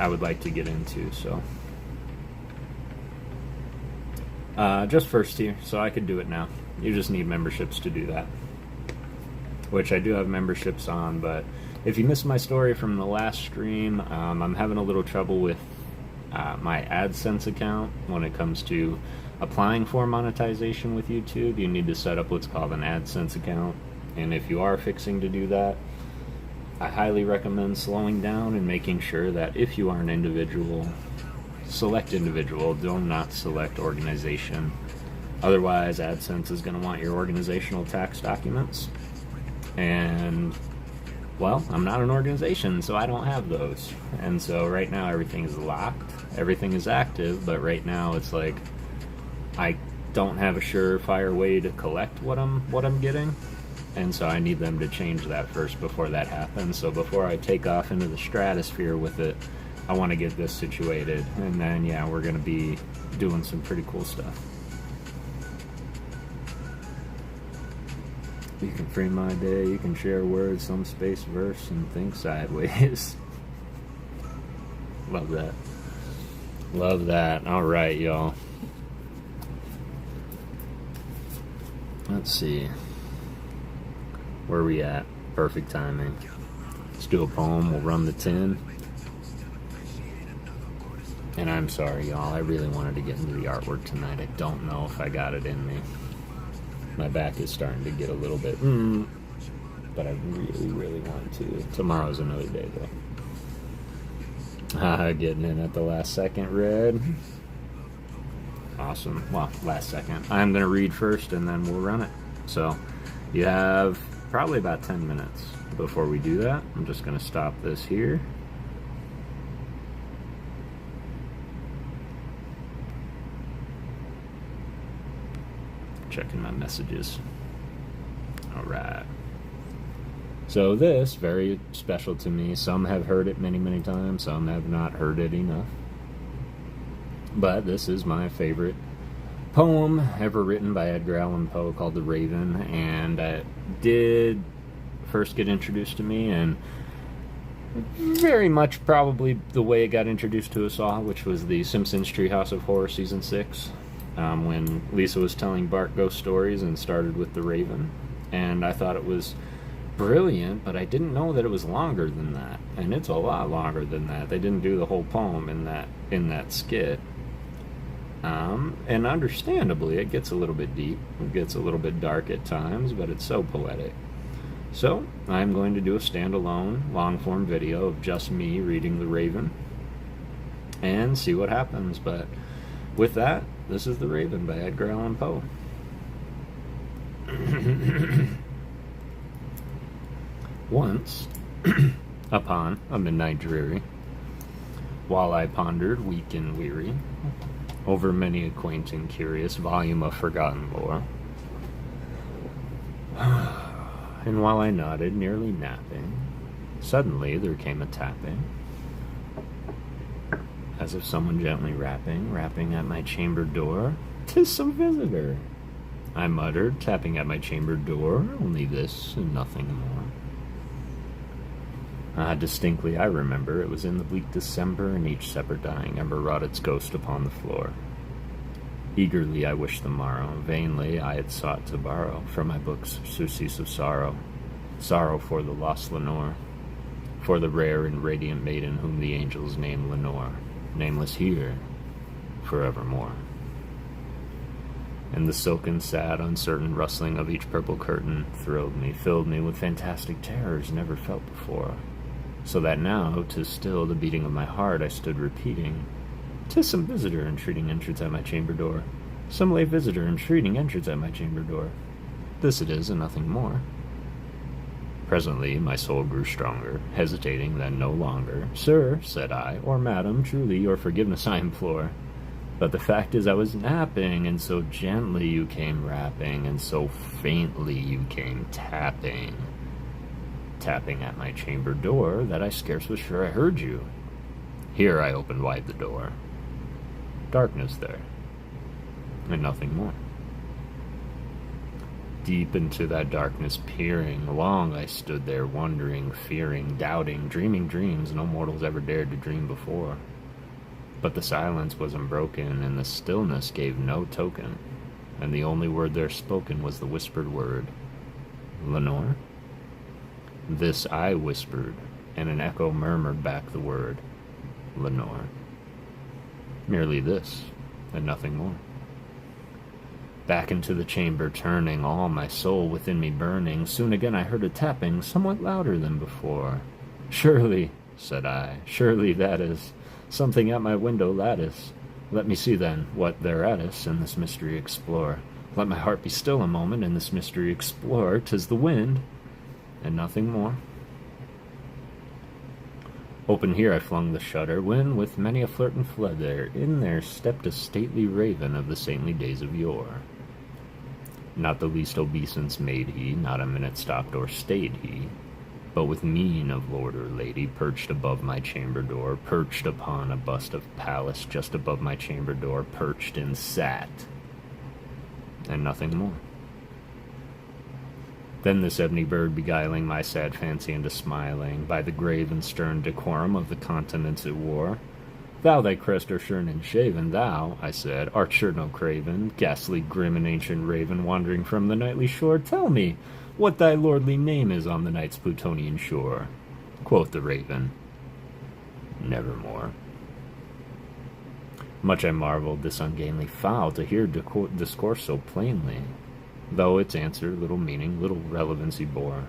I would like to get into, so. Just first tier, so I could do it now. You just need memberships to do that. Which I do have memberships on, but if you missed my story from the last stream, I'm having a little trouble with my AdSense account when it comes to applying for monetization with YouTube. You need to set up what's called an AdSense account, and if you are fixing to do that, I highly recommend slowing down and making sure that if you are an individual, select individual, do not select organization. Otherwise, AdSense is going to want your organizational tax documents, and well, I'm not an organization, so I don't have those. And so right now everything is locked, everything is active, but right now it's like I don't have a surefire way to collect what I'm getting. And so I need them to change that first before that happens. So before I take off into the stratosphere with it, I want to get this situated. And then yeah, we're going to be doing some pretty cool stuff. You can free my day, you can share words, some space verse, and think sideways. Love that. Love that. Alright, y'all. Let's see. Where are we at? Perfect timing. Let's do a poem, we'll run the 10. And I'm sorry, y'all, I really wanted to get into the artwork tonight. I don't know if I got it in me. My back is starting to get a little bit, but I really, really want to. Tomorrow's another day, though. Getting in at the last second, Red. Awesome. Well, last second. I'm going to read first, and then we'll run it. So, you have probably about 10 minutes before we do that. I'm just going to stop this here. Checking my messages. Alright. So this, very special to me. Some have heard it many, many times. Some have not heard it enough. But this is my favorite poem ever written by Edgar Allan Poe called The Raven. And it did first get introduced to me, and very much probably the way it got introduced to us all, which was the Simpsons Treehouse of Horror Season 6. When Lisa was telling Bart ghost stories and started with The Raven. And I thought it was brilliant, but I didn't know that it was longer than that. And it's a lot longer than that. They didn't do the whole poem in that skit. And understandably, it gets a little bit deep. It gets a little bit dark at times, but it's so poetic. So, I'm going to do a standalone, long-form video of just me reading The Raven and see what happens. But with that, this is The Raven by Edgar Allan Poe. Once, upon a midnight dreary, while I pondered, weak and weary, over many a quaint and curious volume of forgotten lore, and while I nodded, nearly napping, suddenly there came a tapping, as if someone gently rapping at my chamber door. "'Tis some visitor," I muttered, tapping at my chamber door, only this and nothing more. Distinctly I remember it was in the bleak December, and each separate dying ember wrought its ghost upon the floor. Eagerly I wished the morrow, vainly I had sought to borrow from my books surcease of sorrow, sorrow for the lost Lenore, for the rare and radiant maiden whom the angels name Lenore, nameless here forevermore. And the silken, sad, uncertain rustling of each purple curtain thrilled me, filled me with fantastic terrors never felt before, so that now, 'tis still the beating of my heart, I stood repeating, "'Tis some visitor entreating entrance at my chamber door, some late visitor entreating entrance at my chamber door. This it is, and nothing more." Presently my soul grew stronger, hesitating then no longer. "Sir," said I, "or madam, truly your forgiveness I implore. But the fact is I was napping, and so gently you came rapping, and so faintly you came tapping at my chamber door, that I scarce was sure I heard you." Here I opened wide the door. Darkness there, and nothing more. Deep into that darkness peering, long I stood there, wondering, fearing, doubting, dreaming dreams no mortals ever dared to dream before. But the silence was unbroken, and the stillness gave no token, and the only word there spoken was the whispered word, "Lenore?" This I whispered, and an echo murmured back the word, "Lenore." Merely this, and nothing more. Back into the chamber turning, all my soul within me burning, soon again I heard a tapping, somewhat louder than before. "Surely," said I, "surely that is something at my window lattice. Let me see then what thereat is, and this mystery explore. Let my heart be still a moment, and this mystery explore. 'Tis the wind, and nothing more." Open here I flung the shutter, when with many a flirt and fled in there stepped a stately raven of the saintly days of yore. Not the least obeisance made he, not a minute stopped or stayed he, but with mien of lord or lady perched above my chamber door, perched upon a bust of Pallas just above my chamber door, perched and sat, and nothing more. Then this ebony bird beguiling my sad fancy into smiling, by the grave and stern decorum of the countenance it wore. "Thou thy crest are shorn and shaven, thou," I said, "art sure no craven, ghastly, grim, and ancient raven, wandering from the nightly shore. Tell me what thy lordly name is on the night's Plutonian shore." Quoth the raven, "Nevermore." Much I marveled this ungainly fowl to hear discourse so plainly, though its answer little meaning, little relevancy bore.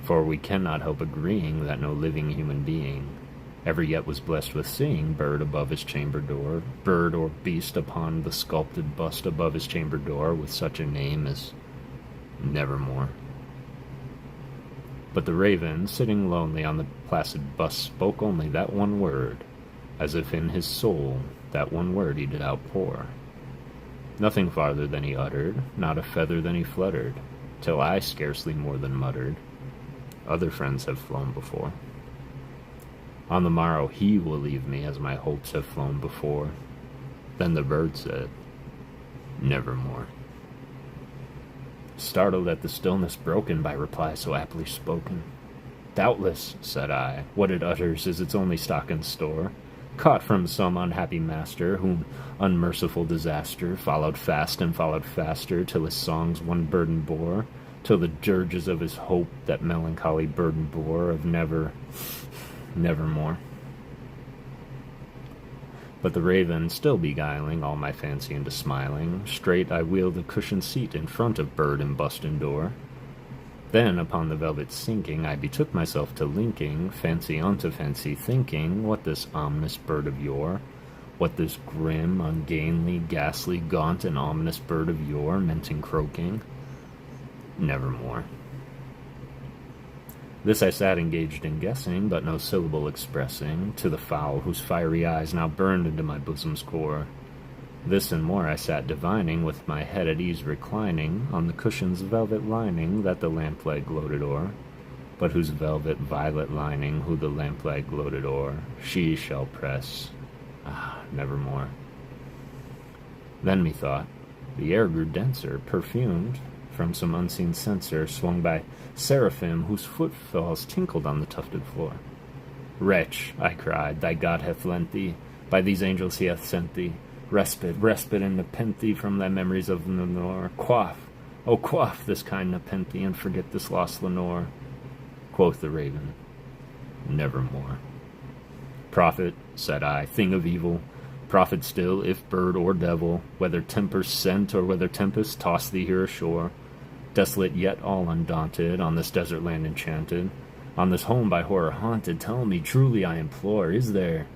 For we cannot help agreeing that no living human being ever yet was blessed with seeing bird above his chamber door, bird or beast upon the sculpted bust above his chamber door, with such a name as Nevermore. But the raven, sitting lonely on the placid bust, spoke only that one word, as if in his soul that one word he did outpour. Nothing farther than he uttered, not a feather than he fluttered, till I scarcely more than muttered, "Other friends have flown before. On the morrow he will leave me as my hopes have flown before." Then the bird said, "Nevermore." Startled at the stillness broken by reply so aptly spoken. "Doubtless," said I, "what it utters is its only stock and store, caught from some unhappy master, whom unmerciful disaster followed fast and followed faster, till his songs one burden bore, till the dirges of his hope that melancholy burden bore of nevermore." But the raven, still beguiling all my fancy into smiling, straight I wheeled the cushioned seat in front of bird and bust and door. Then upon the velvet sinking, I betook myself to linking fancy unto fancy, thinking what this ominous bird of yore, what this grim, ungainly, ghastly, gaunt, and ominous bird of yore meant in croaking, "Nevermore." This I sat engaged in guessing, but no syllable expressing, to the fowl whose fiery eyes now burned into my bosom's core. This and more I sat divining, with my head at ease reclining on the cushion's velvet lining that the lamplight gloated o'er, but whose velvet violet lining, who the lamplight gloated o'er, she shall press, nevermore. Then methought the air grew denser, perfumed from some unseen censer, swung by seraphim whose footfalls tinkled on the tufted floor. Wretch, I cried, thy God hath lent thee, by these angels he hath sent thee, respite, respite, and nepenthe from thy memories of Lenore. Quaff, oh quaff this kind nepenthe, and forget this lost Lenore. Quoth the raven, nevermore. Prophet, said I, thing of evil, prophet still, if bird or devil, whether tempest sent or whether tempest toss thee here ashore, desolate yet all undaunted, on this desert land enchanted, on this home by horror haunted, tell me, truly I implore, is there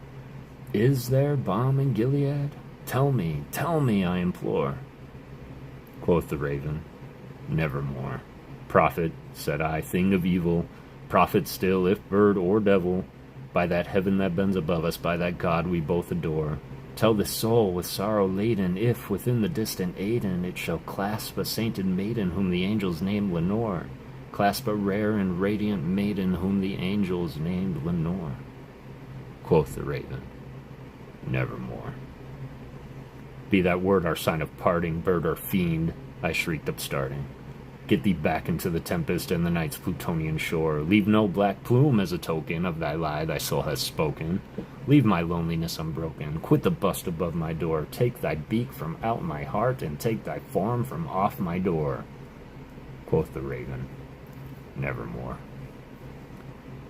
balm in Gilead? Tell me, I implore. Quoth the raven, nevermore. Prophet, said I, thing of evil, prophet still, if bird or devil, by that heaven that bends above us, by that God we both adore, tell this soul with sorrow laden, if within the distant Aden it shall clasp a sainted maiden whom the angels named Lenore, clasp a rare and radiant maiden whom the angels named Lenore. Quoth the raven, nevermore. Be that word our sign of parting, bird or fiend, I shrieked upstarting. Get thee back into the tempest and the night's Plutonian shore. Leave no black plume as a token of thy lie thy soul has spoken. Leave my loneliness unbroken. Quit the bust above my door. Take thy beak from out my heart, and take thy form from off my door. Quoth the raven, nevermore.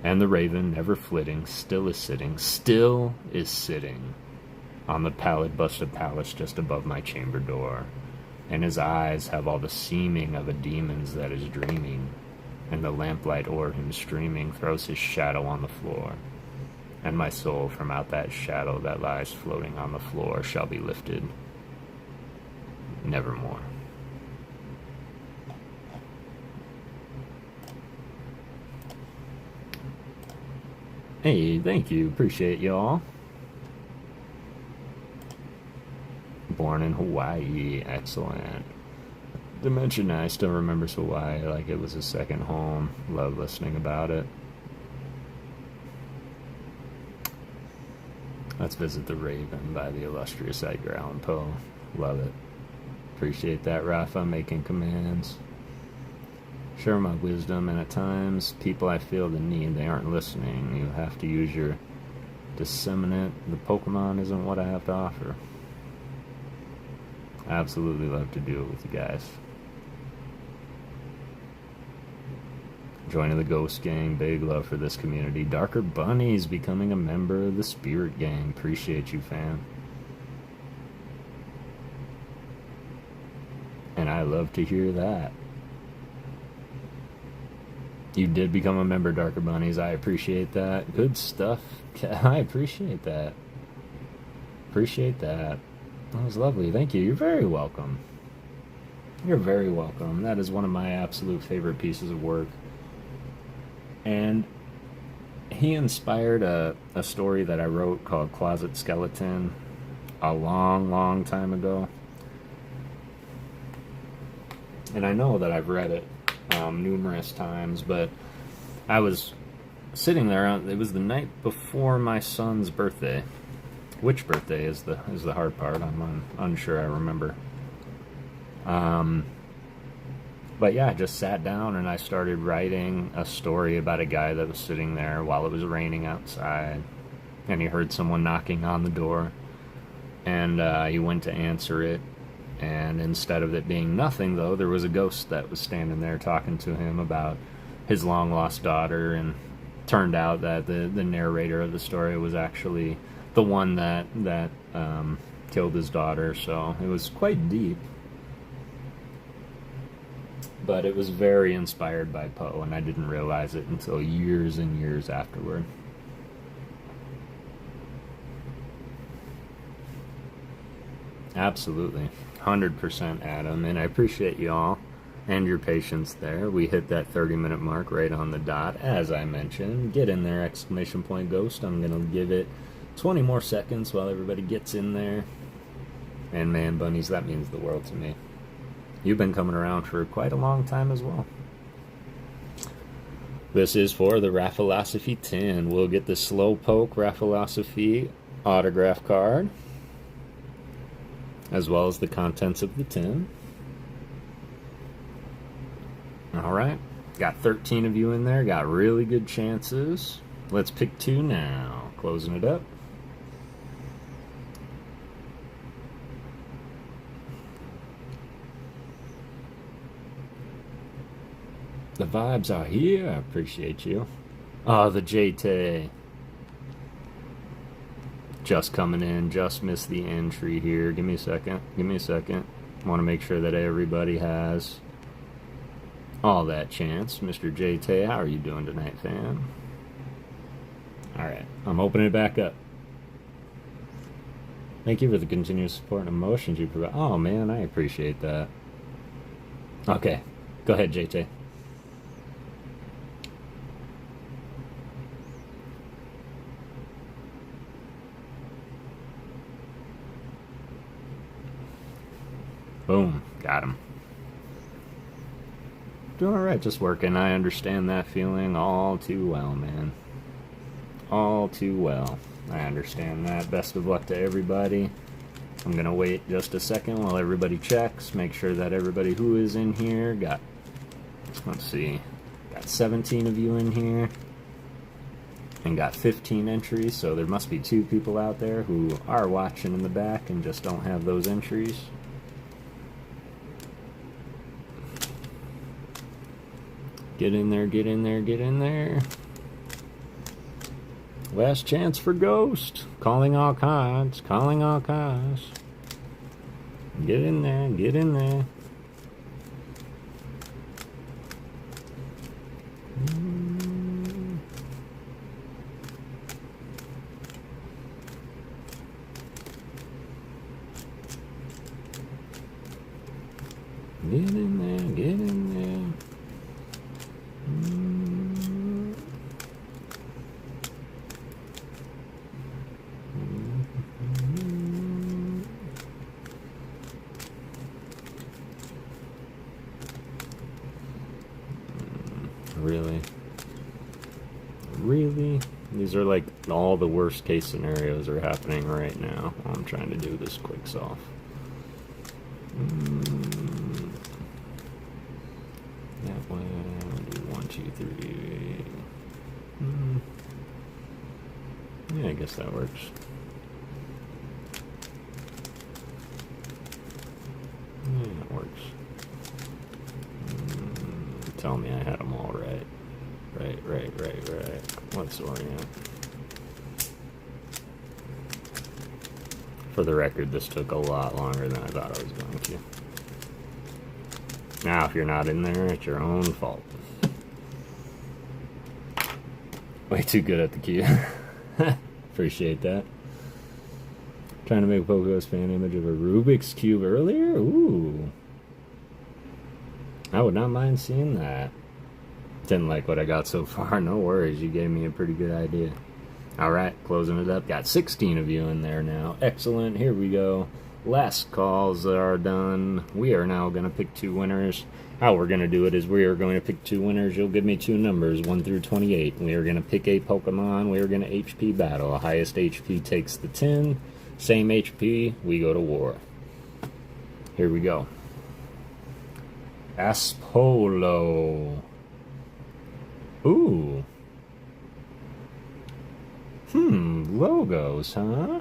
And the raven, never flitting, still is sitting on the pallid bust of Pallas just above my chamber door. And his eyes have all the seeming of a demon's that is dreaming, and the lamplight o'er him streaming throws his shadow on the floor. And my soul from out that shadow that lies floating on the floor shall be lifted nevermore. Hey, thank you. Appreciate y'all. Born in Hawaii. Excellent. Dimension I still remembers Hawaii like it was his second home. Love listening about it. Let's visit the Raven by the illustrious Edgar Allan Poe. Love it. Appreciate that, Rafa, making commands. Share my wisdom, and at times, people I feel the need, they aren't listening. You have to use your disseminate. The Pokemon isn't what I have to offer. I absolutely love to do it with you guys. Joining the Ghost Gang, big love for this community. Darker Bunnies becoming a member of the Spirit Gang. Appreciate you, fam. And I love to hear that. You did become a member, Darker Bunnies. I appreciate that. Good stuff. I appreciate that. Appreciate that. That was lovely. Thank you. You're very welcome. You're very welcome. That is one of my absolute favorite pieces of work. And he inspired a story that I wrote called Closet Skeleton a long, long time ago. And I know that I've read it numerous times, but I was sitting there. It was the night before my son's birthday. Which birthday is the hard part? I'm unsure. I remember. But yeah, I just sat down and I started writing a story about a guy that was sitting there while it was raining outside, and he heard someone knocking on the door, and he went to answer it. And instead of it being nothing, though, there was a ghost that was standing there talking to him about his long-lost daughter, and turned out that the narrator of the story was actually the one that killed his daughter, so it was quite deep. But it was very inspired by Poe, and I didn't realize it until years and years afterward. Absolutely. 100% Adam, and I appreciate y'all and your patience there. We hit that 30-minute mark right on the dot, as I mentioned. Get in there, exclamation point ghost. I'm going to give it 20 more seconds while everybody gets in there. And man bunnies, that means the world to me. You've been coming around for quite a long time as well. This is for the Rafalosophy tin. We'll get the Slowpoke Rafalosophy autograph card, as well as the contents of the tin. Alright, got 13 of you in there, got really good chances. Let's pick 2 now. Closing it up. The vibes are here. I appreciate you. Oh, the JT. Just coming in. Just missed the entry here. Give me a second. Give me a second. Want to make sure that everybody has all that chance. Mr. JT, how are you doing tonight, fam? Alright. I'm opening it back up. Thank you for the continuous support and emotions you provide. Oh, man, I appreciate that. Okay. Go ahead, JT. Boom. Got him. Doing alright, just working. I understand that feeling all too well, man. All too well. I understand that. Best of luck to everybody. I'm going to wait just a second while everybody checks. Make sure that everybody who is in here got... Let's see. Got 17 of you in here. And got 15 entries, so there must be 2 people out there who are watching in the back and just don't have those entries. Get in there, get in there, get in there. Last chance for Ghost. Calling all cards, calling all cards. Get in there, get in there. Get in there, get in there. Really? Really? These are like all the worst case scenarios are happening right now. I'm trying to do this quick solve. That way, I'll do 1, 2, 3. Yeah, I guess that works. Yeah, that works. Tell me I had them all right. Right. Let's orient. For the record, this took a lot longer than I thought I was going to. Now, if you're not in there, it's your own fault. Way too good at the cue. Appreciate that. Trying to make a PokéGhost fan image of a Rubik's Cube earlier? Ooh. I would not mind seeing that. Didn't like what I got so far. No worries. You gave me a pretty good idea. Alright, closing it up. Got 16 of you in there now. Excellent. Here we go. Last calls are done. We are now going to pick 2 winners. How we're going to do it is we are going to pick 2 winners. You'll give me 2 numbers, 1 through 28. We are going to pick a Pokemon. We are going to HP battle. Highest HP takes the 10. Same HP, we go to war. Here we go. Aspolo. Ooh. Logos, huh?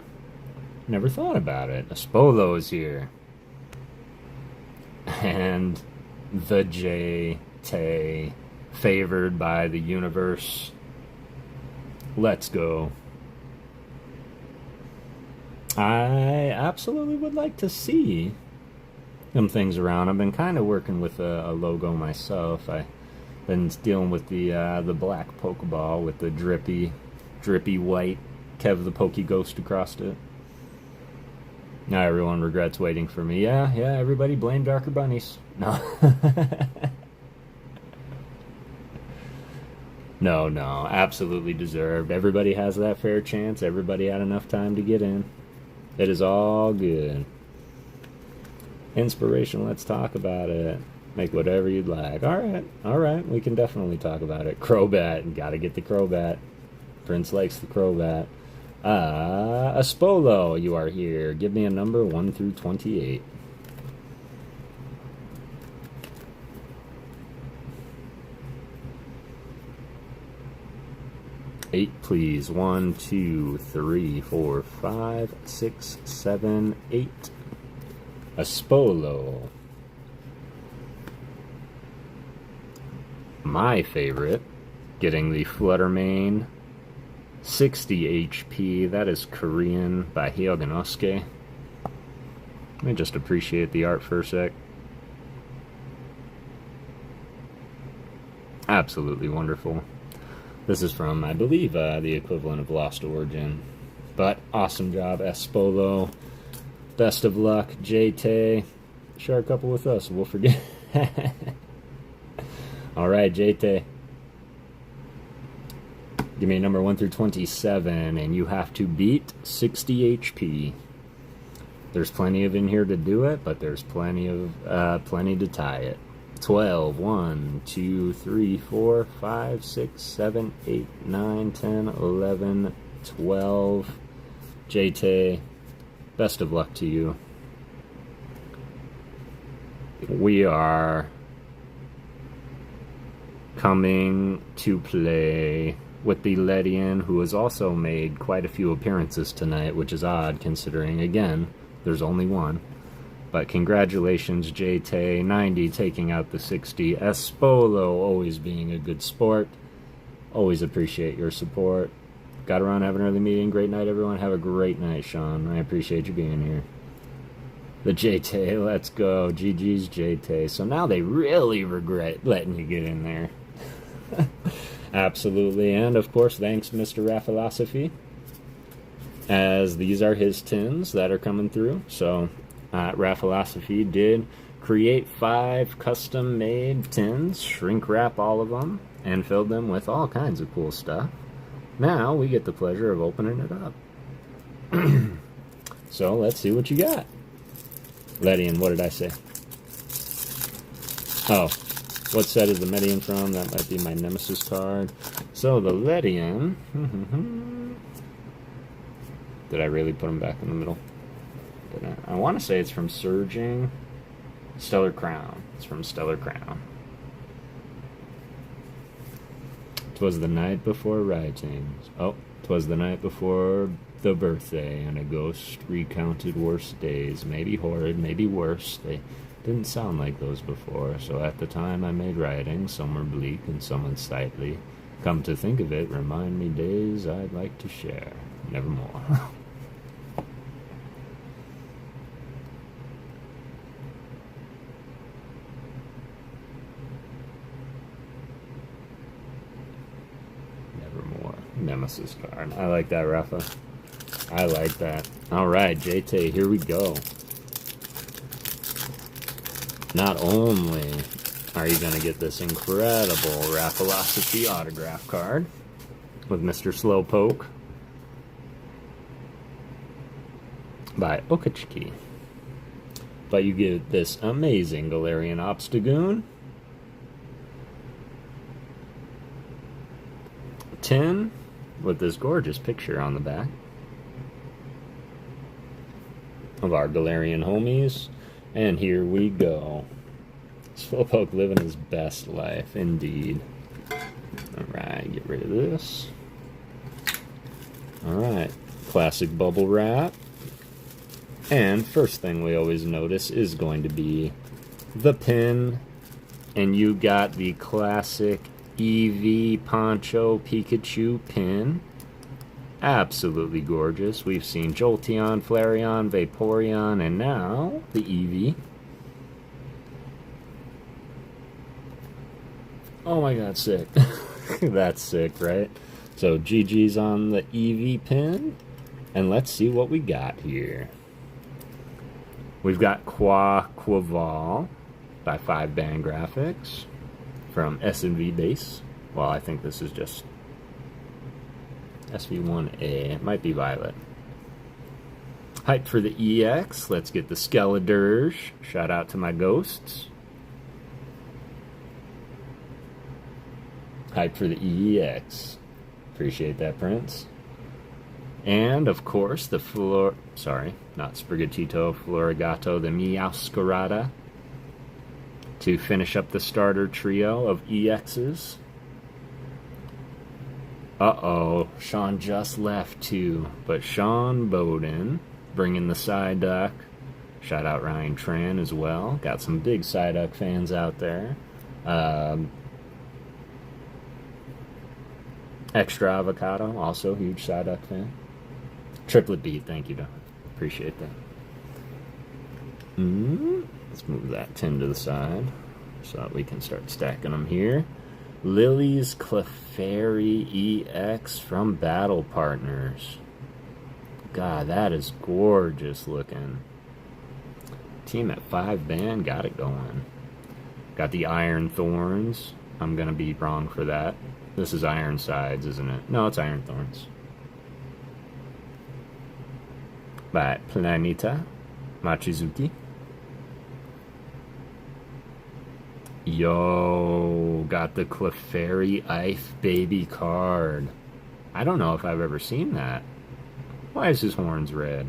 Never thought about it. Aspolo's here. And the JT, favored by the universe. Let's go. I absolutely would like to see some things around. I've been kind of working with a logo myself. I've been dealing with the black Pokeball with the drippy white Kev the PokéGhost across it. Now everyone regrets waiting for me. Yeah, everybody blame Darker Bunnies. No. No, absolutely deserved. Everybody has that fair chance. Everybody had enough time to get in. It is all good. Inspiration, let's talk about it. Make whatever you'd like. Alright, we can definitely talk about it. Crobat, gotta get the Crobat. Prince likes the Crobat. Aspolo, you are here. Give me a number 1 through 28. 8, please. 1, 2, 3, 4, 5, 6, 7, 8. Aspolo. My favorite, getting the Fluttermane. 60 HP. That is Korean by Hyoganosuke. Let me just appreciate the art for a sec. Absolutely wonderful. This is from, I believe, the equivalent of Lost Origin. But awesome job, Aspolo. Best of luck, JT. Share a couple with us, we'll forget. Alright, JT. Give me a number 1 through 27, and you have to beat 60 HP. There's plenty of in here to do it, but there's plenty to tie it. 12, 1, 2, 3, 4, 5, 6, 7, 8, 9, 10, 11, 12. JT, best of luck to you. We are coming to play with the Ledian, who has also made quite a few appearances tonight, which is odd considering, again, there's only one. But congratulations, JT. 90 taking out the 60. Aspolo always being a good sport. Always appreciate your support. Got around, have an early meeting. Great night, everyone. Have a great night, Sean. I appreciate you being here. The JT, let's go. GG's JT. So now they really regret letting you get in there. Absolutely. And, of course, thanks, Mr. Rafalosophy, as these are his tins that are coming through. So Rafalosophy did create 5 custom-made tins, shrink wrap all of them, and filled them with all kinds of cool stuff. Now we get the pleasure of opening it up. So let's see what you got. Ledian, what did I say? Oh, what set is the Median from? That might be my Nemesis card. So the Ledian... Did I really put them back in the middle? I want to say it's from Surging Stellar Crown. It's from Stellar Crown. 'Twas the night before writings. Oh, 'twas the night before the birthday, and a ghost recounted worse days. Maybe horrid, maybe worse. They didn't sound like those before, so at the time I made writings. Some were bleak and some unsightly. Come to think of it, remind me days I'd like to share. Nevermore. Nemesis card. I like that, Rafa. I like that. Alright, JT, here we go. Not only are you going to get this incredible Rafalosophy autograph card with Mr. Slowpoke by Okachiki, but you get this amazing Galarian Obstagoon, 10 with this gorgeous picture on the back of our Galarian homies. And here we go. Slowpoke living his best life, indeed. Alright, get rid of this. Alright, classic bubble wrap. And first thing we always notice is going to be the pin. And you got the classic Eevee Poncho Pikachu pin. Absolutely gorgeous. We've seen Jolteon, Flareon, Vaporeon, and now the Eevee. Oh my god, sick. That's sick, right? So GG's on the Eevee pin. And let's see what we got here. We've got Quaval by 5 Band Graphics from S&V Base. Well, I think this is just SV1A. It might be Violet. Hype for the EX. Let's get the Skeledirge. Shout out to my ghosts. Hype for the EX. Appreciate that, Prince. And, of course, the not Sprigatito, Florigato, the Meowscarada. To finish up the starter trio of EXs. Uh-oh, Sean just left too, but Sean Bowden bringing the Psyduck. Shout out Ryan Tran as well. Got some big Psyduck fans out there. Extra Avocado, also huge Psyduck fan. Triplet Beat, thank you, Doc. Appreciate that. Let's move that tin to the side so that we can start stacking them here. Lily's Clefairy EX from Battle Partners. God, that is gorgeous looking. Team at 5 band, got it going. Got the Iron Thorns. I'm going to be wrong for that. This is Iron Sides, isn't it? No, it's Iron Thorns. By Planeta Machizuki. Yo, got the Clefairy Ice Baby card. I don't know if I've ever seen that. Why is his horns red?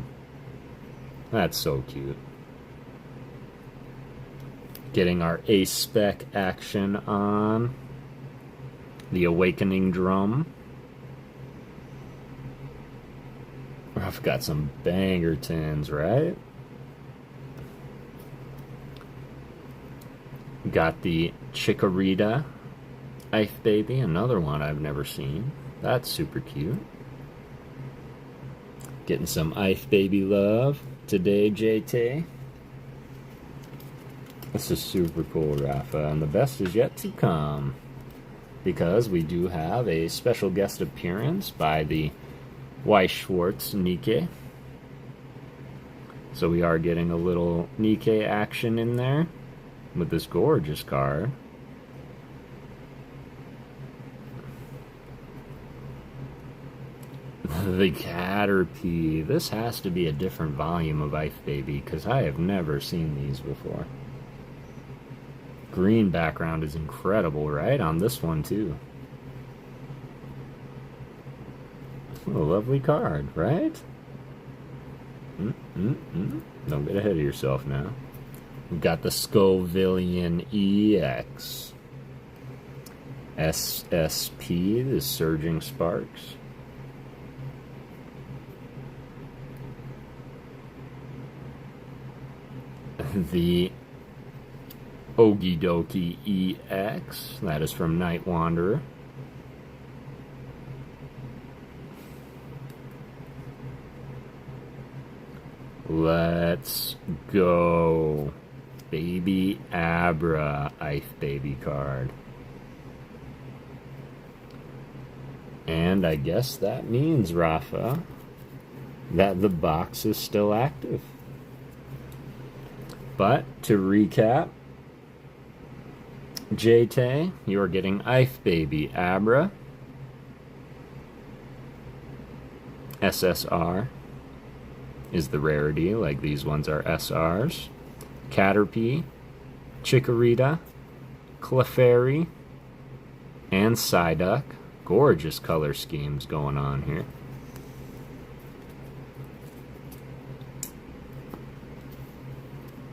That's so cute. Getting our Ace Spec action on. The Awakening Drum. I've got some banger tins, right? Got the Chikorita Ice Baby, another one I've never seen. That's super cute. Getting some Ice Baby love today, JT. This is super cool, Rafa, and the best is yet to come, because we do have a special guest appearance by the Weiss Schwartz Nikkei. So we are getting a little Nikkei action in there with this gorgeous card. The Caterpie. This has to be a different volume of Ice Baby, because I have never seen these before. Green background is incredible, right? On this one, too. What a lovely card, right? Don't get ahead of yourself now. We've got the Scovillian EX. SSP, the Surging Sparks. The Okidoki EX, that is from Night Wanderer. Let's go. Baby Abra Ice Baby card. And I guess that means, Rafa, that the box is still active. But to recap, JT, you are getting Ice Baby Abra, SSR is the rarity, like these ones are SRs. Caterpie, Chikorita, Clefairy, and Psyduck. Gorgeous color schemes going on here.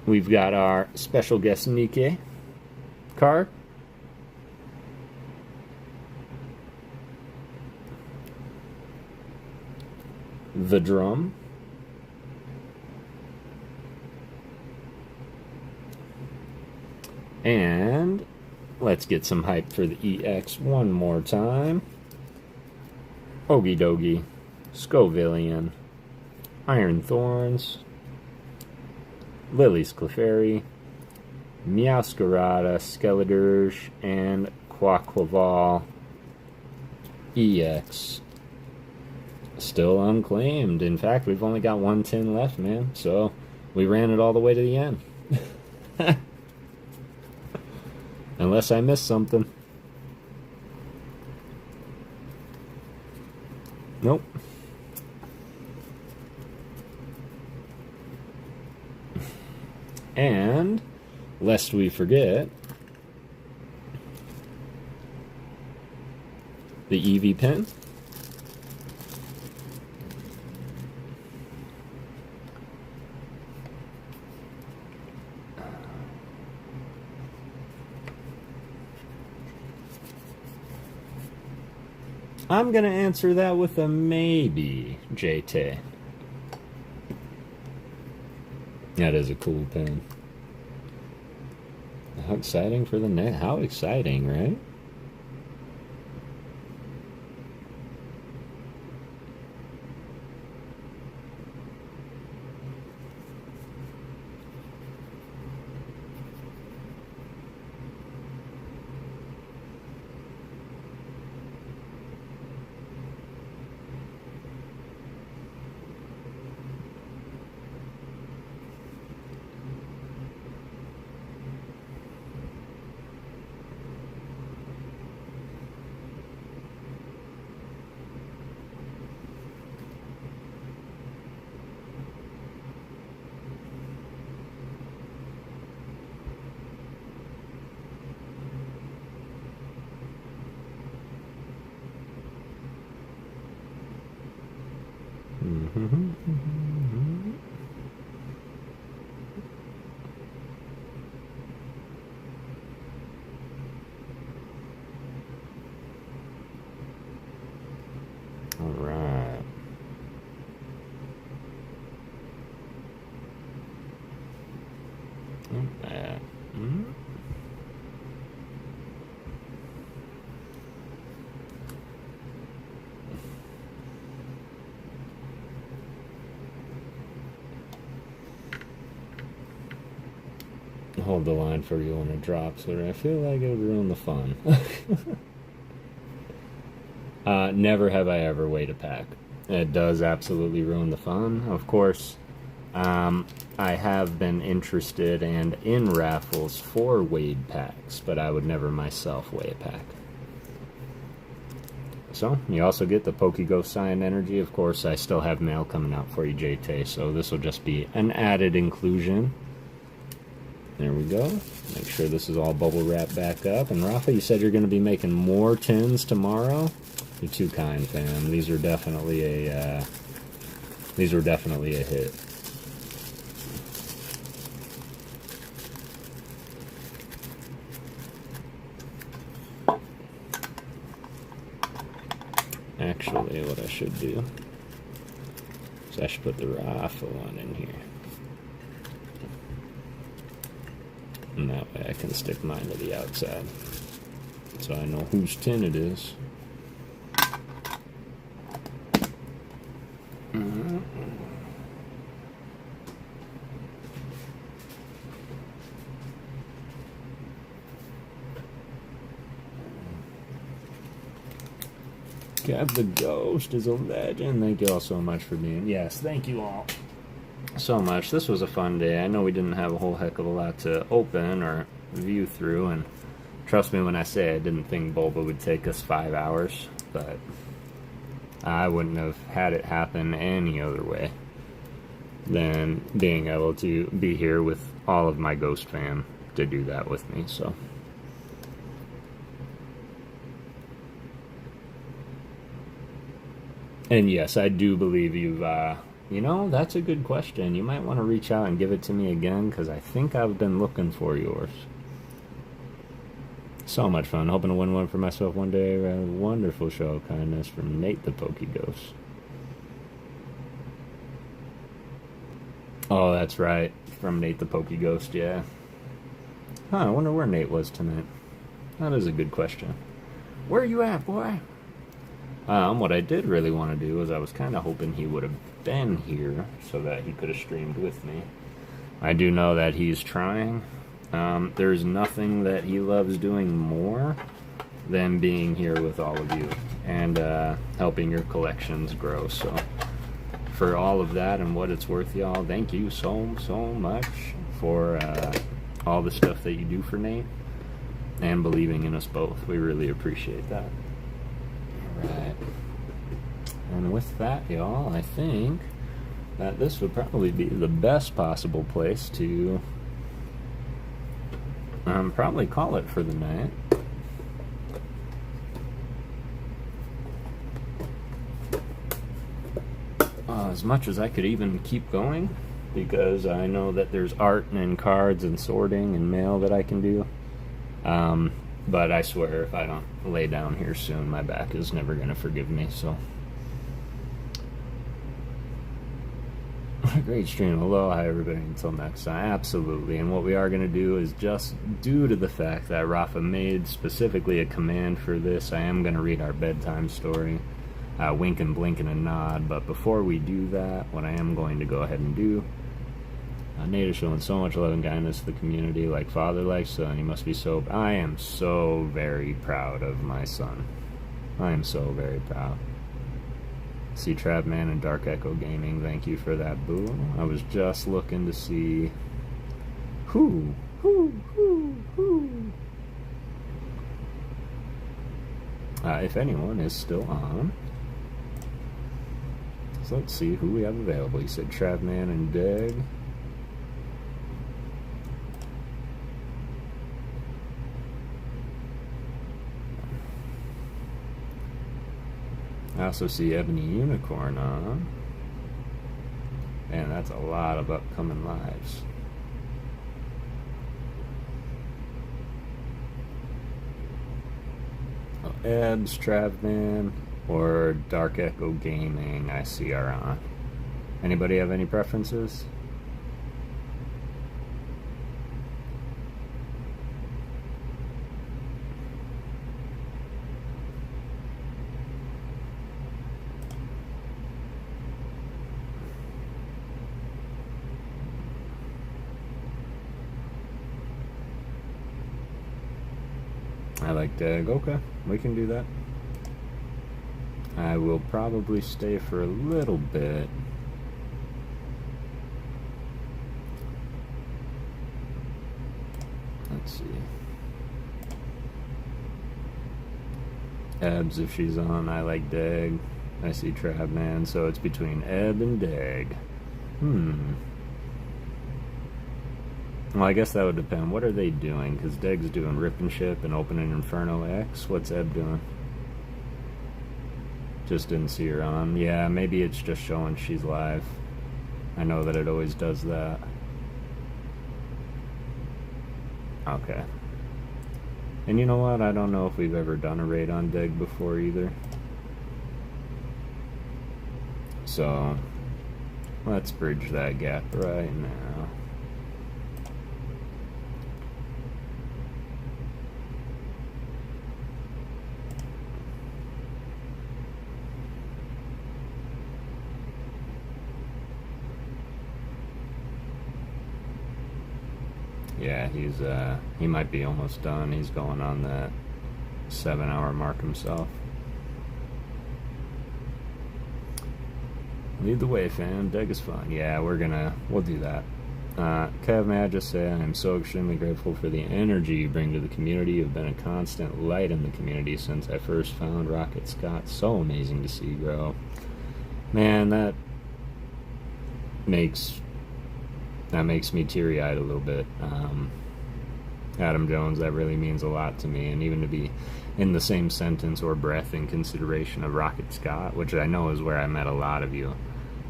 We've got our special guest Nikkei card. The Drum. And let's get some hype for the EX one more time. Okidogi, Scovillian, Iron Thorns, Lily's Clefairy, Meowscarada, Skeledirge, and Quaquaval EX. Still unclaimed. In fact, we've only got one tin left, man. So we ran it all the way to the end. Unless I missed something. Nope. And, lest we forget, the Eevee pin. I'm going to answer that with a maybe, JT. That is a cool pin. How exciting for the net. How exciting, right? All right. Not bad. Hold the line for you when it drops, or I feel like it would ruin the fun. Never have I ever weighed a pack. It does absolutely ruin the fun. Of course, I have been interested and in raffles for weighed packs, but I would never myself weigh a pack. So, you also get the PokéGhost Cyan Energy. Of course, I still have mail coming out for you, JT, so this will just be an added inclusion. There we go. Make sure this is all bubble wrapped back up. And Rafa, you said you're going to be making more tins tomorrow? You're too kind, fam. These are definitely a hit. Actually, what I should do is I should put the Rafa one in here. And that way I can stick mine to the outside, so I know whose tin it is. Kev the Ghost is a legend. Thank you all so much for being. Yes, thank you all so much. This was a fun day. I know we didn't have a whole heck of a lot to open or view through, and trust me when I say I didn't think Bulba would take us 5 hours, but I wouldn't have had it happen any other way than being able to be here with all of my Ghost fam to do that with me. So and yes, I do believe you've you know, that's a good question. You might want to reach out and give it to me again, because I think I've been looking for yours. So much fun. Hoping to win one for myself one day. A wonderful show of kindness from Nate the PokéGhost. Oh, that's right. From Nate the PokéGhost, yeah. Huh, I wonder where Nate was tonight. That is a good question. Where are you at, boy? What I did really want to do is I was kind of hoping he would have been here so that he could have streamed with me. I do know that he's trying. There's nothing that he loves doing more than being here with all of you and helping your collections grow. So for all of that and what it's worth, y'all, thank you so much for all the stuff that you do for Nate and believing in us both. We really appreciate that. Alright, and with that, y'all, I think that this would probably be the best possible place to probably call it for the night. As much as I could even keep going, because I know that there's art and cards and sorting and mail that I can do. But I swear if I don't lay down here soon, my back is never going to forgive me, so. Great stream. Hello, hi everybody. Until next time. Absolutely. And what we are going to do is, just due to the fact that Rafa made specifically a command for this, I am going to read our bedtime story. Wink and blink and a nod. But before we do that, what I am going to go ahead and do, Nate is showing so much love and kindness to the community, like father, like son. He must be so... I am so very proud of my son. I am so very proud. See Trapman and Dark Echo Gaming, thank you for that, boo. I was just looking to see who. If anyone is still on. So let's see who we have available. You said Trapman and Dig. I also see Ebony Unicorn on. Man, that's a lot of upcoming lives. Oh, Ebs, Travman, or Dark Echo Gaming I see are on. Anybody have any preferences? I like Dag. Okay, we can do that. I will probably stay for a little bit. Let's see. Ebs, if she's on, I like Dag. I see Trapman, so it's between Eb and Dag. Well, I guess that would depend. What are they doing? Because Deg's doing Rip and Ship and opening Inferno X. What's Eb doing? Just didn't see her on. Yeah, maybe it's just showing she's live. I know that it always does that. Okay. And you know what? I don't know if we've ever done a raid on Deg before either. So, let's bridge that gap right now. Yeah, he might be almost done. He's going on that 7-hour mark himself. Lead the way, fam. Deg is fun. Yeah, we'll do that. Kev, may I just say I am so extremely grateful for the energy you bring to the community. You've been a constant light in the community since I first found Rocket Scott. So amazing to see you grow. Man, that makes me teary-eyed a little bit. Adam Jones, that really means a lot to me, and even to be in the same sentence or breath in consideration of Rocket Scott, which I know is where I met a lot of you,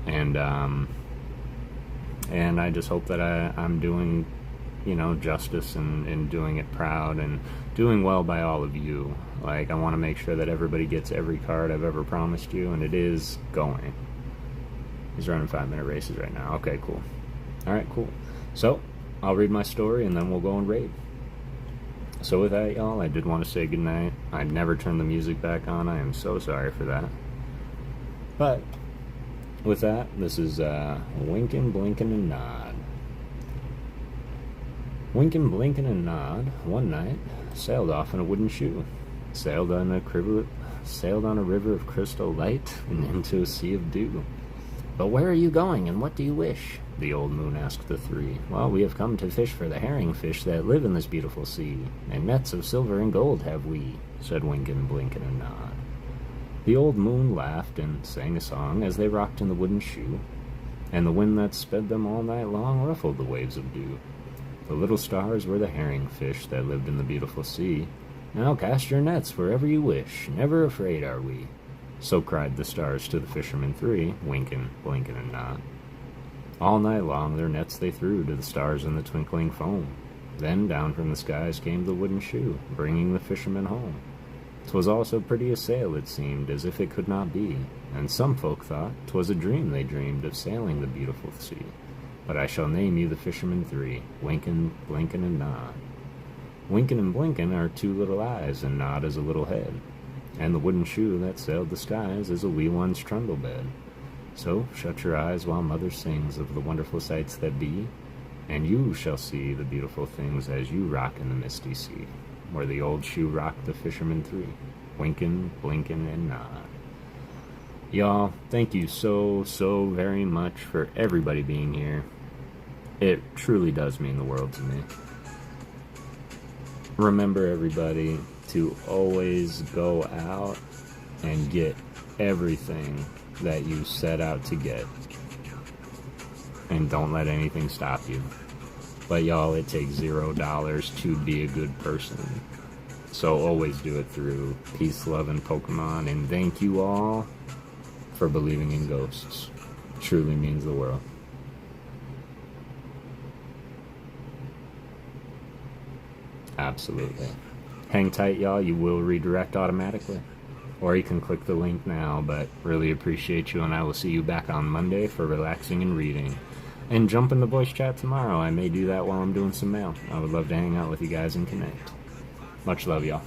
and I just hope that I'm doing, justice and doing it proud and doing well by all of you. Like, I want to make sure that everybody gets every card I've ever promised you, and it is going. He's running 5-minute races right now. Okay, cool. Alright, cool. So, I'll read my story and then we'll go and raid. So with that, y'all, I did want to say goodnight. I never turned the music back on. I am so sorry for that. But, with that, this is Winkin', Blinkin' and Nod. Winkin', Blinkin' and Nod, one night, sailed off in a wooden shoe. Sailed on a river of crystal light and into a sea of dew. But where are you going, and what do you wish? The old moon asked the three. Well, we have come to fish for the herring fish that live in this beautiful sea, and nets of silver and gold have we, said Winkin', Blinkin' and Nod. The old moon laughed and sang a song as they rocked in the wooden shoe, and the wind that sped them all night long ruffled the waves of dew. The little stars were the herring fish that lived in the beautiful sea. Now cast your nets wherever you wish, never afraid are we. So cried the stars to the fishermen three, winking, blinking, and nod. All night long their nets they threw to the stars in the twinkling foam. Then down from the skies came the wooden shoe, bringing the fishermen home. 'Twas all so pretty a sail it seemed, as if it could not be, and some folk thought 'twas a dream they dreamed of sailing the beautiful sea. But I shall name you the fishermen three, winking, blinking, and nod. Winking and blinking are two little eyes, and Nod is a little head, and the wooden shoe that sailed the skies is a wee one's trundle bed. So shut your eyes while mother sings of the wonderful sights that be, and you shall see the beautiful things as you rock in the misty sea, where the old shoe rocked the fishermen three, winking, blinking, and nod. Y'all, thank you so very much for everybody being here. It truly does mean the world to me. Remember, everybody, to always go out and get everything that you set out to get. And don't let anything stop you. But y'all, it takes $0 to be a good person. So always do it through peace, love, and Pokemon. And thank you all for believing in ghosts. Truly means the world. Absolutely. Hang tight, y'all. You will redirect automatically. Or you can click the link now, but really appreciate you, and I will see you back on Monday for relaxing and reading. And jump in the voice chat tomorrow. I may do that while I'm doing some mail. I would love to hang out with you guys and connect. Much love, y'all.